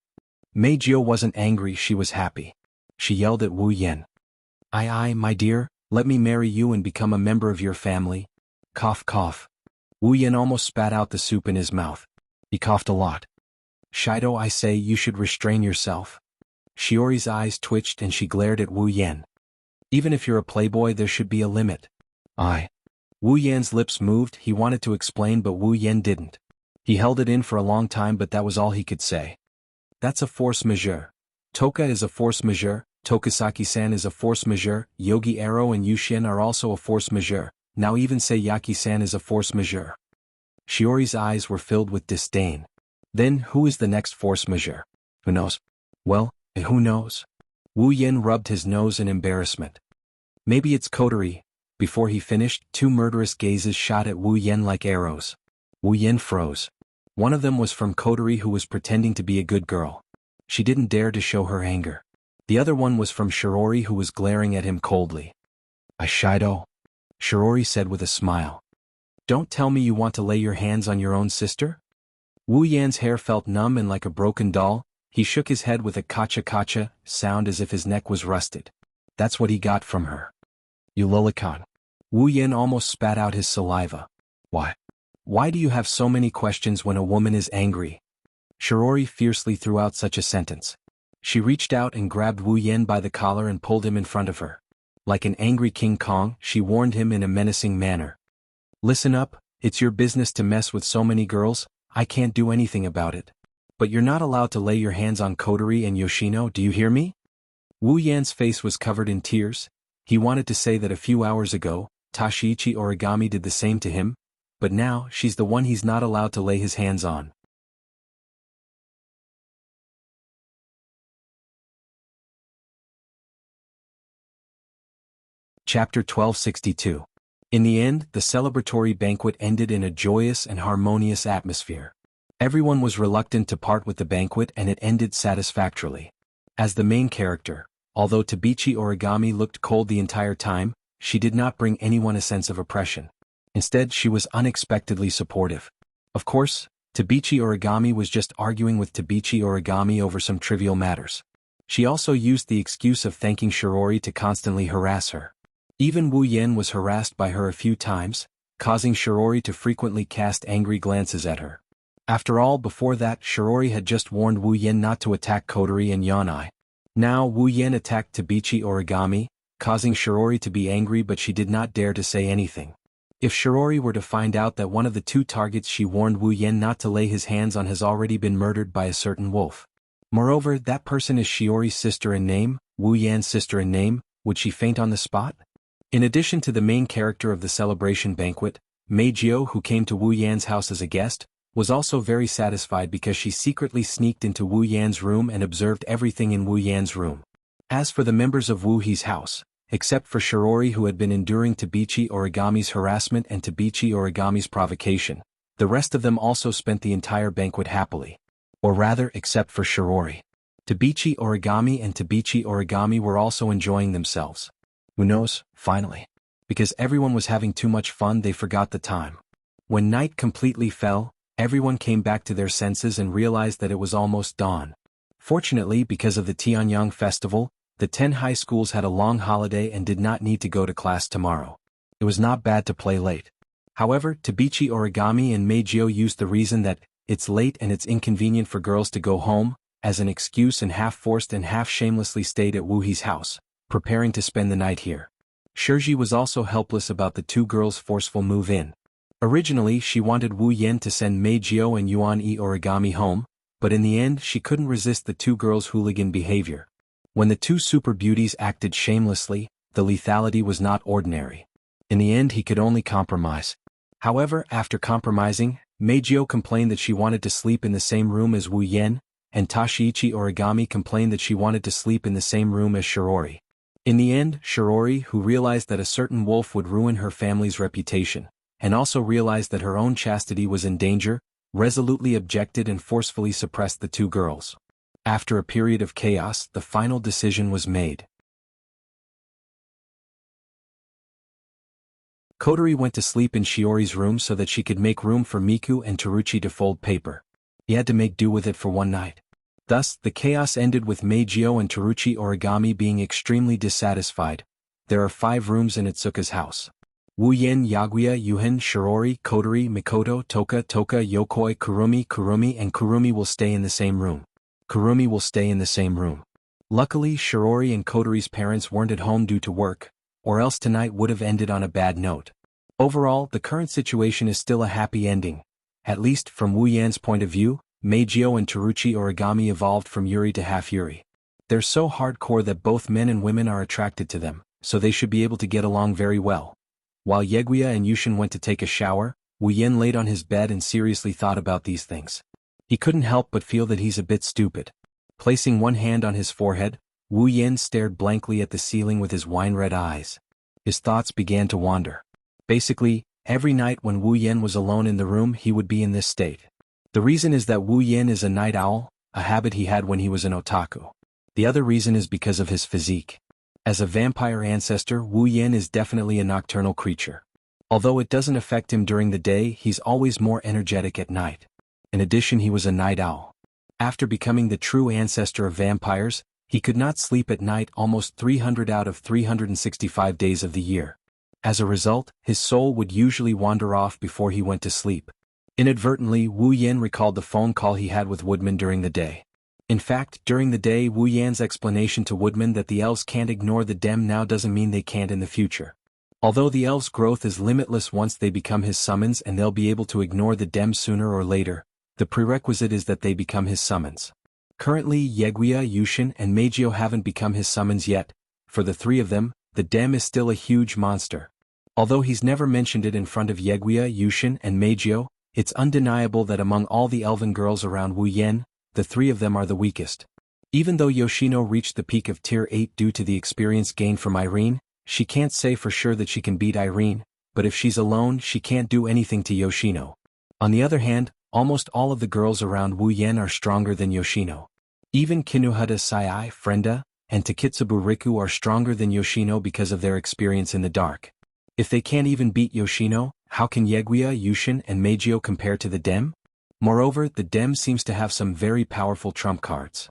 Meijio wasn't angry, she was happy. She yelled at Wu Yen. Aye, my dear, let me marry you and become a member of your family. Cough, cough. Wu Yen almost spat out the soup in his mouth. He coughed a lot. Shido, I say you should restrain yourself. Shiori's eyes twitched and she glared at Wu Yen. Even if you're a playboy, there should be a limit. Aye. Wu Yan's lips moved, he wanted to explain but Wu Yen didn't. He held it in for a long time but that was all he could say. That's a force majeure. Toka is a force majeure, Tokasaki-san is a force majeure, Yogi Aro and Yushin are also a force majeure, now even Seiyaki-san is a force majeure. Shiori's eyes were filled with disdain. Then who is the next force majeure? Who knows? Well, who knows? Wu Yen rubbed his nose in embarrassment. Maybe it's Kotori. Before he finished, two murderous gazes shot at Wu Yen like arrows. Wu Yen froze. One of them was from Kotori who was pretending to be a good girl. She didn't dare to show her anger. The other one was from Shirori who was glaring at him coldly. Shido? Shirori said with a smile. Don't tell me you want to lay your hands on your own sister? Wu Yan's hair felt numb and like a broken doll. He shook his head with a kacha-kacha sound as if his neck was rusted. That's what he got from her. You lolicon. Wu Yan almost spat out his saliva. Why? Why do you have so many questions when a woman is angry? Shirori fiercely threw out such a sentence. She reached out and grabbed Wu Yen by the collar and pulled him in front of her. Like an angry King Kong, she warned him in a menacing manner. Listen up, it's your business to mess with so many girls, I can't do anything about it. But you're not allowed to lay your hands on Kotori and Yoshino, do you hear me? Wu Yan's face was covered in tears. He wanted to say that a few hours ago, Tashiichi Origami did the same to him, but now she's the one he's not allowed to lay his hands on. Chapter 1262. In the end, the celebratory banquet ended in a joyous and harmonious atmosphere. Everyone was reluctant to part with the banquet and it ended satisfactorily. As the main character, although Tabichi Origami looked cold the entire time, she did not bring anyone a sense of oppression. Instead, she was unexpectedly supportive. Of course, Tabichi Origami was just arguing with Tabichi Origami over some trivial matters. She also used the excuse of thanking Shirori to constantly harass her. Even Wu Yen was harassed by her a few times, causing Shirori to frequently cast angry glances at her. After all, before that, Shirori had just warned Wu Yen not to attack Kotori and Yanai. Now Wu Yen attacked Tabichi Origami, causing Shirori to be angry but she did not dare to say anything. If Shirori were to find out that one of the two targets she warned Wu Yen not to lay his hands on has already been murdered by a certain wolf. Moreover, that person is Shiori's sister in name, Wu Yan's sister in name, would she faint on the spot? In addition to the main character of the celebration banquet, Meijio, who came to Wu Yan's house as a guest, was also very satisfied because she secretly sneaked into Wu Yan's room and observed everything in Wu Yan's room. As for the members of Wu He's house, except for Shirori who had been enduring Tabichi Origami's harassment and Tabichi Origami's provocation, the rest of them also spent the entire banquet happily. Or rather, except for Shirori. Tabichi Origami and Tabichi Origami were also enjoying themselves. Who knows, finally. Because everyone was having too much fun, they forgot the time. When night completely fell, everyone came back to their senses and realized that it was almost dawn. Fortunately, because of the Tianyang festival, the 10 high schools had a long holiday and did not need to go to class tomorrow. It was not bad to play late. However, Tabichi Origami and Meijio used the reason that it's late and it's inconvenient for girls to go home as an excuse and half-forced and half-shamelessly stayed at Wu He's house, preparing to spend the night here. Shirji was also helpless about the two girls' forceful move-in. Originally, she wanted Wu Yen to send Meijio and Yuan E Origami home, but in the end she couldn't resist the two girls' hooligan behavior. When the two super beauties acted shamelessly, the lethality was not ordinary. In the end he could only compromise. However, after compromising, Meijio complained that she wanted to sleep in the same room as Wu Yen, and Tashiichi Origami complained that she wanted to sleep in the same room as Shirori. In the end, Shirori, who realized that a certain wolf would ruin her family's reputation, and also realized that her own chastity was in danger, resolutely objected and forcefully suppressed the two girls. After a period of chaos, the final decision was made. Kotori went to sleep in Shiori's room so that she could make room for Miku and Teruchi to fold paper. He had to make do with it for one night. Thus, the chaos ended with Meijio and Teruchi Origami being extremely dissatisfied. There are 5 rooms in Itsuka's house. Wu Yen, Yaguya, Yuhin, Shirori, Kotori, Mikoto, Toka, Yokoi, Kurumi, and Kurumi will stay in the same room. Kurumi will stay in the same room. Luckily, Shirori and Kotori's parents weren't at home due to work, or else tonight would have ended on a bad note. Overall, the current situation is still a happy ending. At least, from Wu Yan's point of view, Meijio and Teruchi Origami evolved from Yuri to half Yuri. They're so hardcore that both men and women are attracted to them, so they should be able to get along very well. While Yaguya and Yushin went to take a shower, Wu Yen laid on his bed and seriously thought about these things. He couldn't help but feel that he's a bit stupid. Placing one hand on his forehead, Wu Yen stared blankly at the ceiling with his wine-red eyes. His thoughts began to wander. Basically, every night when Wu Yen was alone in the room he would be in this state. The reason is that Wu Yen is a night owl, a habit he had when he was an otaku. The other reason is because of his physique. As a vampire ancestor, Wu Yen is definitely a nocturnal creature. Although it doesn't affect him during the day, he's always more energetic at night. In addition, he was a night owl. After becoming the true ancestor of vampires, he could not sleep at night almost 300 out of 365 days of the year. As a result, his soul would usually wander off before he went to sleep. Inadvertently, Wu Yen recalled the phone call he had with Woodman during the day. In fact, during the day, Wu Yan's explanation to Woodman that the elves can't ignore the dem now doesn't mean they can't in the future. Although the elves' growth is limitless once they become his summons and they'll be able to ignore the dem sooner or later, the prerequisite is that they become his summons. Currently, Yaguya, Yushin, and Meijio haven't become his summons yet. For the 3 of them, the dem is still a huge monster. Although he's never mentioned it in front of Yaguya, Yushin, and Meijio, it's undeniable that among all the elven girls around Wu Yen, the 3 of them are the weakest. Even though Yoshino reached the peak of Tier 8 due to the experience gained from Irene, she can't say for sure that she can beat Irene, but if she's alone she can't do anything to Yoshino. On the other hand, almost all of the girls around Wu Yen are stronger than Yoshino. Even Kinuhata Sai, Frenda, and Takitsubu Riku are stronger than Yoshino because of their experience in the dark. If they can't even beat Yoshino, how can Yaguya, Yushin, and Meijio compare to the dem? Moreover, the dem seems to have some very powerful trump cards.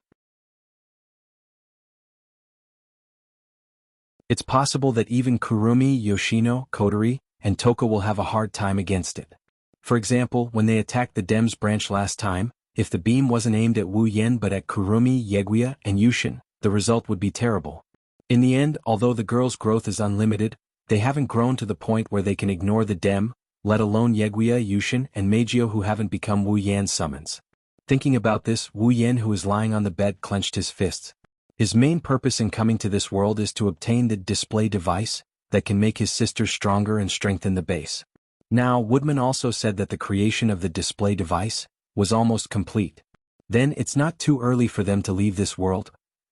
It's possible that even Kurumi, Yoshino, Kotori, and Toka will have a hard time against it. For example, when they attacked the dem's branch last time, if the beam wasn't aimed at Wu Yen but at Kurumi, Yaguya, and Yushin, the result would be terrible. In the end, although the girls' growth is unlimited, they haven't grown to the point where they can ignore the dem, let alone Yaguya, Yushin, and Meijio who haven't become Wu Yan's summons. Thinking about this, Wu Yen, who is lying on the bed, clenched his fists. His main purpose in coming to this world is to obtain the display device that can make his sisters stronger and strengthen the base. Now, Woodman also said that the creation of the display device was almost complete. Then it's not too early for them to leave this world.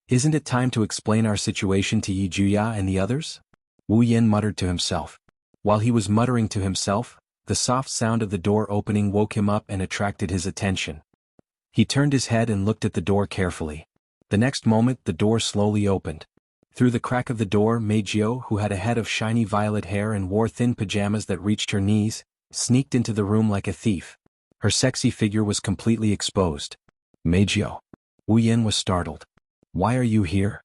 Isn't it time to explain our situation to Yi Juya and the others? Wu Yen muttered to himself. While he was muttering to himself, the soft sound of the door opening woke him up and attracted his attention. He turned his head and looked at the door carefully. The next moment, the door slowly opened. Through the crack of the door, Meijio, who had a head of shiny violet hair and wore thin pajamas that reached her knees, sneaked into the room like a thief. Her sexy figure was completely exposed. Meijio. Wu Yen was startled. Why are you here?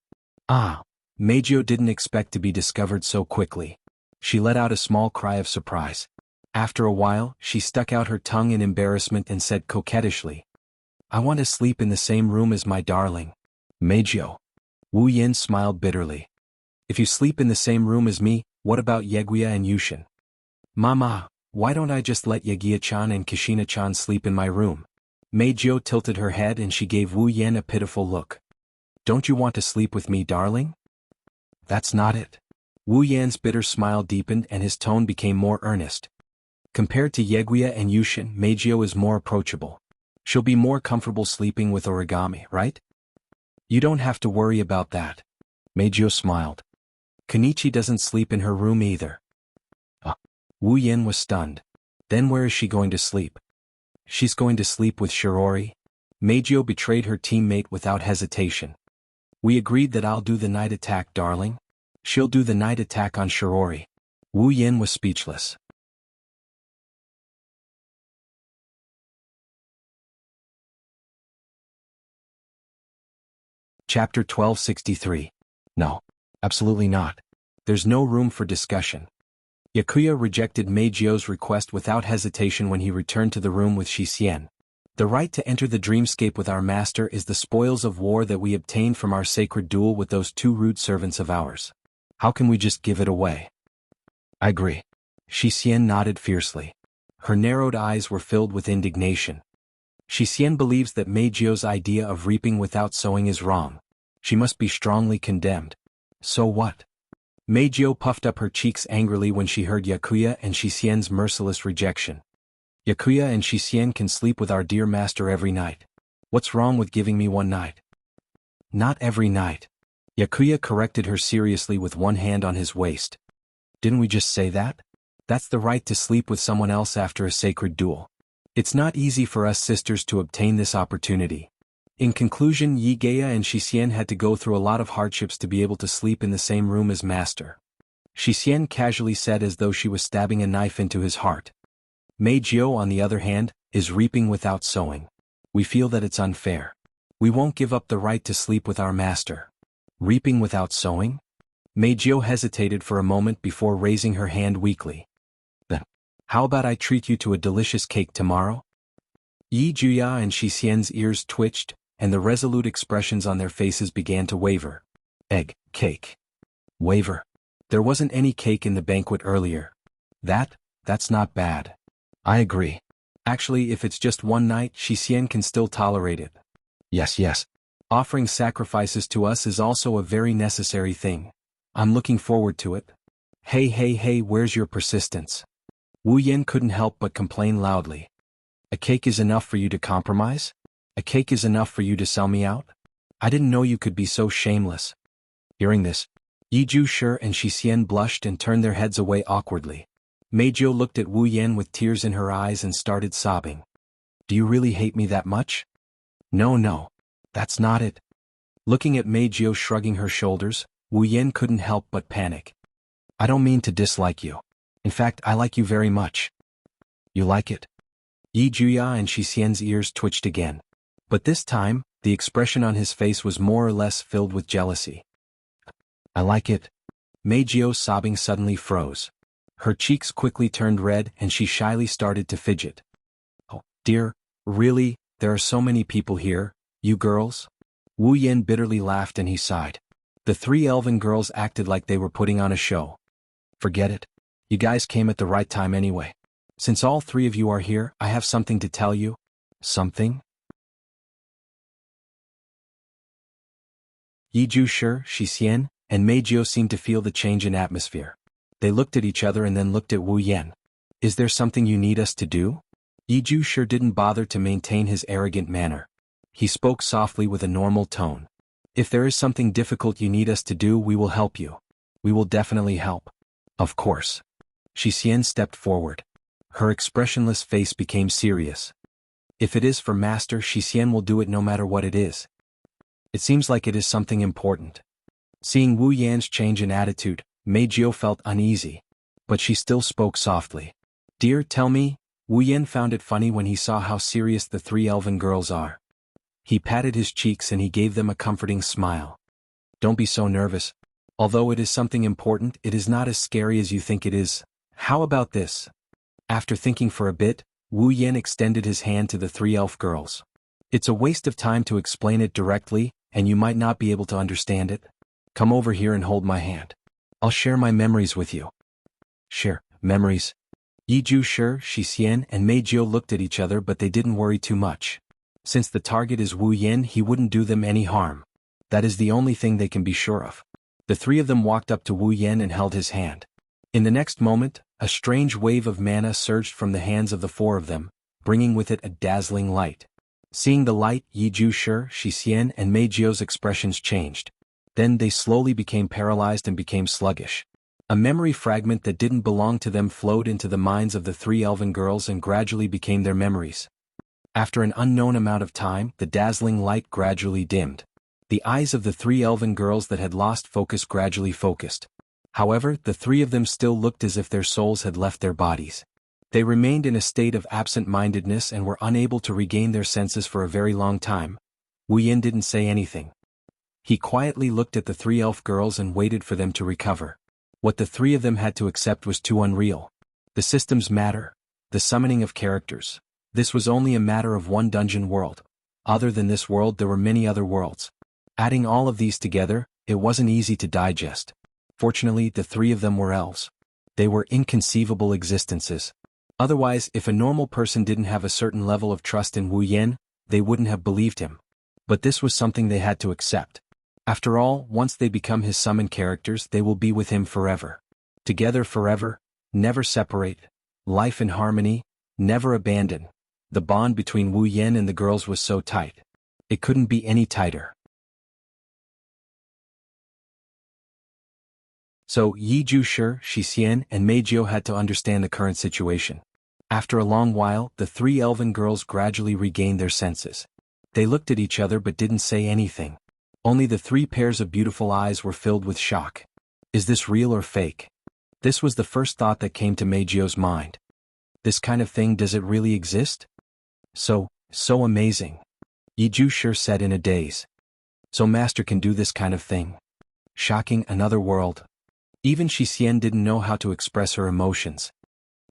Ah. Meijio didn't expect to be discovered so quickly. She let out a small cry of surprise. After a while, she stuck out her tongue in embarrassment and said coquettishly, I want to sleep in the same room as my darling. Meijio. Wu Yen smiled bitterly. If you sleep in the same room as me, what about Yaguya and Yushin? Mama, why don't I just let Yaguya-chan and Kishina-chan sleep in my room? Meijio tilted her head and she gave Wu Yan a pitiful look. Don't you want to sleep with me, darling? That's not it. Wu Yan's bitter smile deepened and his tone became more earnest. Compared to Yeguya and Yushin, Meijio is more approachable. She'll be more comfortable sleeping with Origami, right? You don't have to worry about that. Meijio smiled. Kenichi doesn't sleep in her room either. Wu Yan was stunned. Then where is she going to sleep? She's going to sleep with Shirori. Meijio betrayed her teammate without hesitation. We agreed that I'll do the night attack, darling. She'll do the night attack on Shirori. Wu Yan was speechless. Chapter 1263. No. Absolutely not. There's no room for discussion. Yakuya rejected Meijio's request without hesitation when he returned to the room with Shixien. The right to enter the dreamscape with our master is the spoils of war that we obtained from our sacred duel with those two rude servants of ours. How can we just give it away? I agree. Shixien nodded fiercely. Her narrowed eyes were filled with indignation. Shixien believes that Meijio's idea of reaping without sowing is wrong. She must be strongly condemned. So what? Meijio puffed up her cheeks angrily when she heard Yakuya and Shixien's merciless rejection. Yakuya and Shixien can sleep with our dear master every night. What's wrong with giving me one night? Not every night. Yakuya corrected her seriously with one hand on his waist. Didn't we just say that? That's the right to sleep with someone else after a sacred duel. It's not easy for us sisters to obtain this opportunity. In conclusion, Yigeya and Shixien had to go through a lot of hardships to be able to sleep in the same room as master. Shixien casually said as though she was stabbing a knife into his heart. Meijio, on the other hand, is reaping without sowing. We feel that it's unfair. We won't give up the right to sleep with our master. Reaping without sowing? Meijio hesitated for a moment before raising her hand weakly. Then, how about I treat you to a delicious cake tomorrow? Yi Juya and Shixien's ears twitched, and the resolute expressions on their faces began to waver. Egg, cake. Waver. There wasn't any cake in the banquet earlier. That's not bad. I agree. Actually, if it's just one night, Shixien can still tolerate it. Yes. Offering sacrifices to us is also a very necessary thing. I'm looking forward to it. Hey, where's your persistence? Wu Yan couldn't help but complain loudly. A cake is enough for you to compromise? A cake is enough for you to sell me out? I didn't know you could be so shameless. Hearing this, Yi Ju-shi and Shixien blushed and turned their heads away awkwardly. Meijio looked at Wu Yan with tears in her eyes and started sobbing. Do you really hate me that much? No. That's not it. Looking at Meijio shrugging her shoulders, Wu Yan couldn't help but panic. I don't mean to dislike you. In fact, I like you very much. You like it? Yi Juya and Shixien's ears twitched again. But this time, the expression on his face was more or less filled with jealousy. I like it. Meijio sobbing suddenly froze. Her cheeks quickly turned red and she shyly started to fidget. Oh, dear, really, there are so many people here, you girls? Wu Yan bitterly laughed and he sighed. The three elven girls acted like they were putting on a show. Forget it. You guys came at the right time anyway. Since all three of you are here, I have something to tell you. Something? Yi Ju-shi, Shixien, and Meijio seemed to feel the change in atmosphere. They looked at each other and then looked at Wu Yan. Is there something you need us to do? Yi Ju-shi didn't bother to maintain his arrogant manner. He spoke softly with a normal tone. If there is something difficult you need us to do, we will help you. We will definitely help. Of course. Shixien stepped forward. Her expressionless face became serious. If it is for master, Shixien will do it no matter what it is. It seems like it is something important. Seeing Wu Yan's change in attitude, Meijio felt uneasy. But she still spoke softly. Dear, tell me, Wu Yan found it funny when he saw how serious the three elven girls are. He patted his cheeks and he gave them a comforting smile. Don't be so nervous. Although it is something important, it is not as scary as you think it is. How about this? After thinking for a bit, Wu Yan extended his hand to the three elf girls. It's a waste of time to explain it directly, and you might not be able to understand it. Come over here and hold my hand. I'll share my memories with you. Share memories. Yi Ju-shi, Shixien, and Meijio looked at each other, but they didn't worry too much. Since the target is Wu Yin, he wouldn't do them any harm. That is the only thing they can be sure of. The three of them walked up to Wu Yin and held his hand. In the next moment, a strange wave of mana surged from the hands of the four of them, bringing with it a dazzling light. Seeing the light, Yiju Shi, Xian and Mei Jiao's expressions changed. Then they slowly became paralyzed and became sluggish. A memory fragment that didn't belong to them flowed into the minds of the three elven girls and gradually became their memories. After an unknown amount of time, the dazzling light gradually dimmed. The eyes of the three elven girls that had lost focus gradually focused. However, the three of them still looked as if their souls had left their bodies. They remained in a state of absent-mindedness and were unable to regain their senses for a very long time. Wu Yin didn't say anything. He quietly looked at the three elf girls and waited for them to recover. What the three of them had to accept was too unreal. The systems matter. The summoning of characters. This was only a matter of one dungeon world. Other than this world there were many other worlds. Adding all of these together, it wasn't easy to digest. Fortunately, the three of them were elves. They were inconceivable existences. Otherwise, if a normal person didn't have a certain level of trust in Wu Yin, they wouldn't have believed him. But this was something they had to accept. After all, once they become his summoned characters, they will be with him forever. Together forever, never separate, life in harmony, never abandon. The bond between Wu Yin and the girls was so tight. It couldn't be any tighter. So, Yiju Shi, Xian and Mei Jiao had to understand the current situation. After a long while, the three elven girls gradually regained their senses. They looked at each other but didn't say anything. Only the three pairs of beautiful eyes were filled with shock. Is this real or fake? This was the first thought that came to Mei Jiao's mind. This kind of thing, does it really exist? So amazing. Yiju Shi said in a daze. So Master can do this kind of thing. Shocking, another world. Even Xian didn't know how to express her emotions.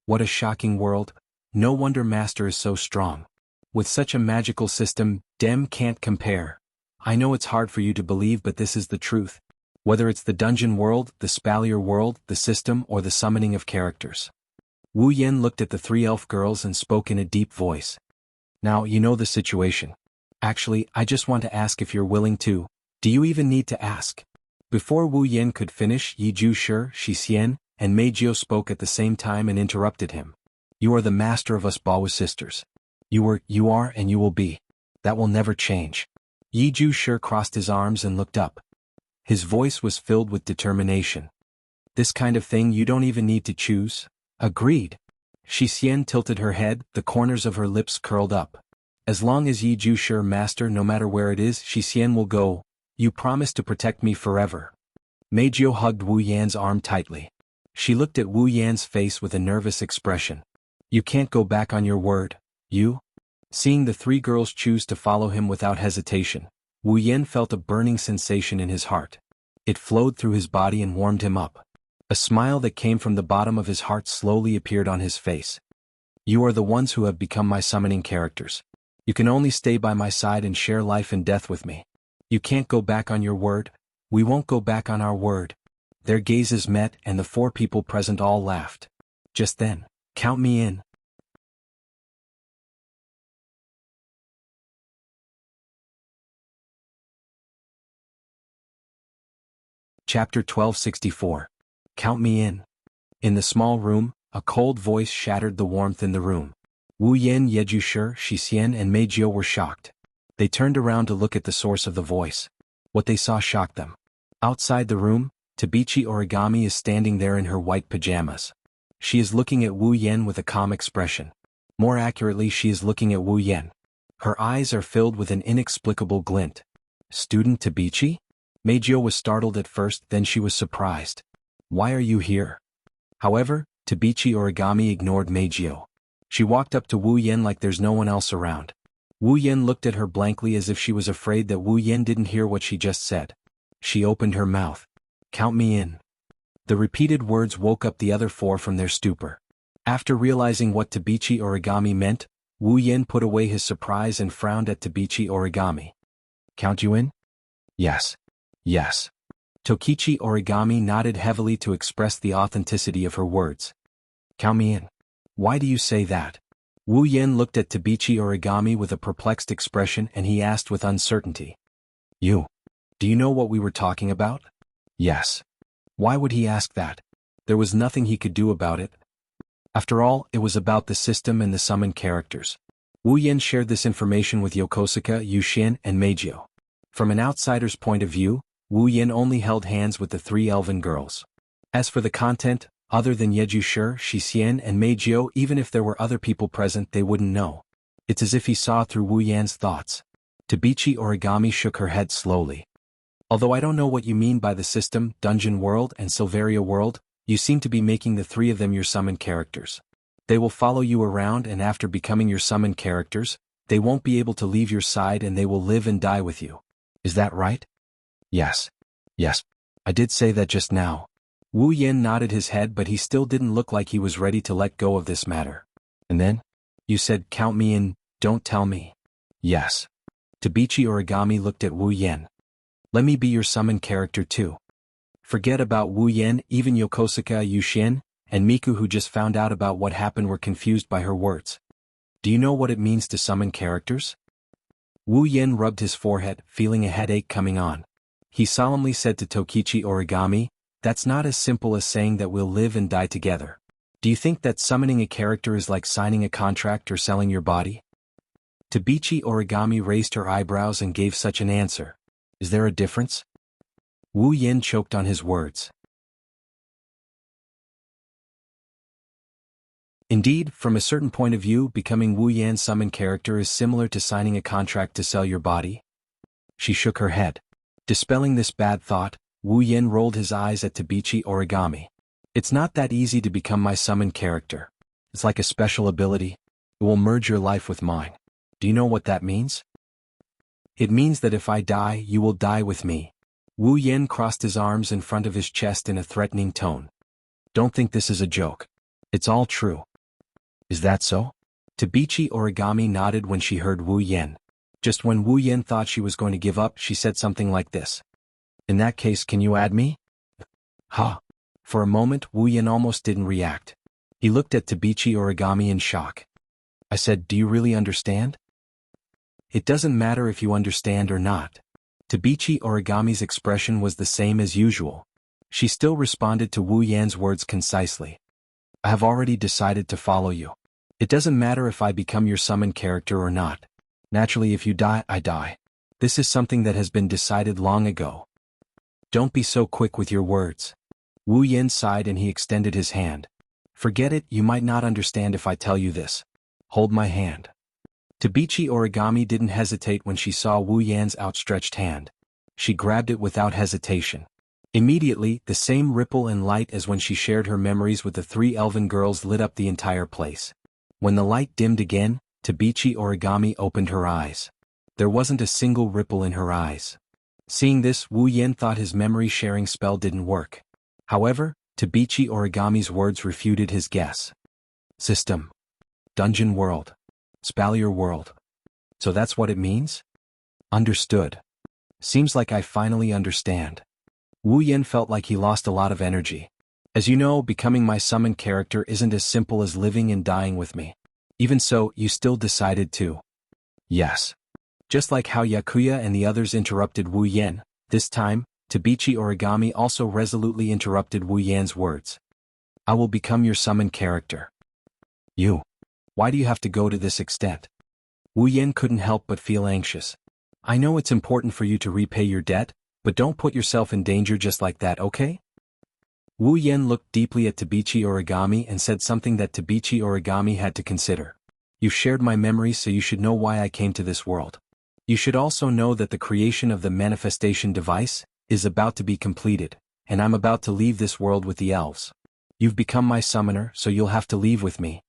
What a shocking world. No wonder Master is so strong. With such a magical system, Dem can't compare. I know it's hard for you to believe, but this is the truth. Whether it's the dungeon world, the spalier world, the system, or the summoning of characters. Wu Yin looked at the three elf girls and spoke in a deep voice. Now, you know the situation. Actually, I just want to ask if you're willing to. Do you even need to ask? Before Wu Yin could finish, Yiju Shi, Xian, and Mei Jiao spoke at the same time and interrupted him. You are the master of us Baowu sisters. You were, you are, and you will be. That will never change. Yiju Shi crossed his arms and looked up. His voice was filled with determination. This kind of thing you don't even need to choose. Agreed. Xian tilted her head, the corners of her lips curled up. As long as Yiju Shi master, no matter where it is, Xian will go. You promise to protect me forever. Mei Jiao hugged Wu Yan's arm tightly. She looked at Wu Yan's face with a nervous expression. You can't go back on your word, you? Seeing the three girls choose to follow him without hesitation, Wu Yan felt a burning sensation in his heart. It flowed through his body and warmed him up. A smile that came from the bottom of his heart slowly appeared on his face. You are the ones who have become my summoning characters. You can only stay by my side and share life and death with me. You can't go back on your word. We won't go back on our word. Their gazes met and the four people present all laughed. Just then, count me in. Chapter 1264. Count me in. In the small room, a cold voice shattered the warmth in the room. Wu Yin, Yiju Shi, Xian and Mei Jiao were shocked. They turned around to look at the source of the voice. What they saw shocked them. Outside the room, Tabichi Origami is standing there in her white pajamas. She is looking at Wu Yen with a calm expression. More accurately, she is looking at Wu Yen. Her eyes are filled with an inexplicable glint. Student Tabichi? Mei Jiao was startled at first, then she was surprised. Why are you here? However, Tabichi Origami ignored Mei Jiao. She walked up to Wu Yen like there's no one else around. Wu Yen looked at her blankly as if she was afraid that Wu Yen didn't hear what she just said. She opened her mouth. Count me in. The repeated words woke up the other four from their stupor. After realizing what Tabichi Origami meant, Wu Yen put away his surprise and frowned at Tabichi Origami. Count you in? Yes. Yes. Tokichi Origami nodded heavily to express the authenticity of her words. Count me in. Why do you say that? Wu Yen looked at Tabichi Origami with a perplexed expression and he asked with uncertainty. Do you know what we were talking about? Yes. Why would he ask that? There was nothing he could do about it. After all, it was about the system and the summoned characters. Wu Yen shared this information with Yokosuka, Yuxin, and Meijio. From an outsider's point of view, Wu Yen only held hands with the 3 elven girls. As for the content, other than Yeju Shi, Shixian, and Meijio, even if there were other people present they wouldn't know. It's as if he saw through Wu Yan's thoughts. Tabichi Origami shook her head slowly. Although I don't know what you mean by the system, Dungeon World, and Silveria World, you seem to be making the 3 of them your summoned characters. They will follow you around and after becoming your summoned characters, they won't be able to leave your side and they will live and die with you. Is that right? Yes. Yes. I did say that just now. Wu Yen nodded his head but he still didn't look like he was ready to let go of this matter. And then? You said count me in, don't tell me. Yes. Tabichi Origami looked at Wu Yen. Let me be your summoned character too. Forget about Wu Yen, even Yokosuka, Yuxin, and Miku who just found out about what happened were confused by her words. Do you know what it means to summon characters? Wu Yen rubbed his forehead, feeling a headache coming on. He solemnly said to Tokichi Origami, that's not as simple as saying that we'll live and die together. Do you think that summoning a character is like signing a contract or selling your body? Tabichi Origami raised her eyebrows and gave such an answer. Is there a difference? Wu Yen choked on his words. Indeed, from a certain point of view, becoming Wu Yan's summoned character is similar to signing a contract to sell your body. She shook her head. Dispelling this bad thought, Wu Yen rolled his eyes at Tabichi Origami. It's not that easy to become my summoned character. It's like a special ability. It will merge your life with mine. Do you know what that means? It means that if I die, you will die with me. Wu Yen crossed his arms in front of his chest in a threatening tone. Don't think this is a joke. It's all true. Is that so? Tabichi Origami nodded when she heard Wu Yen. Just when Wu Yen thought she was going to give up, she said something like this. In that case, can you add me? Ha! For a moment, Wu Yen almost didn't react. He looked at Tabichi Origami in shock. I said, do you really understand? It doesn't matter if you understand or not. Tabichi Origami's expression was the same as usual. She still responded to Wu Yan's words concisely. I have already decided to follow you. It doesn't matter if I become your summoned character or not. Naturally, if you die, I die. This is something that has been decided long ago. Don't be so quick with your words. Wu Yen sighed and he extended his hand. Forget it, you might not understand if I tell you this. Hold my hand. Tabichi Origami didn't hesitate when she saw Wu Yan's outstretched hand. She grabbed it without hesitation. Immediately, the same ripple and light as when she shared her memories with the 3 elven girls lit up the entire place. When the light dimmed again, Tabichi Origami opened her eyes. There wasn't a single ripple in her eyes. Seeing this, Wu Yen thought his memory-sharing spell didn't work. However, Tabichi Origami's words refuted his guess. System. Dungeon World. Spalier World. So that's what it means? Understood. Seems like I finally understand. Wu Yen felt like he lost a lot of energy. As you know, becoming my summoned character isn't as simple as living and dying with me. Even so, you still decided to. Yes. Just like how Yakuya and the others interrupted Wu Yen, this time, Tabichi Origami also resolutely interrupted Wu Yan's words. I will become your summoned character. You. Why do you have to go to this extent? Wu Yen couldn't help but feel anxious. I know it's important for you to repay your debt, but don't put yourself in danger just like that, okay? Wu Yen looked deeply at Tabichi Origami and said something that Tabichi Origami had to consider. You've shared my memories, so you should know why I came to this world. You should also know that the creation of the manifestation device is about to be completed, and I'm about to leave this world with the elves. You've become my summoner, so you'll have to leave with me.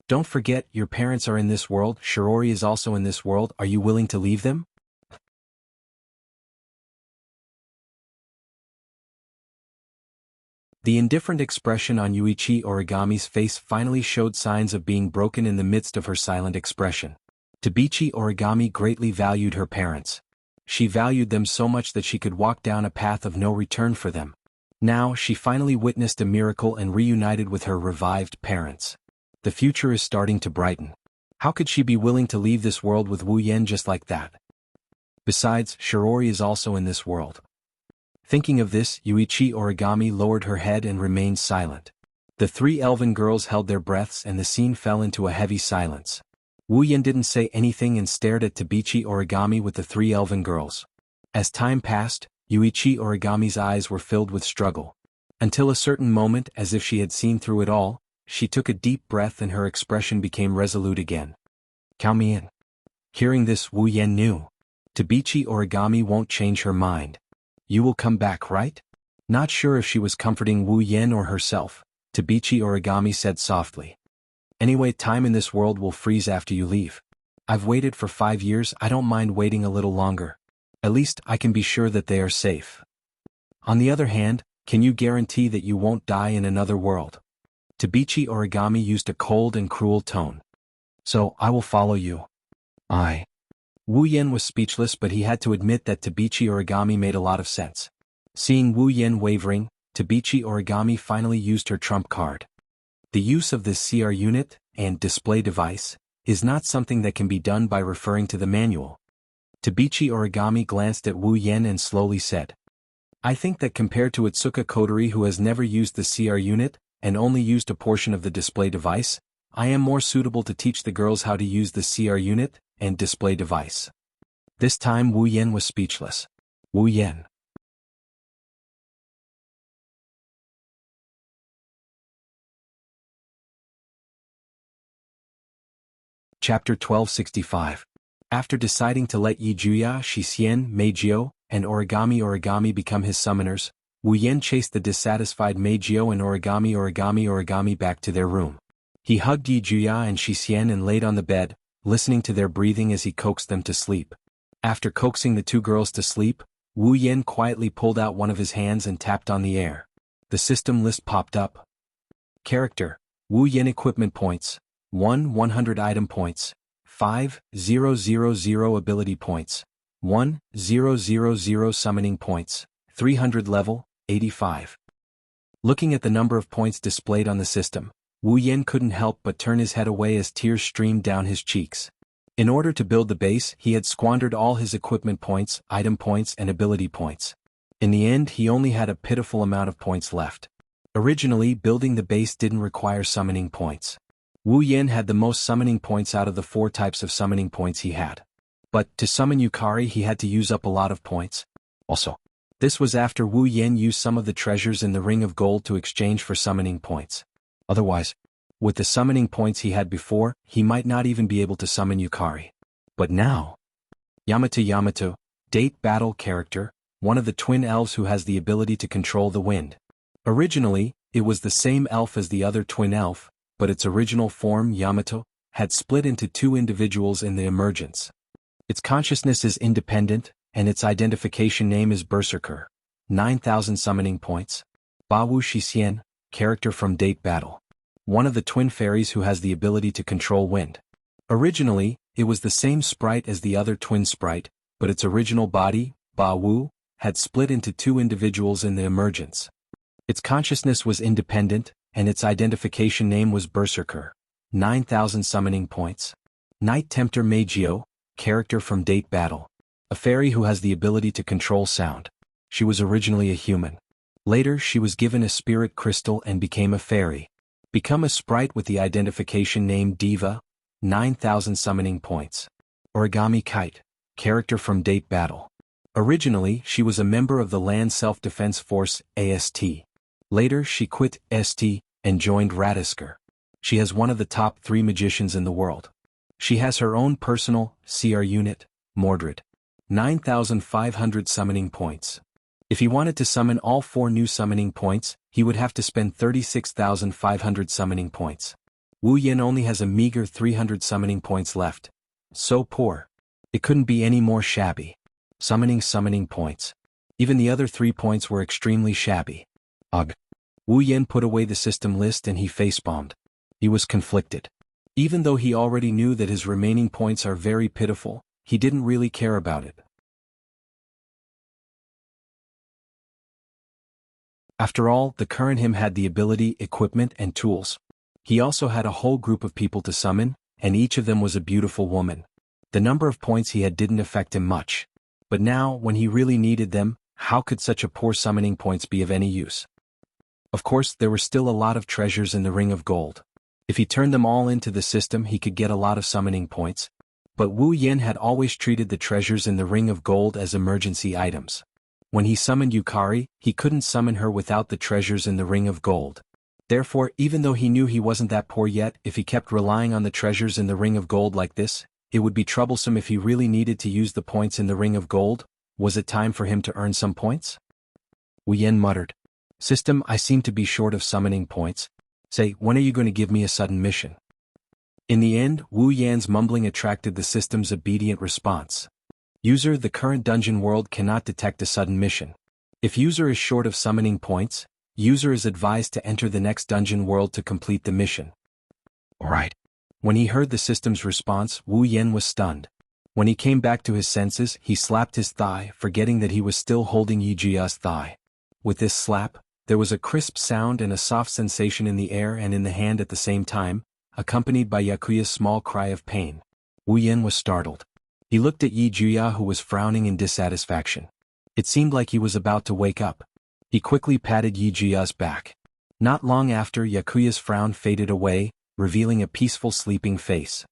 Don't forget, your parents are in this world, Shirori is also in this world, are you willing to leave them? The indifferent expression on Yuichi Origami's face finally showed signs of being broken in the midst of her silent expression. Tabichi Origami greatly valued her parents. She valued them so much that she could walk down a path of no return for them. Now, she finally witnessed a miracle and reunited with her revived parents. The future is starting to brighten. How could she be willing to leave this world with Wu Yan just like that? Besides, Shirori is also in this world. Thinking of this, Yuichi Origami lowered her head and remained silent. The three elven girls held their breaths and the scene fell into a heavy silence. Wu Yan didn't say anything and stared at Tabichi Origami with the three elven girls. As time passed, Yuichi Origami's eyes were filled with struggle. Until a certain moment, as if she had seen through it all, she took a deep breath and her expression became resolute again. Count me in. Hearing this, Wu Yan knew. Tabichi Origami won't change her mind. You will come back, right? Not sure if she was comforting Wu Yan or herself, Tabichi Origami said softly. Anyway, time in this world will freeze after you leave. I've waited for 5 years, I don't mind waiting a little longer. At least I can be sure that they are safe. On the other hand, can you guarantee that you won't die in another world? Tabichi Origami used a cold and cruel tone. So, I will follow you. Wu Yan was speechless, but he had to admit that Tabichi Origami made a lot of sense. Seeing Wu Yan wavering, Tabichi Origami finally used her trump card. The use of this CR unit and display device is not something that can be done by referring to the manual. Tabichi Origami glanced at Wu Yan and slowly said, I think that compared to Itsuka Kodori, who has never used the CR unit and only used a portion of the display device, I am more suitable to teach the girls how to use the CR unit and display device. This time Wu Yan was speechless. Wu Yan. Chapter 1265. After deciding to let Yi Juya, Shixien, Meijio, and Origami become his summoners, Wu Yan chased the dissatisfied Meijio and Origami back to their room. He hugged Yi Juya and Shixien and laid on the bed, listening to their breathing as he coaxed them to sleep. After coaxing the two girls to sleep, Wu Yan quietly pulled out one of his hands and tapped on the air. The system list popped up. Character: Wu Yan. Equipment points: 100 item points, 5000 ability points, 1000 summoning points, 300 level, 85. Looking at the number of points displayed on the system, Wu Yan couldn't help but turn his head away as tears streamed down his cheeks. In order to build the base, he had squandered all his equipment points, item points, and ability points. In the end, he only had a pitiful amount of points left. Originally, building the base didn't require summoning points. Wu Yan had the most summoning points out of the 4 types of summoning points he had. But, to summon Yukari he had to use up a lot of points. Also, this was after Wu Yan used some of the treasures in the Ring of Gold to exchange for summoning points. Otherwise, with the summoning points he had before, he might not even be able to summon Yukari. But now... Yamato, date battle character, one of the twin elves who has the ability to control the wind. Originally, it was the same elf as the other twin elf, but its original form, Yamato, had split into 2 individuals in the emergence. Its consciousness is independent, and its identification name is Berserker. 9,000 summoning points. Bawu Shixien, character from Date Battle. One of the twin fairies who has the ability to control wind. Originally, it was the same sprite as the other twin sprite, but its original body, Bawu, had split into 2 individuals in the emergence. Its consciousness was independent, and its identification name was Berserker. 9,000 summoning points. Night Tempter Meijio, character from Date Battle. A fairy who has the ability to control sound. She was originally a human. Later she was given a spirit crystal and became a fairy. Become a sprite with the identification name Diva. 9,000 summoning points. Origami Kite, character from Date Battle. Originally she was a member of the Land Self-Defense Force, AST. Later she quit ST and joined Ratisker. She has one of the top 3 magicians in the world. She has her own personal CR unit, Mordred. 9,500 summoning points. If he wanted to summon all 4 new summoning points, he would have to spend 36,500 summoning points. Wu Yan only has a meager 300 summoning points left. So poor. It couldn't be any more shabby. Summoning points. Even the other 3 points were extremely shabby. Ugh. Wu Yan put away the system list and he facepalmed. He was conflicted. Even though he already knew that his remaining points are very pitiful, he didn't really care about it. After all, the current him had the ability, equipment, and tools. He also had a whole group of people to summon, and each of them was a beautiful woman. The number of points he had didn't affect him much. But now, when he really needed them, how could such a poor summoning points be of any use? Of course, there were still a lot of treasures in the Ring of Gold. If he turned them all into the system, he could get a lot of summoning points. But Wu Yin had always treated the treasures in the Ring of Gold as emergency items. When he summoned Yukari, he couldn't summon her without the treasures in the Ring of Gold. Therefore, even though he knew he wasn't that poor yet, if he kept relying on the treasures in the Ring of Gold like this, it would be troublesome if he really needed to use the points in the Ring of Gold. Was it time for him to earn some points? Wu Yin muttered. System, I seem to be short of summoning points. Say, when are you going to give me a sudden mission? In the end, Wu Yan's mumbling attracted the system's obedient response. User, the current dungeon world cannot detect a sudden mission. If user is short of summoning points, user is advised to enter the next dungeon world to complete the mission. Alright. When he heard the system's response, Wu Yan was stunned. When he came back to his senses, he slapped his thigh, forgetting that he was still holding Yi Jia's thigh. With this slap, there was a crisp sound and a soft sensation in the air and in the hand at the same time, accompanied by Yakuya's small cry of pain. Wu Yan was startled. He looked at Yi Jia, who was frowning in dissatisfaction. It seemed like he was about to wake up. He quickly patted Yi Jia's back. Not long after, Yakuya's frown faded away, revealing a peaceful sleeping face.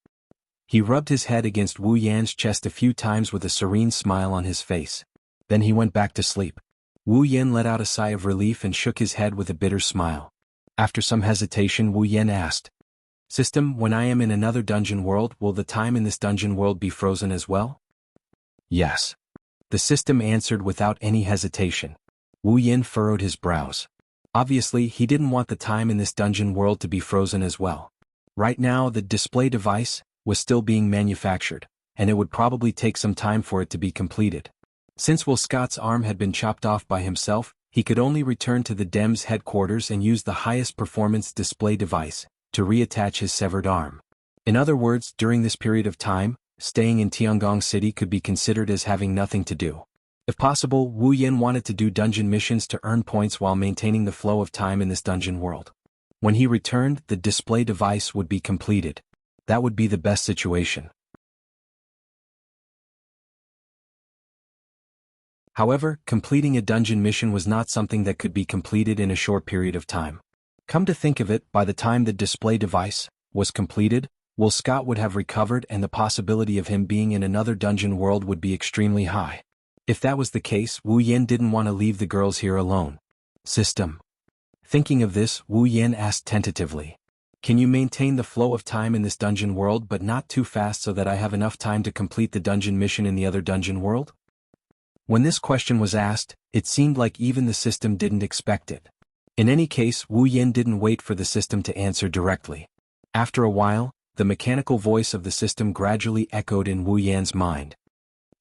He rubbed his head against Wu Yan's chest a few times with a serene smile on his face. Then he went back to sleep. Wu Yan let out a sigh of relief and shook his head with a bitter smile. After some hesitation, Wu Yan asked, System, when I am in another dungeon world, will the time in this dungeon world be frozen as well? Yes. The system answered without any hesitation. Wu Yan furrowed his brows. Obviously, he didn't want the time in this dungeon world to be frozen as well. Right now, the display device was still being manufactured, and it would probably take some time for it to be completed. Since Will Scott's arm had been chopped off by himself, he could only return to the DEM's headquarters and use the highest performance display device to reattach his severed arm. In other words, during this period of time, staying in Tiangong City could be considered as having nothing to do. If possible, Wu Yan wanted to do dungeon missions to earn points while maintaining the flow of time in this dungeon world. When he returned, the display device would be completed. That would be the best situation. However, completing a dungeon mission was not something that could be completed in a short period of time. Come to think of it, by the time the display device was completed, Will Scott would have recovered and the possibility of him being in another dungeon world would be extremely high. If that was the case, Wu Yan didn't want to leave the girls here alone. System. Thinking of this, Wu Yan asked tentatively, Can you maintain the flow of time in this dungeon world but not too fast so that I have enough time to complete the dungeon mission in the other dungeon world? When this question was asked, it seemed like even the system didn't expect it. In any case, Wu Yan didn't wait for the system to answer directly. After a while, the mechanical voice of the system gradually echoed in Wu Yan's mind.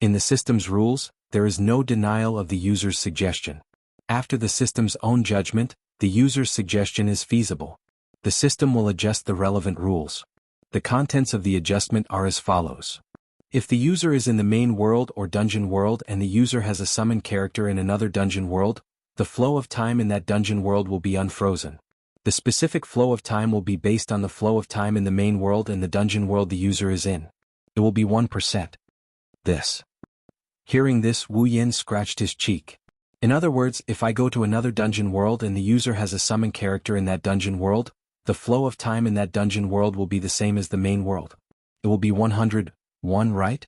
In the system's rules, there is no denial of the user's suggestion. After the system's own judgment, the user's suggestion is feasible. The system will adjust the relevant rules. The contents of the adjustment are as follows. If the user is in the main world or dungeon world and the user has a summoned character in another dungeon world, the flow of time in that dungeon world will be unfrozen. The specific flow of time will be based on the flow of time in the main world and the dungeon world the user is in. It will be 1%. This. Hearing this, Wu Yan scratched his cheek. In other words, if I go to another dungeon world and the user has a summoned character in that dungeon world, the flow of time in that dungeon world will be the same as the main world. It will be 101, right?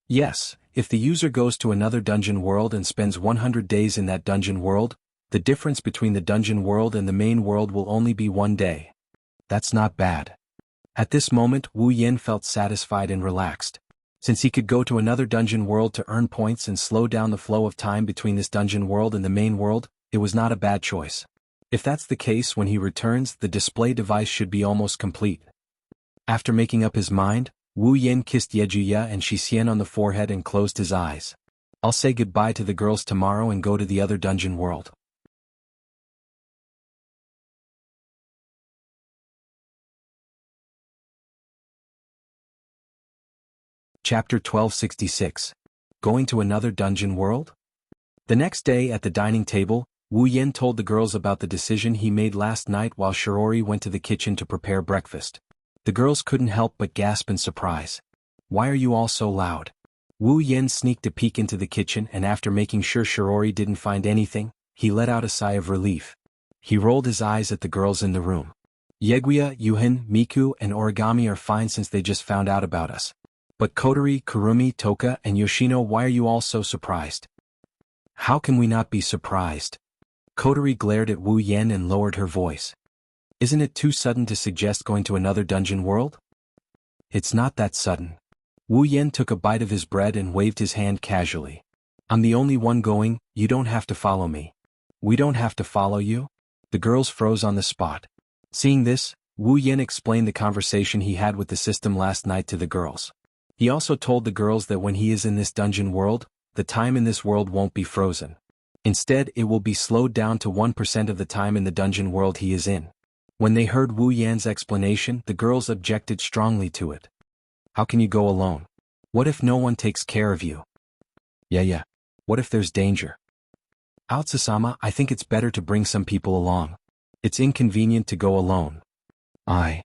Yes, if the user goes to another dungeon world and spends 100 days in that dungeon world, the difference between the dungeon world and the main world will only be 1 day. That's not bad. At this moment, Wu Yan felt satisfied and relaxed. Since he could go to another dungeon world to earn points and slow down the flow of time between this dungeon world and the main world, it was not a bad choice. If that's the case, when he returns, the display device should be almost complete. After making up his mind, Wu Yan kissed Yejuya and Shixian on the forehead and closed his eyes. I'll say goodbye to the girls tomorrow and go to the other dungeon world. Chapter 1266. Going to another dungeon world? The next day at the dining table, Wu Yan told the girls about the decision he made last night while Shirori went to the kitchen to prepare breakfast. The girls couldn't help but gasp in surprise. Why are you all so loud? Wu Yen sneaked a peek into the kitchen and after making sure Shirori didn't find anything, he let out a sigh of relief. He rolled his eyes at the girls in the room. Yeguya, Yuhin, Miku, and Origami are fine since they just found out about us. But Kotori, Kurumi, Toka, and Yoshino, why are you all so surprised? How can we not be surprised? Kotori glared at Wu Yen and lowered her voice. Isn't it too sudden to suggest going to another dungeon world? It's not that sudden. Wu Yen took a bite of his bread and waved his hand casually. I'm the only one going, you don't have to follow me. We don't have to follow you? The girls froze on the spot. Seeing this, Wu Yen explained the conversation he had with the system last night to the girls. He also told the girls that when he is in this dungeon world, the time in this world won't be frozen. Instead, it will be slowed down to 1% of the time in the dungeon world he is in. When they heard Wu Yan's explanation, the girls objected strongly to it. How can you go alone? What if no one takes care of you? Yeah. What if there's danger? Aotsusama, I think it's better to bring some people along. It's inconvenient to go alone. I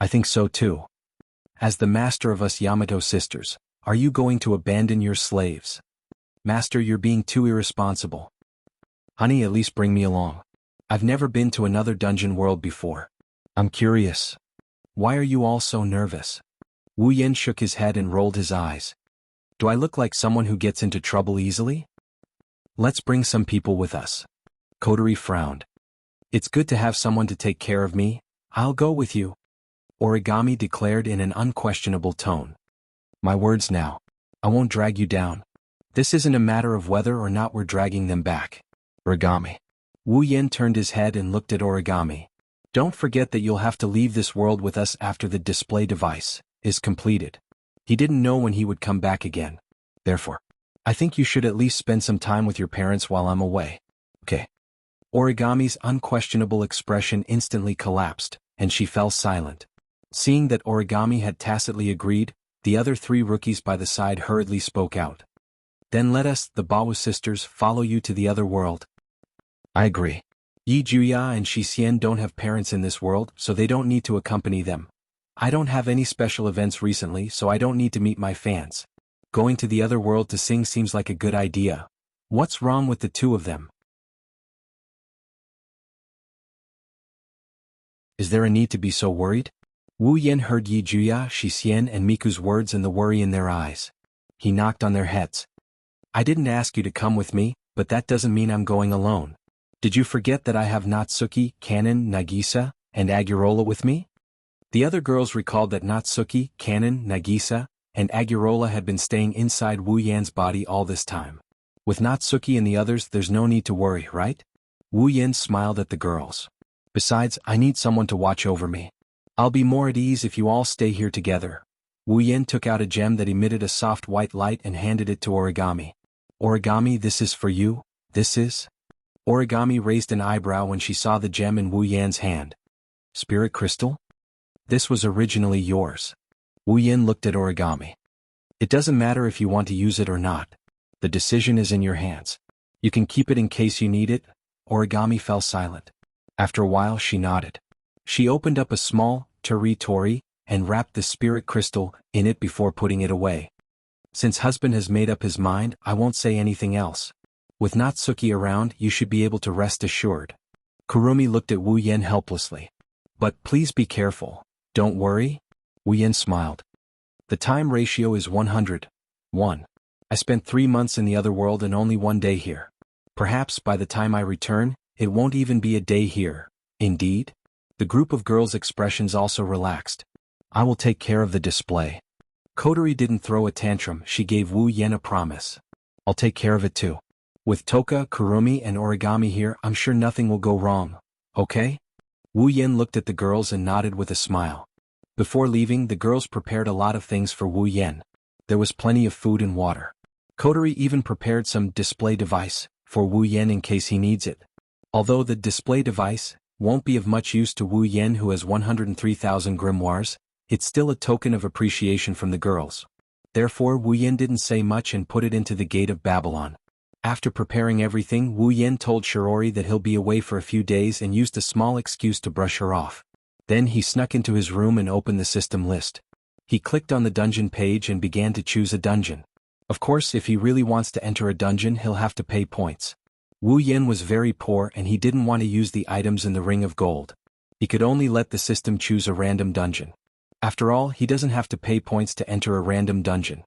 think so too. As the master of us Yamato sisters, are you going to abandon your slaves? Master, you're being too irresponsible. Honey, at least bring me along. I've never been to another dungeon world before. I'm curious. Why are you all so nervous? Wu Yen shook his head and rolled his eyes. Do I look like someone who gets into trouble easily? Let's bring some people with us. Kotori frowned. It's good to have someone to take care of me. I'll go with you. Origami declared in an unquestionable tone. My words now. I won't drag you down. This isn't a matter of whether or not we're dragging them back. Origami. Wu Yen turned his head and looked at Origami. Don't forget that you'll have to leave this world with us after the display device is completed. He didn't know when he would come back again. Therefore, I think you should at least spend some time with your parents while I'm away. Okay. Origami's unquestionable expression instantly collapsed, and she fell silent. Seeing that Origami had tacitly agreed, the other three rookies by the side hurriedly spoke out. Then let us, the Bawu sisters, follow you to the other world. I agree. Yi Juya and Shi Xian don't have parents in this world, so they don't need to accompany them. I don't have any special events recently, so I don't need to meet my fans. Going to the other world to sing seems like a good idea. What's wrong with the two of them? Is there a need to be so worried? Wu Yen heard Yi Juya, Shi Xian and Miku's words and the worry in their eyes. He knocked on their heads. I didn't ask you to come with me, but that doesn't mean I'm going alone. Did you forget that I have Natsuki, Kanon, Nagisa, and Agurola with me? The other girls recalled that Natsuki, Kanon, Nagisa, and Agurola had been staying inside Wu Yan's body all this time. With Natsuki and the others, there's no need to worry, right? Wu Yan smiled at the girls. Besides, I need someone to watch over me. I'll be more at ease if you all stay here together. Wu Yan took out a gem that emitted a soft white light and handed it to Origami. Origami, this is for you, this is? Origami raised an eyebrow when she saw the gem in Wu Yan's hand. Spirit crystal? This was originally yours. Wu Yan looked at Origami. It doesn't matter if you want to use it or not. The decision is in your hands. You can keep it in case you need it. Origami fell silent. After a while she nodded. She opened up a small tori and wrapped the spirit crystal in it before putting it away. Since husband has made up his mind, I won't say anything else. With Natsuki around, you should be able to rest assured. Kurumi looked at Wu Yen helplessly. But please be careful. Don't worry. Wu Yen smiled. The time ratio is 100:1. I spent 3 months in the other world and only 1 day here. Perhaps by the time I return, it won't even be a day here. Indeed? The group of girls' expressions also relaxed. I will take care of the display. Kotori didn't throw a tantrum, she gave Wu Yen a promise. I'll take care of it too. With Toka, Kurumi and Origami here, I'm sure nothing will go wrong. Okay? Wu Yen looked at the girls and nodded with a smile. Before leaving, the girls prepared a lot of things for Wu Yen. There was plenty of food and water. Kotori even prepared some display device for Wu Yen in case he needs it. Although the display device won't be of much use to Wu Yen who has 103,000 grimoires, it's still a token of appreciation from the girls. Therefore Wu Yen didn't say much and put it into the gate of Babylon. After preparing everything, Wu Yen told Shirori that he'll be away for a few days and used a small excuse to brush her off. Then he snuck into his room and opened the system list. He clicked on the dungeon page and began to choose a dungeon. Of course, if he really wants to enter a dungeon, he'll have to pay points. Wu Yan was very poor and he didn't want to use the items in the Ring of Gold. He could only let the system choose a random dungeon. After all, he doesn't have to pay points to enter a random dungeon.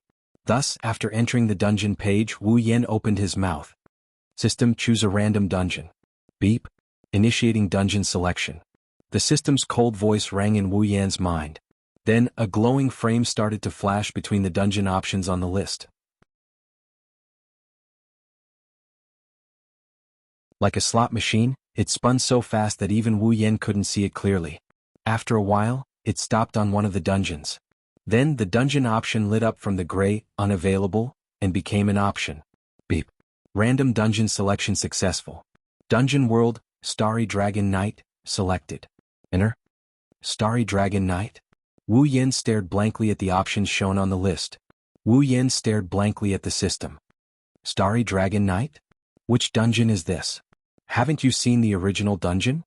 Thus, after entering the dungeon page, Wu Yan opened his mouth. System, choose a random dungeon. Beep. Initiating dungeon selection. The system's cold voice rang in Wu Yan's mind. Then, a glowing frame started to flash between the dungeon options on the list. Like a slot machine, it spun so fast that even Wu Yan couldn't see it clearly. After a while, it stopped on one of the dungeons. Then the dungeon option lit up from the gray, unavailable, and became an option. Beep. Random dungeon selection successful. Dungeon World, Starry Dragon Knight, selected. Enter. Starry Dragon Knight? Wu Yan stared blankly at the options shown on the list. Wu Yan stared blankly at the system. Starry Dragon Knight? Which dungeon is this? Haven't you seen the original dungeon?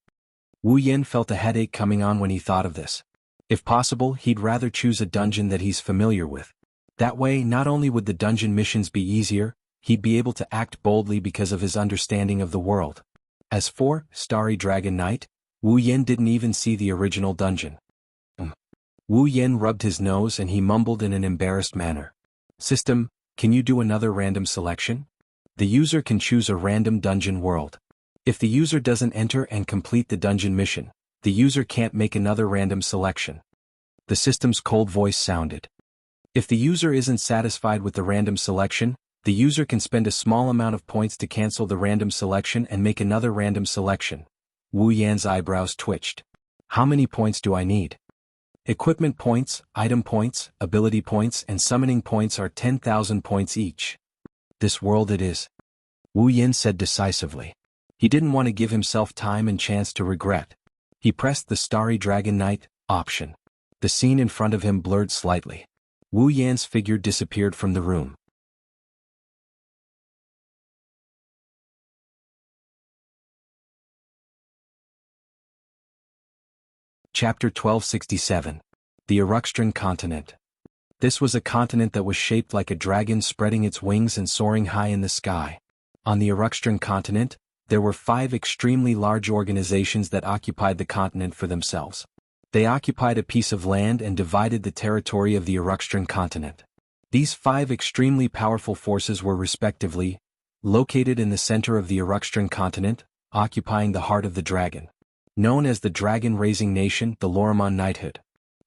Wu Yan felt a headache coming on when he thought of this. If possible, he'd rather choose a dungeon that he's familiar with. That way, not only would the dungeon missions be easier, he'd be able to act boldly because of his understanding of the world. As for Starry Dragon Knight, Wu Yan didn't even see the original dungeon. Wu Yan rubbed his nose and he mumbled in an embarrassed manner. System, can you do another random selection? The user can choose a random dungeon world. If the user doesn't enter and complete the dungeon mission, the user can't make another random selection. The system's cold voice sounded. If the user isn't satisfied with the random selection, the user can spend a small amount of points to cancel the random selection and make another random selection. Wu Yan's eyebrows twitched. How many points do I need? Equipment points, item points, ability points, and summoning points are 10,000 points each. This world it is. Wu Yan said decisively. He didn't want to give himself time and chance to regret. He pressed the Starry Dragon Knight option. The scene in front of him blurred slightly. Wu Yan's figure disappeared from the room. Chapter 1267. The Uruxtran Continent. This was a continent that was shaped like a dragon spreading its wings and soaring high in the sky. On the Uruxtran continent, there were 5 extremely large organizations that occupied the continent for themselves. They occupied a piece of land and divided the territory of the Uruxtran continent. These 5 extremely powerful forces were respectively located in the center of the Uruxtran continent, occupying the heart of the dragon. Known as the dragon-raising nation, the Loromon Knighthood.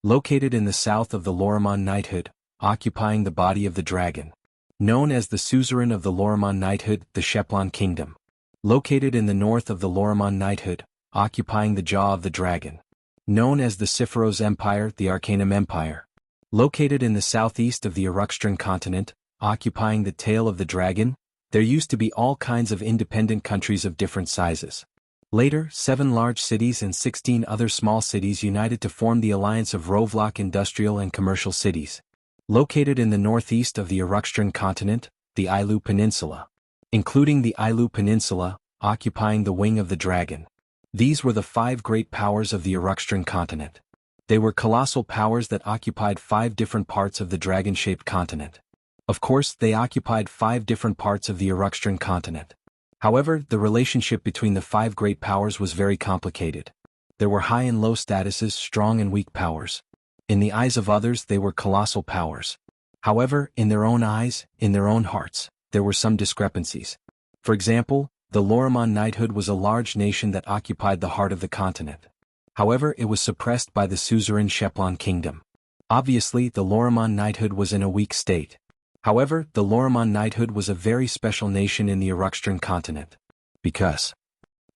Located in the south of the Loromon Knighthood, occupying the body of the dragon. Known as the suzerain of the Loromon Knighthood, the Sheplon Kingdom. Located in the north of the Loromon Knighthood, occupying the jaw of the dragon. Known as the Siphoros Empire, the Arcanum Empire. Located in the southeast of the Uruxtran continent, occupying the tail of the dragon, there used to be all kinds of independent countries of different sizes. Later, 7 large cities and 16 other small cities united to form the alliance of Rovlok Industrial and Commercial Cities. Located in the northeast of the Uruxtran continent, the Ailu Peninsula. Including the Ailu Peninsula, occupying the wing of the dragon. These were the 5 great powers of the Uruxtran continent. They were colossal powers that occupied 5 different parts of the dragon-shaped continent. Of course, they occupied 5 different parts of the Uruxtran continent. However, the relationship between the 5 great powers was very complicated. There were high and low statuses, strong and weak powers. In the eyes of others, they were colossal powers. However, in their own eyes, in their own hearts, there were some discrepancies. For example, the Loromon Knighthood was a large nation that occupied the heart of the continent. However, it was suppressed by the suzerain Sheplon Kingdom. Obviously, the Loromon Knighthood was in a weak state. However, the Loromon Knighthood was a very special nation in the Uruxtran continent. Because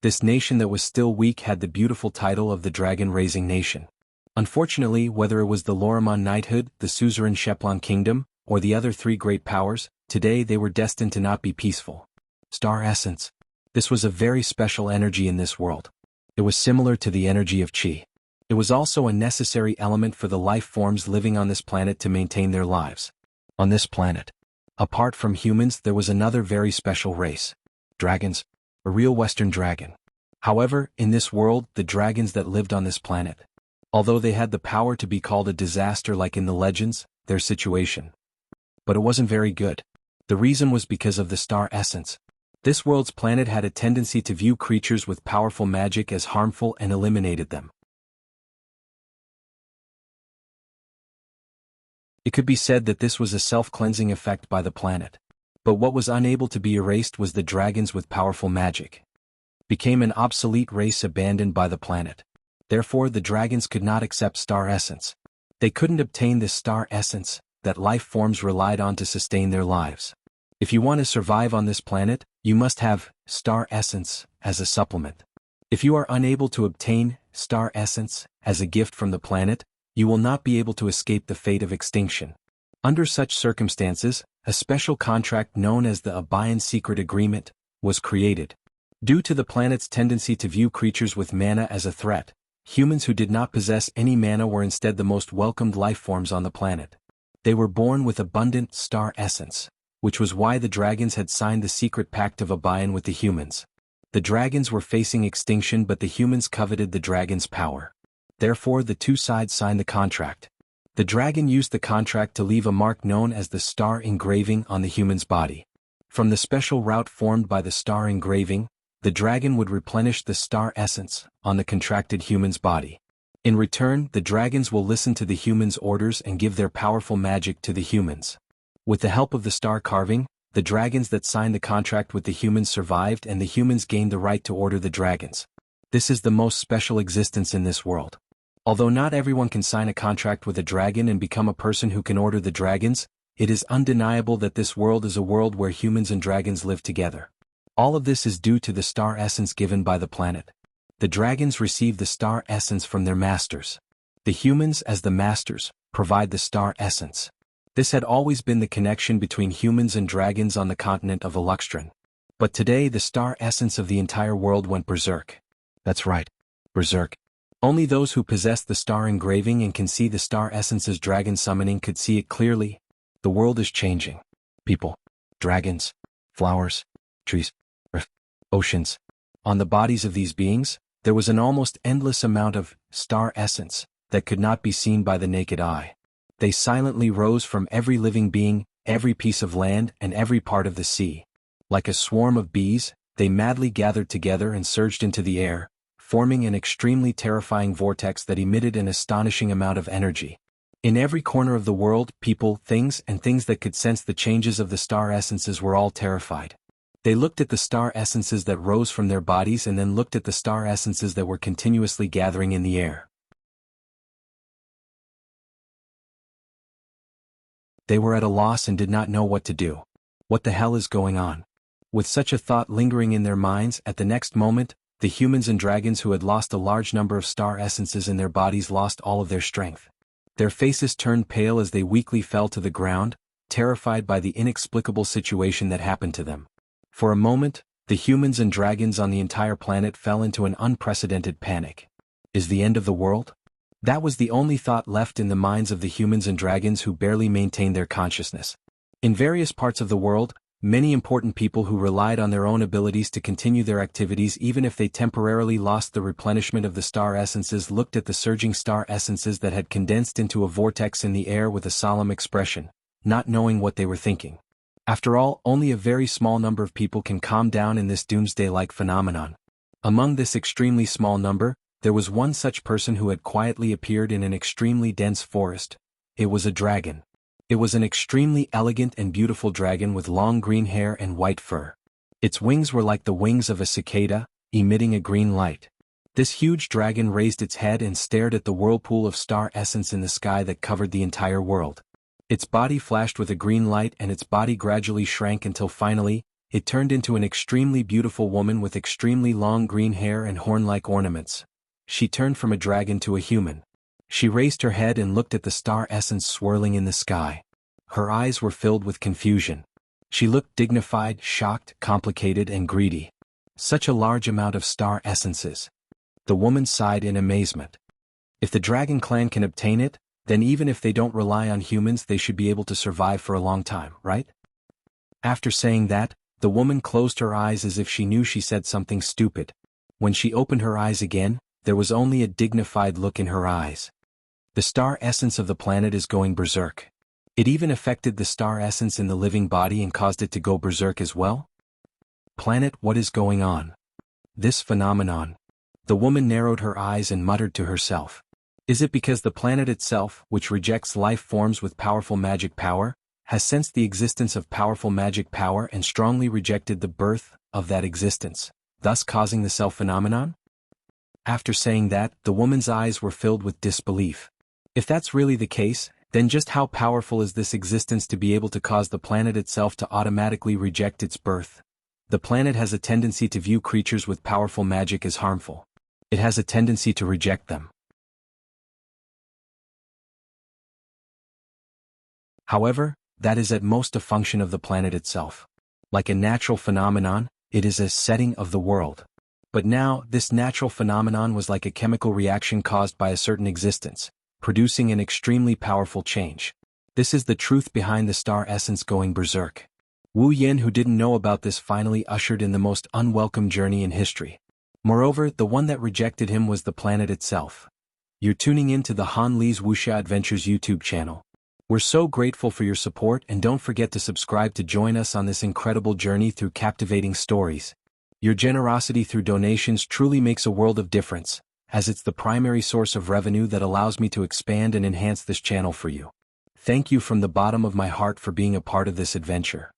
this nation that was still weak had the beautiful title of the Dragon-Raising Nation. Unfortunately, whether it was the Loromon Knighthood, the suzerain Sheplon Kingdom, or the other 3 great powers, today they were destined to not be peaceful. Star Essence. This was a very special energy in this world. It was similar to the energy of Qi. It was also a necessary element for the life forms living on this planet to maintain their lives. On this planet, apart from humans, there was another very special race. Dragons. A real Western dragon. However, in this world, the dragons that lived on this planet, Although they had the power to be called a disaster like in the legends, their situation. But it wasn't very good. The reason was because of the star essence. This world's planet had a tendency to view creatures with powerful magic as harmful and eliminated them. It could be said that this was a self-cleansing effect by the planet. But what was unable to be erased was the dragons with powerful magic. Became an obsolete race abandoned by the planet. Therefore the dragons could not accept star essence. They couldn't obtain this star essence that life forms relied on to sustain their lives. If you want to survive on this planet, you must have star essence as a supplement. If you are unable to obtain star essence as a gift from the planet, you will not be able to escape the fate of extinction. Under such circumstances, a special contract known as the Abian Secret Agreement was created. Due to the planet's tendency to view creatures with mana as a threat, humans who did not possess any mana were instead the most welcomed life forms on the planet. They were born with abundant star essence, which was why the dragons had signed the secret pact of Abian with the humans. The dragons were facing extinction, but the humans coveted the dragons' power. Therefore the two sides signed the contract. The dragon used the contract to leave a mark known as the star engraving on the human's body. From the special route formed by the star engraving, the dragon would replenish the star essence on the contracted human's body. In return, the dragons will listen to the humans' orders and give their powerful magic to the humans. With the help of the star carving, the dragons that signed the contract with the humans survived and the humans gained the right to order the dragons. This is the most special existence in this world. Although not everyone can sign a contract with a dragon and become a person who can order the dragons, it is undeniable that this world is a world where humans and dragons live together. All of this is due to the star essence given by the planet. The dragons receive the star essence from their masters. The humans, as the masters, provide the star essence. This had always been the connection between humans and dragons on the continent of Eluxtran. But today the star essence of the entire world went berserk. That's right, berserk. Only those who possess the star engraving and can see the star essence's dragon summoning could see it clearly. The world is changing. People, dragons, flowers, trees, oceans. On the bodies of these beings, there was an almost endless amount of star essence that could not be seen by the naked eye. They silently rose from every living being, every piece of land, and every part of the sea. Like a swarm of bees, they madly gathered together and surged into the air, forming an extremely terrifying vortex that emitted an astonishing amount of energy. In every corner of the world, people, things, and things that could sense the changes of the star essences were all terrified. They looked at the star essences that rose from their bodies and then looked at the star essences that were continuously gathering in the air. They were at a loss and did not know what to do. What the hell is going on? With such a thought lingering in their minds, at the next moment, the humans and dragons who had lost a large number of star essences in their bodies lost all of their strength. Their faces turned pale as they weakly fell to the ground, terrified by the inexplicable situation that happened to them. For a moment, the humans and dragons on the entire planet fell into an unprecedented panic. Is the end of the world? That was the only thought left in the minds of the humans and dragons who barely maintained their consciousness. In various parts of the world, many important people who relied on their own abilities to continue their activities even if they temporarily lost the replenishment of the star essences looked at the surging star essences that had condensed into a vortex in the air with a solemn expression, not knowing what they were thinking. After all, only a very small number of people can calm down in this doomsday-like phenomenon. Among this extremely small number, there was one such person who had quietly appeared in an extremely dense forest. It was a dragon. It was an extremely elegant and beautiful dragon with long green hair and white fur. Its wings were like the wings of a cicada, emitting a green light. This huge dragon raised its head and stared at the whirlpool of star essence in the sky that covered the entire world. Its body flashed with a green light and its body gradually shrank until finally, it turned into an extremely beautiful woman with extremely long green hair and horn-like ornaments. She turned from a dragon to a human. She raised her head and looked at the star essence swirling in the sky. Her eyes were filled with confusion. She looked dignified, shocked, complicated, and greedy. Such a large amount of star essences. The woman sighed in amazement. If the dragon clan can obtain it, then even if they don't rely on humans they should be able to survive for a long time, right? After saying that, the woman closed her eyes as if she knew she said something stupid. When she opened her eyes again, there was only a dignified look in her eyes. The star essence of the planet is going berserk. It even affected the star essence in the living body and caused it to go berserk as well? Planet, what is going on? This phenomenon. The woman narrowed her eyes and muttered to herself. Is it because the planet itself, which rejects life forms with powerful magic power, has sensed the existence of powerful magic power and strongly rejected the birth of that existence, thus causing the self-phenomenon? After saying that, the woman's eyes were filled with disbelief. If that's really the case, then just how powerful is this existence to be able to cause the planet itself to automatically reject its birth? The planet has a tendency to view creatures with powerful magic as harmful. It has a tendency to reject them. However, that is at most a function of the planet itself. Like a natural phenomenon, it is a setting of the world. But now, this natural phenomenon was like a chemical reaction caused by a certain existence, producing an extremely powerful change. This is the truth behind the star essence going berserk. Wu Yin, who didn't know about this, finally ushered in the most unwelcome journey in history. Moreover, the one that rejected him was the planet itself. You're tuning in to the Han Li's Wuxia Adventures YouTube channel. We're so grateful for your support, and don't forget to subscribe to join us on this incredible journey through captivating stories. Your generosity through donations truly makes a world of difference, as it's the primary source of revenue that allows me to expand and enhance this channel for you. Thank you from the bottom of my heart for being a part of this adventure.